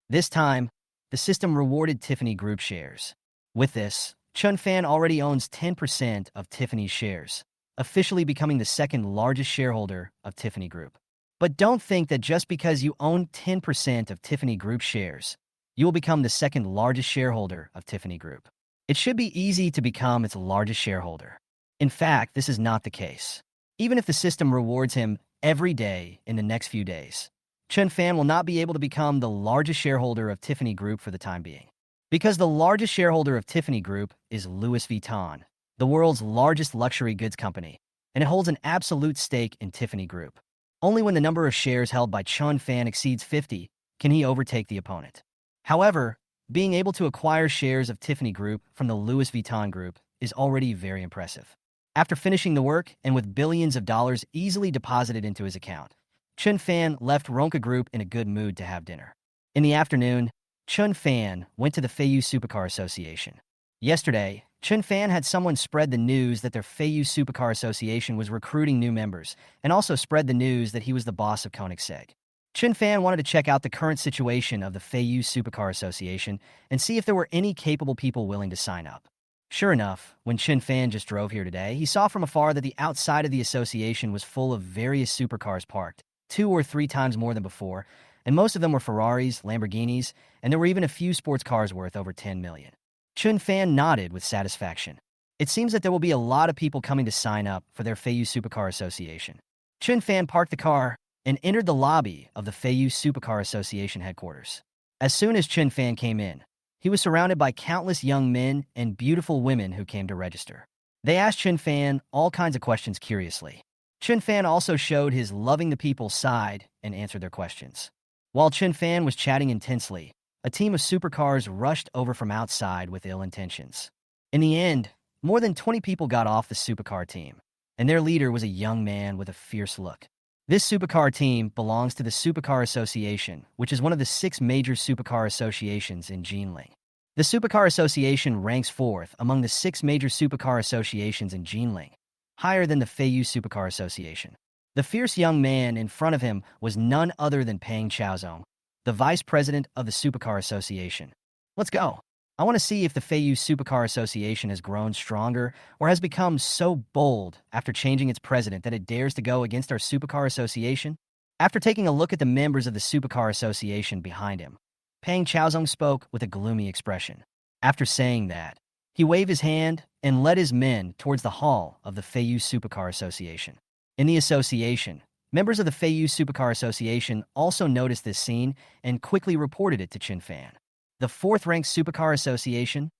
This time, the system rewarded Tiffany Group shares. With this, Chun Fan already owns 10% of Tiffany's shares, officially becoming the second largest shareholder of Tiffany Group. But don't think that just because you own 10% of Tiffany Group shares, you will become the second largest shareholder of Tiffany Group. It should be easy to become its largest shareholder. In fact, this is not the case. Even if the system rewards him every day in the next few days, Chun Fan will not be able to become the largest shareholder of Tiffany Group for the time being. Because the largest shareholder of Tiffany Group is Louis Vuitton, the world's largest luxury goods company, and it holds an absolute stake in Tiffany Group. Only when the number of shares held by Chun Fan exceeds 50 can he overtake the opponent. However, being able to acquire shares of Tiffany Group from the Louis Vuitton Group is already very impressive. After finishing the work and with billions of dollars easily deposited into his account, Chun Fan left Ronka Group in a good mood to have dinner. In the afternoon, Chun Fan went to the Feiyu Supercar Association. Yesterday, Chun Fan had someone spread the news that their Feiyu Supercar Association was recruiting new members, and also spread the news that he was the boss of Koenigsegg. Chun Fan wanted to check out the current situation of the Feiyu Supercar Association and see if there were any capable people willing to sign up. Sure enough, when Chun Fan just drove here today, he saw from afar that the outside of the association was full of various supercars parked, 2 or 3 times more than before, and most of them were Ferraris, Lamborghinis, and there were even a few sports cars worth over 10 million. Chun Fan nodded with satisfaction. It seems that there will be a lot of people coming to sign up for their Feiyu Supercar Association. Chun Fan parked the car and entered the lobby of the Feiyu Supercar Association headquarters. As soon as Chun Fan came in, he was surrounded by countless young men and beautiful women who came to register. They asked Chun Fan all kinds of questions curiously. Chun Fan also showed his loving the people side and answered their questions. While Chun Fan was chatting intensely, a team of supercars rushed over from outside with ill intentions. In the end, more than 20 people got off the supercar team, and their leader was a young man with a fierce look. This supercar team belongs to the Supercar Association, which is one of the 6 major supercar associations in Jinling. The Supercar Association ranks 4th among the 6 major supercar associations in Jinling, higher than the Feiyu Supercar Association. The fierce young man in front of him was none other than Peng Chaozong, the vice president of the Supercar Association. Let's go. I want to see if the Feiyu Supercar Association has grown stronger or has become so bold after changing its president that it dares to go against our Supercar Association. After taking a look at the members of the Supercar Association behind him, Peng Chaozong spoke with a gloomy expression. After saying that, he waved his hand and led his men towards the hall of the Feiyu Supercar Association. In the association, members of the Feiyu Supercar Association also noticed this scene and quickly reported it to Chun Fan. The 4th-ranked Supercar Association?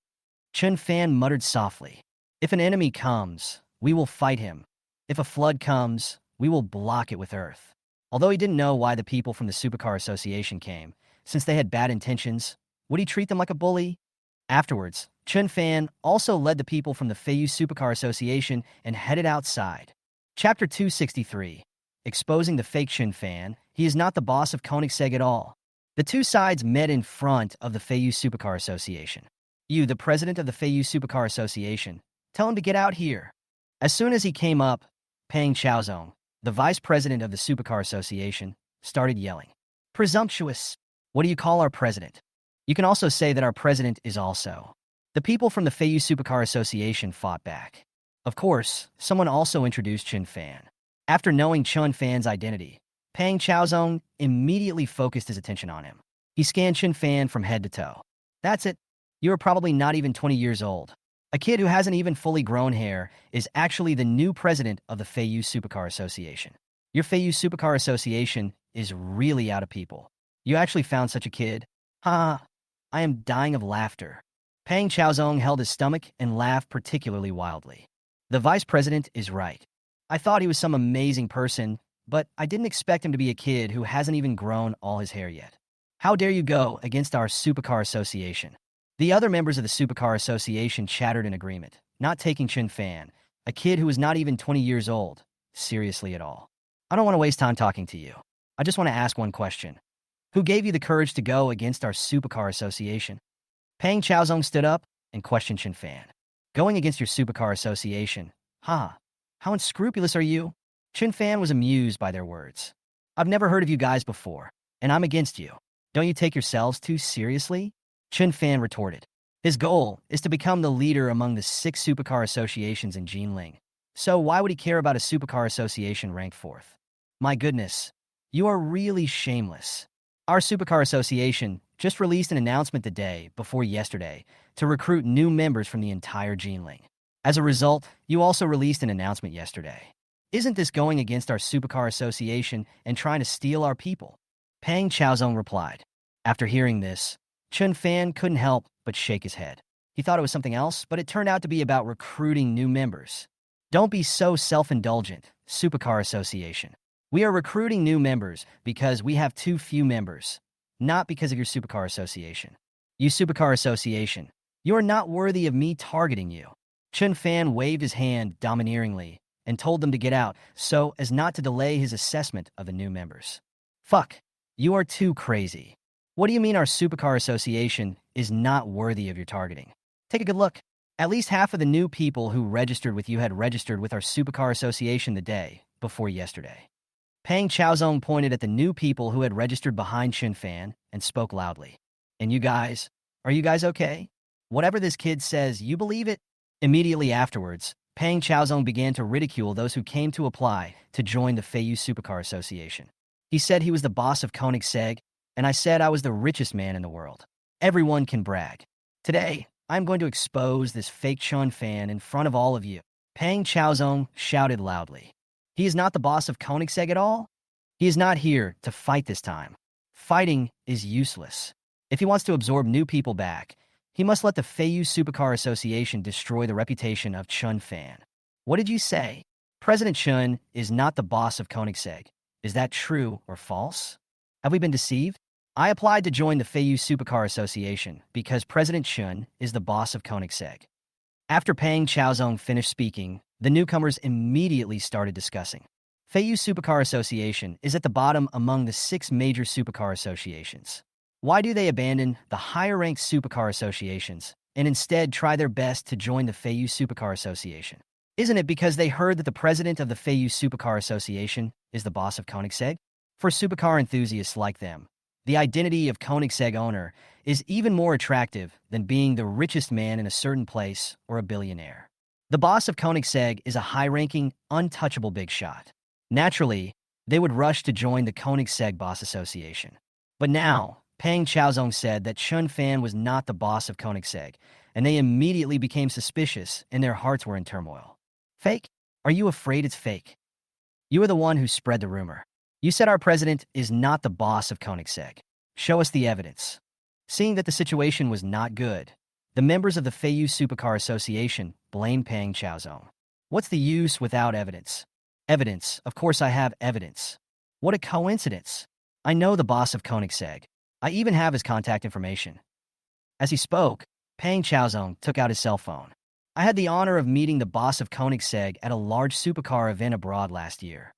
Chun Fan muttered softly. If an enemy comes, we will fight him. If a flood comes, we will block it with earth. Although he didn't know why the people from the Supercar Association came, since they had bad intentions, would he treat them like a bully? Afterwards, Chun Fan also led the people from the Feiyu Supercar Association and headed outside. Chapter 263. Exposing the fake Chun Fan, he is not the boss of Koenigsegg at all. The two sides met in front of the Feiyu Supercar Association. You, the president of the Feiyu Supercar Association, tell him to get out here. As soon as he came up, Peng Chaozong, the vice president of the Supercar Association, started yelling. Presumptuous! What do you call our president? You can also say that our president is also. The people from the Feiyu Supercar Association fought back. Of course, someone also introduced Chun Fan. After knowing Chun Fan's identity, Peng Chaozong immediately focused his attention on him. He scanned Chun Fan from head to toe. That's it. You are probably not even 20 years old. A kid who hasn't even fully grown hair is actually the new president of the Feiyu Supercar Association. Your Feiyu Supercar Association is really out of people. You actually found such a kid? Ha! I am dying of laughter. Peng Chaozong held his stomach and laughed particularly wildly. The vice president is right. I thought he was some amazing person, but I didn't expect him to be a kid who hasn't even grown all his hair yet. How dare you go against our Supercar Association? The other members of the Supercar Association chattered in agreement, not taking Chun Fan, a kid who was not even 20 years old, seriously at all. I don't want to waste time talking to you. I just want to ask one question. Who gave you the courage to go against our Supercar Association? Peng Chaozong stood up and questioned Chun Fan. Going against your Supercar Association? Ha! How unscrupulous are you? Chun Fan was amused by their words. I've never heard of you guys before, and I'm against you. Don't you take yourselves too seriously? Chun Fan retorted. His goal is to become the leader among the 6 supercar associations in Jinling. So why would he care about a supercar association ranked 4th? My goodness, you are really shameless. Our supercar association just released an announcement the day before yesterday to recruit new members from the entire Jinling. As a result, you also released an announcement yesterday. Isn't this going against our supercar association and trying to steal our people? Pang Chaozong replied. After hearing this, Chun Fan couldn't help but shake his head. He thought it was something else, but it turned out to be about recruiting new members. Don't be so self-indulgent, Supercar Association. We are recruiting new members because we have too few members, not because of your Supercar Association. You Supercar Association, you are not worthy of me targeting you. Chun Fan waved his hand domineeringly and told them to get out so as not to delay his assessment of the new members. Fuck, you are too crazy. What do you mean our Supercar Association is not worthy of your targeting? Take a good look. At least half of the new people who registered with you had registered with our Supercar Association the day before yesterday. Pang Chaozong pointed at the new people who had registered behind Chun Fan and spoke loudly. And you guys, are you guys okay? Whatever this kid says, you believe it? Immediately afterwards, Pang Chaozong began to ridicule those who came to apply to join the Feiyu Supercar Association. He said he was the boss of Koenigsegg, and I said I was the richest man in the world. Everyone can brag. Today, I'm going to expose this fake Chun Fan in front of all of you. Pang Chaozong shouted loudly. He is not the boss of Koenigsegg at all. He is not here to fight this time. Fighting is useless. If he wants to absorb new people back, he must let the Feiyu Supercar Association destroy the reputation of Chun Fan. What did you say? President Chun is not the boss of Koenigsegg. Is that true or false? Have we been deceived? I applied to join the Feiyu Supercar Association because President Chun is the boss of Koenigsegg. After Pang Chaozong finished speaking, the newcomers immediately started discussing. Feiyu Supercar Association is at the bottom among the 6 major supercar associations. Why do they abandon the higher-ranked supercar associations and instead try their best to join the Feiyu Supercar Association? Isn't it because they heard that the president of the Feiyu Supercar Association is the boss of Koenigsegg? For supercar enthusiasts like them, the identity of Koenigsegg owner is even more attractive than being the richest man in a certain place or a billionaire. The boss of Koenigsegg is a high-ranking, untouchable big shot. Naturally, they would rush to join the Koenigsegg Boss Association. But now, Pang Chaozong said that Chun Fan was not the boss of Koenigsegg, and they immediately became suspicious and their hearts were in turmoil. Fake? Are you afraid it's fake? You are the one who spread the rumor. You said our president is not the boss of Koenigsegg. Show us the evidence. Seeing that the situation was not good, the members of the Feiyu Supercar Association blamed Pang Chaozong. What's the use without evidence? Evidence. Of course I have evidence. What a coincidence. I know the boss of Koenigsegg. I even have his contact information. As he spoke, Pang Chaozong took out his cell phone. I had the honor of meeting the boss of Koenigsegg at a large supercar event abroad last year.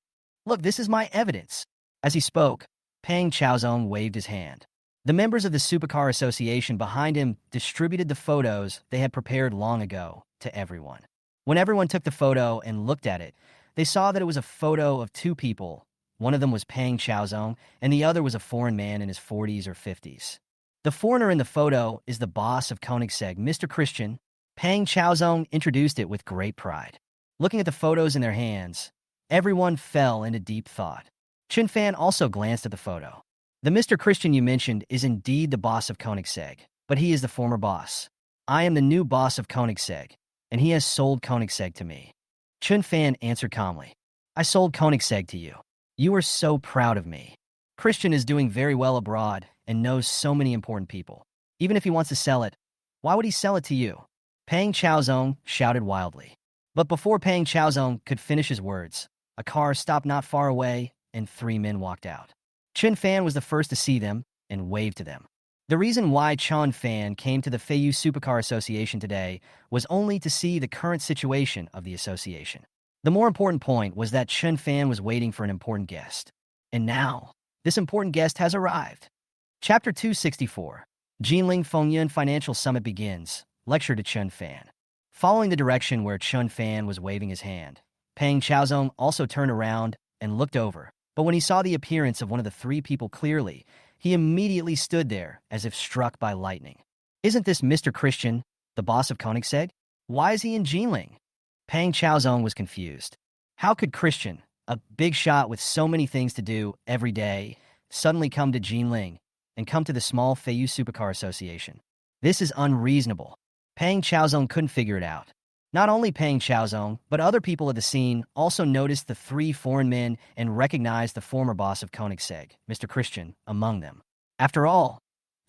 Look, this is my evidence. As he spoke, Pang Chaozong waved his hand. The members of the Supercar Association behind him distributed the photos they had prepared long ago to everyone. When everyone took the photo and looked at it, they saw that it was a photo of 2 people. One of them was Pang Chaozong, and the other was a foreign man in his 40s or 50s. The foreigner in the photo is the boss of Koenigsegg, Mr. Christian. Pang Chaozong introduced it with great pride. Looking at the photos in their hands, everyone fell into deep thought. Chun Fan also glanced at the photo. The Mr. Christian you mentioned is indeed the boss of Koenigsegg, but he is the former boss. I am the new boss of Koenigsegg, and he has sold Koenigsegg to me. Chun Fan answered calmly. I sold Koenigsegg to you. You are so proud of me. Christian is doing very well abroad and knows so many important people. Even if he wants to sell it, why would he sell it to you? Pang Chaozong shouted wildly. But before Pang Chaozong could finish his words, a car stopped not far away and 3 men walked out. Chun Fan was the first to see them and waved to them. The reason why Chun Fan came to the Feiyu Supercar Association today was only to see the current situation of the association. The more important point was that Chun Fan was waiting for an important guest. And now, this important guest has arrived. Chapter 264, Jinling Fengyun Financial Summit begins. Lecture to Chun Fan. Following the direction where Chun Fan was waving his hand, Pang Chaozong also turned around and looked over. But when he saw the appearance of one of the 3 people clearly, he immediately stood there as if struck by lightning. Isn't this Mr. Christian, the boss of Koenigsegg? Why is he in Jinling? Pang Chaozong was confused. How could Christian, a big shot with so many things to do every day, suddenly come to Jinling and come to the small Feiyu Supercar Association? This is unreasonable. Pang Chaozong couldn't figure it out. Not only Pang Chaozong, but other people at the scene also noticed the three foreign men and recognized the former boss of Koenigsegg, Mr. Christian, among them. After all,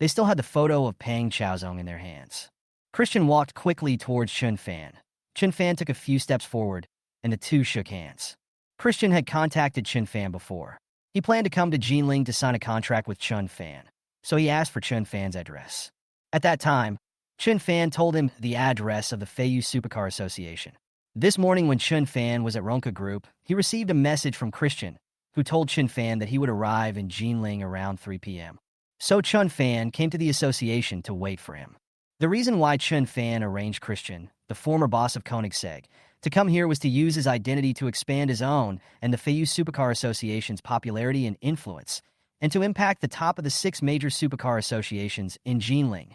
they still had the photo of Pang Chaozong in their hands. Christian walked quickly towards Chun Fan. Chun Fan took a few steps forward, and the two shook hands. Christian had contacted Chun Fan before. He planned to come to Jinling to sign a contract with Chun Fan, so he asked for Chun Fan's address. At that time, Chun Fan told him the address of the Feiyu Supercar Association. This morning when Chun Fan was at Ronka Group, he received a message from Christian, who told Chun Fan that he would arrive in Jinling around 3 p.m. So Chun Fan came to the association to wait for him. The reason why Chun Fan arranged Christian, the former boss of Koenigsegg, to come here was to use his identity to expand his own and the Feiyu Supercar Association's popularity and influence, and to impact the top of the 6 major supercar associations in Jinling.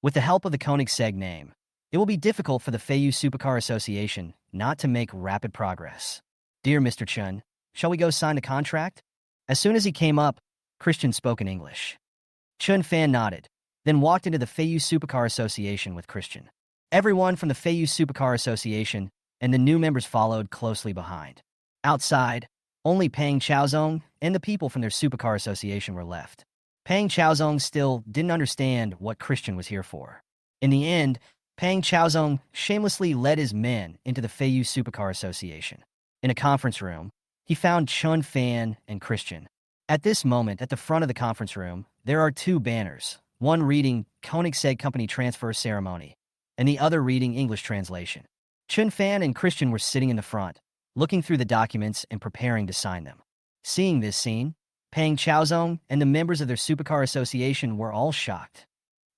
With the help of the Koenigsegg name, it will be difficult for the Feiyu Supercar Association not to make rapid progress. Dear Mr. Chun, shall we go sign the contract? As soon as he came up, Christian spoke in English. Chun Fan nodded, then walked into the Feiyu Supercar Association with Christian. Everyone from the Feiyu Supercar Association and the new members followed closely behind. Outside, only Pang Chaozong and the people from their Supercar Association were left. Pang Chaozong still didn't understand what Christian was here for. In the end, Pang Chaozong shamelessly led his men into the Feiyu Supercar Association. In a conference room, he found Chun Fan and Christian. At this moment, at the front of the conference room, there are 2 banners, one reading Koenigsegg Company Transfer Ceremony, and the other reading English translation. Chun Fan and Christian were sitting in the front, looking through the documents and preparing to sign them. Seeing this scene, Pang Chaozong and the members of their Supercar Association were all shocked.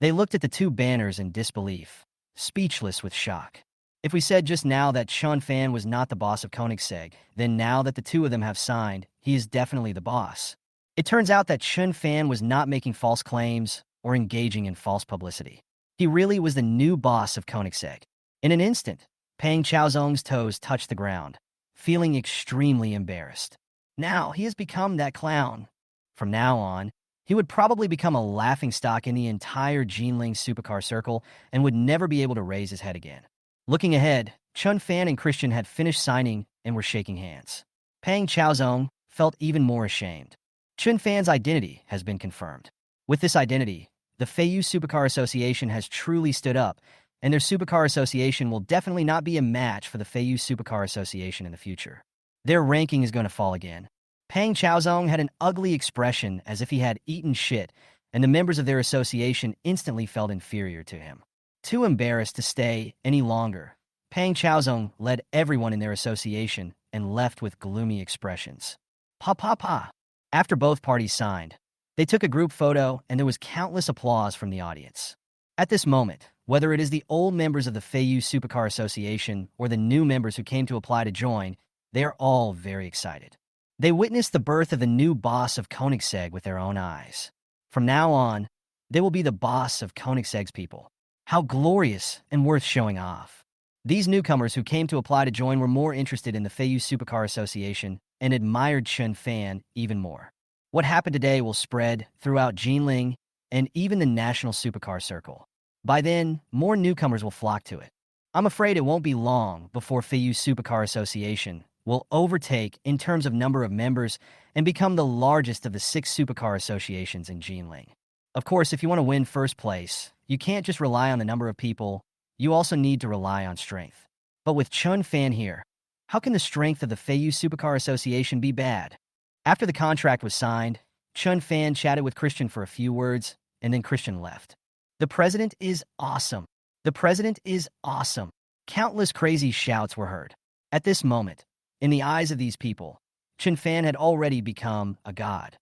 They looked at the 2 banners in disbelief, speechless with shock. If we said just now that Chun Fan was not the boss of Koenigsegg, then now that the 2 of them have signed, he is definitely the boss. It turns out that Chun Fan was not making false claims or engaging in false publicity. He really was the new boss of Koenigsegg. In an instant, Pang Chaozong's toes touched the ground, feeling extremely embarrassed. Now he has become that clown. From now on, he would probably become a laughingstock in the entire Jinling Supercar circle and would never be able to raise his head again. Looking ahead, Chun Fan and Christian had finished signing and were shaking hands. Pang Chaozong felt even more ashamed. Chun Fan's identity has been confirmed. With this identity, the Feiyu Supercar Association has truly stood up, and their Supercar Association will definitely not be a match for the Feiyu Supercar Association in the future. Their ranking is going to fall again. Pang Chaozong had an ugly expression as if he had eaten shit, and the members of their association instantly felt inferior to him. Too embarrassed to stay any longer, Pang Chaozong led everyone in their association and left with gloomy expressions. Pa pa pa. After both parties signed, they took a group photo and there was countless applause from the audience. At this moment, whether it is the old members of the Feiyu Supercar Association or the new members who came to apply to join, they are all very excited. They witnessed the birth of the new boss of Koenigsegg with their own eyes. From now on, they will be the boss of Koenigsegg's people. How glorious and worth showing off. These newcomers who came to apply to join were more interested in the Feiyu Supercar Association and admired Chun Fan even more. What happened today will spread throughout Jinling and even the national supercar circle. By then, more newcomers will flock to it. I'm afraid it won't be long before Feiyu Supercar Association will overtake in terms of number of members and become the largest of the 6 supercar associations in Jinling. Of course, if you want to win first place, you can't just rely on the number of people, you also need to rely on strength. But with Chun Fan here, how can the strength of the Feiyu Supercar Association be bad? After the contract was signed, Chun Fan chatted with Christian for a few words, and then Christian left. The president is awesome. The president is awesome. Countless crazy shouts were heard. At this moment, in the eyes of these people, Chun Fan had already become a god.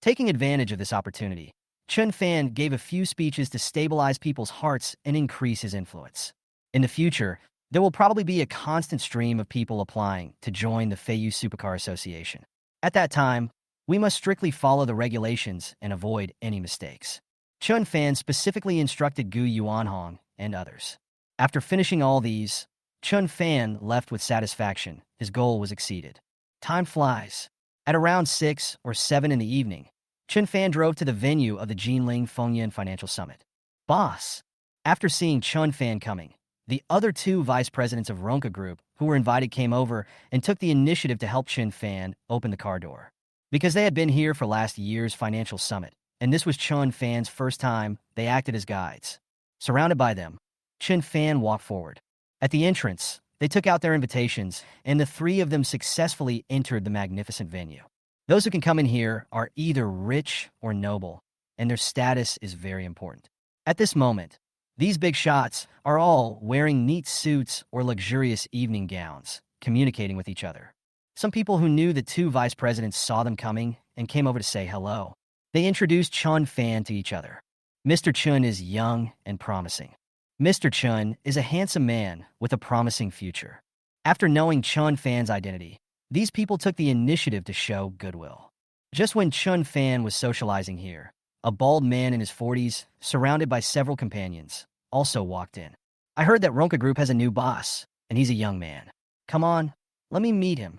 Taking advantage of this opportunity, Chun Fan gave a few speeches to stabilize people's hearts and increase his influence. In the future, there will probably be a constant stream of people applying to join the Feiyu Supercar Association. At that time, we must strictly follow the regulations and avoid any mistakes. Chun Fan specifically instructed Gu Yuanhong and others. After finishing all these, Chun Fan left with satisfaction. His goal was exceeded. Time flies. At around 6 or 7 in the evening, Chun Fan drove to the venue of the Jinling Fengyan Financial Summit. Boss. After seeing Chun Fan coming, the other two vice presidents of Ronka Group who were invited came over and took the initiative to help Chun Fan open the car door. Because they had been here for last year's financial summit, and this was Chun Fan's first time, they acted as guides. Surrounded by them, Chun Fan walked forward. At the entrance, they took out their invitations, and the three of them successfully entered the magnificent venue. Those who can come in here are either rich or noble, and their status is very important. At this moment, these big shots are all wearing neat suits or luxurious evening gowns, communicating with each other. Some people who knew the two vice presidents saw them coming and came over to say hello. They introduced Chun Fan to each other. Mr. Chun is young and promising. Mr. Chun is a handsome man with a promising future. After knowing Chun Fan's identity, these people took the initiative to show goodwill. Just when Chun Fan was socializing here, a bald man in his 40s, surrounded by several companions, also walked in. I heard that Ronka Group has a new boss, and he's a young man. Come on, let me meet him.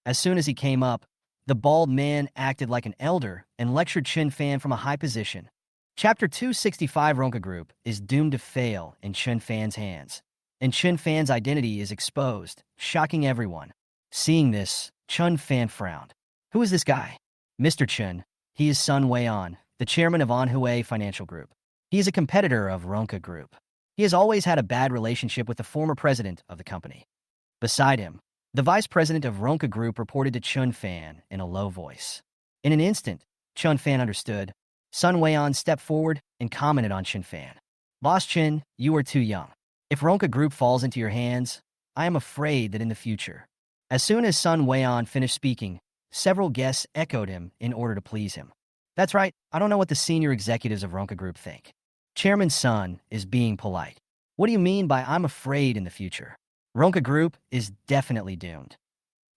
As soon as he came up, the bald man acted like an elder and lectured Chun Fan from a high position. Chapter 265 Ronka Group is doomed to fail in Chun Fan's hands, and Chun Fan's identity is exposed, shocking everyone. Seeing this, Chun Fan frowned. Who is this guy? Mr. Chun. He is Sun Weian, the chairman of Manhwa Financial Group. He is a competitor of Ronka Group. He has always had a bad relationship with the former president of the company. Beside him, the vice president of Ronka Group reported to Chun Fan in a low voice. In an instant, Chun Fan understood. Sun Weian stepped forward and commented on Chun Fan. Boss Chun, you are too young. If Ronka Group falls into your hands, I am afraid that in the future. As soon as Sun Weian finished speaking, several guests echoed him in order to please him. That's right, I don't know what the senior executives of Ronka Group think. Chairman Sun is being polite. What do you mean by I'm afraid in the future? Ronka Group is definitely doomed.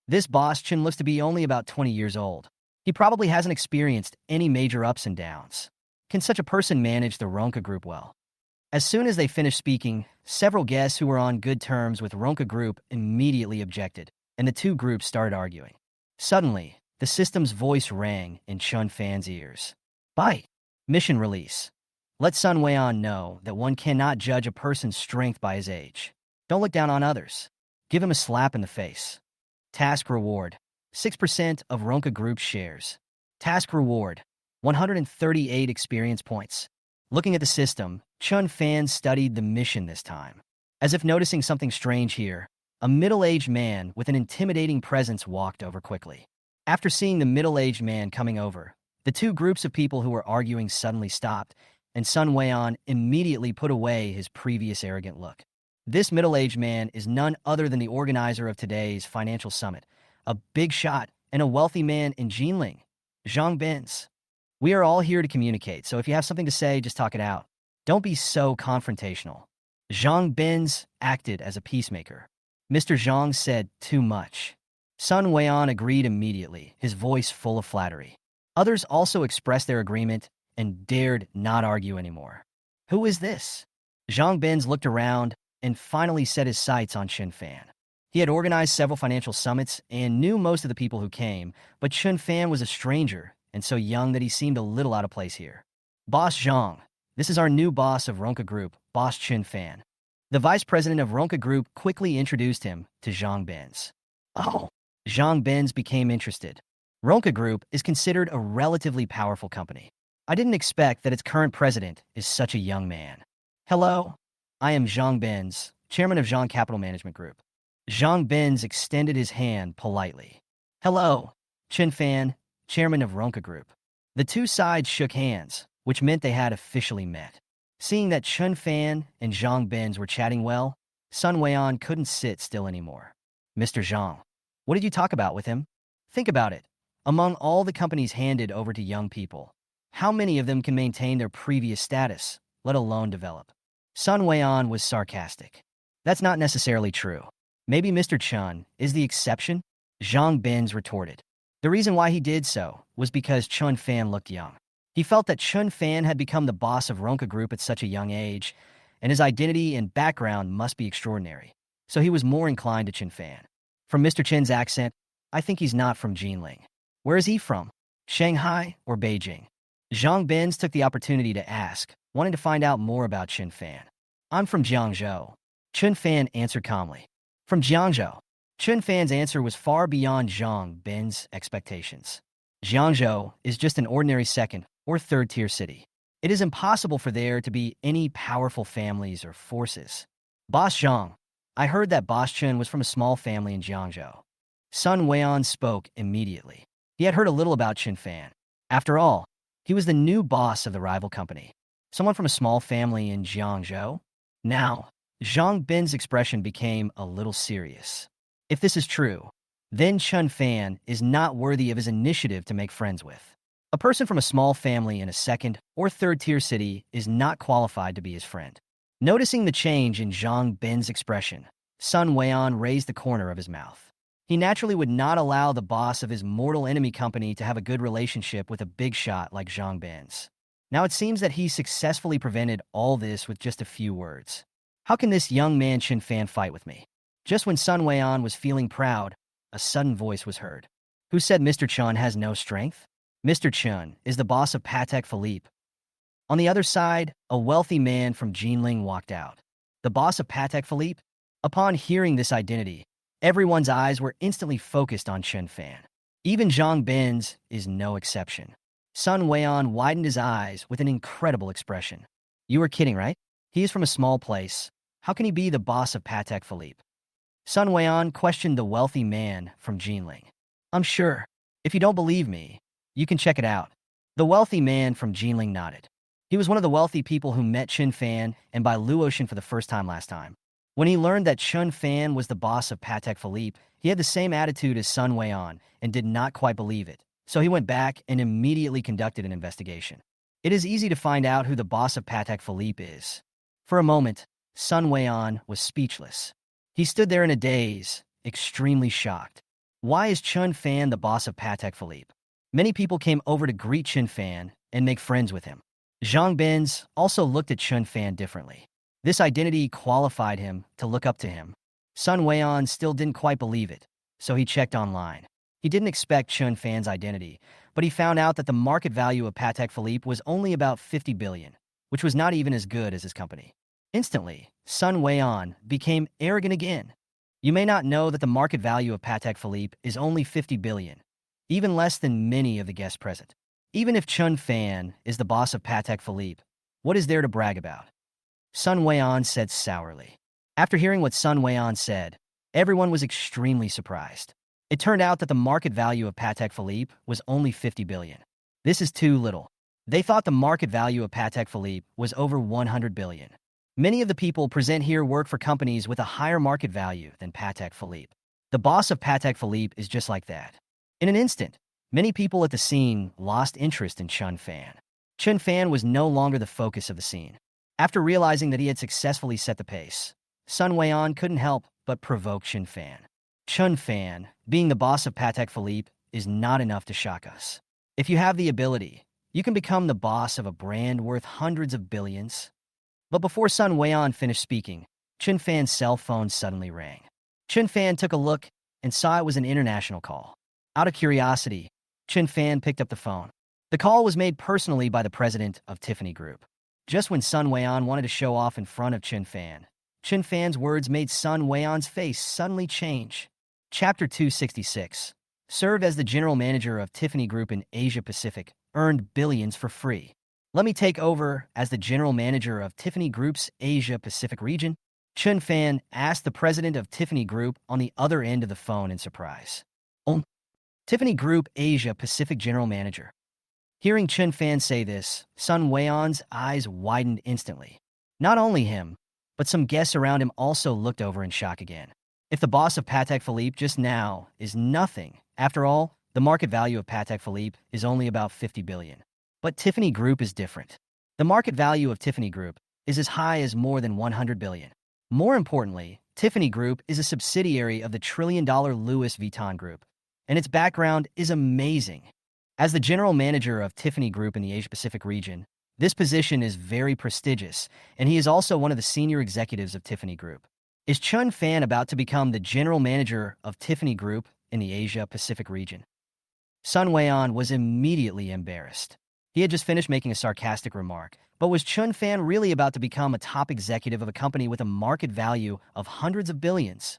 This boss Chun looks to be only about 20 years old. He probably hasn't experienced any major ups and downs. Can such a person manage the Ronka Group well? As soon as they finished speaking, several guests who were on good terms with Ronka Group immediately objected, and the two groups started arguing. Suddenly, the system's voice rang in Chun Fan's ears. Bite. Mission release. Let Sun Weian know that one cannot judge a person's strength by his age. Don't look down on others. Give him a slap in the face. Task reward. 6% of Ronka Group's shares. Task reward. 138 experience points. Looking at the system, Chun Fan studied the mission this time. As if noticing something strange here, a middle-aged man with an intimidating presence walked over quickly. After seeing the middle-aged man coming over, the two groups of people who were arguing suddenly stopped, and Sun Weian immediately put away his previous arrogant look. This middle-aged man is none other than the organizer of today's financial summit, a big shot and a wealthy man in Jinling, Zhang Benz. We are all here to communicate, so if you have something to say, just talk it out. Don't be so confrontational. Zhang Benz acted as a peacemaker. Mr. Zhang said too much. Sun Weian agreed immediately, his voice full of flattery. Others also expressed their agreement and dared not argue anymore. Who is this? Zhang Benz looked around and finally set his sights on Chun Fan. He had organized several financial summits and knew most of the people who came, but Chun Fan was a stranger and so young that he seemed a little out of place here. Boss Zhang, this is our new boss of Ronka Group, Boss Chun Fan. The vice president of Ronka Group quickly introduced him to Zhang Benz. Oh, Zhang Benz became interested. Ronka Group is considered a relatively powerful company. I didn't expect that its current president is such a young man. Hello, I am Zhang Benz, chairman of Zhang Capital Management Group. Zhang Benz extended his hand politely. Hello, Chun Fan, chairman of Ronka Group. The two sides shook hands, which meant they had officially met. Seeing that Chun Fan and Zhang Benz were chatting well, Sun Weian couldn't sit still anymore. Mr. Zhang, what did you talk about with him? Think about it. Among all the companies handed over to young people, how many of them can maintain their previous status, let alone develop? Sun Weian was sarcastic. That's not necessarily true. Maybe Mr. Chun is the exception? Zhang Benz retorted. The reason why he did so was because Chun Fan looked young. He felt that Chun Fan had become the boss of Ronka Group at such a young age, and his identity and background must be extraordinary. So he was more inclined to Chun Fan. From Mr. Chin's accent, I think he's not from Jinling. Where is he from? Shanghai or Beijing? Zhang Benz took the opportunity to ask, wanting to find out more about Chun Fan. I'm from Jiangzhou. Chun Fan answered calmly. From Jiangzhou. Chun Fan's answer was far beyond Zhang Ben's expectations. Jiangzhou is just an ordinary second or third-tier city. It is impossible for there to be any powerful families or forces. Boss Zhang, I heard that Boss Chun was from a small family in Jiangzhou. Sun Weian spoke immediately. He had heard a little about Chun Fan. After all, he was the new boss of the rival company. Someone from a small family in Jiangzhou? Now, Zhang Bin's expression became a little serious. If this is true, then Chun Fan is not worthy of his initiative to make friends with. A person from a small family in a second or third-tier city is not qualified to be his friend. Noticing the change in Zhang Bin's expression, Sun Weian raised the corner of his mouth. He naturally would not allow the boss of his mortal enemy company to have a good relationship with a big shot like Zhang Bin's. Now it seems that he successfully prevented all this with just a few words. How can this young man Chun Fan fight with me? Just when Sun Weian was feeling proud, a sudden voice was heard. Who said Mr. Chun has no strength? Mr. Chun is the boss of Patek Philippe. On the other side, a wealthy man from Jinling walked out. The boss of Patek Philippe? Upon hearing this identity, everyone's eyes were instantly focused on Chun Fan. Even Zhang Bin's is no exception. Sun Weian widened his eyes with an incredible expression. You were kidding, right? He is from a small place. How can he be the boss of Patek Philippe? Sun Weian questioned the wealthy man from Jinling. I'm sure. If you don't believe me, you can check it out. The wealthy man from Jinling nodded. He was one of the wealthy people who met Chun Fan and by Luotian for the first time last time. When he learned that Chun Fan was the boss of Patek Philippe, he had the same attitude as Sun Weian and did not quite believe it. So he went back and immediately conducted an investigation. It is easy to find out who the boss of Patek Philippe is. For a moment, Sun Weian was speechless. He stood there in a daze, extremely shocked. Why is Chun Fan the boss of Patek Philippe? Many people came over to greet Chun Fan and make friends with him. Zhang Bin's also looked at Chun Fan differently. This identity qualified him to look up to him. Sun Weian still didn't quite believe it, so he checked online. He didn't expect Chun Fan's identity, but he found out that the market value of Patek Philippe was only about 50 billion, which was not even as good as his company. Instantly, Sun Weian became arrogant again. You may not know that the market value of Patek Philippe is only 50 billion, even less than many of the guests present. Even if Chun Fan is the boss of Patek Philippe, what is there to brag about? Sun Weian said sourly. After hearing what Sun Weian said, everyone was extremely surprised. It turned out that the market value of Patek Philippe was only 50 billion. This is too little. They thought the market value of Patek Philippe was over 100 billion. Many of the people present here work for companies with a higher market value than Patek Philippe. The boss of Patek Philippe is just like that. In an instant, many people at the scene lost interest in Chun Fan. Chun Fan was no longer the focus of the scene. After realizing that he had successfully set the pace, Sun Weian couldn't help but provoke Chun Fan. Chun Fan, being the boss of Patek Philippe, is not enough to shock us. If you have the ability, you can become the boss of a brand worth hundreds of billions. But before Sun Weian finished speaking, Chun Fan's cell phone suddenly rang. Chun Fan took a look and saw it was an international call. Out of curiosity, Chun Fan picked up the phone. The call was made personally by the president of Tiffany Group. Just when Sun Weian wanted to show off in front of Chun Fan's words made Sun Weian's face suddenly change. Chapter 266. Served as the general manager of Tiffany Group in Asia Pacific, earned billions for free. Let me take over as the general manager of Tiffany Group's Asia Pacific region. Chun Fan asked the president of Tiffany Group on the other end of the phone in surprise. Tiffany Group Asia Pacific general manager. Hearing Chun Fan say this, Sun Weian's eyes widened instantly. Not only him, but some guests around him also looked over in shock again. If the boss of Patek Philippe just now is nothing, after all, the market value of Patek Philippe is only about 50 billion. But Tiffany Group is different. The market value of Tiffany Group is as high as more than 100 billion. More importantly, Tiffany Group is a subsidiary of the trillion-dollar Louis Vuitton Group, and its background is amazing. As the general manager of Tiffany Group in the Asia-Pacific region, this position is very prestigious, and he is also one of the senior executives of Tiffany Group. Is Chun Fan about to become the general manager of Tiffany Group in the Asia-Pacific region? Sun Wei-on was immediately embarrassed. He had just finished making a sarcastic remark, but was Chun Fan really about to become a top executive of a company with a market value of hundreds of billions?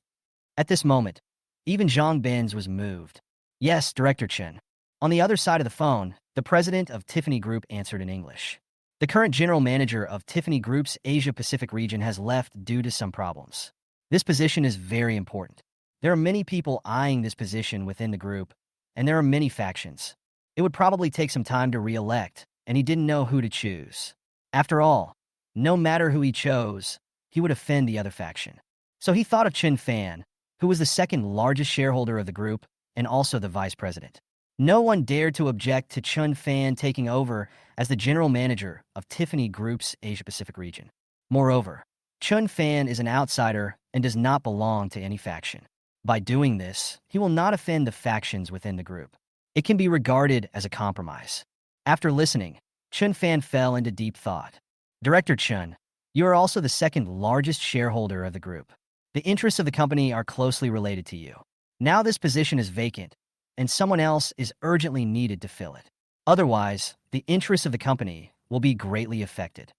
At this moment, even Zhang Benz was moved. Yes, Director Chen. On the other side of the phone, the president of Tiffany Group answered in English. The current general manager of Tiffany Group's Asia-Pacific region has left due to some problems. This position is very important. There are many people eyeing this position within the group, and there are many factions. It would probably take some time to re-elect, and he didn't know who to choose. After all, no matter who he chose, he would offend the other faction. So he thought of Chun Fan, who was the second largest shareholder of the group and also the vice president. No one dared to object to Chun Fan taking over as the general manager of Tiffany Group's Asia-Pacific region. Moreover, Chun Fan is an outsider and does not belong to any faction. By doing this, he will not offend the factions within the group. It can be regarded as a compromise. After listening, Chun Fan fell into deep thought. Director Chun, you are also the second largest shareholder of the group. The interests of the company are closely related to you. Now this position is vacant, and someone else is urgently needed to fill it. Otherwise, the interests of the company will be greatly affected.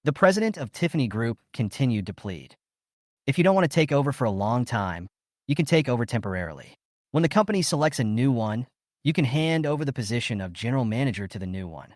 The president of Tiffany Group continued to plead. If you don't want to take over for a long time, you can take over temporarily. When the company selects a new one, you can hand over the position of general manager to the new one.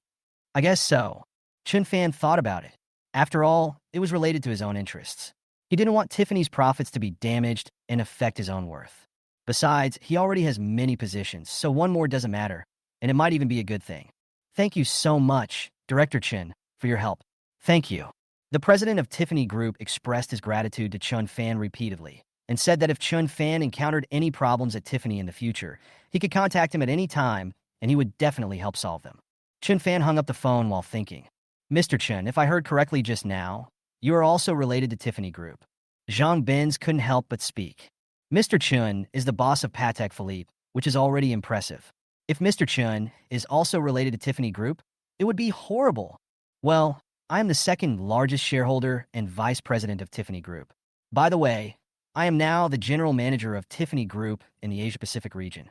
I guess so. Chun Fan thought about it. After all, it was related to his own interests. He didn't want Tiffany's profits to be damaged and affect his own worth. Besides, he already has many positions, so one more doesn't matter, and it might even be a good thing. Thank you so much, Director Chen, for your help. Thank you. The president of Tiffany Group expressed his gratitude to Chun Fan repeatedly and said that if Chun Fan encountered any problems at Tiffany in the future, he could contact him at any time and he would definitely help solve them. Chun Fan hung up the phone while thinking. Mr. Chen, if I heard correctly just now, you are also related to Tiffany Group. Zhang Benz couldn't help but speak. Mr. Chun is the boss of Patek Philippe, which is already impressive. If Mr. Chun is also related to Tiffany Group, it would be horrible. Well, I am the second largest shareholder and vice president of Tiffany Group. By the way, I am now the general manager of Tiffany Group in the Asia-Pacific region.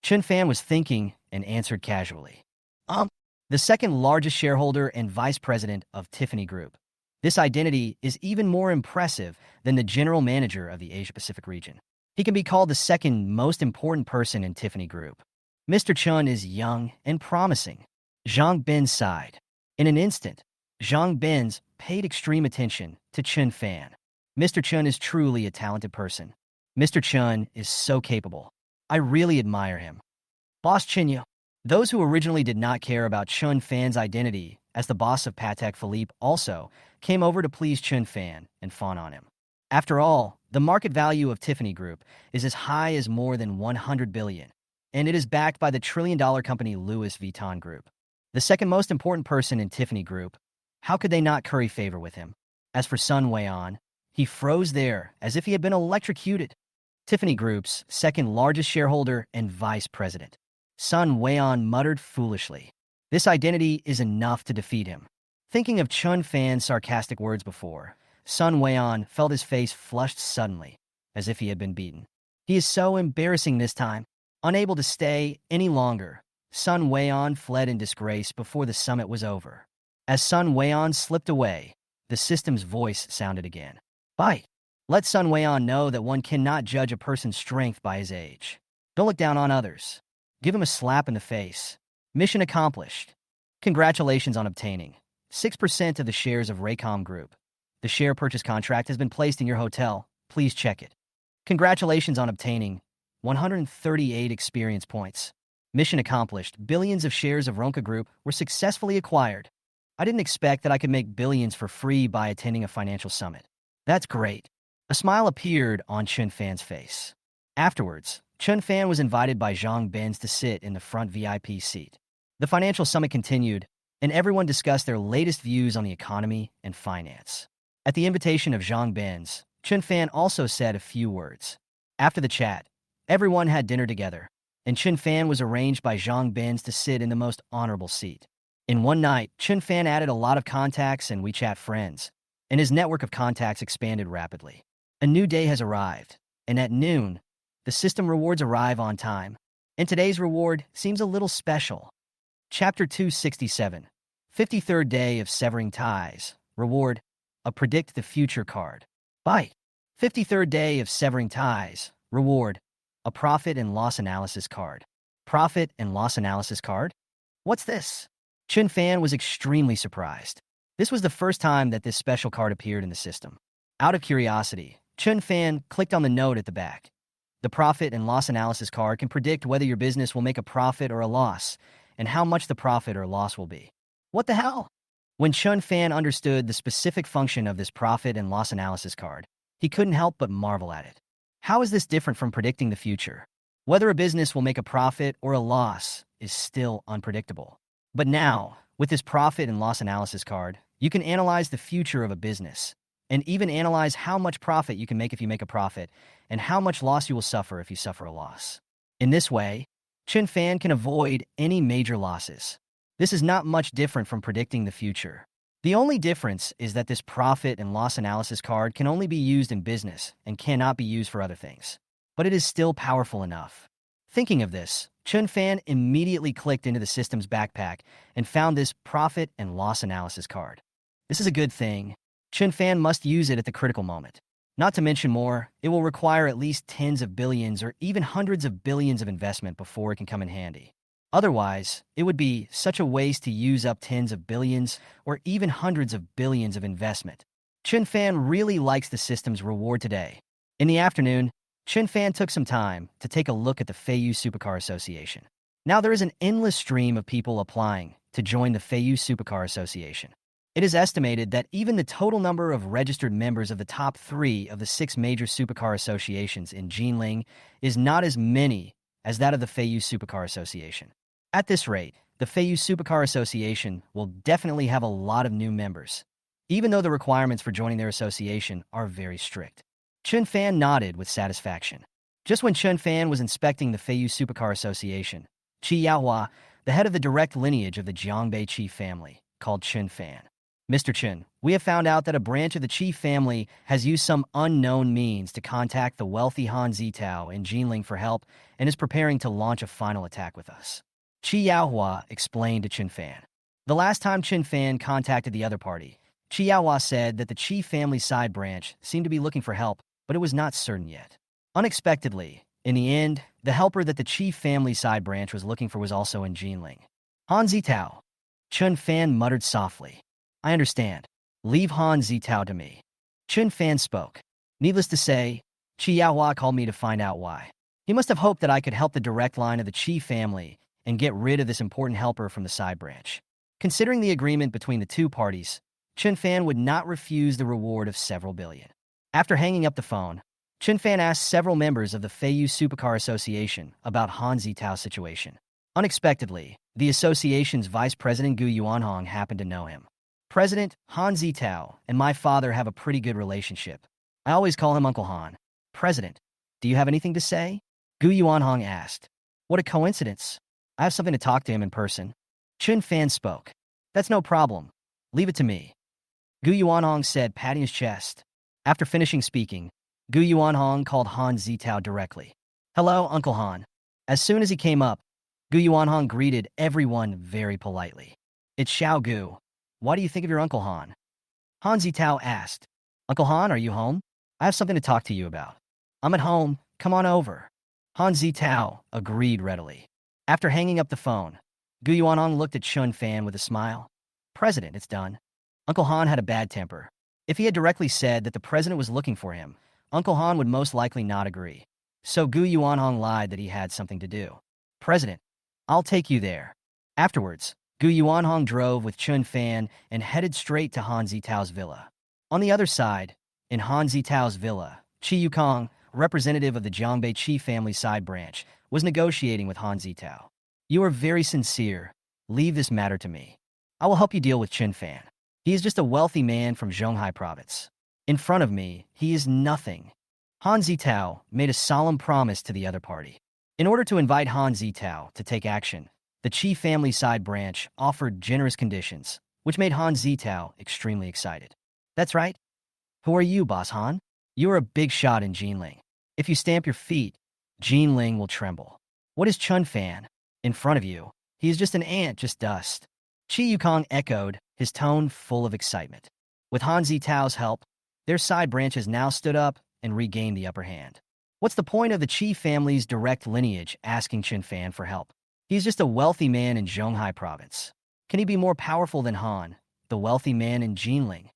Chun Fan was thinking and answered casually. The second largest shareholder and vice president of Tiffany Group. This identity is even more impressive than the general manager of the Asia-Pacific region. He can be called the second most important person in Tiffany Group. Mr. Chun is young and promising. Zhang Benz sighed. In an instant, Zhang Benz paid extreme attention to Chun Fan. Mr. Chun is truly a talented person. Mr. Chun is so capable. I really admire him. Boss Chinyu. Those who originally did not care about Chun Fan's identity as the boss of Patek Philippe also came over to please Chun Fan and fawn on him. After all, the market value of Tiffany Group is as high as more than 100 billion, and it is backed by the trillion-dollar company Louis Vuitton Group. The second most important person in Tiffany Group, how could they not curry favor with him? As for Sun Wei-on, he froze there as if he had been electrocuted. Tiffany Group's second largest shareholder and vice president. Sun Wei-on muttered foolishly. This identity is enough to defeat him. Thinking of Chun Fan's sarcastic words before, Sun Wei-on felt his face flushed suddenly, as if he had been beaten. He is so embarrassing this time. Unable to stay any longer, Sun Wei-on fled in disgrace before the summit was over. As Sun Wei-on slipped away, the system's voice sounded again. Bite. Let Sun Wei-on know that one cannot judge a person's strength by his age. Don't look down on others. Give him a slap in the face. Mission accomplished. Congratulations on obtaining 6% of the shares of Raycom Group. The share purchase contract has been placed in your hotel. Please check it. Congratulations on obtaining 138 experience points. Mission accomplished. Billions of shares of Ronca Group were successfully acquired. I didn't expect that I could make billions for free by attending a financial summit. That's great. A smile appeared on Chun Fan's face. Afterwards, Chun Fan was invited by Zhang Benz to sit in the front VIP seat. The financial summit continued, and everyone discussed their latest views on the economy and finance. At the invitation of Zhang Benz, Chun Fan also said a few words. After the chat, everyone had dinner together. and Chun Fan was arranged by Zhang Benz to sit in the most honorable seat. In one night, Chun Fan added a lot of contacts and WeChat friends, and his network of contacts expanded rapidly. A new day has arrived, and at noon, the system rewards arrive on time, and today's reward seems a little special. Chapter 267, 53rd Day of Severing Ties. Reward, a Predict the Future card. Bye. 53rd Day of Severing Ties. Reward, a Profit and Loss Analysis card. Profit and Loss Analysis card? What's this? Chun Fan was extremely surprised. This was the first time that this special card appeared in the system. Out of curiosity, Chun Fan clicked on the note at the back. The Profit and Loss Analysis card can predict whether your business will make a profit or a loss, and how much the profit or loss will be. What the hell? When Chun Fan understood the specific function of this Profit and Loss Analysis card, he couldn't help but marvel at it. How is this different from predicting the future? Whether a business will make a profit or a loss is still unpredictable. But now, with this Profit and Loss Analysis card, you can analyze the future of a business, and even analyze how much profit you can make if you make a profit, and how much loss you will suffer if you suffer a loss. In this way, Chun Fan can avoid any major losses. This is not much different from predicting the future. The only difference is that this Profit and Loss Analysis card can only be used in business and cannot be used for other things. But it is still powerful enough. Thinking of this, Chun Fan immediately clicked into the system's backpack and found this Profit and Loss Analysis card. This is a good thing. Chun Fan must use it at the critical moment. Not to mention more, it will require at least tens of billions or even hundreds of billions of investment before it can come in handy. Otherwise, it would be such a waste to use up tens of billions or even hundreds of billions of investment. Chun Fan really likes the system's reward today. In the afternoon, Chun Fan took some time to take a look at the Feiyu Supercar Association. Now there is an endless stream of people applying to join the Feiyu Supercar Association. It is estimated that even the total number of registered members of the top 3 of the 6 major supercar associations in Jinling is not as many as that of the Feiyu Supercar Association. At this rate, the Feiyu Supercar Association will definitely have a lot of new members, even though the requirements for joining their association are very strict. Chun Fan nodded with satisfaction. Just when Chun Fan was inspecting the Feiyu Supercar Association, Chi Yaohua, the head of the direct lineage of the Jiangbei Qi family, called Chun Fan. Mr. Chun, we have found out that a branch of the Qi family has used some unknown means to contact the wealthy Han Zitao in Jinling for help and is preparing to launch a final attack with us. Chi Yaohua explained to Chun Fan. The last time Chun Fan contacted the other party, Chi Yaohua said that the Qi family side branch seemed to be looking for help, but it was not certain yet. Unexpectedly, in the end, the helper that the Qi family side branch was looking for was also in Jinling. Han Zitao. Chun Fan muttered softly. I understand. Leave Han Zitao to me. Chun Fan spoke. Needless to say, Chi Yaohua called me to find out why. He must have hoped that I could help the direct line of the Qi family and get rid of this important helper from the side branch. Considering the agreement between the two parties, Chun Fan would not refuse the reward of several billion. After hanging up the phone, Chun Fan asked several members of the Feiyu Supercar Association about Han Zitao's situation. Unexpectedly, the association's vice president Gu Yuanhong happened to know him. President, Han Zitao and my father have a pretty good relationship. I always call him Uncle Han. President, do you have anything to say? Gu Yuanhong asked. What a coincidence. I have something to talk to him in person. Chun Fan spoke. That's no problem. Leave it to me. Gu Yuanhong said, patting his chest. After finishing speaking, Gu Yuanhong called Han Zitao directly. Hello, Uncle Han. As soon as he came up, Gu Yuanhong greeted everyone very politely. It's Xiao Gu. What do you think of your Uncle Han? Han Zitao asked. Uncle Han, are you home? I have something to talk to you about. I'm at home. Come on over. Han Zitao agreed readily. After hanging up the phone, Gu Yuanhong looked at Chun Fan with a smile. President, it's done. Uncle Han had a bad temper. If he had directly said that the president was looking for him, Uncle Han would most likely not agree. So Gu Yuanhong lied that he had something to do. President, I'll take you there. Afterwards, Gu Yuanhong drove with Chun Fan and headed straight to Han Zitao's villa. On the other side, in Han Zitao's villa, Chi Yukong, representative of the Jiangbei Qi family side branch, was negotiating with Han Zitao. You are very sincere. Leave this matter to me. I will help you deal with Chun Fan. He is just a wealthy man from Zhonghai province. In front of me, he is nothing. Han Zitao made a solemn promise to the other party. In order to invite Han Zitao to take action, the Qi family side branch offered generous conditions, which made Han Zitao extremely excited. That's right. Who are you, Boss Han? You're a big shot in Jinling. If you stamp your feet, Jinling will tremble. What is Chun Fan? In front of you. He is just an ant, just dust. Chi Yukong echoed, his tone full of excitement. With Han Zitao's help, their side branches now stood up and regained the upper hand. What's the point of the Qi family's direct lineage asking Chun Fan for help? He's just a wealthy man in Zhonghai province. Can he be more powerful than Han, the wealthy man in Jinling?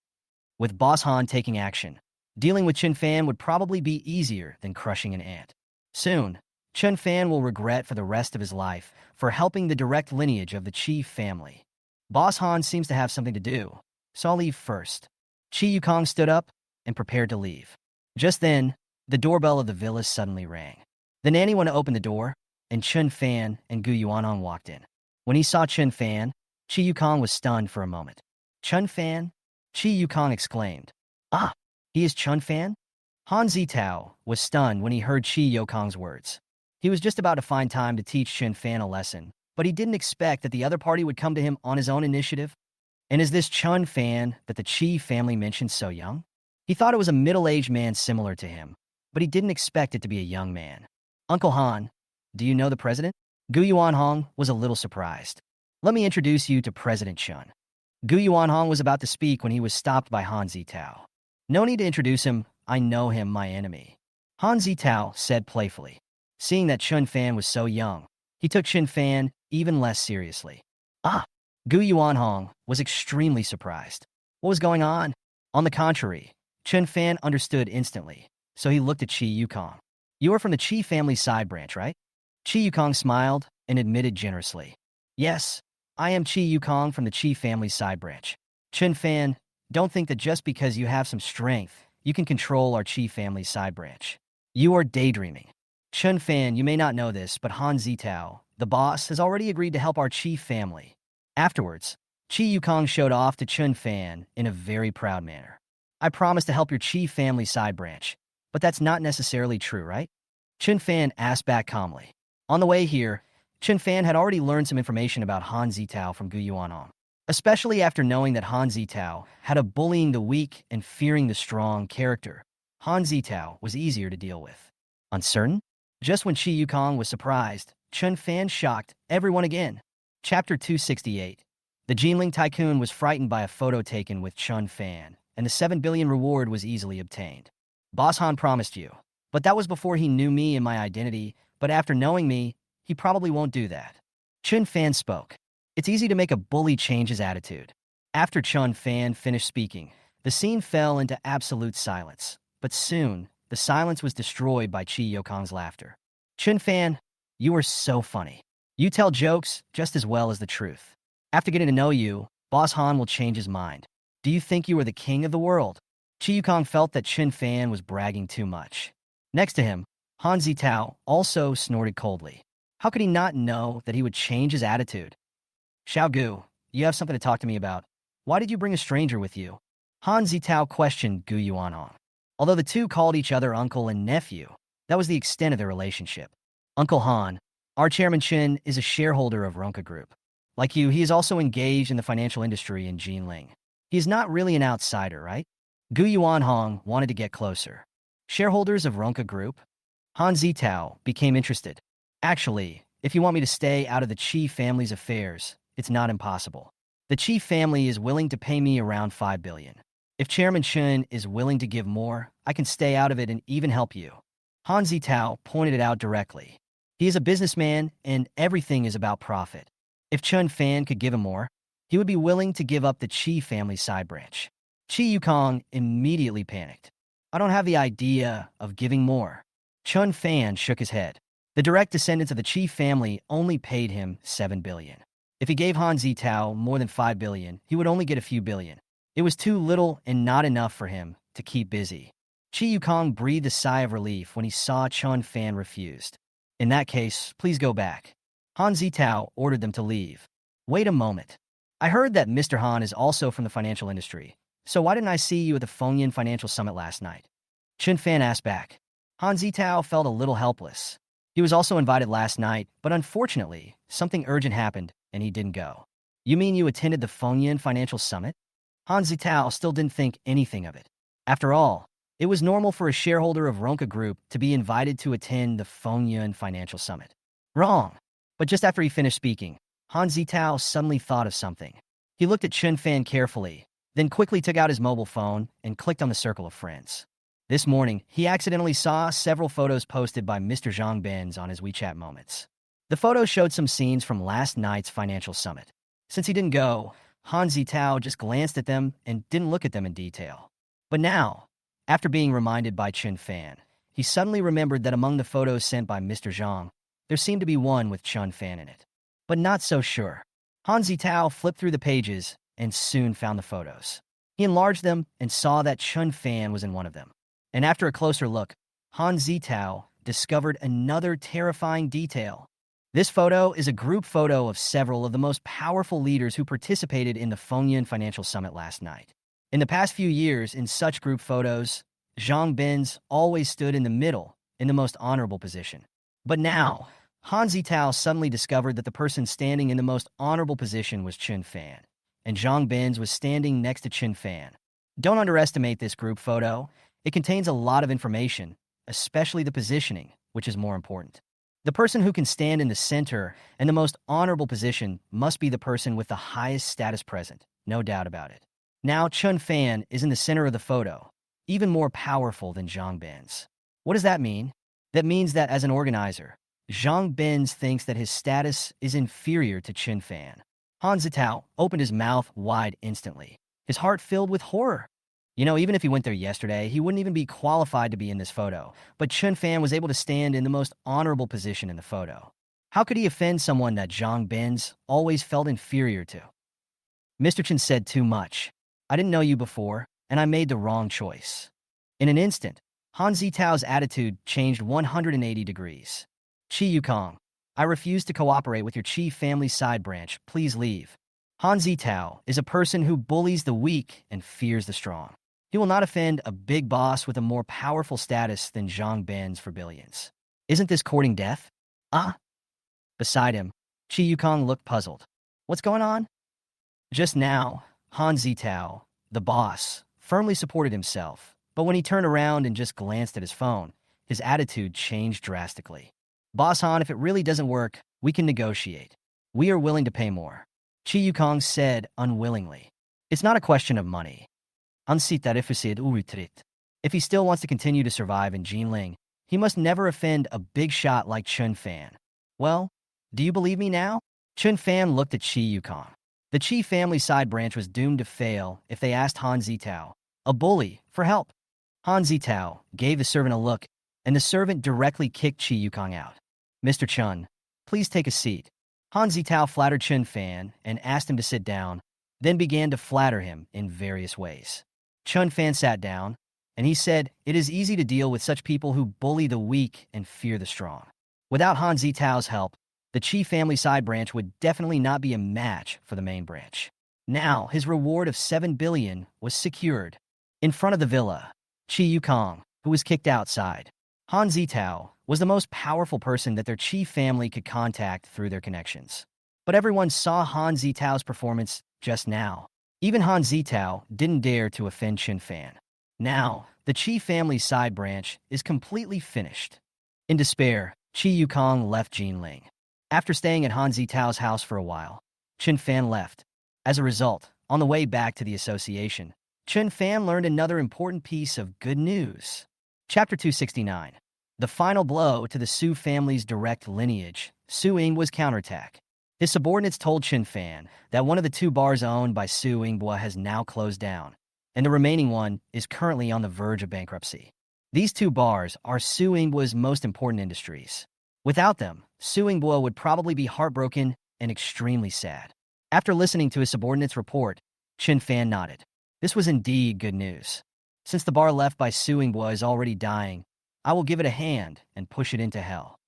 With Boss Han taking action, dealing with Chun Fan would probably be easier than crushing an ant. Soon, Chun Fan will regret for the rest of his life for helping the direct lineage of the Qi family. Boss Han seems to have something to do, so I'll leave first. Chi Yukong stood up and prepared to leave. Just then, the doorbell of the villa suddenly rang. The nanny went to open the door, and Chun Fan and Gu Yuanhong walked in. When he saw Chun Fan, Chi Yukong was stunned for a moment. Chun Fan? Chi Yukong exclaimed. Ah, he is Chun Fan? Han Zitao was stunned when he heard Chi Yukong's words. He was just about to find time to teach Chun Fan a lesson, but he didn't expect that the other party would come to him on his own initiative. And is this Chun Fan that the Qi family mentioned so young? He thought it was a middle-aged man similar to him, but he didn't expect it to be a young man. Uncle Han, do you know the president? Gu Yuanhong was a little surprised. Let me introduce you to President Chun. Gu Yuanhong was about to speak when he was stopped by Han Zitao. No need to introduce him, I know him, my enemy. Han Zitao said playfully. Seeing that Chun Fan was so young, he took Chun Fan even less seriously. Ah! Gu Yuanhong was extremely surprised. What was going on? On the contrary, Chun Fan understood instantly, so he looked at Chi Yukong. You are from the Qi family side branch, right? Chi Yukong smiled and admitted generously. Yes, I am Chi Yukong from the Qi family side branch. Chun Fan, don't think that just because you have some strength, you can control our Qi family side branch. You are daydreaming. Chun Fan, you may not know this, but Han Zitao, the boss, has already agreed to help our Qi family. Afterwards, Chi Yukong showed off to Chun Fan in a very proud manner. I promise to help your Qi family side branch, but that's not necessarily true, right? Chun Fan asked back calmly. On the way here, Chun Fan had already learned some information about Han Zitao from Gu Yuanhong, especially after knowing that Han Zitao had a bullying the weak and fearing the strong character. Han Zitao was easier to deal with. Uncertain? Just when Chi Yukong was surprised, Chun Fan shocked everyone again. Chapter 268. The Jinling tycoon was frightened by a photo taken with Chun Fan, and the 7 billion reward was easily obtained. Boss Han promised you, but that was before he knew me and my identity, but after knowing me, he probably won't do that. Chun Fan spoke. It's easy to make a bully change his attitude. After Chun Fan finished speaking, the scene fell into absolute silence, but soon, the silence was destroyed by Chi Yukong's laughter. Chun Fan, you are so funny. You tell jokes just as well as the truth. After getting to know you, Boss Han will change his mind. Do you think you are the king of the world? Chi Yukong felt that Chun Fan was bragging too much. Next to him, Han Zitao also snorted coldly. How could he not know that he would change his attitude? Xiao Gu, you have something to talk to me about. Why did you bring a stranger with you? Han Zitao questioned Gu Yuanhong. Although the two called each other uncle and nephew, that was the extent of their relationship. Uncle Han, our chairman Chen is a shareholder of Ronka Group. Like you, he is also engaged in the financial industry in Jinling. He is not really an outsider, right? Gu Yuanhong wanted to get closer. Shareholders of Ronka Group? Han Zitao became interested. Actually, if you want me to stay out of the Qi family's affairs, it's not impossible. The Qi family is willing to pay me around 5 billion. If Chairman Chen is willing to give more, I can stay out of it and even help you. Han Zitao pointed it out directly. He is a businessman, and everything is about profit. If Chun Fan could give him more, he would be willing to give up the Qi family side branch. Chi Yukong immediately panicked. I don't have the idea of giving more. Chun Fan shook his head. The direct descendants of the Qi family only paid him 7 billion. If he gave Han Zitao more than 5 billion, he would only get a few billion. It was too little and not enough for him to keep busy. Chi Yukong breathed a sigh of relief when he saw Chun Fan refused. In that case, please go back. Han Zitao ordered them to leave. Wait a moment. I heard that Mr. Han is also from the financial industry, so why didn't I see you at the Fengyan Financial Summit last night? Chun Fan asked back. Han Zitao felt a little helpless. He was also invited last night, but unfortunately, something urgent happened and he didn't go. You mean you attended the Fengyan Financial Summit? Han Zitao still didn't think anything of it. After all, it was normal for a shareholder of Ronca Group to be invited to attend the Fengyan Financial Summit. Wrong. But just after he finished speaking, Han Zitao suddenly thought of something. He looked at Chun Fan carefully, then quickly took out his mobile phone and clicked on the circle of friends. This morning, he accidentally saw several photos posted by Mr. Zhang Benz on his WeChat moments. The photos showed some scenes from last night's financial summit. Since he didn't go, Han Zitao just glanced at them and didn't look at them in detail. But now, after being reminded by Chun Fan, he suddenly remembered that among the photos sent by Mr. Zhang, there seemed to be one with Chun Fan in it. But not so sure. Han Zitao flipped through the pages and soon found the photos. He enlarged them and saw that Chun Fan was in one of them. And after a closer look, Han Zitao discovered another terrifying detail. This photo is a group photo of several of the most powerful leaders who participated in the Fengyan Financial Summit last night. In the past few years, in such group photos, Zhang Benz always stood in the middle, in the most honorable position. But now, Han Zitao suddenly discovered that the person standing in the most honorable position was Chun Fan, and Zhang Benz was standing next to Chun Fan. Don't underestimate this group photo. It contains a lot of information, especially the positioning, which is more important. The person who can stand in the center and the most honorable position must be the person with the highest status present, no doubt about it. Now Chun Fan is in the center of the photo, even more powerful than Zhang Benz. What does that mean? That means that as an organizer, Zhang Benz thinks that his status is inferior to Chun Fan. Han Zitao opened his mouth wide instantly, his heart filled with horror. Even if he went there yesterday, he wouldn't even be qualified to be in this photo, but Chun Fan was able to stand in the most honorable position in the photo. How could he offend someone that Zhang Benz always felt inferior to? Mr. Chen said too much. I didn't know you before, and I made the wrong choice. In an instant, Han Zitao's attitude changed 180 degrees. Chi Yukong, I refuse to cooperate with your Chi family side branch. Please leave. Han Zitao is a person who bullies the weak and fears the strong. He will not offend a big boss with a more powerful status than Zhang Benz for billions. Isn't this courting death? Ah? Beside him, Chi Yukong looked puzzled. What's going on? Just now, Han Zitao, the boss, firmly supported himself, but when he turned around and just glanced at his phone, his attitude changed drastically. Boss Han, if it really doesn't work, we can negotiate. We are willing to pay more. Chi Yukong said unwillingly. It's not a question of money. If he still wants to continue to survive in Jinling, he must never offend a big shot like Chun Fan. Well, do you believe me now? Chun Fan looked at Chi Yukong. The Chi family side branch was doomed to fail if they asked Han Zitao, a bully, for help. Han Zitao gave the servant a look, and the servant directly kicked Chi Yukong out. Mr. Chun, please take a seat. Han Zitao flattered Chun Fan and asked him to sit down, then began to flatter him in various ways. Chun Fan sat down, and he said, it is easy to deal with such people who bully the weak and fear the strong. Without Han Zitao's help, the Chi family side branch would definitely not be a match for the main branch. Now, his reward of 7 billion was secured. In front of the villa, Chi Yukong, who was kicked outside. Han Zitao was the most powerful person that their Chi family could contact through their connections. But everyone saw Han Zitao's performance just now. Even Han Zitao didn't dare to offend Chun Fan. Now, the Chi family side branch is completely finished. In despair, Chi Yukong left Jinling. After staying at Han Zitao's house for a while, Chun Fan left. As a result, on the way back to the association, Chun Fan learned another important piece of good news. Chapter 269. The final blow to the Su family's direct lineage, Su Ying was Counterattack. His subordinates told Chun Fan that one of the 2 bars owned by Su Yinghua has now closed down, and the remaining one is currently on the verge of bankruptcy. These 2 bars are Su Yinghua's most important industries. Without them, Su Yinghua would probably be heartbroken and extremely sad. After listening to his subordinate's report, Chun Fan nodded. This was indeed good news. Since the bar left by Su Yinghua is already dying, I will give it a hand and push it into hell.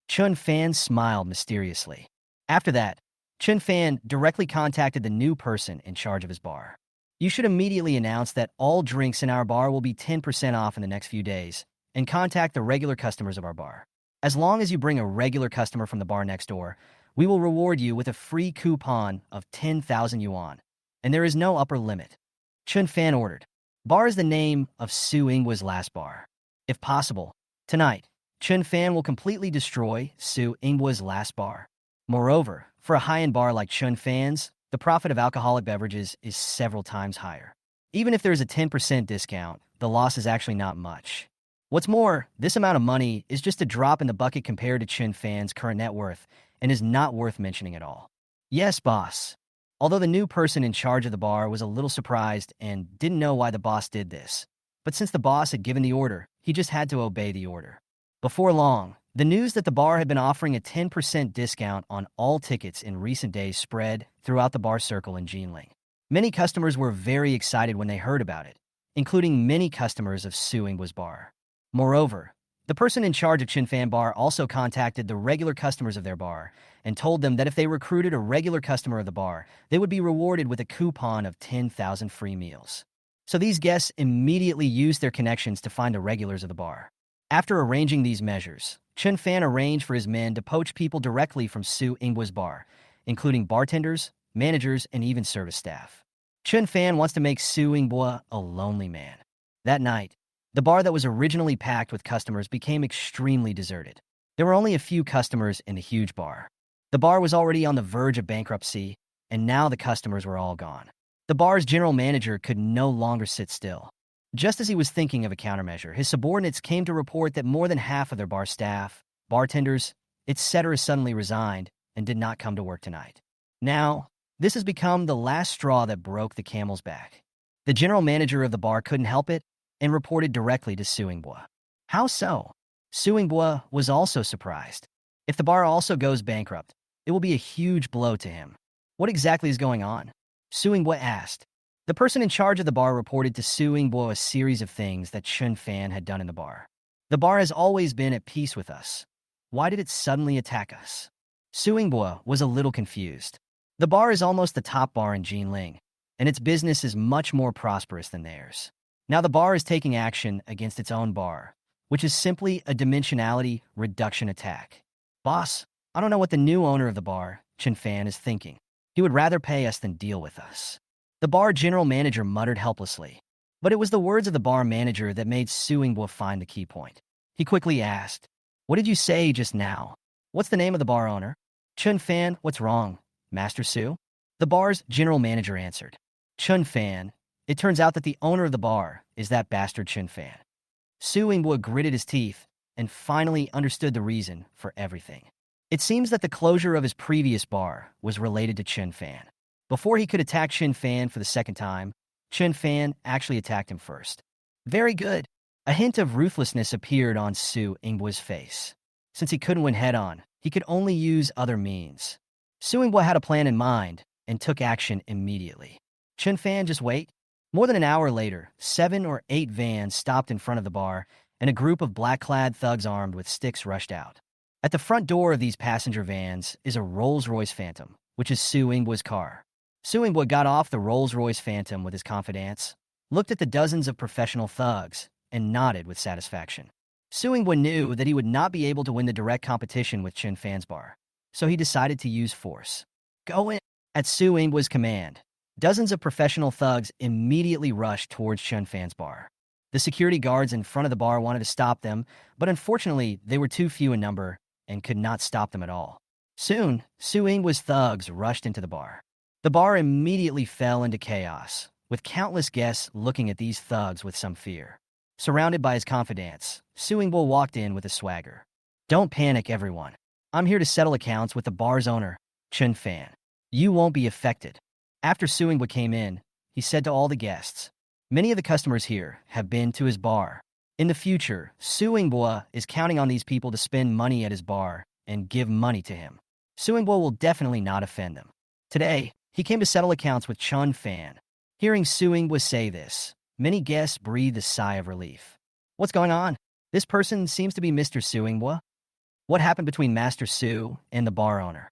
Chun Fan smiled mysteriously. After that, Chun Fan directly contacted the new person in charge of his bar. You should immediately announce that all drinks in our bar will be 10% off in the next few days, and contact the regular customers of our bar. As long as you bring a regular customer from the bar next door, we will reward you with a free coupon of 10,000 yuan. And there is no upper limit. Chun Fan ordered. Bar is the name of Su Ingwa's last bar. If possible, tonight, Chun Fan will completely destroy Su Ingwa's last bar. Moreover, for a high-end bar like Chun Fan's, the profit of alcoholic beverages is several times higher. Even if there's a 10% discount, the loss is actually not much. What's more, this amount of money is just a drop in the bucket compared to Chun Fan's current net worth and is not worth mentioning at all. Yes, boss. Although the new person in charge of the bar was a little surprised and didn't know why the boss did this. But since the boss had given the order, he just had to obey the order. Before long, the news that the bar had been offering a 10% discount on all tickets in recent days spread throughout the bar circle in Jinling. Many customers were very excited when they heard about it, including many customers of Su Ingwa's bar. Moreover, the person in charge of Chun Fan Bar also contacted the regular customers of their bar and told them that if they recruited a regular customer of the bar, they would be rewarded with a coupon of 10,000 free meals. So these guests immediately used their connections to find the regulars of the bar. After arranging these measures, Chun Fan arranged for his men to poach people directly from Su Ingwa's bar, including bartenders, managers, and even service staff. Chun Fan wants to make Su Ingwa a lonely man. That night, the bar that was originally packed with customers became extremely deserted. There were only a few customers in the huge bar. The bar was already on the verge of bankruptcy, and now the customers were all gone. The bar's general manager could no longer sit still. Just as he was thinking of a countermeasure, his subordinates came to report that more than half of their bar staff, bartenders, etc. suddenly resigned and did not come to work tonight. Now, this has become the last straw that broke the camel's back. The general manager of the bar couldn't help it and reported directly to Su Ingwa. How so? Su Ingwa was also surprised. If the bar also goes bankrupt, it will be a huge blow to him. What exactly is going on? Su Ingwa asked. The person in charge of the bar reported to Su Ingwa a series of things that Chun Fan had done in the bar. The bar has always been at peace with us. Why did it suddenly attack us? Su Ingwa was a little confused. The bar is almost the top bar in Jinling, and its business is much more prosperous than theirs. Now the bar is taking action against its own bar, which is simply a dimensionality reduction attack. Boss, I don't know what the new owner of the bar, Chun Fan, is thinking. He would rather pay us than deal with us. The bar general manager muttered helplessly. But it was the words of the bar manager that made Su Ingwa find the key point. He quickly asked, "What did you say just now? What's the name of the bar owner?" Chun Fan, what's wrong, Master Su? The bar's general manager answered. Chun Fan, it turns out that the owner of the bar is that bastard Chun Fan. Su Ingwa gritted his teeth and finally understood the reason for everything. It seems that the closure of his previous bar was related to Chun Fan. Before he could attack Chun Fan for the second time, Chun Fan actually attacked him first. Very good. A hint of ruthlessness appeared on Su Ingwa's face. Since he couldn't win head-on, he could only use other means. Su Ingwa had a plan in mind and took action immediately. Chun Fan, just wait. More than an hour later, 7 or 8 vans stopped in front of the bar, and a group of black-clad thugs armed with sticks rushed out. At the front door of these passenger vans is a Rolls-Royce Phantom, which is Su Ingwa's car. Su Ingwa got off the Rolls-Royce Phantom with his confidants, looked at the dozens of professional thugs, and nodded with satisfaction. Su Ingwa knew that he would not be able to win the direct competition with Chun Fan's bar, so he decided to use force. Go in! At Su Ingwa's command, dozens of professional thugs immediately rushed towards Chun Fan's bar. The security guards in front of the bar wanted to stop them, but unfortunately they were too few in number and could not stop them at all. Soon, Su Ingwa's thugs rushed into the bar. The bar immediately fell into chaos, with countless guests looking at these thugs with some fear. Surrounded by his confidants, Su Ingwa walked in with a swagger. Don't panic, everyone. I'm here to settle accounts with the bar's owner, Chun Fan. You won't be affected. After Su Ingwa came in, he said to all the guests, many of the customers here have been to his bar. In the future, Su Ingwa is counting on these people to spend money at his bar and give money to him. Su Ingwa will definitely not offend them. Today, he came to settle accounts with Chun Fan. Hearing Su Ingwa say this, many guests breathed a sigh of relief. What's going on? This person seems to be Mr. Su Ingwa. What happened between Master Su and the bar owner?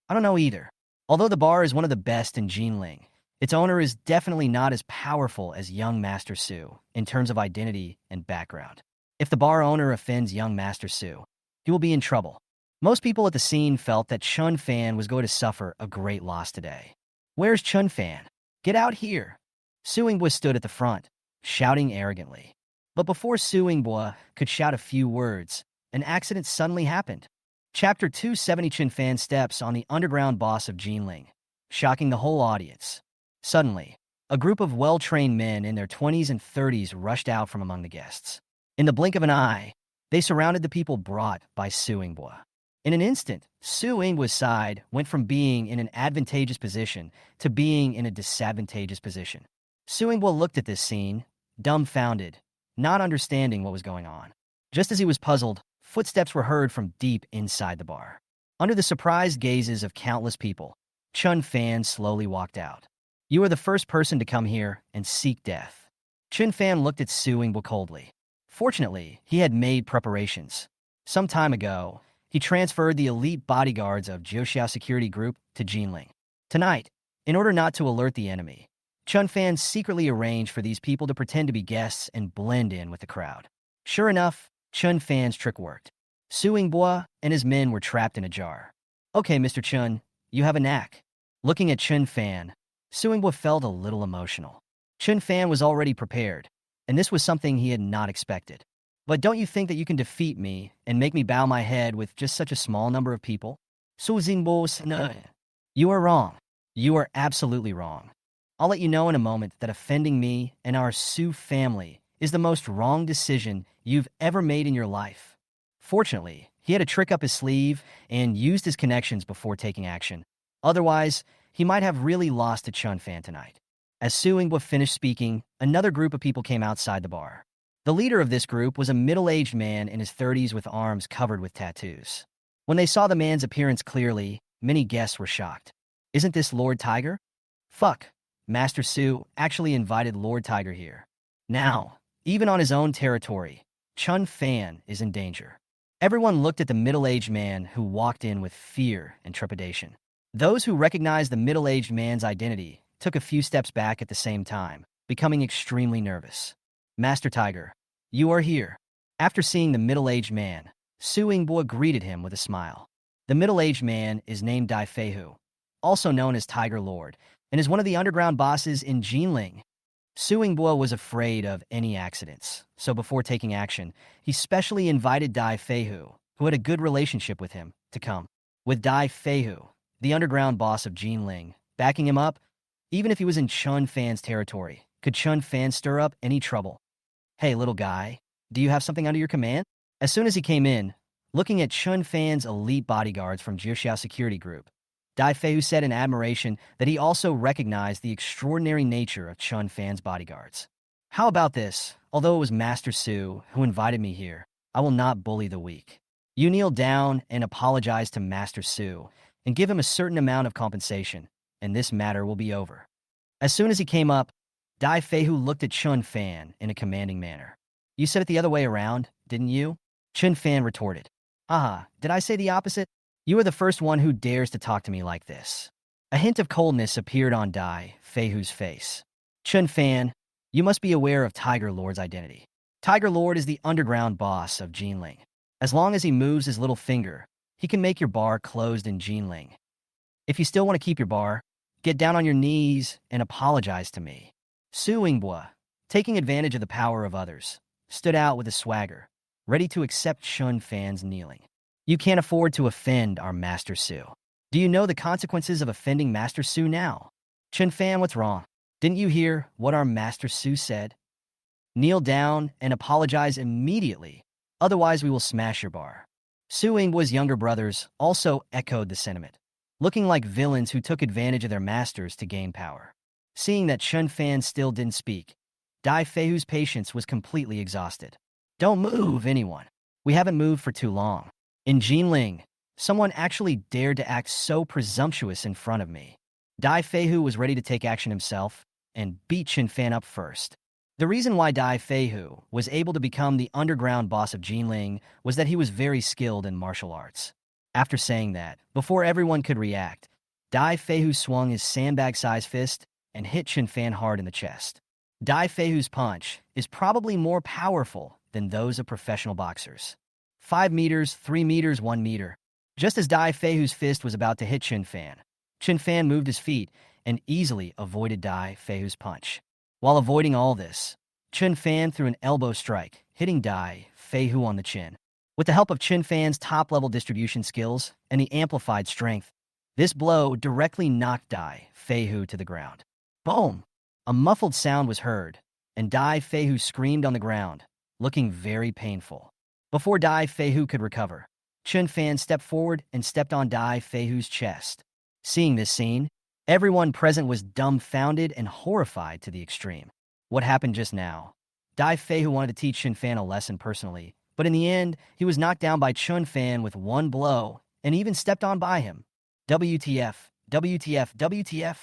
I don't know either. Although the bar is one of the best in Jinling, its owner is definitely not as powerful as young Master Su in terms of identity and background. If the bar owner offends young Master Su, he he will be in trouble. Most people at the scene felt that Chun Fan was going to suffer a great loss today. Where's Chun Fan? Get out here! Su Yingbua stood at the front, shouting arrogantly. But before Su Yingbua could shout a few words, an accident suddenly happened. Chapter 270 Chun Fan steps on the underground boss of Jinling, shocking the whole audience. Suddenly, a group of well-trained men in their 20s and 30s rushed out from among the guests. In the blink of an eye, they surrounded the people brought by Su Yingbua. In an instant, Su Yingbua's side went from being in an advantageous position to being in a disadvantageous position. Su Yingbua looked at this scene, dumbfounded, not understanding what was going on. Just as he was puzzled, footsteps were heard from deep inside the bar. Under the surprised gazes of countless people, Chun Fan slowly walked out. You are the first person to come here and seek death. Chun Fan looked at Su Yingbua coldly. Fortunately, he had made preparations. Some time ago, he transferred the elite bodyguards of Jiuxiao Security Group to Jinling. Tonight, in order not to alert the enemy, Chun Fan secretly arranged for these people to pretend to be guests and blend in with the crowd. Sure enough, Chun Fan's trick worked. Su Yingbua and his men were trapped in a jar. Okay, Mr. Chun, you have a knack. Looking at Chun Fan, Su Yingbua felt a little emotional. Chun Fan was already prepared, and this was something he had not expected. But don't you think that you can defeat me and make me bow my head with just such a small number of people? Su Yingbua, no. You are wrong. You are absolutely wrong. I'll let you know in a moment that offending me and our Su family is the most wrong decision you've ever made in your life. Fortunately, he had a trick up his sleeve and used his connections before taking action. Otherwise, he might have really lost to Chun Fan tonight. As Su Yingbua finished speaking, another group of people came outside the bar. The leader of this group was a middle-aged man in his 30s with arms covered with tattoos. When they saw the man's appearance clearly, many guests were shocked. Isn't this Lord Tiger? Fuck. Master Su actually invited Lord Tiger here. Now, even on his own territory, Chun Fan is in danger. Everyone looked at the middle-aged man who walked in with fear and trepidation. Those who recognized the middle-aged man's identity took a few steps back at the same time, becoming extremely nervous. Master Tiger, you are here. After seeing the middle-aged man, Su Yingbua greeted him with a smile. The middle-aged man is named Dai Feihu, also known as Tiger Lord, and is one of the underground bosses in Jinling. Su Yingbua was afraid of any accidents, so before taking action, he specially invited Dai Feihu, who had a good relationship with him, to come. With Dai Feihu, the underground boss of Jinling, backing him up, even if he was in Chun Fan's territory, could Chun Fan stir up any trouble? Hey, little guy, do you have something under your command? As soon as he came in, looking at Chun Fan's elite bodyguards from Jiuxiao Security Group, Dai Feihu said in admiration that he also recognized the extraordinary nature of Chun Fan's bodyguards. How about this? Although it was Master Su who invited me here, I will not bully the weak. You kneel down and apologize to Master Su and give him a certain amount of compensation, and this matter will be over. As soon as he came up, Dai Feihu looked at Chun Fan in a commanding manner. You said it the other way around, didn't you? Chun Fan retorted. Did I say the opposite? You are the first one who dares to talk to me like this. A hint of coldness appeared on Dai Feihu's face. Chun Fan, you must be aware of Tiger Lord's identity. Tiger Lord is the underground boss of Jinling. As long as he moves his little finger, he can make your bar closed in Jinling. If you still want to keep your bar, get down on your knees and apologize to me. Su Yingbua, taking advantage of the power of others, stood out with a swagger, ready to accept Chun Fan's kneeling. You can't afford to offend our Master Su. Do you know the consequences of offending Master Su now? Chun Fan, what's wrong? Didn't you hear what our Master Su said? Kneel down and apologize immediately, otherwise we will smash your bar. Su Yingbua's younger brothers also echoed the sentiment, looking like villains who took advantage of their masters to gain power. Seeing that Chun Fan still didn't speak, Dai Feihu's patience was completely exhausted. Don't move, anyone. We haven't moved for too long. In Jinling, someone actually dared to act so presumptuous in front of me. Dai Feihu was ready to take action himself and beat Chun Fan up first. The reason why Dai Feihu was able to become the underground boss of Jinling was that he was very skilled in martial arts. After saying that, before everyone could react, Dai Feihu swung his sandbag-sized fist and hit Chun Fan hard in the chest. Dai Feihu's punch is probably more powerful than those of professional boxers. 5 meters, 3 meters, 1 meter. Just as Dai Feihu's fist was about to hit Chun Fan moved his feet and easily avoided Dai Feihu's punch. While avoiding all this, Chun Fan threw an elbow strike, hitting Dai Feihu on the chin. With the help of Chun Fan's top-level distribution skills and the amplified strength, this blow directly knocked Dai Feihu to the ground. Boom! A muffled sound was heard, and Dai Feihu screamed on the ground, looking very painful. Before Dai Feihu could recover, Chun Fan stepped forward and stepped on Dai Feihu's chest. Seeing this scene, everyone present was dumbfounded and horrified to the extreme. What happened just now? Dai Feihu wanted to teach Chun Fan a lesson personally, but in the end, he was knocked down by Chun Fan with one blow and even stepped on by him. WTF, WTF, WTF.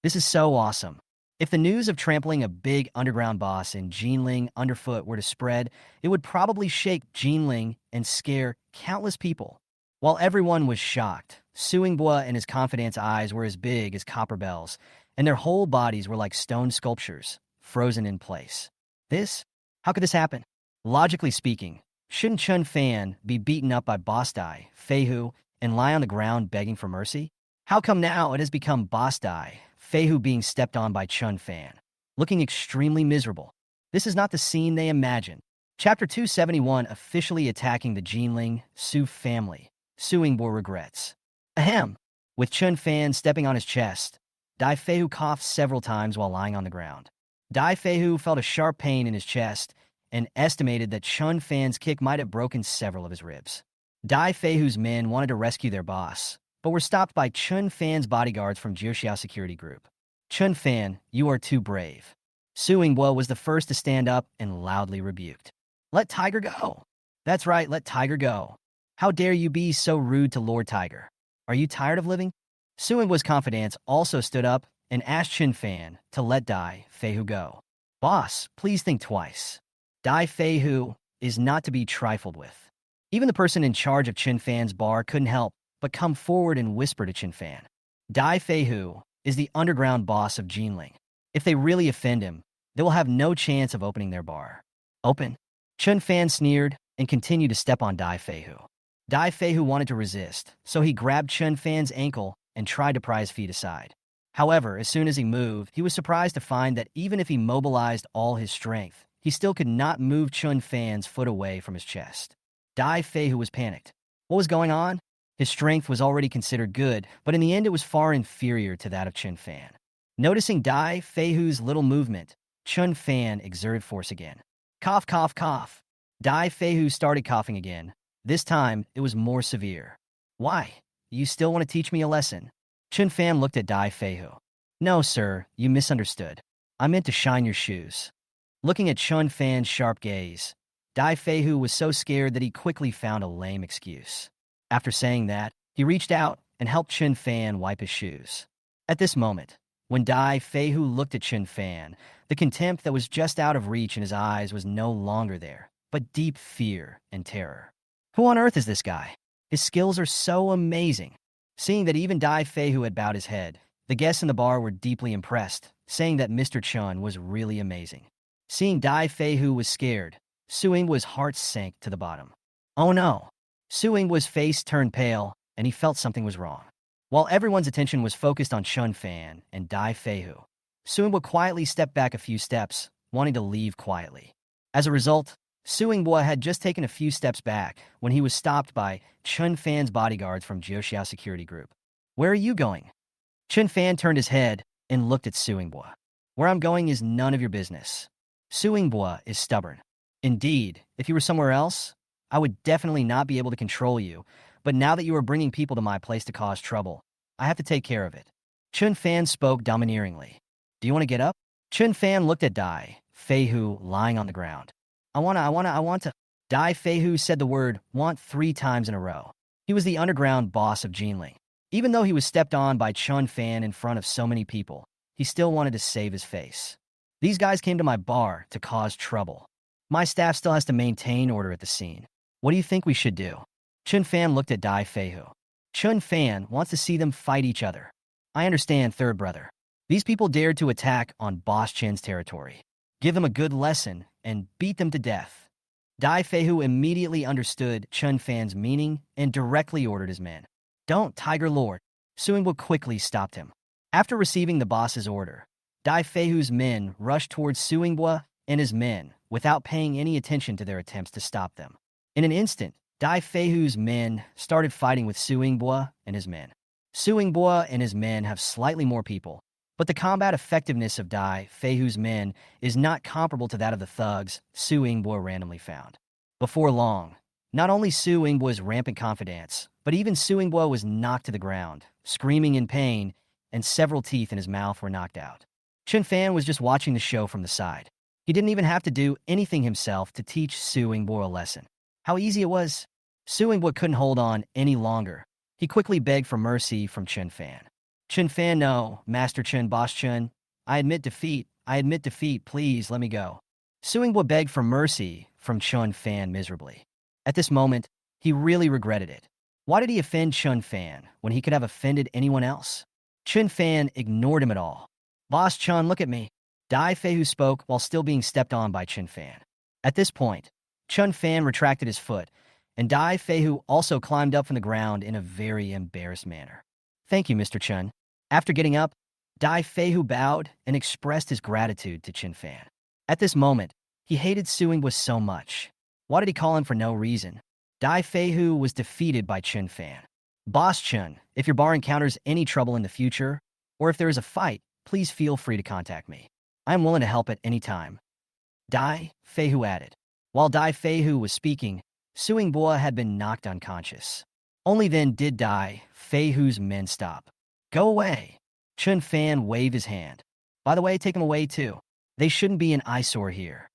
This is so awesome. If the news of trampling a big underground boss in Jinling underfoot were to spread, it would probably shake Jinling and scare countless people. While everyone was shocked, Suingbua and his confidant's eyes were as big as copper bells, and their whole bodies were like stone sculptures, frozen in place. How could this happen? Logically speaking, shouldn't Chun Fan be beaten up by Boss Dai Feihu and lie on the ground begging for mercy? How come now it has become Boss Dai Feihu being stepped on by Chun Fan, looking extremely miserable? This is not the scene they imagined. Chapter 271, officially attacking the Jinling Su family. Suingbua regrets. Ahem. With Chun Fan stepping on his chest, Dai Feihu coughed several times while lying on the ground. Dai Feihu felt a sharp pain in his chest and estimated that Chun Fan's kick might have broken several of his ribs. Dai Feihu's men wanted to rescue their boss, but were stopped by Chun Fan's bodyguards from Jiuxiao Security Group. Chun Fan, you are too brave. Suingbua was the first to stand up and loudly rebuked. Let Tiger go. That's right, let Tiger go. How dare you be so rude to Lord Tiger? Are you tired of living? Suingbua's confidants also stood up and asked Chun Fan to let Dai Feihu go. Boss, please think twice. Dai Feihu is not to be trifled with. Even the person in charge of Chun Fan's bar couldn't help but come forward and whisper to Chun Fan. Dai Feihu is the underground boss of Jinling. If they really offend him, they will have no chance of opening their bar. Open? Chun Fan sneered and continued to step on Dai Feihu. Dai Feihu wanted to resist, so he grabbed Chun Fan's ankle and tried to pry his feet aside. However, as soon as he moved, he was surprised to find that even if he mobilized all his strength, he still could not move Chun Fan's foot away from his chest. Dai Feihu was panicked. What was going on? His strength was already considered good, but in the end it was far inferior to that of Chun Fan. Noticing Dai Feihu's little movement, Chun Fan exerted force again. Cough, cough, cough. Dai Feihu started coughing again. This time, it was more severe. Why? You still want to teach me a lesson? Chun Fan looked at Dai Feihu. No, sir, you misunderstood. I meant to shine your shoes. Looking at Chun Fan's sharp gaze, Dai Feihu was so scared that he quickly found a lame excuse. After saying that, he reached out and helped Chun Fan wipe his shoes. At this moment, when Dai Feihu looked at Chun Fan, the contempt that was just out of reach in his eyes was no longer there, but deep fear and terror. Who on earth is this guy? His skills are so amazing. Seeing that even Dai Feihu had bowed his head, the guests in the bar were deeply impressed, saying that Mr. Chun was really amazing. Seeing Dai Feihu was scared, Suingbua's heart sank to the bottom. Oh no! Suingbua's face turned pale, and he felt something was wrong. While everyone's attention was focused on Chun Fan and Dai Feihu, Suingbua quietly stepped back a few steps, wanting to leave quietly. As a result, Suingbua had just taken a few steps back when he was stopped by Chun Fan's bodyguards from Jiuxiao Security Group. Where are you going? Chun Fan turned his head and looked at Suingbua. Where I'm going is none of your business. Suingbua is stubborn. Indeed, if you were somewhere else, I would definitely not be able to control you, but now that you are bringing people to my place to cause trouble, I have to take care of it. Chun Fan spoke domineeringly. Do you want to get up? Chun Fan looked at Dai Feihu lying on the ground. I want to. Dai Feihu said the word want 3 times in a row. He was the underground boss of Jinling. Even though he was stepped on by Chun Fan in front of so many people, he still wanted to save his face. These guys came to my bar to cause trouble. My staff still has to maintain order at the scene. What do you think we should do? Chun Fan looked at Dai Feihu. Chun Fan wants to see them fight each other. I understand, third brother. These people dared to attack on Boss Chin's territory. Give them a good lesson and beat them to death. Dai Feihu immediately understood Chun Fan's meaning and directly ordered his men. "Don't, Tiger Lord." Suingbo quickly stopped him. After receiving the boss's order, Dai Feihu's men rushed towards Suingbo and his men without paying any attention to their attempts to stop them. In an instant, Dai Feihu's men started fighting with Suingbo and his men. Suingbo and his men have slightly more people, but the combat effectiveness of Dai Feihu's men is not comparable to that of the thugs Suingbo randomly found. Before long, not only Suingbo's rampant confidence, but even Suingbo was knocked to the ground, screaming in pain, and several teeth in his mouth were knocked out. Chun Fan was just watching the show from the side. He didn't even have to do anything himself to teach Suingbo a lesson. How easy it was. Suingbo couldn't hold on any longer. He quickly begged for mercy from Chun Fan. "Chun Fan, no, Master Chun, Boss Chun. I admit defeat, please let me go." Suingbo begged for mercy from Chun Fan miserably. At this moment, he really regretted it. Why did he offend Chun Fan when he could have offended anyone else? Chun Fan ignored him at all. "Boss Chun, look at me." Dai Feihu spoke while still being stepped on by Chun Fan. At this point, Chun Fan retracted his foot, and Dai Feihu also climbed up from the ground in a very embarrassed manner. "Thank you, Mr. Chun." After getting up, Dai Feihu bowed and expressed his gratitude to Chun Fan. At this moment, he hated Suingbo so much. Why did he call him for no reason? Dai Feihu was defeated by Chun Fan. "Boss Chun, if your bar encounters any trouble in the future, or if there is a fight, please feel free to contact me. I am willing to help at any time," Dai Feihu added. While Dai Feihu was speaking, Suingbo had been knocked unconscious. Only then did Dai Feihu's men stop. "Go away." Chun Fan waved his hand. "By the way, take them away too. They shouldn't be an eyesore here."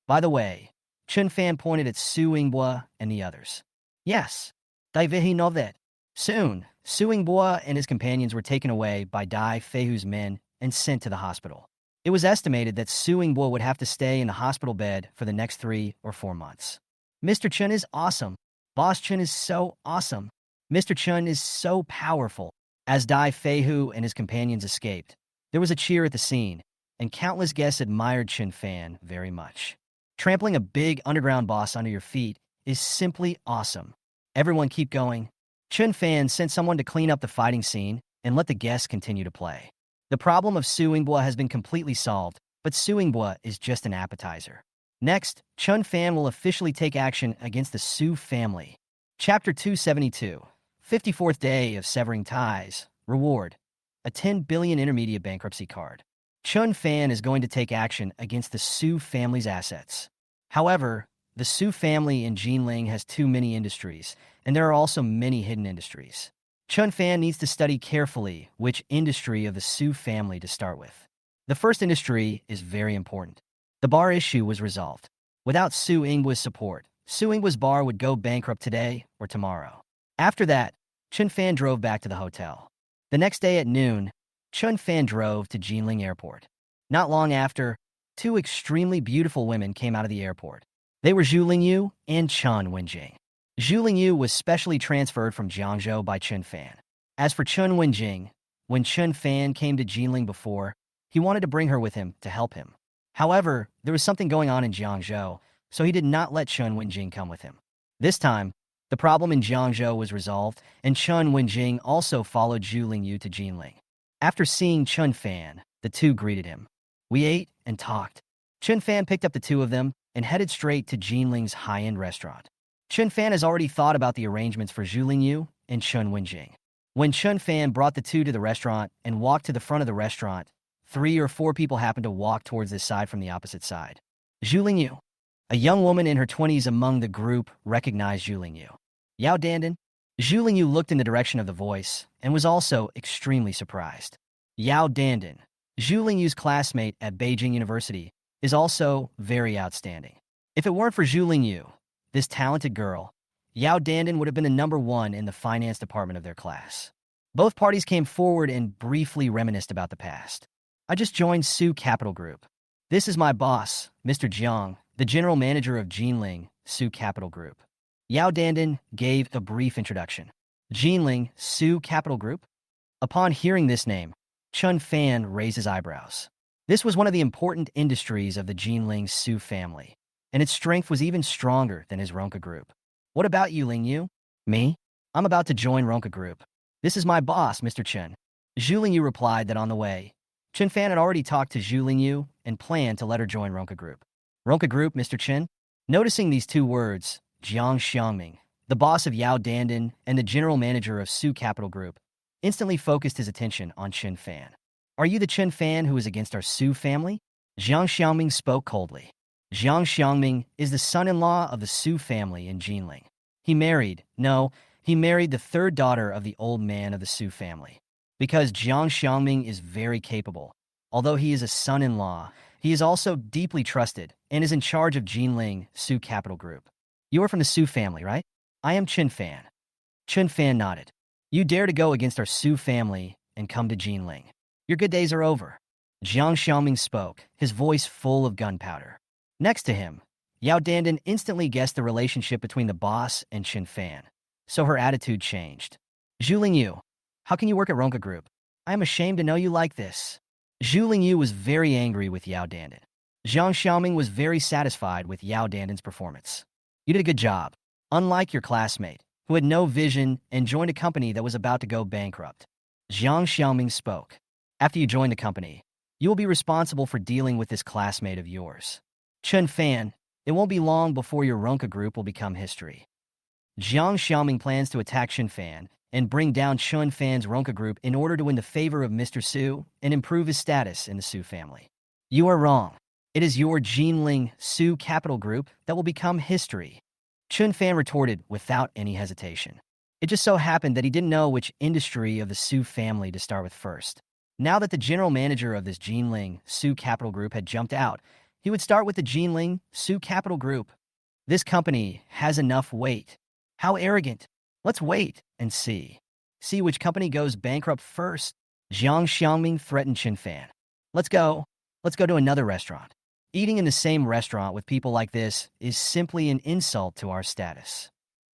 By the way, Chun Fan pointed at Suingbo and the others. "Yes, Dai Feihu know that." Soon, Suingbo and his companions were taken away by Dai Feihu's men and sent to the hospital. It was estimated that Suingbo would have to stay in the hospital bed for the next 3 or 4 months. "Mr. Chun is awesome. Boss Chun is so awesome. Mr. Chun is so powerful." As Dai Feihu and his companions escaped, there was a cheer at the scene, and countless guests admired Chun Fan very much. Trampling a big underground boss under your feet is simply awesome. Everyone keep going. Chun Fan sent someone to clean up the fighting scene and let the guests continue to play. The problem of Suingbo has been completely solved, but Suingbo is just an appetizer. Next, Chun Fan will officially take action against the Su family. Chapter 272, 54th Day of Severing Ties. Reward: a 10 billion intermediate bankruptcy card. Chun Fan is going to take action against the Su family's assets. However, the Su family in Jinling has too many industries, and there are also many hidden industries. Chun Fan needs to study carefully which industry of the Su family to start with. The first industry is very important. The bar issue was resolved. Without Suingbo's support, Suingbo's bar would go bankrupt today or tomorrow. After that, Chun Fan drove back to the hotel. The next day at noon, Chun Fan drove to Jinling Airport. Not long after, 2 extremely beautiful women came out of the airport. They were Zhu Lingyu and Chun Wenjing. Zhu Lingyu was specially transferred from Jiangzhou by Chun Fan. As for Chun Wenjing, when Chun Fan came to Jinling before, he wanted to bring her with him to help him. However, there was something going on in Jiangzhou, so he did not let Chun Wenjing come with him. This time, the problem in Jiangzhou was resolved, and Chun Wenjing also followed Zhu Lingyu to Jinling. After seeing Chun Fan, the 2 greeted him. We ate and talked. Chun Fan picked up the 2 of them and headed straight to Jinling's high-end restaurant. Chun Fan has already thought about the arrangements for Zhu Lingyu and Chun Wenjing. When Chun Fan brought the 2 to the restaurant and walked to the front of the restaurant, 3 or 4 people happened to walk towards this side from the opposite side. Zhu Lingyu. A young woman in her 20s among the group recognized Zhu Lingyu. Yao Dandan. Zhu Lingyu looked in the direction of the voice and was also extremely surprised. Yao Dandan, Zhu Lingyu's classmate at Beijing University, is also very outstanding. If it weren't for Zhu Lingyu, this talented girl, Yao Dandan would have been the #1 in the finance department of their class. Both parties came forward and briefly reminisced about the past. "I just joined Su Capital Group. This is my boss, Mr. Jiang, the general manager of Jinling, Su Capital Group." Yao Dandan gave a brief introduction. Jinling, Su Capital Group? Upon hearing this name, Chun Fan raised his eyebrows. This was one of the important industries of the Jinling Su family. and its strength was even stronger than his Ronka group. What about you, Lingyu? Me? I'm about to join Ronka group. This is my boss, Mr. Chun. Zhu Lingyu replied that on the way, Chun Fan had already talked to Zhu Lingyu and planned to let her join Ronka group. Ronka group, Mr. Chun? Noticing these two words, Jiang Xiangming, the boss of Yao Dandan and the general manager of Su Capital Group, instantly focused his attention on Chun Fan. Are you the Chun Fan who is against our Su family? Jiang Xiangming spoke coldly. Jiang Xiangming is the son-in-law of the Su family in Jinling. He married the third daughter of the old man of the Su family. Because Jiang Xiangming is very capable. Although he is a son-in-law, he is also deeply trusted and is in charge of Jinling Su Capital Group. You are from the Su family, right? I am Chun Fan. Chun Fan nodded. You dare to go against our Su family and come to Jinling. Your good days are over. Jiang Xiaoming spoke, his voice full of gunpowder. Next to him, Yao Dandan instantly guessed the relationship between the boss and Chun Fan, so her attitude changed. Zhu Lingyu, how can you work at Ronka Group? I am ashamed to know you like this. Zhu Lingyu was very angry with Yao Dandan. Jiang Xiaoming was very satisfied with Yao Dandan's performance. You did a good job, unlike your classmate, who had no vision and joined a company that was about to go bankrupt. Jiang Xiaoming spoke. After you join the company, you will be responsible for dealing with this classmate of yours. Chun Fan, it won't be long before your Ronka group will become history. Jiang Xiaoming plans to attack Chun Fan and bring down Chun Fan's Ronka group in order to win the favor of Mr. Su and improve his status in the Su family. You are wrong. It is your Jinling Su Capital Group that will become history. Chun Fan retorted without any hesitation. It just so happened that he didn't know which industry of the Su family to start with first. Now that the general manager of this Jinling Su Capital Group had jumped out, he would start with the Jinling Su Capital Group. This company has enough weight. How arrogant. Let's wait and see. See which company goes bankrupt first. Jiang Xiangming threatened Chun Fan. Let's go to another restaurant. Eating in the same restaurant with people like this is simply an insult to our status.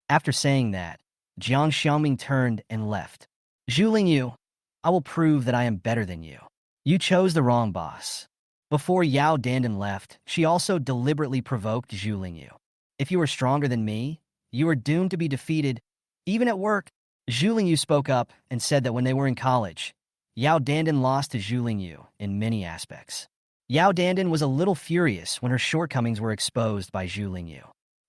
After saying that, Jiang Xiangming turned and left. Zhu Lingyu, I will prove that I am better than you. You chose the wrong boss. Before Yao Dandan left, she also deliberately provoked Zhu Lingyu. If you are stronger than me, you are doomed to be defeated. Even at work, Zhu Lingyu spoke up and said that when they were in college, Yao Dandan lost to Zhu Lingyu in many aspects. Yao Dandan was a little furious when her shortcomings were exposed by Zhu Lingyu.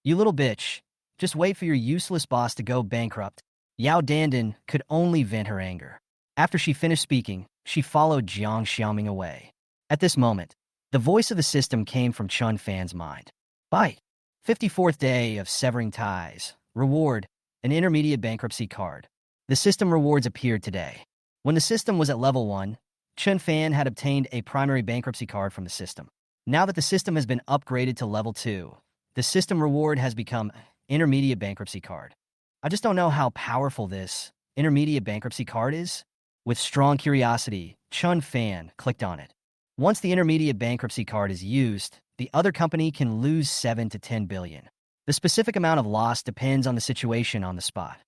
You little bitch, just wait for your useless boss to go bankrupt. Yao Dandan could only vent her anger. After she finished speaking, she followed Jiang Xiaoming away. At this moment, the voice of the system came from Chun Fan's mind. Bite. 54th day of severing ties. Reward. An intermediate bankruptcy card. The system rewards appeared today. When the system was at level 1, Chun Fan had obtained a primary bankruptcy card from the system. Now that the system has been upgraded to level 2, the system reward has become intermediate bankruptcy card. I just don't know how powerful this intermediate bankruptcy card is. With strong curiosity, Chun Fan clicked on it. Once the intermediate bankruptcy card is used, the other company can lose 7 to 10 billion. The specific amount of loss depends on the situation on the spot.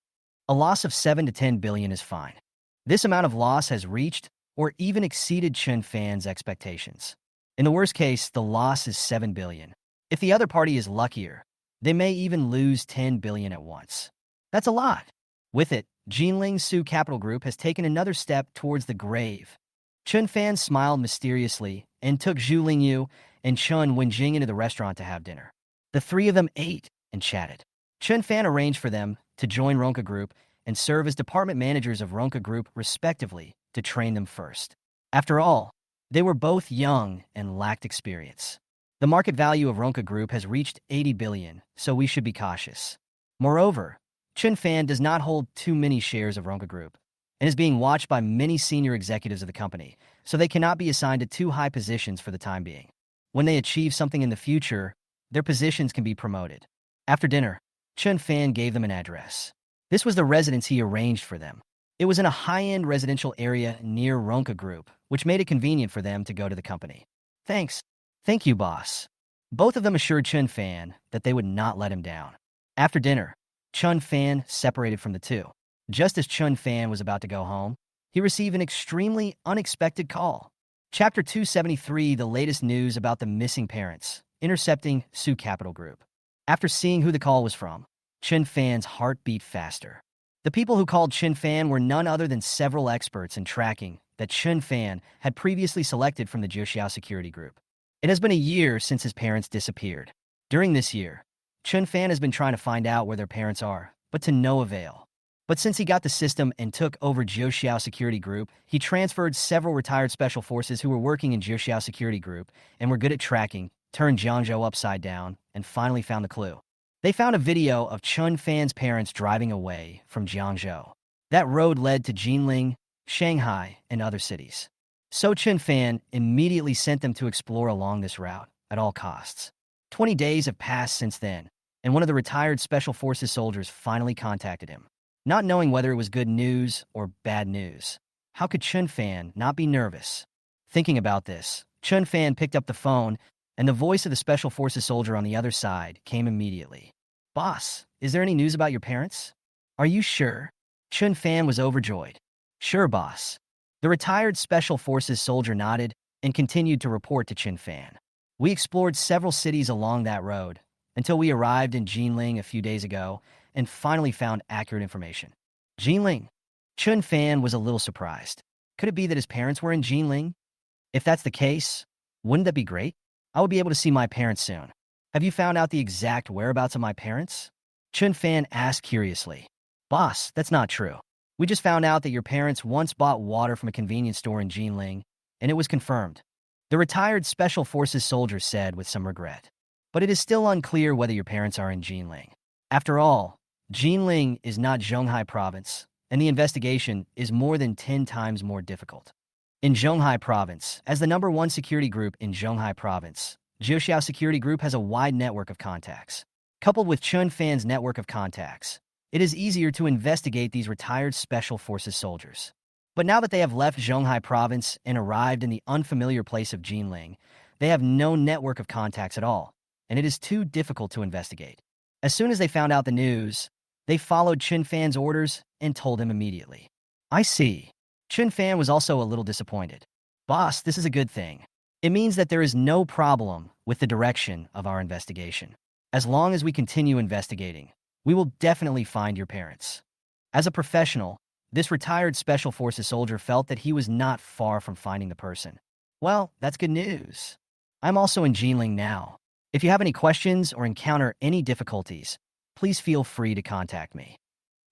A loss of 7 to 10 billion is fine. This amount of loss has reached or even exceeded Chun Fan's expectations. In the worst case, the loss is 7 billion. If the other party is luckier, they may even lose 10 billion at once. That's a lot. With it, Jinling Su Capital Group has taken another step towards the grave. Chun Fan smiled mysteriously and took Zhu Lingyu and Chun Wenjing into the restaurant to have dinner. The three of them ate and chatted. Chun Fan arranged for them to join Ronka Group and serve as department managers of Ronka Group respectively to train them first. After all, they were both young and lacked experience. The market value of Ronka Group has reached 80 billion, so we should be cautious. Moreover, Chun Fan does not hold too many shares of Ronka Group and is being watched by many senior executives of the company, so they cannot be assigned to too high positions for the time being. When they achieve something in the future, their positions can be promoted. After dinner, Chun Fan gave them an address. This was the residence he arranged for them. It was in a high-end residential area near Ronka Group, which made it convenient for them to go to the company. Thanks. Thank you, boss. Both of them assured Chun Fan that they would not let him down. After dinner, Chun Fan separated from the two. Just as Chun Fan was about to go home, he received an extremely unexpected call. Chapter 273, the latest news about the missing parents. intercepting Su Capital Group. After seeing who the call was from, Chun Fan's heart beat faster. The people who called Chun Fan were none other than several experts in tracking that Chun Fan had previously selected from the Joseon Security Group. It has been a year since his parents disappeared. During this year, Chun Fan has been trying to find out where their parents are, but to no avail. But since he got the system and took over Joseon Security Group, he transferred several retired special forces who were working in Joseon Security Group and were good at tracking, turned Jiangzhou upside down, and finally found the clue. They found a video of Chun Fan's parents driving away from Jiangzhou. That road led to Jinling, Shanghai, and other cities. So Chun Fan immediately sent them to explore along this route at all costs. 20 days have passed since then, and one of the retired Special Forces soldiers finally contacted him. Not knowing whether it was good news or bad news, how could Chun Fan not be nervous? Thinking about this, Chun Fan picked up the phone, and the voice of the Special Forces soldier on the other side came immediately. "Boss, is there any news about your parents?" "Are you sure?" Chun Fan was overjoyed. "Sure, boss." The retired Special Forces soldier nodded and continued to report to Chun Fan. "We explored several cities along that road until we arrived in Jinling a few days ago and finally found accurate information." Jinling? Chun Fan was a little surprised. Could it be that his parents were in Jinling? If that's the case, wouldn't that be great? I would be able to see my parents soon. Have you found out the exact whereabouts of my parents? Chun Fan asked curiously. "Boss, that's not true. We just found out that your parents once bought water from a convenience store in Jinling, and it was confirmed." The retired Special Forces soldier said with some regret. "But it is still unclear whether your parents are in Jinling. After all, Jinling is not Zhonghai province, and the investigation is more than 10 times more difficult. In Zhonghai province, as the #1 security group in Zhonghai province, Joseon Security Group has a wide network of contacts. Coupled with Chun Fan's network of contacts, it is easier to investigate these retired Special Forces soldiers. But now that they have left Zhonghai province and arrived in the unfamiliar place of Jinling, they have no network of contacts at all, and it is too difficult to investigate. As soon as they found out the news, they followed Chun Fan's orders and told him immediately." "I see." Chun Fan was also a little disappointed. "Boss, this is a good thing. It means that there is no problem with the direction of our investigation. As long as we continue investigating, we will definitely find your parents." As a professional, this retired Special Forces soldier felt that he was not far from finding the person. "Well, that's good news. I'm also in Jinling now. If you have any questions or encounter any difficulties, please feel free to contact me."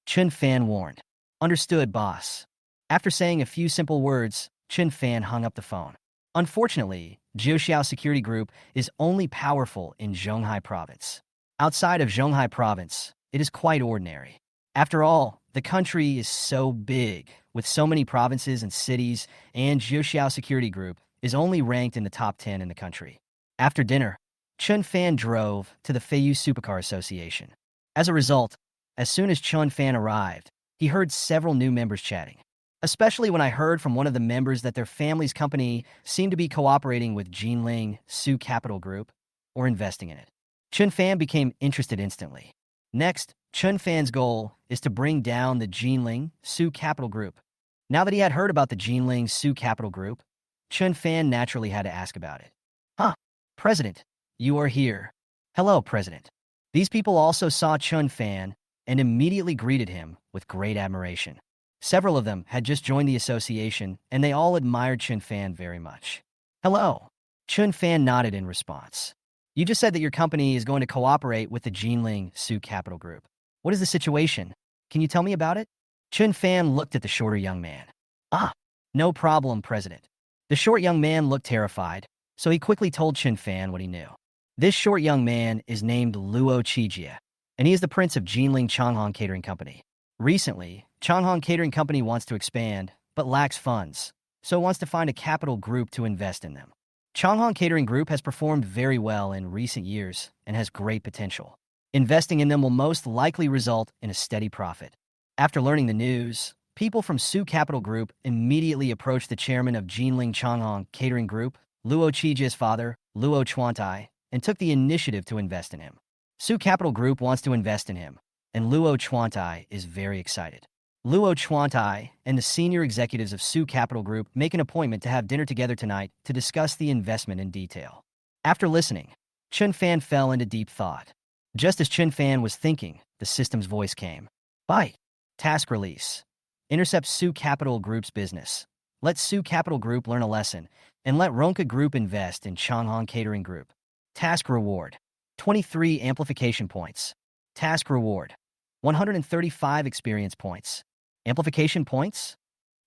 Chun Fan warned. "Understood, boss." After saying a few simple words, Chun Fan hung up the phone. Unfortunately, Joseon Security Group is only powerful in Zhonghai province. Outside of Zhonghai province, it is quite ordinary. After all, the country is so big, with so many provinces and cities, and Joseon Security Group is only ranked in the top 10 in the country. After dinner, Chun Fan drove to the Feiyu Supercar Association. As a result, as soon as Chun Fan arrived, he heard several new members chatting. Especially when I heard from one of the members that their family's company seemed to be cooperating with Jinling Su Capital Group or investing in it. Chun Fan became interested instantly. Next, Chun Fan's goal is to bring down the Jinling Su Capital Group. Now that he had heard about the Jinling Su Capital Group, Chun Fan naturally had to ask about it. "Huh, President, you are here." "Hello, President." These people also saw Chun Fan and immediately greeted him with great admiration. Several of them had just joined the association, and they all admired Chun Fan very much. "Hello." Chun Fan nodded in response. "You just said that your company is going to cooperate with the Jinling Su Capital Group. What is the situation? Can you tell me about it?" Chun Fan looked at the shorter young man. "Ah, no problem, President." The short young man looked terrified, so he quickly told Chun Fan what he knew. This short young man is named Luo Chijia, and he is the prince of Jinling Changhong Catering Company. Recently, Changhong Catering Company wants to expand, but lacks funds, so wants to find a capital group to invest in them. Changhong Catering Group has performed very well in recent years and has great potential. Investing in them will most likely result in a steady profit. After learning the news, people from Su Capital Group immediately approached the chairman of Jinling Changhong Catering Group, Luo Chijia's father, Luo Chuantai, and took the initiative to invest in him. Su Capital Group wants to invest in him, and Luo Chuantai is very excited. Luo Chuantai and the senior executives of Su Capital Group make an appointment to have dinner together tonight to discuss the investment in detail. After listening, Chun Fan fell into deep thought. Just as Chun Fan was thinking, the system's voice came. Bye. Task release. Intercept Su Capital Group's business. Let Su Capital Group learn a lesson, and let Ronka Group invest in Changhong Catering Group. Task reward. 23 amplification points. Task reward. 135 experience points. Amplification points?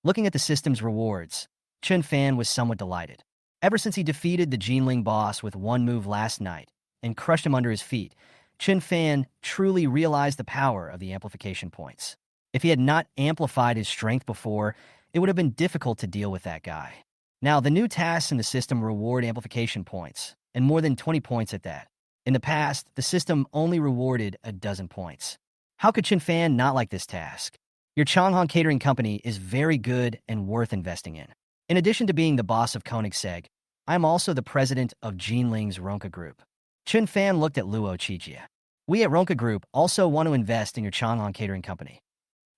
Looking at the system's rewards, Chun Fan was somewhat delighted. Ever since he defeated the Jinling boss with one move last night and crushed him under his feet, Chun Fan truly realized the power of the amplification points. If he had not amplified his strength before, it would have been difficult to deal with that guy. Now, the new tasks in the system reward amplification points, and more than 20 points at that. In the past, the system only rewarded a dozen points. How could Chun Fan not like this task? Your Changhong Catering Company is very good and worth investing in. In addition to being the boss of Koenigsegg, I am also the president of Jinling's Ronka Group. Chun Fan looked at Luo Qijie. We at Ronka Group also want to invest in your Changhong Catering Company.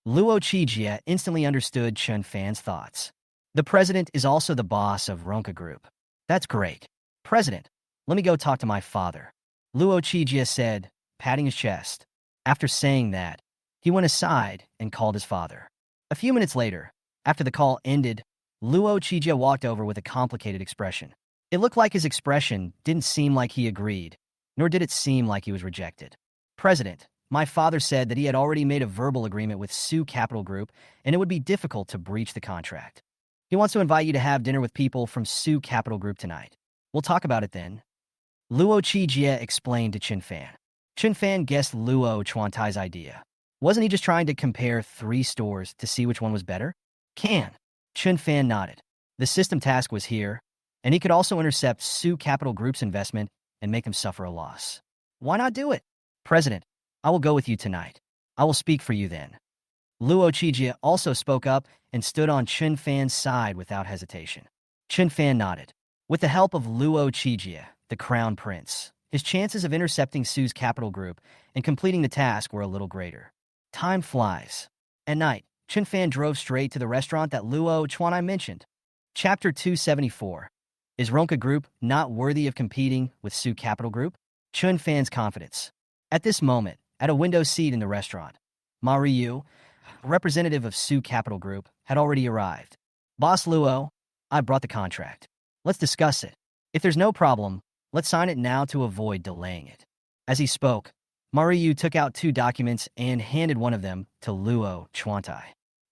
Luo Qijie instantly understood Chun Fan's thoughts. The president is also the boss of Ronka Group. That's great. President, let me go talk to my father. Luo Qijie said, patting his chest. After saying that, he went aside and called his father. A few minutes later, after the call ended, Luo Qijie walked over with a complicated expression. It looked like his expression didn't seem like he agreed, nor did it seem like he was rejected. President, my father said that he had already made a verbal agreement with Su Capital Group, and it would be difficult to breach the contract. He wants to invite you to have dinner with people from Su Capital Group tonight. We'll talk about it then. Luo Qijie explained to Chun Fan. Chun Fan guessed Luo Chuantai's idea. Wasn't he just trying to compare 3 stores to see which one was better? Can. Chun Fan nodded. The system task was here, and he could also intercept Su Capital Group's investment and make them suffer a loss. Why not do it? President, I will go with you tonight. I will speak for you then. Luo Qijie also spoke up and stood on Chun Fan's side without hesitation. Chun Fan nodded. With the help of Luo Qijie, the crown prince, his chances of intercepting Su's Capital Group and completing the task were a little greater. Time flies. At night, Chun Fan drove straight to the restaurant that Luo Chuanai mentioned. Chapter 274. Is Ronka Group not worthy of competing with Su Capital Group? Chun Fan's confidence. At this moment, at a window seat in the restaurant, Ma Ryu, a representative of Su Capital Group, had already arrived. Boss Luo, I brought the contract. Let's discuss it. If there's no problem, let's sign it now to avoid delaying it. As he spoke, Ma Ryu took out 2 documents and handed one of them to Luo Chuantai.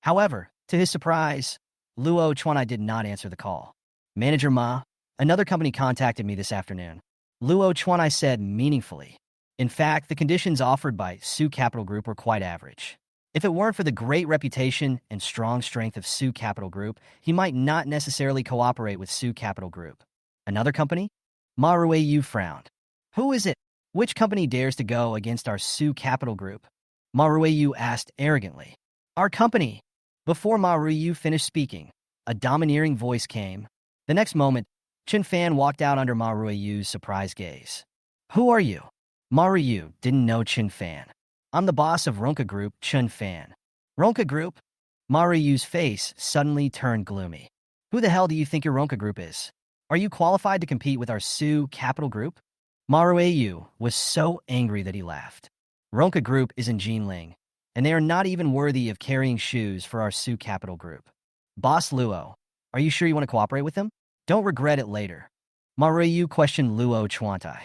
However, to his surprise, Luo Chuantai did not answer the call. Manager Ma, another company contacted me this afternoon. Luo Chuantai said meaningfully. In fact, the conditions offered by Su Capital Group were quite average. If it weren't for the great reputation and strong strength of Su Capital Group, he might not necessarily cooperate with Su Capital Group. Another company? Ma Rui frowned. Who is it? Which company dares to go against our Su Capital Group? Ma Rui asked arrogantly. Our company. Before Ma Rui finished speaking, a domineering voice came. The next moment, Chun Fan walked out under Ma Rui's surprised gaze. Who are you? Ma Rui didn't know Chun Fan. I'm the boss of Ronka Group, Chun Fan. Ronka Group? Ma Rui's face suddenly turned gloomy. Who the hell do you think your Ronka Group is? Are you qualified to compete with our Su Capital Group? Ma Rui was so angry that he laughed. Ronka Group is in Jinling, and they are not even worthy of carrying shoes for our Su Capital Group. Boss Luo, are you sure you want to cooperate with them? Don't regret it later. Ma Rui questioned Luo Chuantai.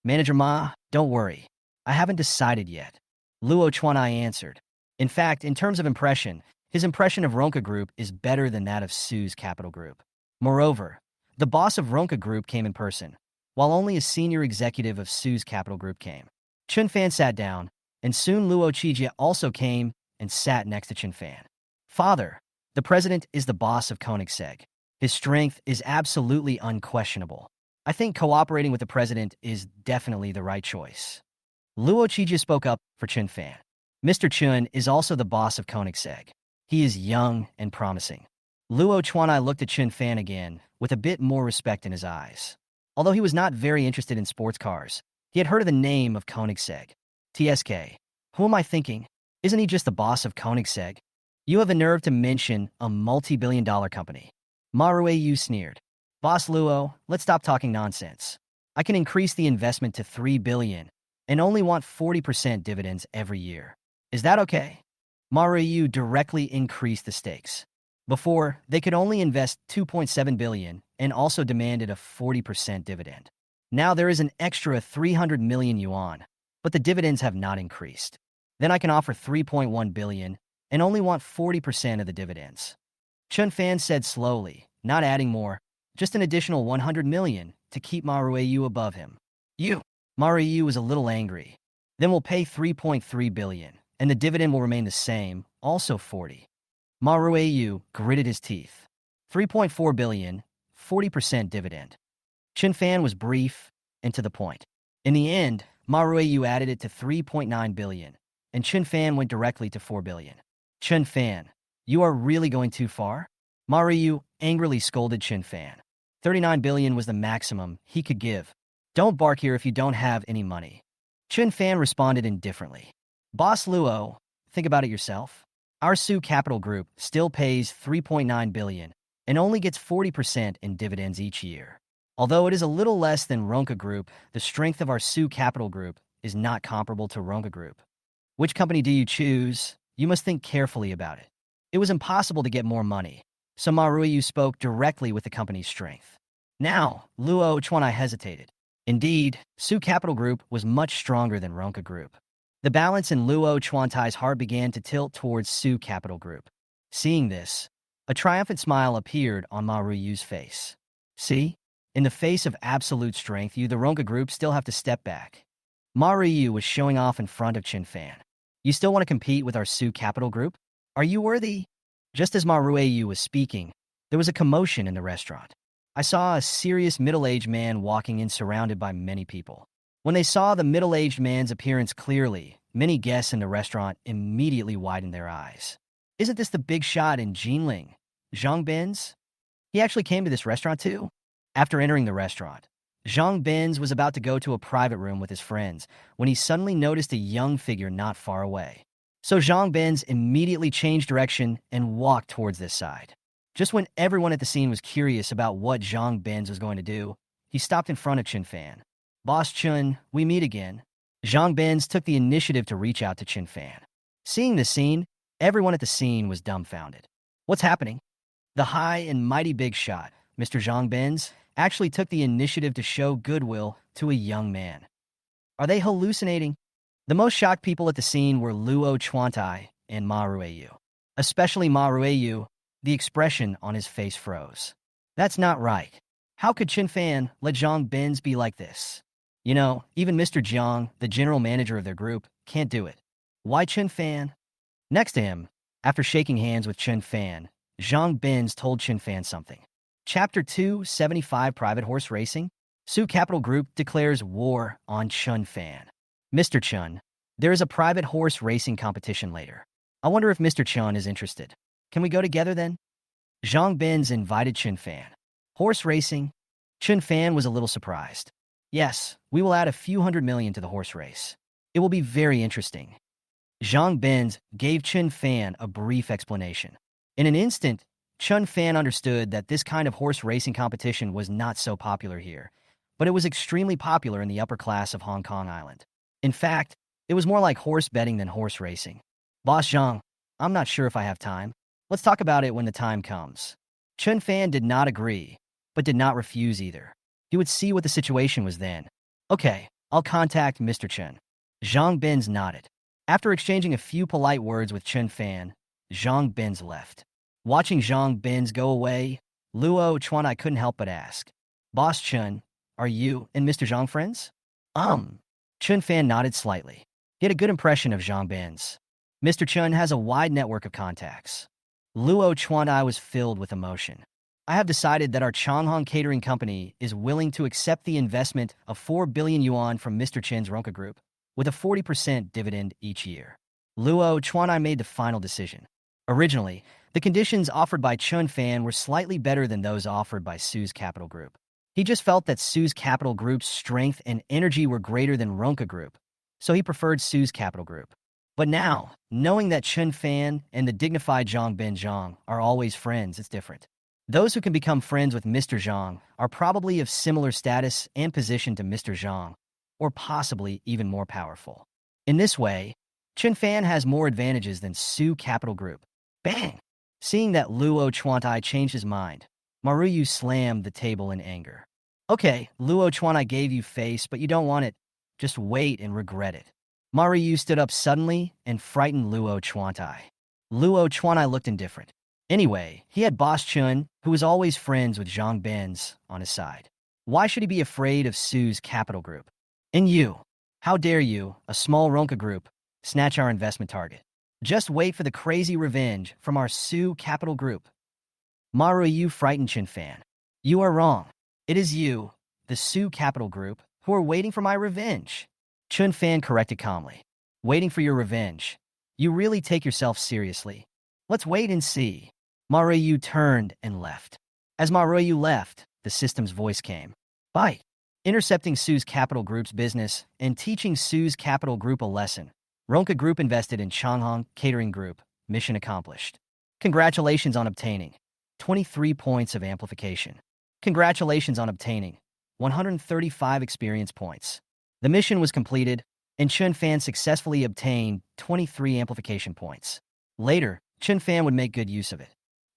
Manager Ma, don't worry. I haven't decided yet. Luo Chuantai answered. In fact, in terms of impression, his impression of Ronka Group is better than that of Su's Capital Group. Moreover, the boss of Ronka Group came in person, while only a senior executive of Su's Capital Group came. Chun Fan sat down, and soon Luo Qijie also came and sat next to Chun Fan. Father, the president is the boss of Koenigsegg. His strength is absolutely unquestionable. I think cooperating with the president is definitely the right choice. Luo Qijie spoke up for Chun Fan. Mr. Chun is also the boss of Koenigsegg. He is young and promising. Luo Chuanai looked at Chun Fan again with a bit more respect in his eyes. Although he was not very interested in sports cars, he had heard of the name of Koenigsegg. TSK. Who am I thinking? Isn't he just the boss of Koenigsegg? You have a nerve to mention a multi-billion-dollar company. Ma Rui sneered. Boss Luo, let's stop talking nonsense. I can increase the investment to 3 billion and only want 40% dividends every year. Is that okay? Maruyu directly increased the stakes. Before, they could only invest 2.7 billion and also demanded a 40% dividend. Now there is an extra 300 million yuan, but the dividends have not increased. Then I can offer 3.1 billion and only want 40% of the dividends. Chun Fan said slowly, not adding more, just an additional 100 million to keep Maruyu above him. Maruyu was a little angry. Then we'll pay 3.3 billion, and the dividend will remain the same, also 40. Maruyu gritted his teeth. 3.4 billion, 40% dividend. Chun Fan was brief and to the point. In the end, Maruyu added it to 3.9 billion, and Chun Fan went directly to 4 billion. Chun Fan, you are really going too far? Maruyu angrily scolded Chun Fan. 39 billion was the maximum he could give. Don't bark here if you don't have any money. Chun Fan responded indifferently. Boss Luo, think about it yourself. Our Su Capital Group still pays 3.9 billion and only gets 40% in dividends each year. Although it is a little less than Ronca Group, the strength of our Su Capital Group is not comparable to Ronca Group. Which company do you choose? You must think carefully about it. It was impossible to get more money, so Maruyu spoke directly with the company's strength. Now, Luo Chuanai hesitated. Indeed, Su Capital Group was much stronger than Ronca Group. The balance in Luo Chuantai's heart began to tilt towards Su Capital Group. Seeing this, a triumphant smile appeared on Maruyu's face. See? In the face of absolute strength, you, the Ronca Group, still have to step back. Maruyu was showing off in front of Chun Fan. You still want to compete with our Su Capital Group? Are you worthy? Just as Maruyu was speaking, there was a commotion in the restaurant. I saw a serious middle-aged man walking in surrounded by many people. When they saw the middle-aged man's appearance clearly, many guests in the restaurant immediately widened their eyes. Isn't this the big shot in Jinling, Zhang Ben's? He actually came to this restaurant too? After entering the restaurant, Zhang Ben's was about to go to a private room with his friends when he suddenly noticed a young figure not far away. So Zhang Ben's immediately changed direction and walked towards this side. Just when everyone at the scene was curious about what Zhang Ben's was going to do, he stopped in front of Chun Fan. Boss Chun, we meet again. Zhang Ben's took the initiative to reach out to Chun Fan. Seeing this scene, everyone at the scene was dumbfounded. What's happening? The high and mighty big shot, Mr. Zhang Ben's, actually took the initiative to show goodwill to a young man. Are they hallucinating? The most shocked people at the scene were Luo Chuantai and Maruyu. Especially Maruyu, the expression on his face froze. That's not right. How could Chun Fan let Zhang Ben's be like this? You know, even Mr. Jiang, the general manager of their group, can't do it. Why Chun Fan? Next to him, after shaking hands with Chun Fan, Zhang Ben's told Chun Fan something. Chapter 275 Private Horse Racing? Su Capital Group declares war on Chun Fan. Mr. Chun, there is a private horse racing competition later. I wonder if Mr. Chun is interested. Can we go together then? Zhang Ben's invited Chun Fan. Horse racing? Chun Fan was a little surprised. Yes, we will add a few hundred million to the horse race. It will be very interesting. Zhang Ben's gave Chun Fan a brief explanation. In an instant, Chun Fan understood that this kind of horse racing competition was not so popular here, but it was extremely popular in the upper class of Hong Kong Island. In fact, it was more like horse betting than horse racing. Boss Zhang, I'm not sure if I have time. Let's talk about it when the time comes. Chun Fan did not agree, but did not refuse either. He would see what the situation was then. Okay, I'll contact Mr. Chun. Zhang Ben's nodded. After exchanging a few polite words with Chun Fan, Zhang Ben's left. Watching Zhang Ben's go away, Luo Chuanai couldn't help but ask, Boss Chun, are you and Mr. Zhang friends? Chun Fan nodded slightly. He had a good impression of Zhang Ben's. Mr. Chun has a wide network of contacts. Luo Chuanai was filled with emotion. I have decided that our Changhong Catering Company is willing to accept the investment of 4 billion yuan from Mr. Chen's Ronca Group, with a 40% dividend each year. Luo Chuanai made the final decision. Originally, the conditions offered by Chun Fan were slightly better than those offered by Su's Capital Group. He just felt that Su's Capital Group's strength and energy were greater than Ronca Group, so he preferred Su's Capital Group. But now, knowing that Chun Fan and the dignified Zhang Ben Zhang are always friends, it's different. Those who can become friends with Mr. Zhang are probably of similar status and position to Mr. Zhang, or possibly even more powerful. In this way, Chun Fan has more advantages than Su Capital Group. Bang! Seeing that Luo Chuantai changed his mind, Maruyu slammed the table in anger. Okay, Luo Chuantai gave you face, but you don't want it. Just wait and regret it. Maruyu stood up suddenly and frightened Luo Chuantai. Luo Chuantai looked indifferent. Anyway, he had Boss Chun, who was always friends with Zhang Ben's, on his side. Why should he be afraid of Su's Capital Group? And you, how dare you, a small Ronka group, snatch our investment target? Just wait for the crazy revenge from our Su Capital Group. Maruyu frightened Chun Fan. You are wrong. It is you, the Su Capital Group, who are waiting for my revenge. Chun Fan corrected calmly. Waiting for your revenge. You really take yourself seriously. Let's wait and see. Maruyu turned and left. As Maruyu left, the system's voice came. Bye. Intercepting Su's Capital Group's business and teaching Su's Capital Group a lesson. Ronka Group invested in Changhong Catering Group. Mission accomplished. Congratulations on obtaining 23 points of amplification. Congratulations on obtaining 135 experience points. The mission was completed, and Chun Fan successfully obtained 23 amplification points. Later, Chun Fan would make good use of it.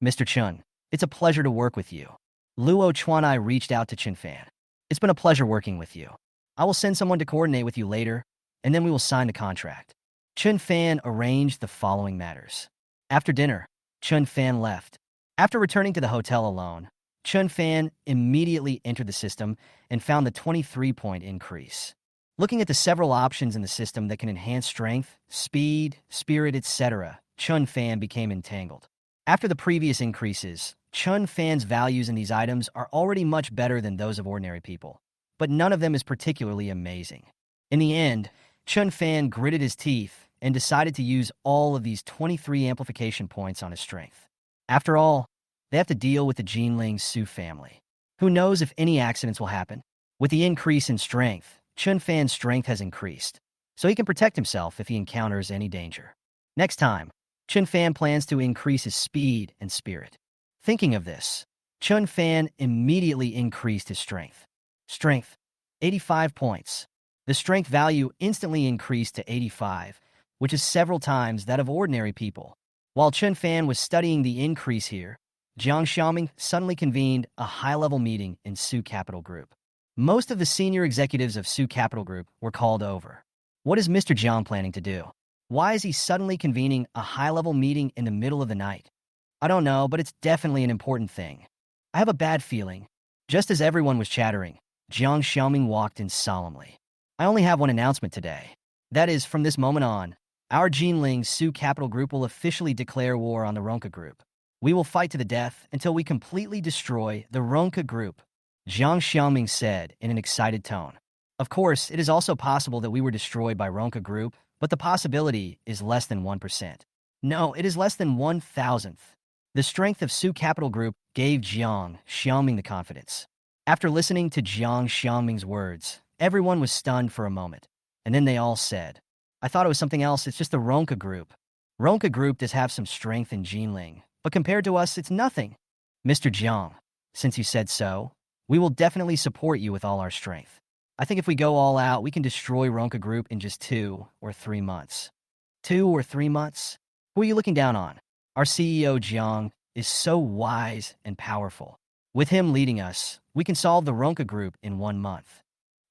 Mr. Chun, it's a pleasure to work with you. Luo Chuanai reached out to Chun Fan. It's been a pleasure working with you. I will send someone to coordinate with you later, and then we will sign the contract. Chun Fan arranged the following matters. After dinner, Chun Fan left. After returning to the hotel alone, Chun Fan immediately entered the system and found the 23-point increase. Looking at the several options in the system that can enhance strength, speed, spirit, etc., Chun Fan became entangled. After the previous increases, Chun Fan's values in these items are already much better than those of ordinary people, but none of them is particularly amazing. In the end, Chun Fan gritted his teeth and decided to use all of these 23 amplification points on his strength. After all, they have to deal with the Jinling Su family. Who knows if any accidents will happen? With the increase in strength, Chun Fan's strength has increased, so he can protect himself if he encounters any danger. Next time, Chun Fan plans to increase his speed and spirit. Thinking of this, Chun Fan immediately increased his strength. Strength, 85 points. The strength value instantly increased to 85, which is several times that of ordinary people. While Chun Fan was studying the increase here, Jiang Xiaoming suddenly convened a high-level meeting in Su Capital Group. Most of the senior executives of Su Capital Group were called over. What is Mr. Jiang planning to do? Why is he suddenly convening a high-level meeting in the middle of the night? I don't know, but it's definitely an important thing. I have a bad feeling. Just as everyone was chattering, Jiang Xiaoming walked in solemnly. I only have one announcement today. That is, from this moment on, our Jinling Su Capital Group will officially declare war on the Ronka Group. We will fight to the death until we completely destroy the Ronka Group, Jiang Xiaoming said in an excited tone. Of course, it is also possible that we were destroyed by Ronka Group, but the possibility is less than 1%. No, it is less than 1,000th. The strength of Su Capital Group gave Jiang Xiaoming the confidence. After listening to Jiang Xiaoming's words, everyone was stunned for a moment, and then they all said, I thought it was something else, it's just the Ronka Group. Ronka Group does have some strength in Jinling, but compared to us, it's nothing. Mr. Jiang, since you said so, we will definitely support you with all our strength. I think if we go all out, we can destroy Ronka Group in just 2 or 3 months. 2 or 3 months? Who are you looking down on? Our CEO, Jiang, is so wise and powerful. With him leading us, we can solve the Ronka Group in 1 month.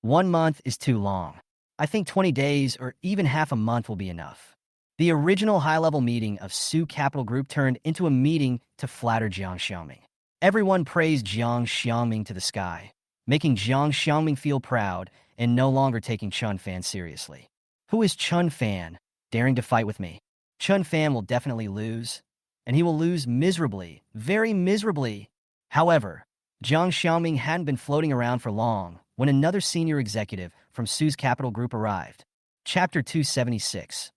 1 month is too long. I think 20 days or even half a month will be enough. The original high-level meeting of Su Capital Group turned into a meeting to flatter Jiang Xiaoming. Everyone praised Jiang Xiaoming to the sky, making Jiang Xiaoming feel proud and no longer taking Chun Fan seriously. Who is Chun Fan, daring to fight with me? Chun Fan will definitely lose, and he will lose miserably, very miserably. However, Jiang Xiaoming hadn't been floating around for long when another senior executive from Su's Capital Group arrived. Chapter 276.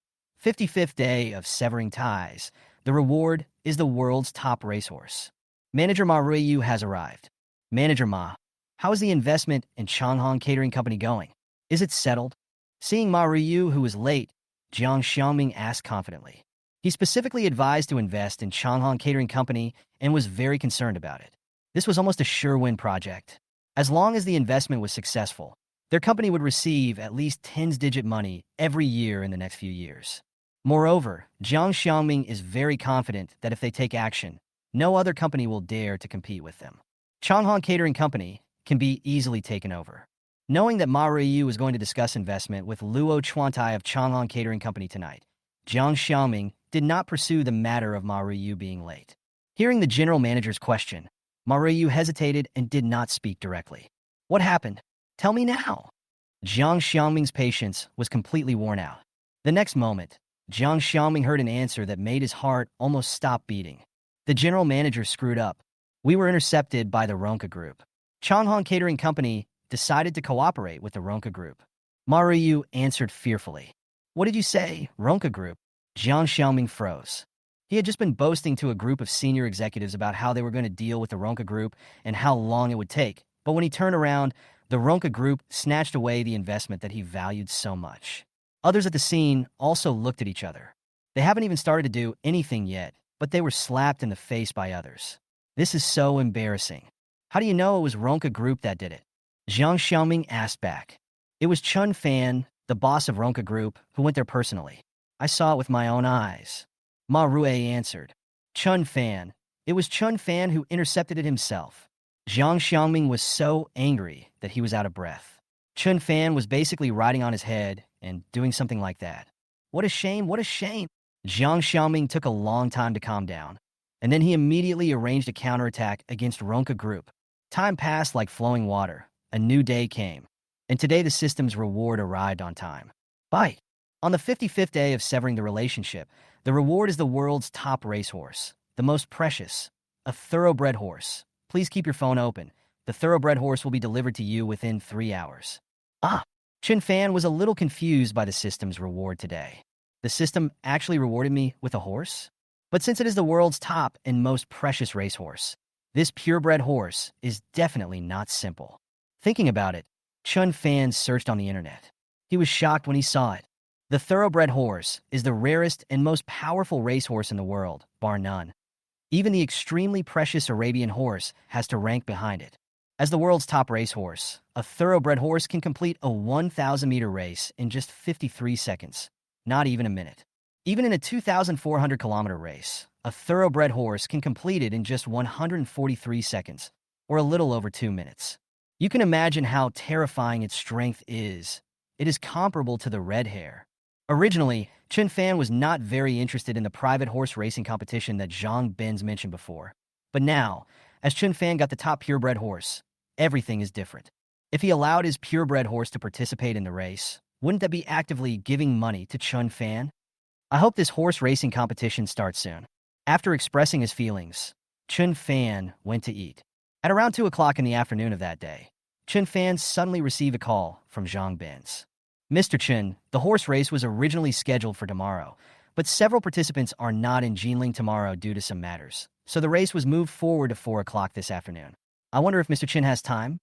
55th Day of Severing Ties. The reward is the world's top racehorse. Manager Ma Ruiyu has arrived. Manager Ma, how is the investment in Changhong Catering Company going? Is it settled? Seeing Ma Ruiyu, who was late, Jiang Xiaoming asked confidently. He specifically advised to invest in Changhong Catering Company and was very concerned about it. This was almost a sure-win project. As long as the investment was successful, their company would receive at least tens-digit money every year in the next few years. Moreover, Jiang Xiangming is very confident that if they take action, no other company will dare to compete with them. Changhan Catering Company can be easily taken over. Knowing that Ma Ruiyu was going to discuss investment with Luo Chuantai of Changhan Catering Company tonight, Jiang Xiaoming did not pursue the matter of Ma Ruiyu being late. Hearing the general manager's question, Ma Ruiyu hesitated and did not speak directly. What happened? Tell me now. Jiang Xiaoming's patience was completely worn out. The next moment, Jiang Xiaoming heard an answer that made his heart almost stop beating. The general manager screwed up. We were intercepted by the Ronka Group. Changhan Catering Company decided to cooperate with the Ronka Group. Ma Ruiyu answered fearfully. What did you say, Ronka Group? Jiang Xiaoming froze. He had just been boasting to a group of senior executives about how they were going to deal with the Ronka Group and how long it would take. But when he turned around, the Ronka Group snatched away the investment that he valued so much. Others at the scene also looked at each other. They haven't even started to do anything yet, but they were slapped in the face by others. This is so embarrassing. How do you know it was Ronka Group that did it? Jiang Xiaoming asked back. It was Chun Fan, the boss of Ronka Group, who went there personally. I saw it with my own eyes. Ma Rue answered. Chun Fan. It was Chun Fan who intercepted it himself. Jiang Xiaoming was so angry that he was out of breath. Chun Fan was basically riding on his head and doing something like that. What a shame, what a shame. Jiang Xiaoming took a long time to calm down, and then he immediately arranged a counterattack against Ronka Group. Time passed like flowing water. A new day came, and today the system's reward arrived on time. Bye. On the 55th day of severing the relationship, the reward is the world's top racehorse, the most precious, a thoroughbred horse. Please keep your phone open. The thoroughbred horse will be delivered to you within 3 hours. Chun Fan was a little confused by the system's reward today. The system actually rewarded me with a horse? But since it is the world's top and most precious racehorse, this purebred horse is definitely not simple. Thinking about it, Chun Fan searched on the internet. He was shocked when he saw it. The thoroughbred horse is the rarest and most powerful racehorse in the world, bar none. Even the extremely precious Arabian horse has to rank behind it. As the world's top racehorse, a thoroughbred horse can complete a 1,000-meter race in just 53 seconds, not even a minute. Even in a 2,400-kilometer race, a thoroughbred horse can complete it in just 143 seconds, or a little over 2 minutes. You can imagine how terrifying its strength is. It is comparable to the red hare. Originally, Chun Fan was not very interested in the private horse racing competition that Zhang Benz mentioned before. But now, as Chun Fan got the top purebred horse, everything is different. If he allowed his purebred horse to participate in the race, wouldn't that be actively giving money to Chun Fan? I hope this horse racing competition starts soon. After expressing his feelings, Chun Fan went to eat. At around 2 o'clock in the afternoon of that day, Chun Fan suddenly received a call from Zhang Benz. Mr. Chun, the horse race was originally scheduled for tomorrow, but several participants are not in Jinling tomorrow due to some matters, so the race was moved forward to 4 o'clock this afternoon. I wonder if Mr. Chun has time?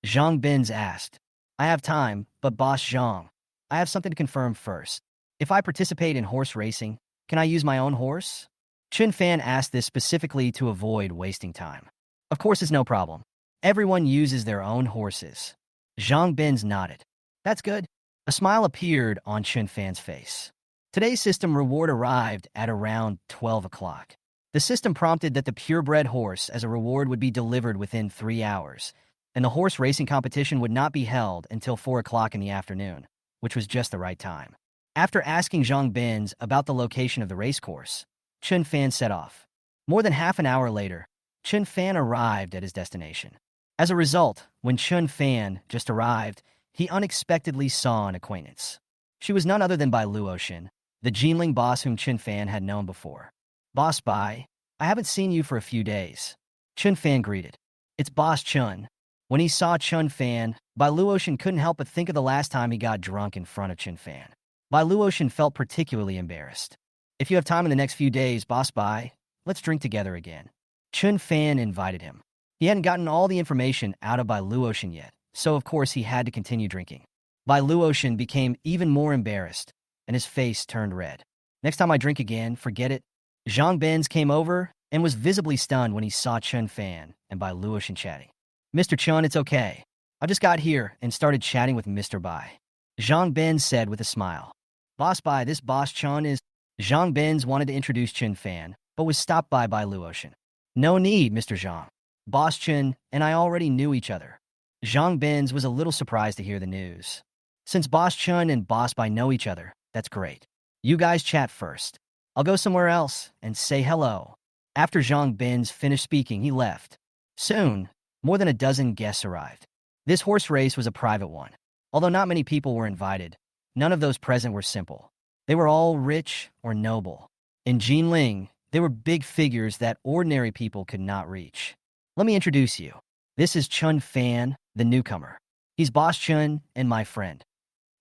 Zhang Benz asked. I have time, but Boss Zhang, I have something to confirm first. If I participate in horse racing, can I use my own horse? Chun Fan asked this specifically to avoid wasting time. Of course, it's no problem. Everyone uses their own horses. Zhang Benz nodded. That's good. A smile appeared on Chun Fan's face. Today's system reward arrived at around 12 o'clock. The system prompted that the purebred horse as a reward would be delivered within 3 hours, and the horse racing competition would not be held until 4 o'clock in the afternoon, which was just the right time. After asking Zhang Benz about the location of the racecourse, Chun Fan set off. More than half an hour later, Chun Fan arrived at his destination. As a result, when Chun Fan just arrived, he unexpectedly saw an acquaintance. She was none other than Bai Luoshin, the Jinling boss whom Chun Fan had known before. Boss Bai, I haven't seen you for a few days. Chun Fan greeted. It's Boss Chun. When he saw Chun Fan, Bai Luoshin couldn't help but think of the last time he got drunk in front of Chun Fan. Bai Luoshin felt particularly embarrassed. If you have time in the next few days, Boss Bai, let's drink together again. Chun Fan invited him. He hadn't gotten all the information out of Bai Luoshin yet, so of course he had to continue drinking. Bai Luoshin became even more embarrassed, and his face turned red. Next time I drink again, forget it. Zhang Benz came over and was visibly stunned when he saw Chun Fan and Bai Luoshan chatting. Mr. Chun, it's okay. I just got here and started chatting with Mr. Bai. Zhang Ben said with a smile. Boss Bai, this Boss Chun is... Zhang Ben's wanted to introduce Chun Fan, but was stopped by Luoshan. No need, Mr. Zhang. Boss Chun and I already knew each other. Zhang Ben's was a little surprised to hear the news. Since Boss Chun and Boss Bai know each other, that's great. You guys chat first. I'll go somewhere else and say hello. After Zhang Ben's finished speaking, he left. Soon, more than a dozen guests arrived. This horse race was a private one. Although not many people were invited, none of those present were simple. They were all rich or noble. In Jinling, they were big figures that ordinary people could not reach. Let me introduce you. This is Chun Fan, the newcomer. He's Boss Chun and my friend.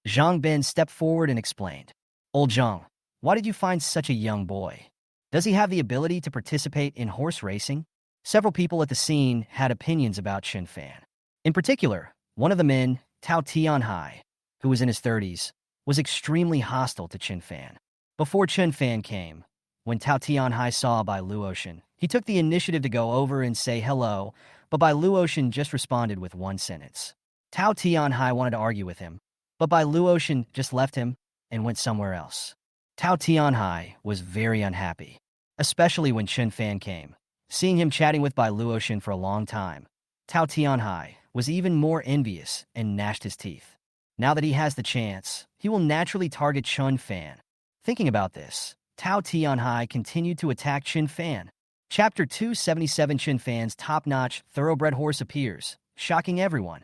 Zhang Ben stepped forward and explained. Old Zhang, why did you find such a young boy? Does he have the ability to participate in horse racing? Several people at the scene had opinions about Chun Fan. In particular, one of the men, Tao Tianhai, who was in his 30s, was extremely hostile to Chun Fan. Before Chun Fan came, when Tao Tianhai saw Bai Luoshan, he took the initiative to go over and say hello, but Bai Luoshan just responded with one sentence. Tao Tianhai wanted to argue with him, but Bai Luoshan just left him and went somewhere else. Tao Tianhai was very unhappy, especially when Chun Fan came. Seeing him chatting with Bai Luoshan for a long time, Tao Tianhai was even more envious and gnashed his teeth. Now that he has the chance, he will naturally target Chun Fan. Thinking about this, Tao Tianhai continued to attack Chun Fan. Chapter 277 Chun Fan's top-notch, thoroughbred horse appears, shocking everyone.